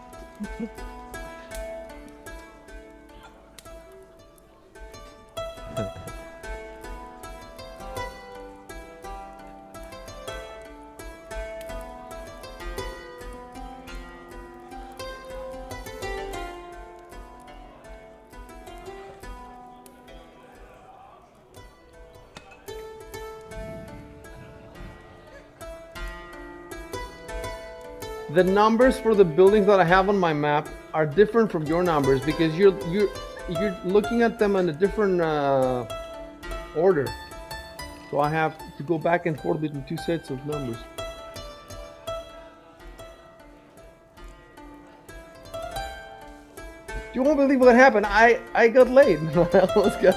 The numbers for the buildings that I have on my map are different from your numbers because you're looking at them in a different order. So I have to go back and forth between two sets of numbers. You won't believe what happened. I got late. I almost got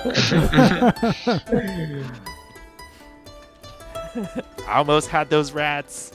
I almost had those rats.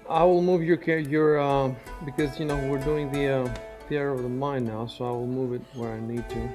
I will move your because we're doing the theater of the mind now, so I will move it where I need to.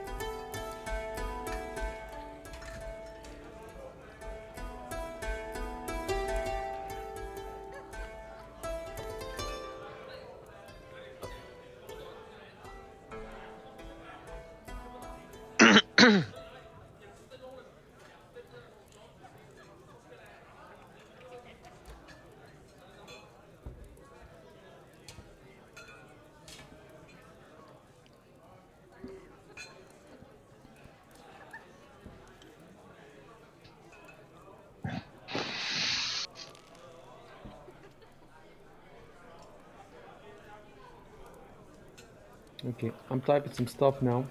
Okay, I'm typing some stuff now.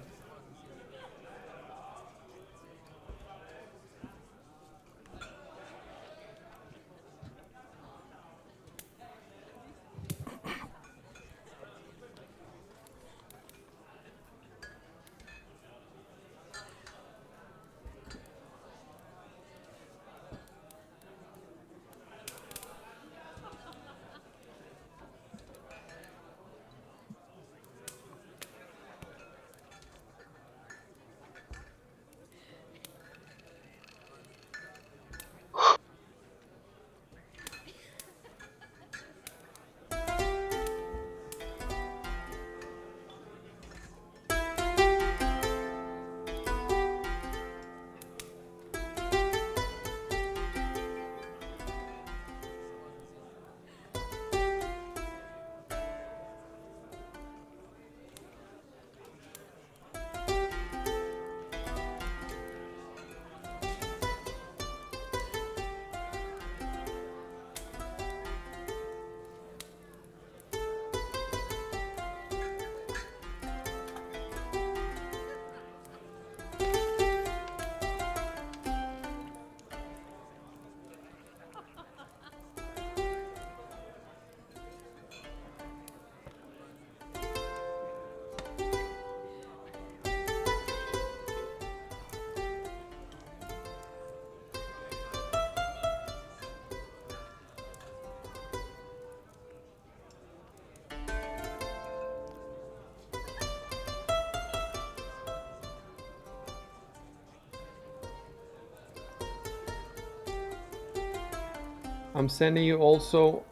I'm sending you also.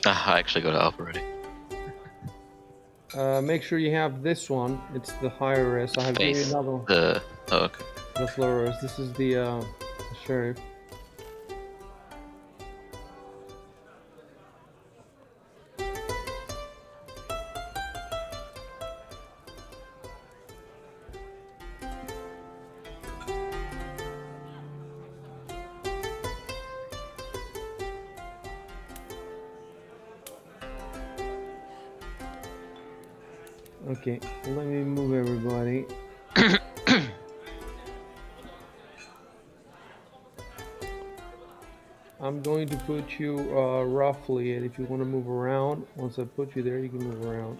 I actually got it up already. Make sure you have this one. It's the higher res. I have given you Faith. another one. Oh, okay. The lower res. This is the sheriff. Okay, let me move everybody. I'm going to put you roughly, and if you want to move around, once I put you there, you can move around.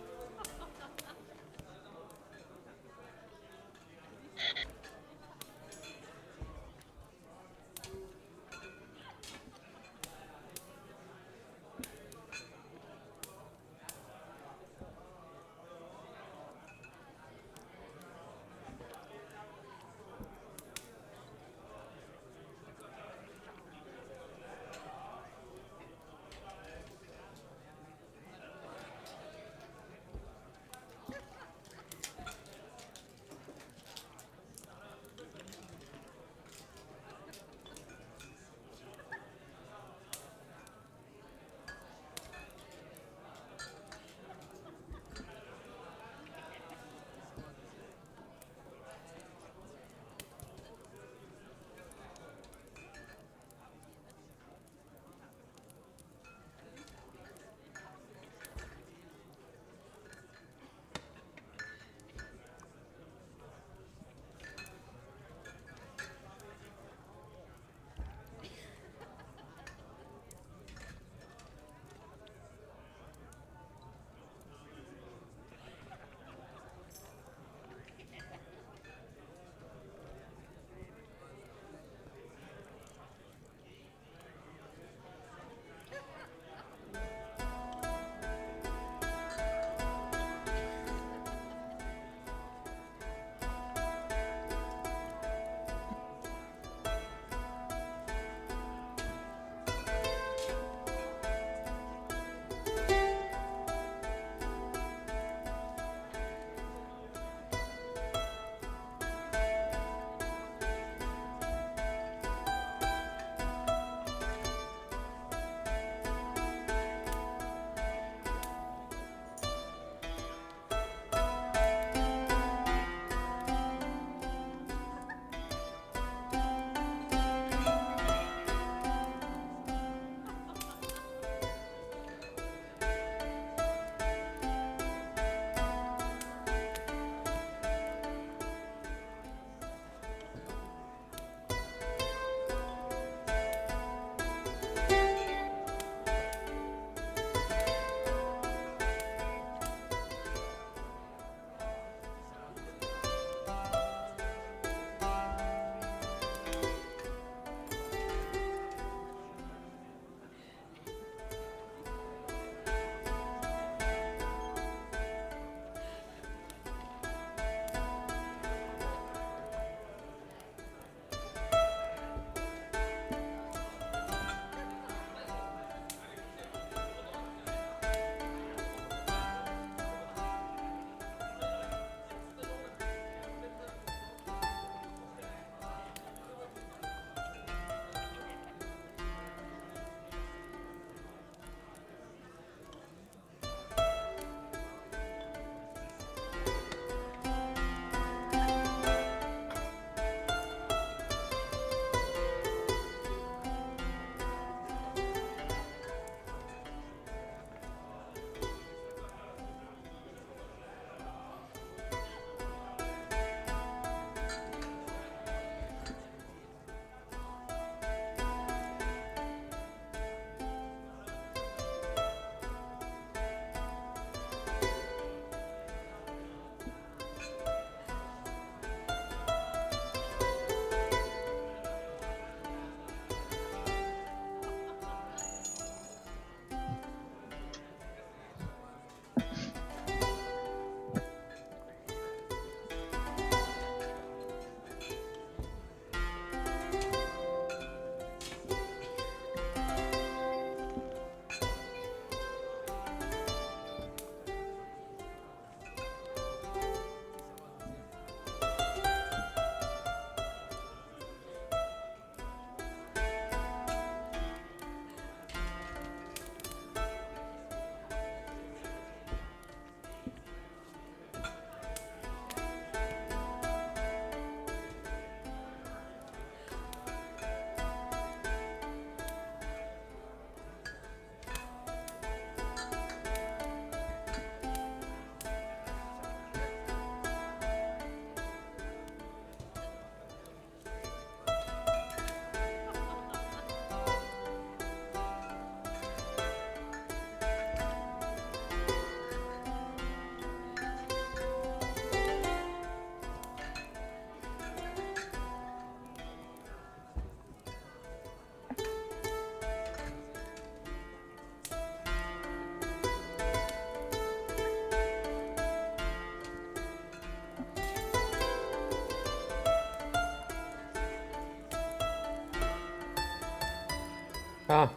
Ah,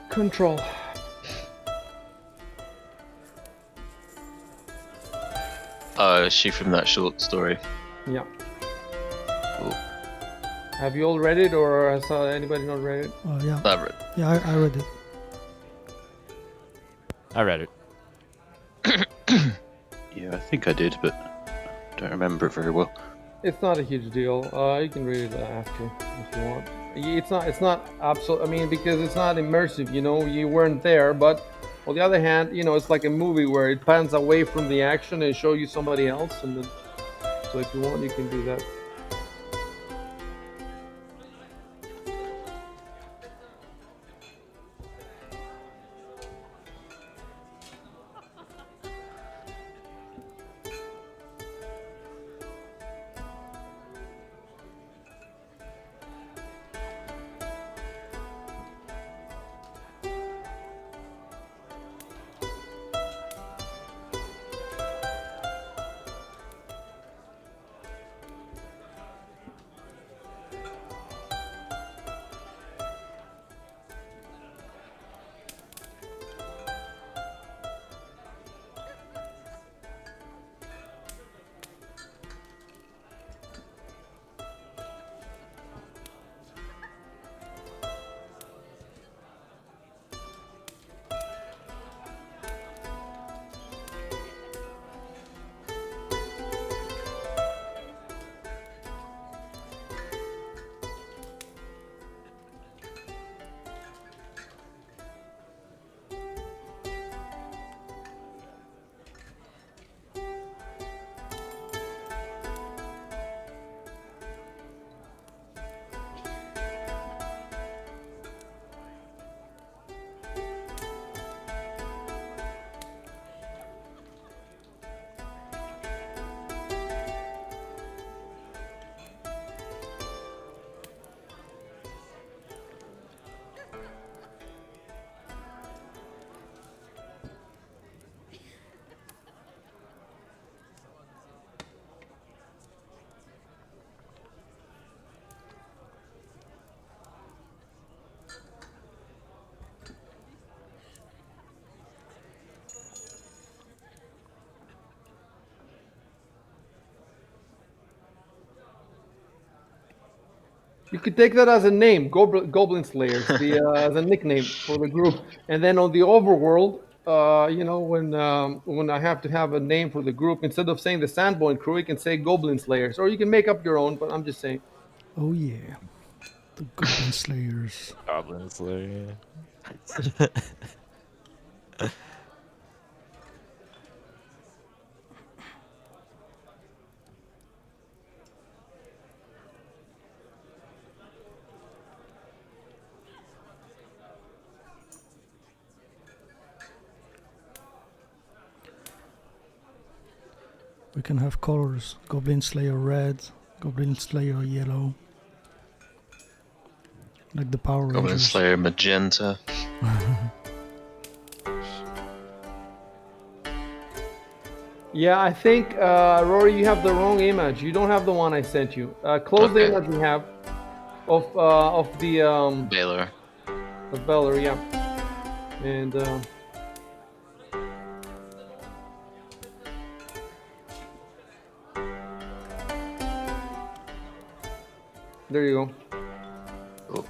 control. Is she from that short story? Yeah. Cool. Have you all read it, or has anybody not read it? Yeah. That Yeah, I read it. I read it. Yeah, I think I did, but don't remember it very well. It's not a huge deal. You can read it after if you want. It's not absolute. I mean, because it's not immersive. You know, you weren't there. But on the other hand, you know, it's like a movie where it pans away from the action and show you somebody else. And then, so if you want, you can do that. You could take that as a name, Goblin Slayers, as a nickname for the group. And then on the overworld, you know, when I have to have a name for the group, instead of saying the Sandboy crew, you can say Goblin Slayers, or you can make up your own. But I'm just saying. Oh yeah, the Goblin Slayers. Goblin Slayer. We can have colors: Goblin Slayer red, Goblin Slayer yellow, like the Power Goblin Rangers. Slayer magenta. Yeah, I think Rory, you have the wrong image. You don't have the one I sent you. Close the Okay. image you have of the Baylor. of Beller, yeah, and there you go. Cool.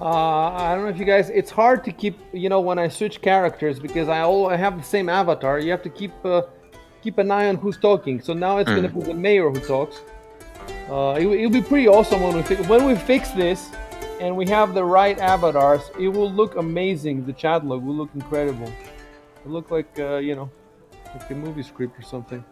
I don't know if you guys. It's hard to keep, when I switch characters because I have the same avatar. You have to keep an eye on who's talking. So now it's gonna be the mayor who talks. It'll be pretty awesome when we fix this, and we have the right avatars. It will look amazing. The chat log will look incredible. It'll look like like a movie script or something.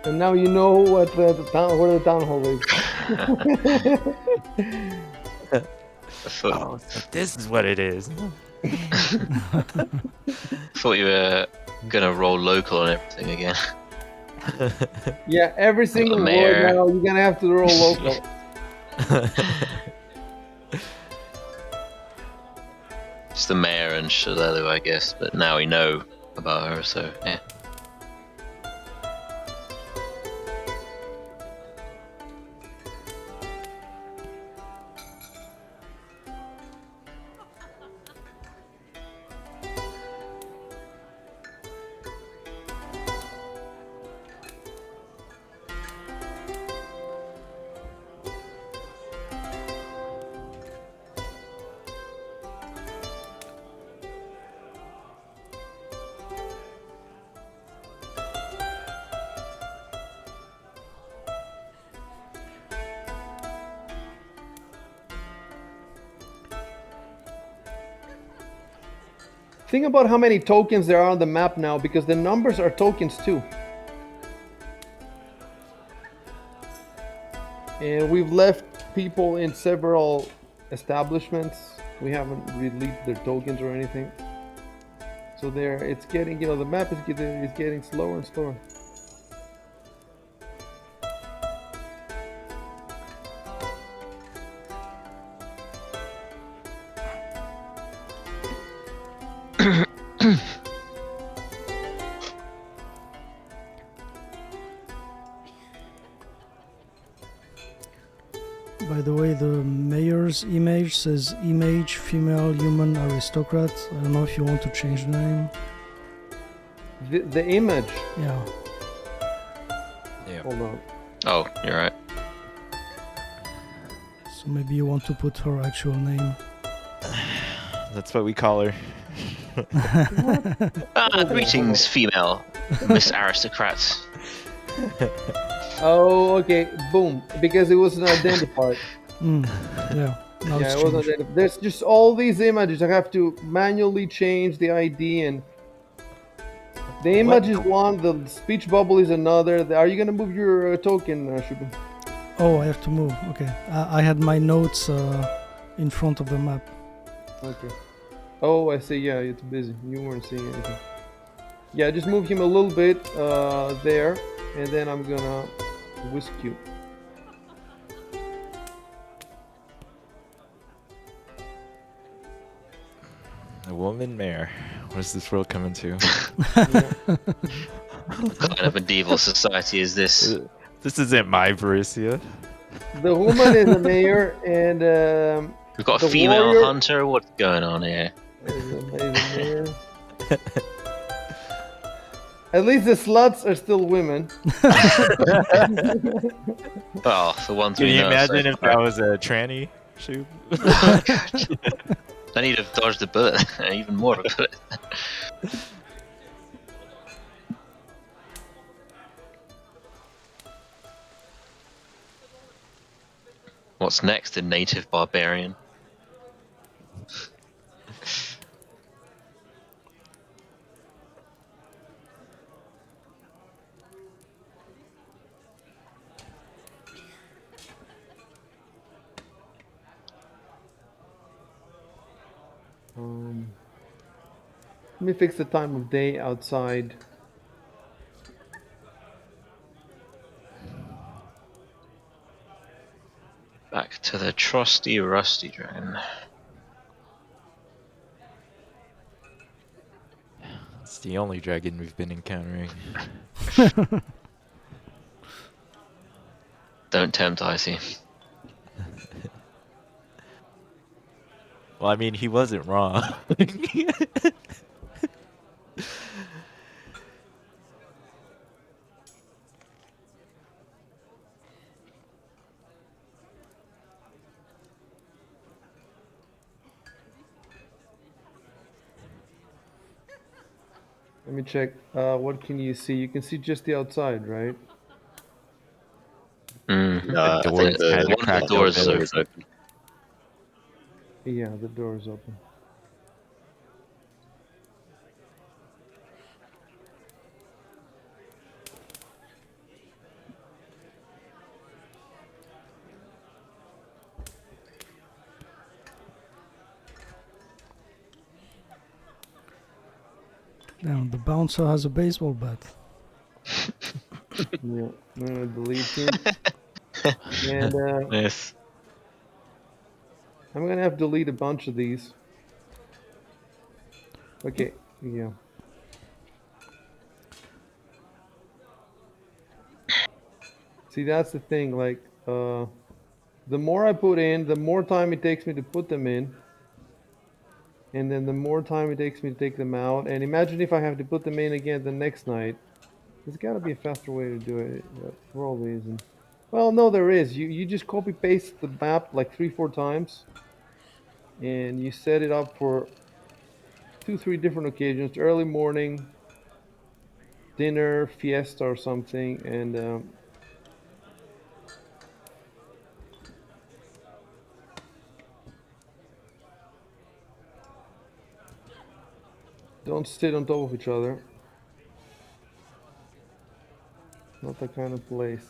And now you know what the town where the town hall is. I thought, Oh, so this is what it is. thought you were gonna roll local and everything again. Yeah, every single word mayor. now you're gonna have to roll local. Just the mayor and Shalelu, I guess, but now we know about her, so yeah. Think about how many tokens there are on the map now, because the numbers are tokens too. And we've left people in several establishments. We haven't released their tokens or anything. So there, it's getting, the map is getting slower and slower. By the way, the mayor's image says image female human aristocrat. I don't know if you want to change the name. The image. Yeah. Yeah. Hold on. Oh, you're right. So maybe you want to put her actual name. That's what we call her. Greetings, female Miss Aristocrats. Oh, okay. Boom. Because it wasn't identified. Yeah. Now Yeah, it's it wasn't changed. identified. There's just all these images. I have to manually change the ID, and the image is one. The speech bubble is another. Are you gonna move your token, Shubin? Oh, I have to move. Okay. I had my notes in front of the map. Okay. Oh, I see. Yeah, it's busy. You weren't seeing anything. Yeah, just move him a little bit there, and then I'm gonna whisk you. A woman mayor. What is this world coming to? Yeah. What kind of medieval society is this? This isn't my Borussia. The woman is the mayor, and We've got a the female warrior hunter. What's going on here? is the mayor. At least the sluts are still women. Well, the ones Can we you know. imagine so if far. that was a tranny shoe? I need to dodge the bullet. Even more of a bullet. What's next in native barbarian? Let me fix the time of day outside. Back to the trusty rusty dragon. It's the only dragon we've been encountering. Don't tempt Icy. Well, I mean, he wasn't wrong. Let me check. What can you see? You can see just the outside, right? I door think is the, kinda one of the cracked doors the is door open. is open. Yeah, the door is open. Damn, the bouncer has a baseball bat. Yeah, I'm gonna delete him, and Yes. I'm gonna have to delete a bunch of these. Okay, yeah. See, that's the thing. Like, the more I put in, the more time it takes me to put them in, and then the more time it takes me to take them out. And imagine if I have to put them in again the next night. There's got to be a faster way to do it, but probably isn't. Well, no, there is. You just copy paste the map like 3 4 times, and you set it up for 2 3 different occasions: early morning, dinner, fiesta, or something, and don't sit on top of each other. Not that kind of place.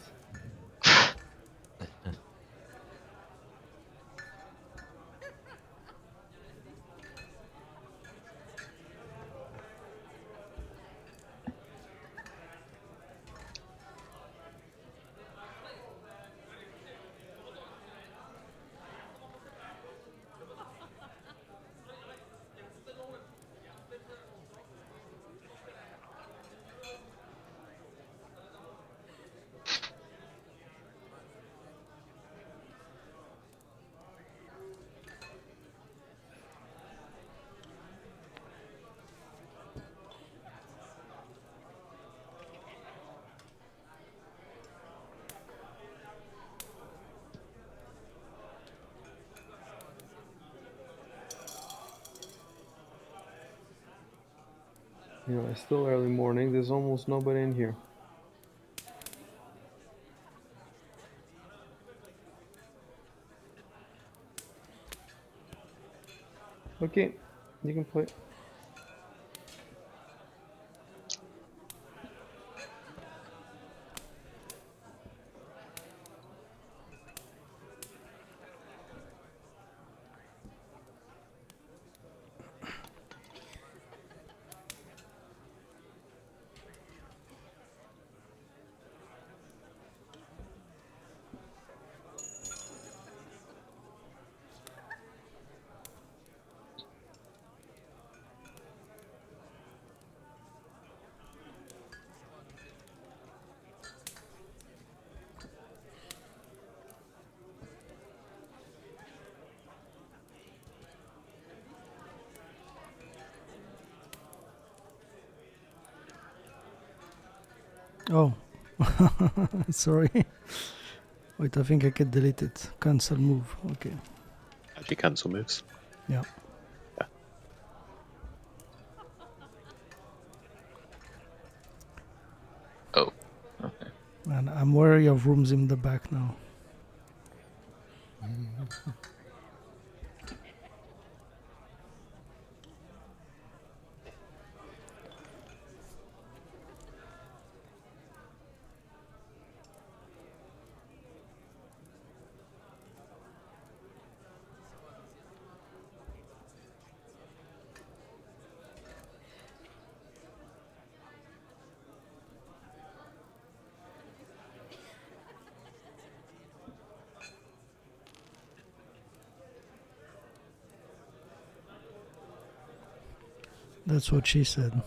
You know, it's still early morning. There's almost nobody in here. Okay, you can play. Oh, sorry. Wait, I think I can delete it. Cancel move. Okay. Actually, cancel moves. Yeah. Oh. Okay. And I'm wary of rooms in the back now. That's what she said.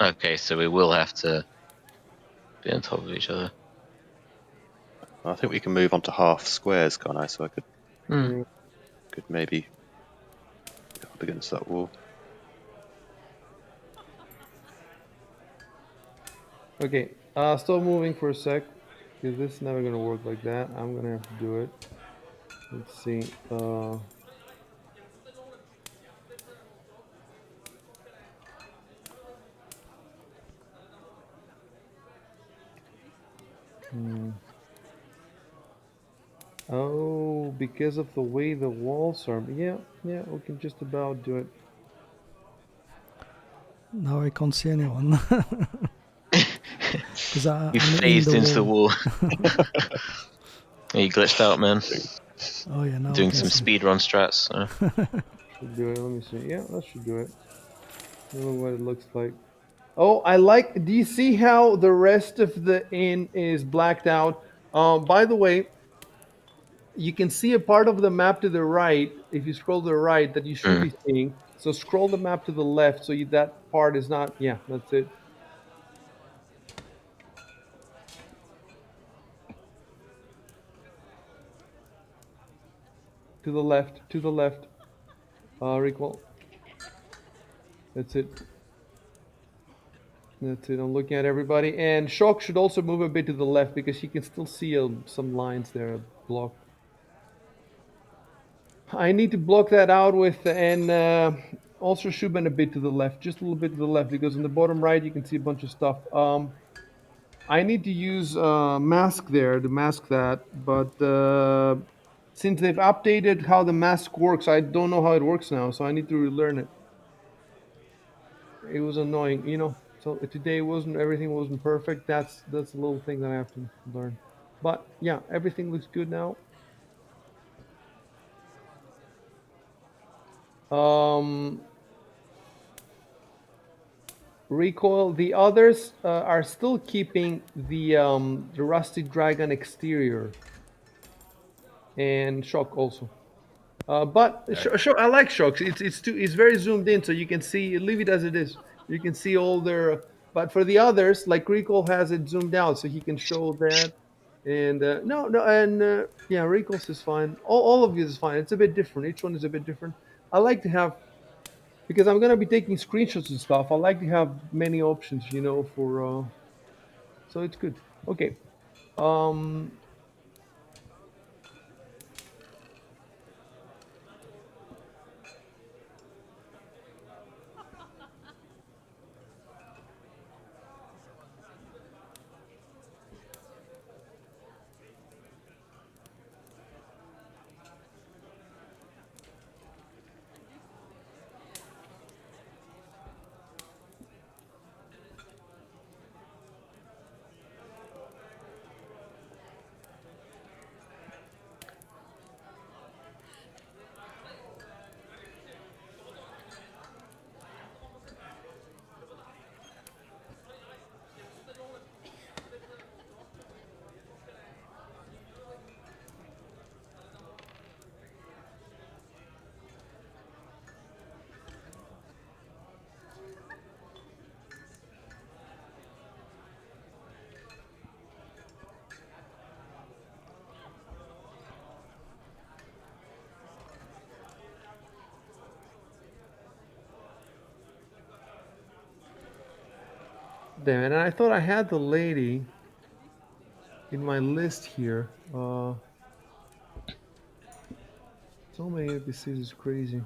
Okay, so we will have to be on top of each other. I think we can move on to half squares, can't I? So I Hmm. could maybe go up against that wall. Okay, stop moving for a sec, because this is never gonna work like that. I'm gonna have to do it. Let's see. Oh, because of the way the walls are. Yeah, yeah, we can just about do it. Now I can't see anyone. Because You I'm in phased the into the wall. wall. You glitched out, man. Oh yeah, now I Doing can some see. speedrun strats. Should do it. Let me see. Yeah, that should do it. I don't know what it looks like. Oh, I like. Do you see how the rest of the inn is blacked out? By the way, you can see a part of the map to the right if you scroll to the right that you should Mm. be seeing. So scroll the map to the left so that part is not. Yeah, that's it. To the left. To the left. Recall. That's it. That's it. I'm looking at everybody. And Shock should also move a bit to the left because you can still see some lines there blocked. I need to block that out with, and also shubn a bit to the left, just a little bit to the left, because in the bottom right you can see a bunch of stuff. I need to use mask there to mask that, but since they've updated how the mask works, I don't know how it works now, so I need to relearn it. It was annoying, you know. So today wasn't everything wasn't perfect. That's a little thing that I have to learn. But yeah, everything looks good now. Um, Recoil. The others are still keeping the Rusty Dragon exterior, and Shock also. But I like Shocks. It's very zoomed in, so you can see. Leave it as it is. You can see all their. But for the others, like Recoil has it zoomed out, so he can show that. And no, and yeah, Recoil's is fine. All of you is fine. It's a bit different. Each one is a bit different. I like to have because I'm gonna be taking screenshots and stuff. I like to have many options, you know, for so it's good. Okay. Um, Damn it! And I thought I had the lady in my list here. So many NPCs is crazy.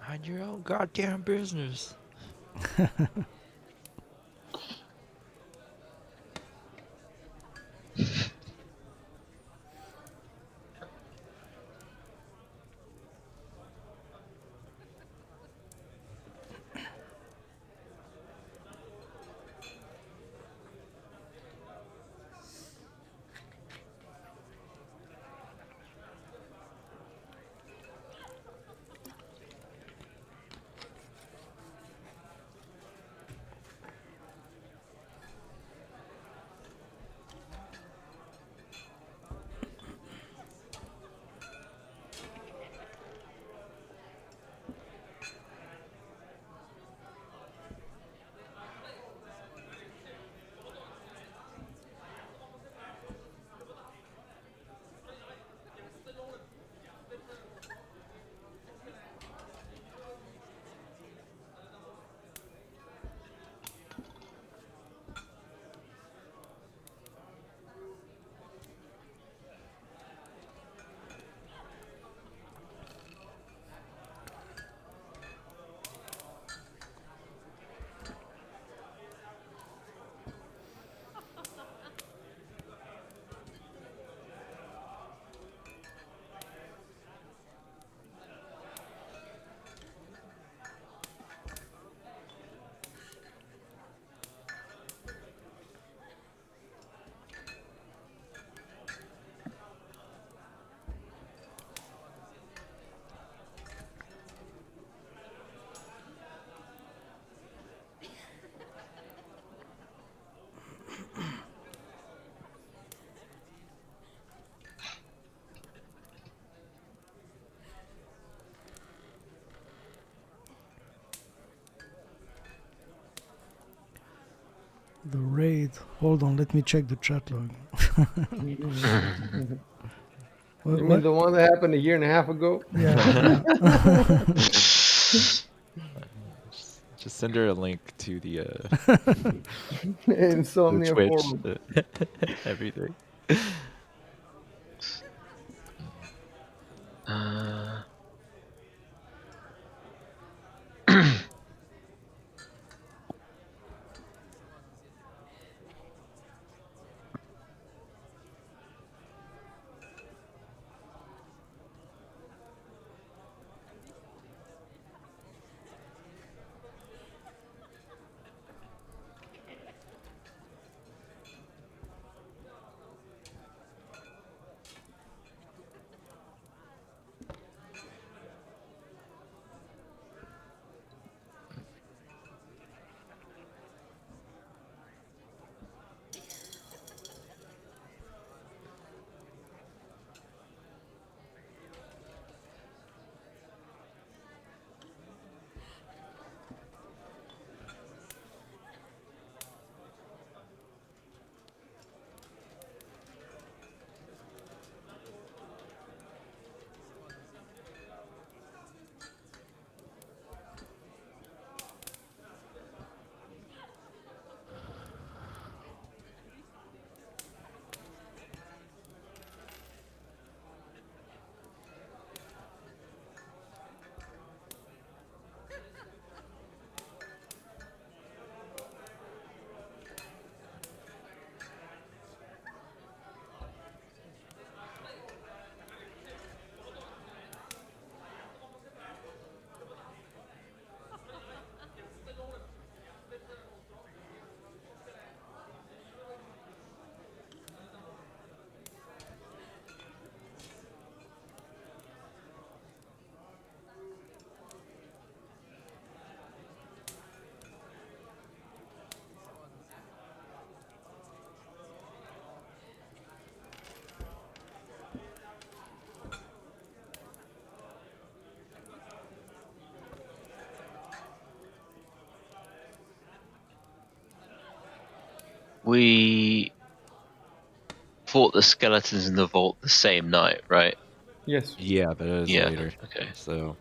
Mind your own goddamn business. The raid. Hold on, let me check the chat log. You mean the one that happened a year and a half ago? Yeah. Just send her a link to the Insomnia Twitch, forum. everything. We fought the skeletons in the vault the same night, right? Yes. Yeah, but it was Yeah. later. Okay. So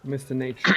Mr. Nature.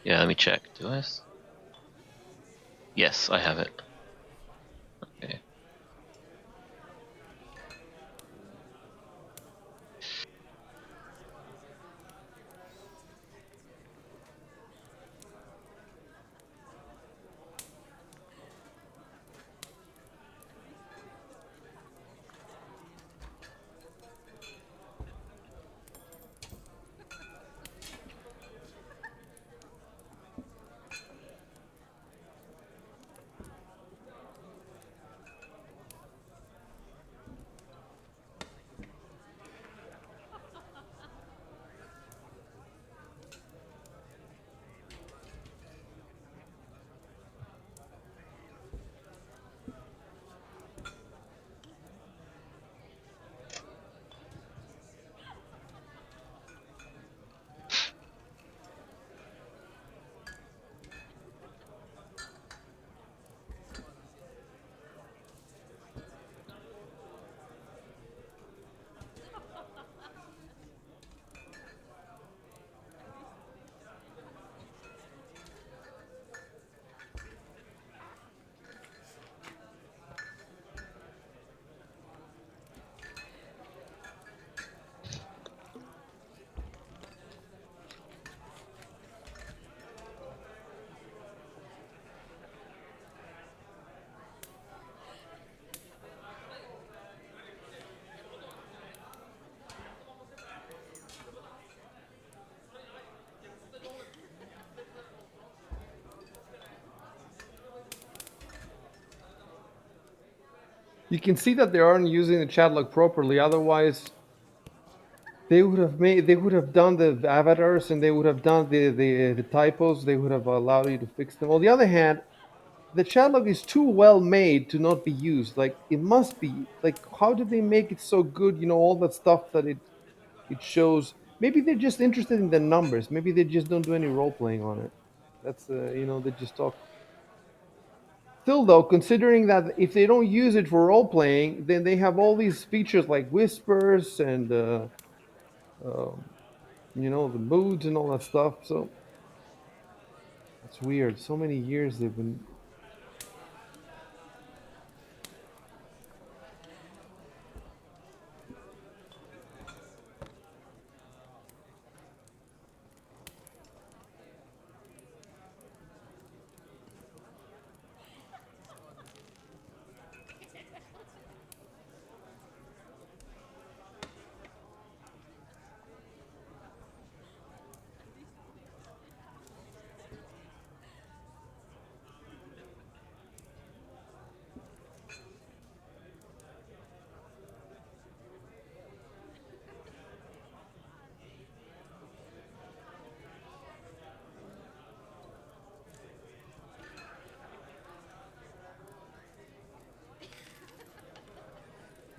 Yeah, let me check. Do I? Yes, I have it. Okay. You can see that they aren't using the chat log properly. Otherwise, they would have done the avatars and they would have done the typos. They would have allowed you to fix them. On the other hand, the chat log is too well made to not be used. Like it must be. Like how did they make it so good? You know, all that stuff that it shows. Maybe they're just interested in the numbers. Maybe they just don't do any role playing on it. That's you know, they just talk. Still, though, considering that if they don't use it for role playing, then they have all these features like whispers and um, you know, the moods and all that stuff. So it's weird. So many years they've been.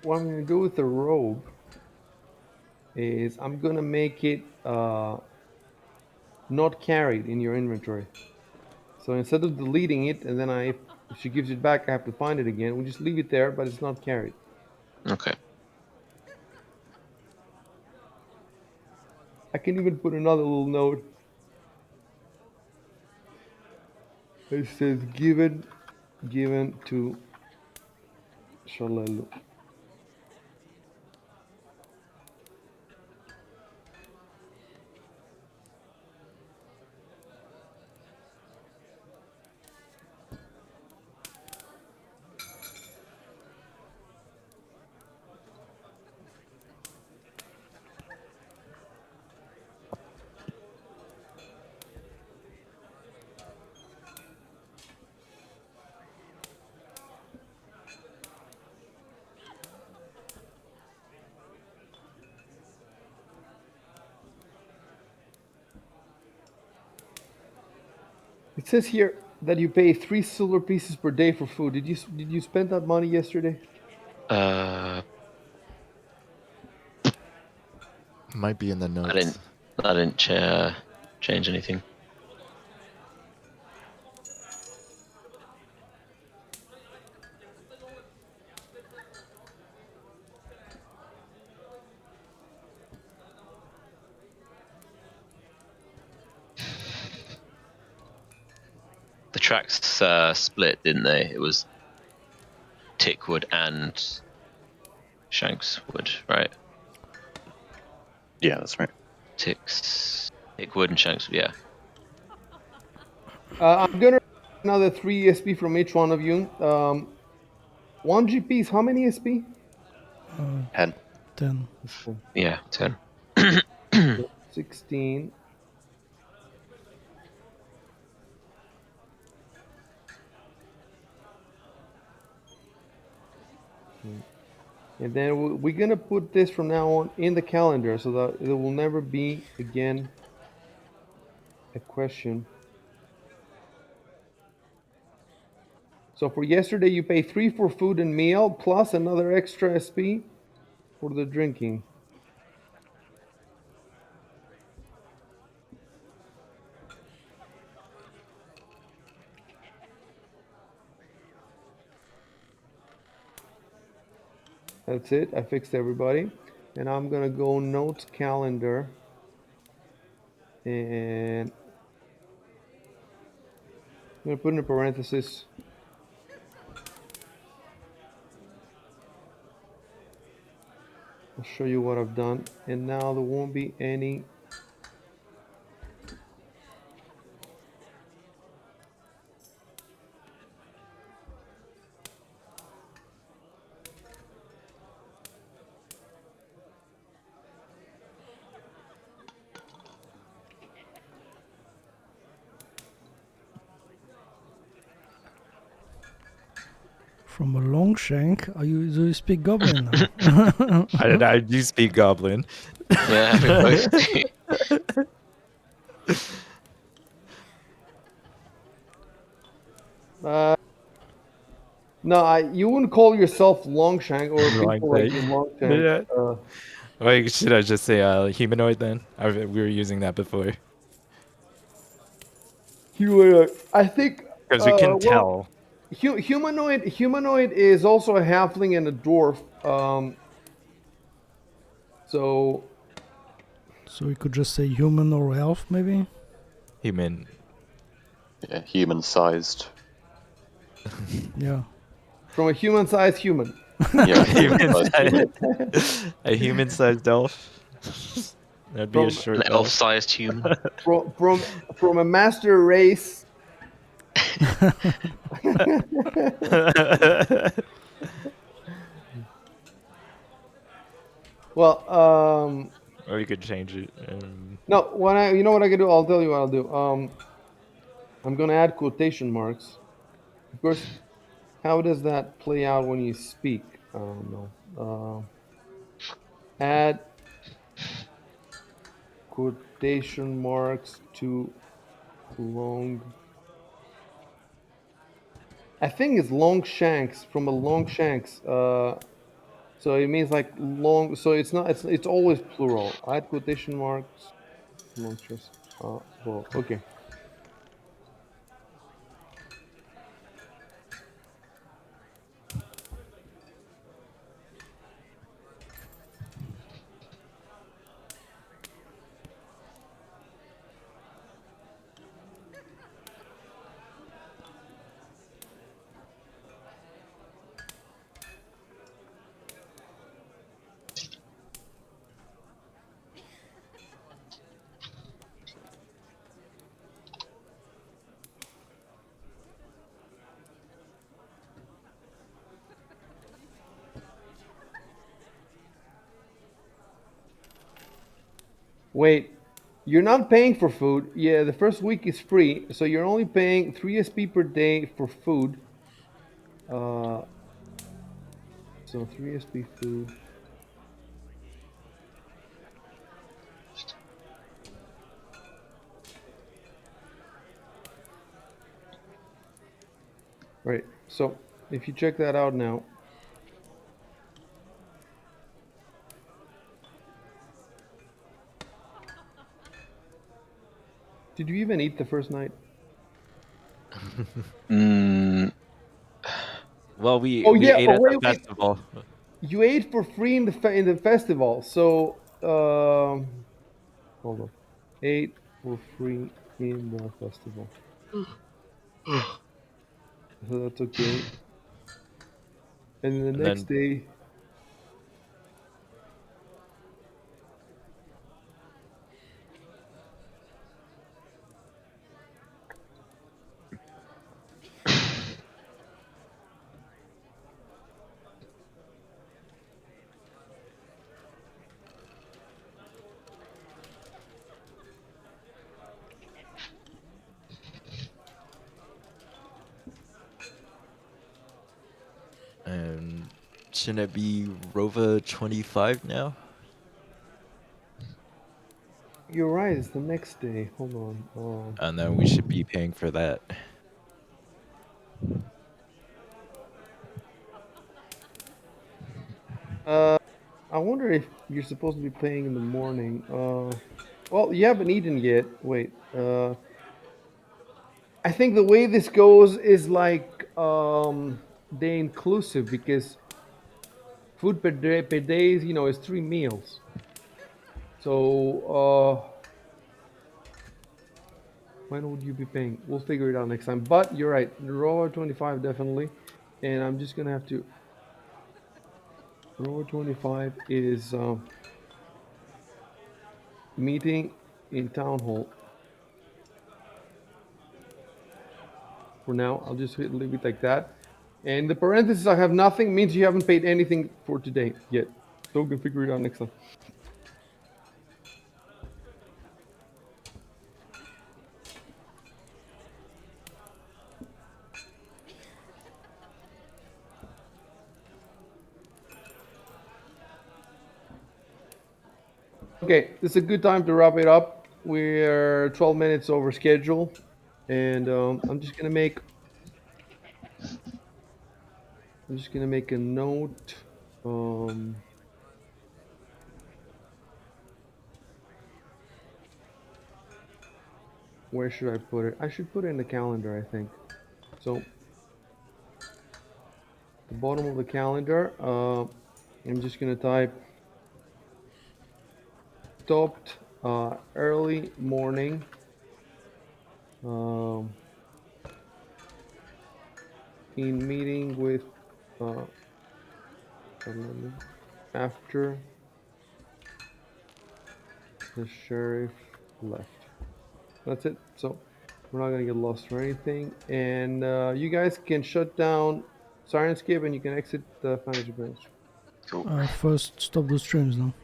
What I'm gonna do with the robe is I'm gonna make it not carried in your inventory. So instead of deleting it and then if she gives it back, I have to find it again. We just leave it there, but it's not carried. Okay. I can even put another little note. It says given to Shalelu. It says here that you pay 3 silver pieces per day for food. Did you spend that money yesterday? Uh, Might be in the I didn't. notes. I didn't change anything. tracks split, didn't they? It was Tickwood and Shankswood, right? Yeah, that's right. Tickwood and Shankswood, yeah. I'm gonna another 3 ESP from each one of you. 1 GP is how many ESP? 10. 10. Yeah, 10. 16. And then we're gonna put this from now on in the calendar so that it will never be again a question. So for yesterday, you pay 3 for food and meal plus another extra SP for the drinking. That's it. I fixed everybody. And I'm gonna go notes calendar. And I'm gonna put in a parenthesis. I'll show you what I've done. And now there won't be any. From a long shank, do you speak Goblin now? I do speak Goblin. Yeah, we both do. No, you wouldn't call yourself Longshank or Long people like you thing. Longshank. Yeah. Wait, should I just say humanoid then? We were using that before. I think. Because we can Well, tell. humanoid is also a halfling and a dwarf. So So we could just say human or elf, maybe? Human. Yeah, human-sized. Yeah. from a human-sized human. Yeah, Human-sized. human. A human-sized elf. That'd be a From short An elf. elf-sized human. from a master race. Well, Or you could change it. no. You know what I can do? I'll tell you what I'll do. I'm gonna add quotation marks. Of course, how does that play out when you speak? No. Add quotation marks to long. I think it's long shanks from a long shanks. So it means like long. So it's not. It's always plural. Add quotation marks. Long shanks. Plural. Okay. Wait, you're not paying for food. Yeah, the first week is free, so you're only paying 3 SP per day for food. So 3 SP food. Right. So if you check that out now. Did you even eat the first night? Well, we Oh we yeah. ate Oh at the wait, wait. festival. You ate for free in the festival. So hold on. Ate for free in the festival. so that's okay. And then the And next then day, and shouldn't it be Rova 25 now? you're right. It's the next day. Hold on. And then we should be paying for that. I wonder if you're supposed to be playing in the morning. Well, you haven't eaten yet. Wait. I think the way this goes is like day inclusive because food per day is is 3 meals. So when would you be paying? We'll figure it out next time. But you're right, the rower 25 definitely, and I'm just gonna have to. Rower 25 is meeting in town hall. For now, I'll just leave it like that. And the parentheses I have nothing means you haven't paid anything for today yet. So we can figure it out next time. Okay, this is a good time to wrap it up. We're 12 minutes over schedule, and I'm just gonna make a note. Um, where should I put it? I should put it in the calendar, I think. So the bottom of the calendar, I'm just gonna type stopped early morning. Um, in meeting with uh, after the sheriff left. That's it. So we're not gonna get lost or anything. And you guys can shut down Sirenscape and you can exit the Fantasy Branch. Cool. First, stop the streams now.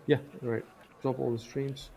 Yeah, right. Stop all the streams.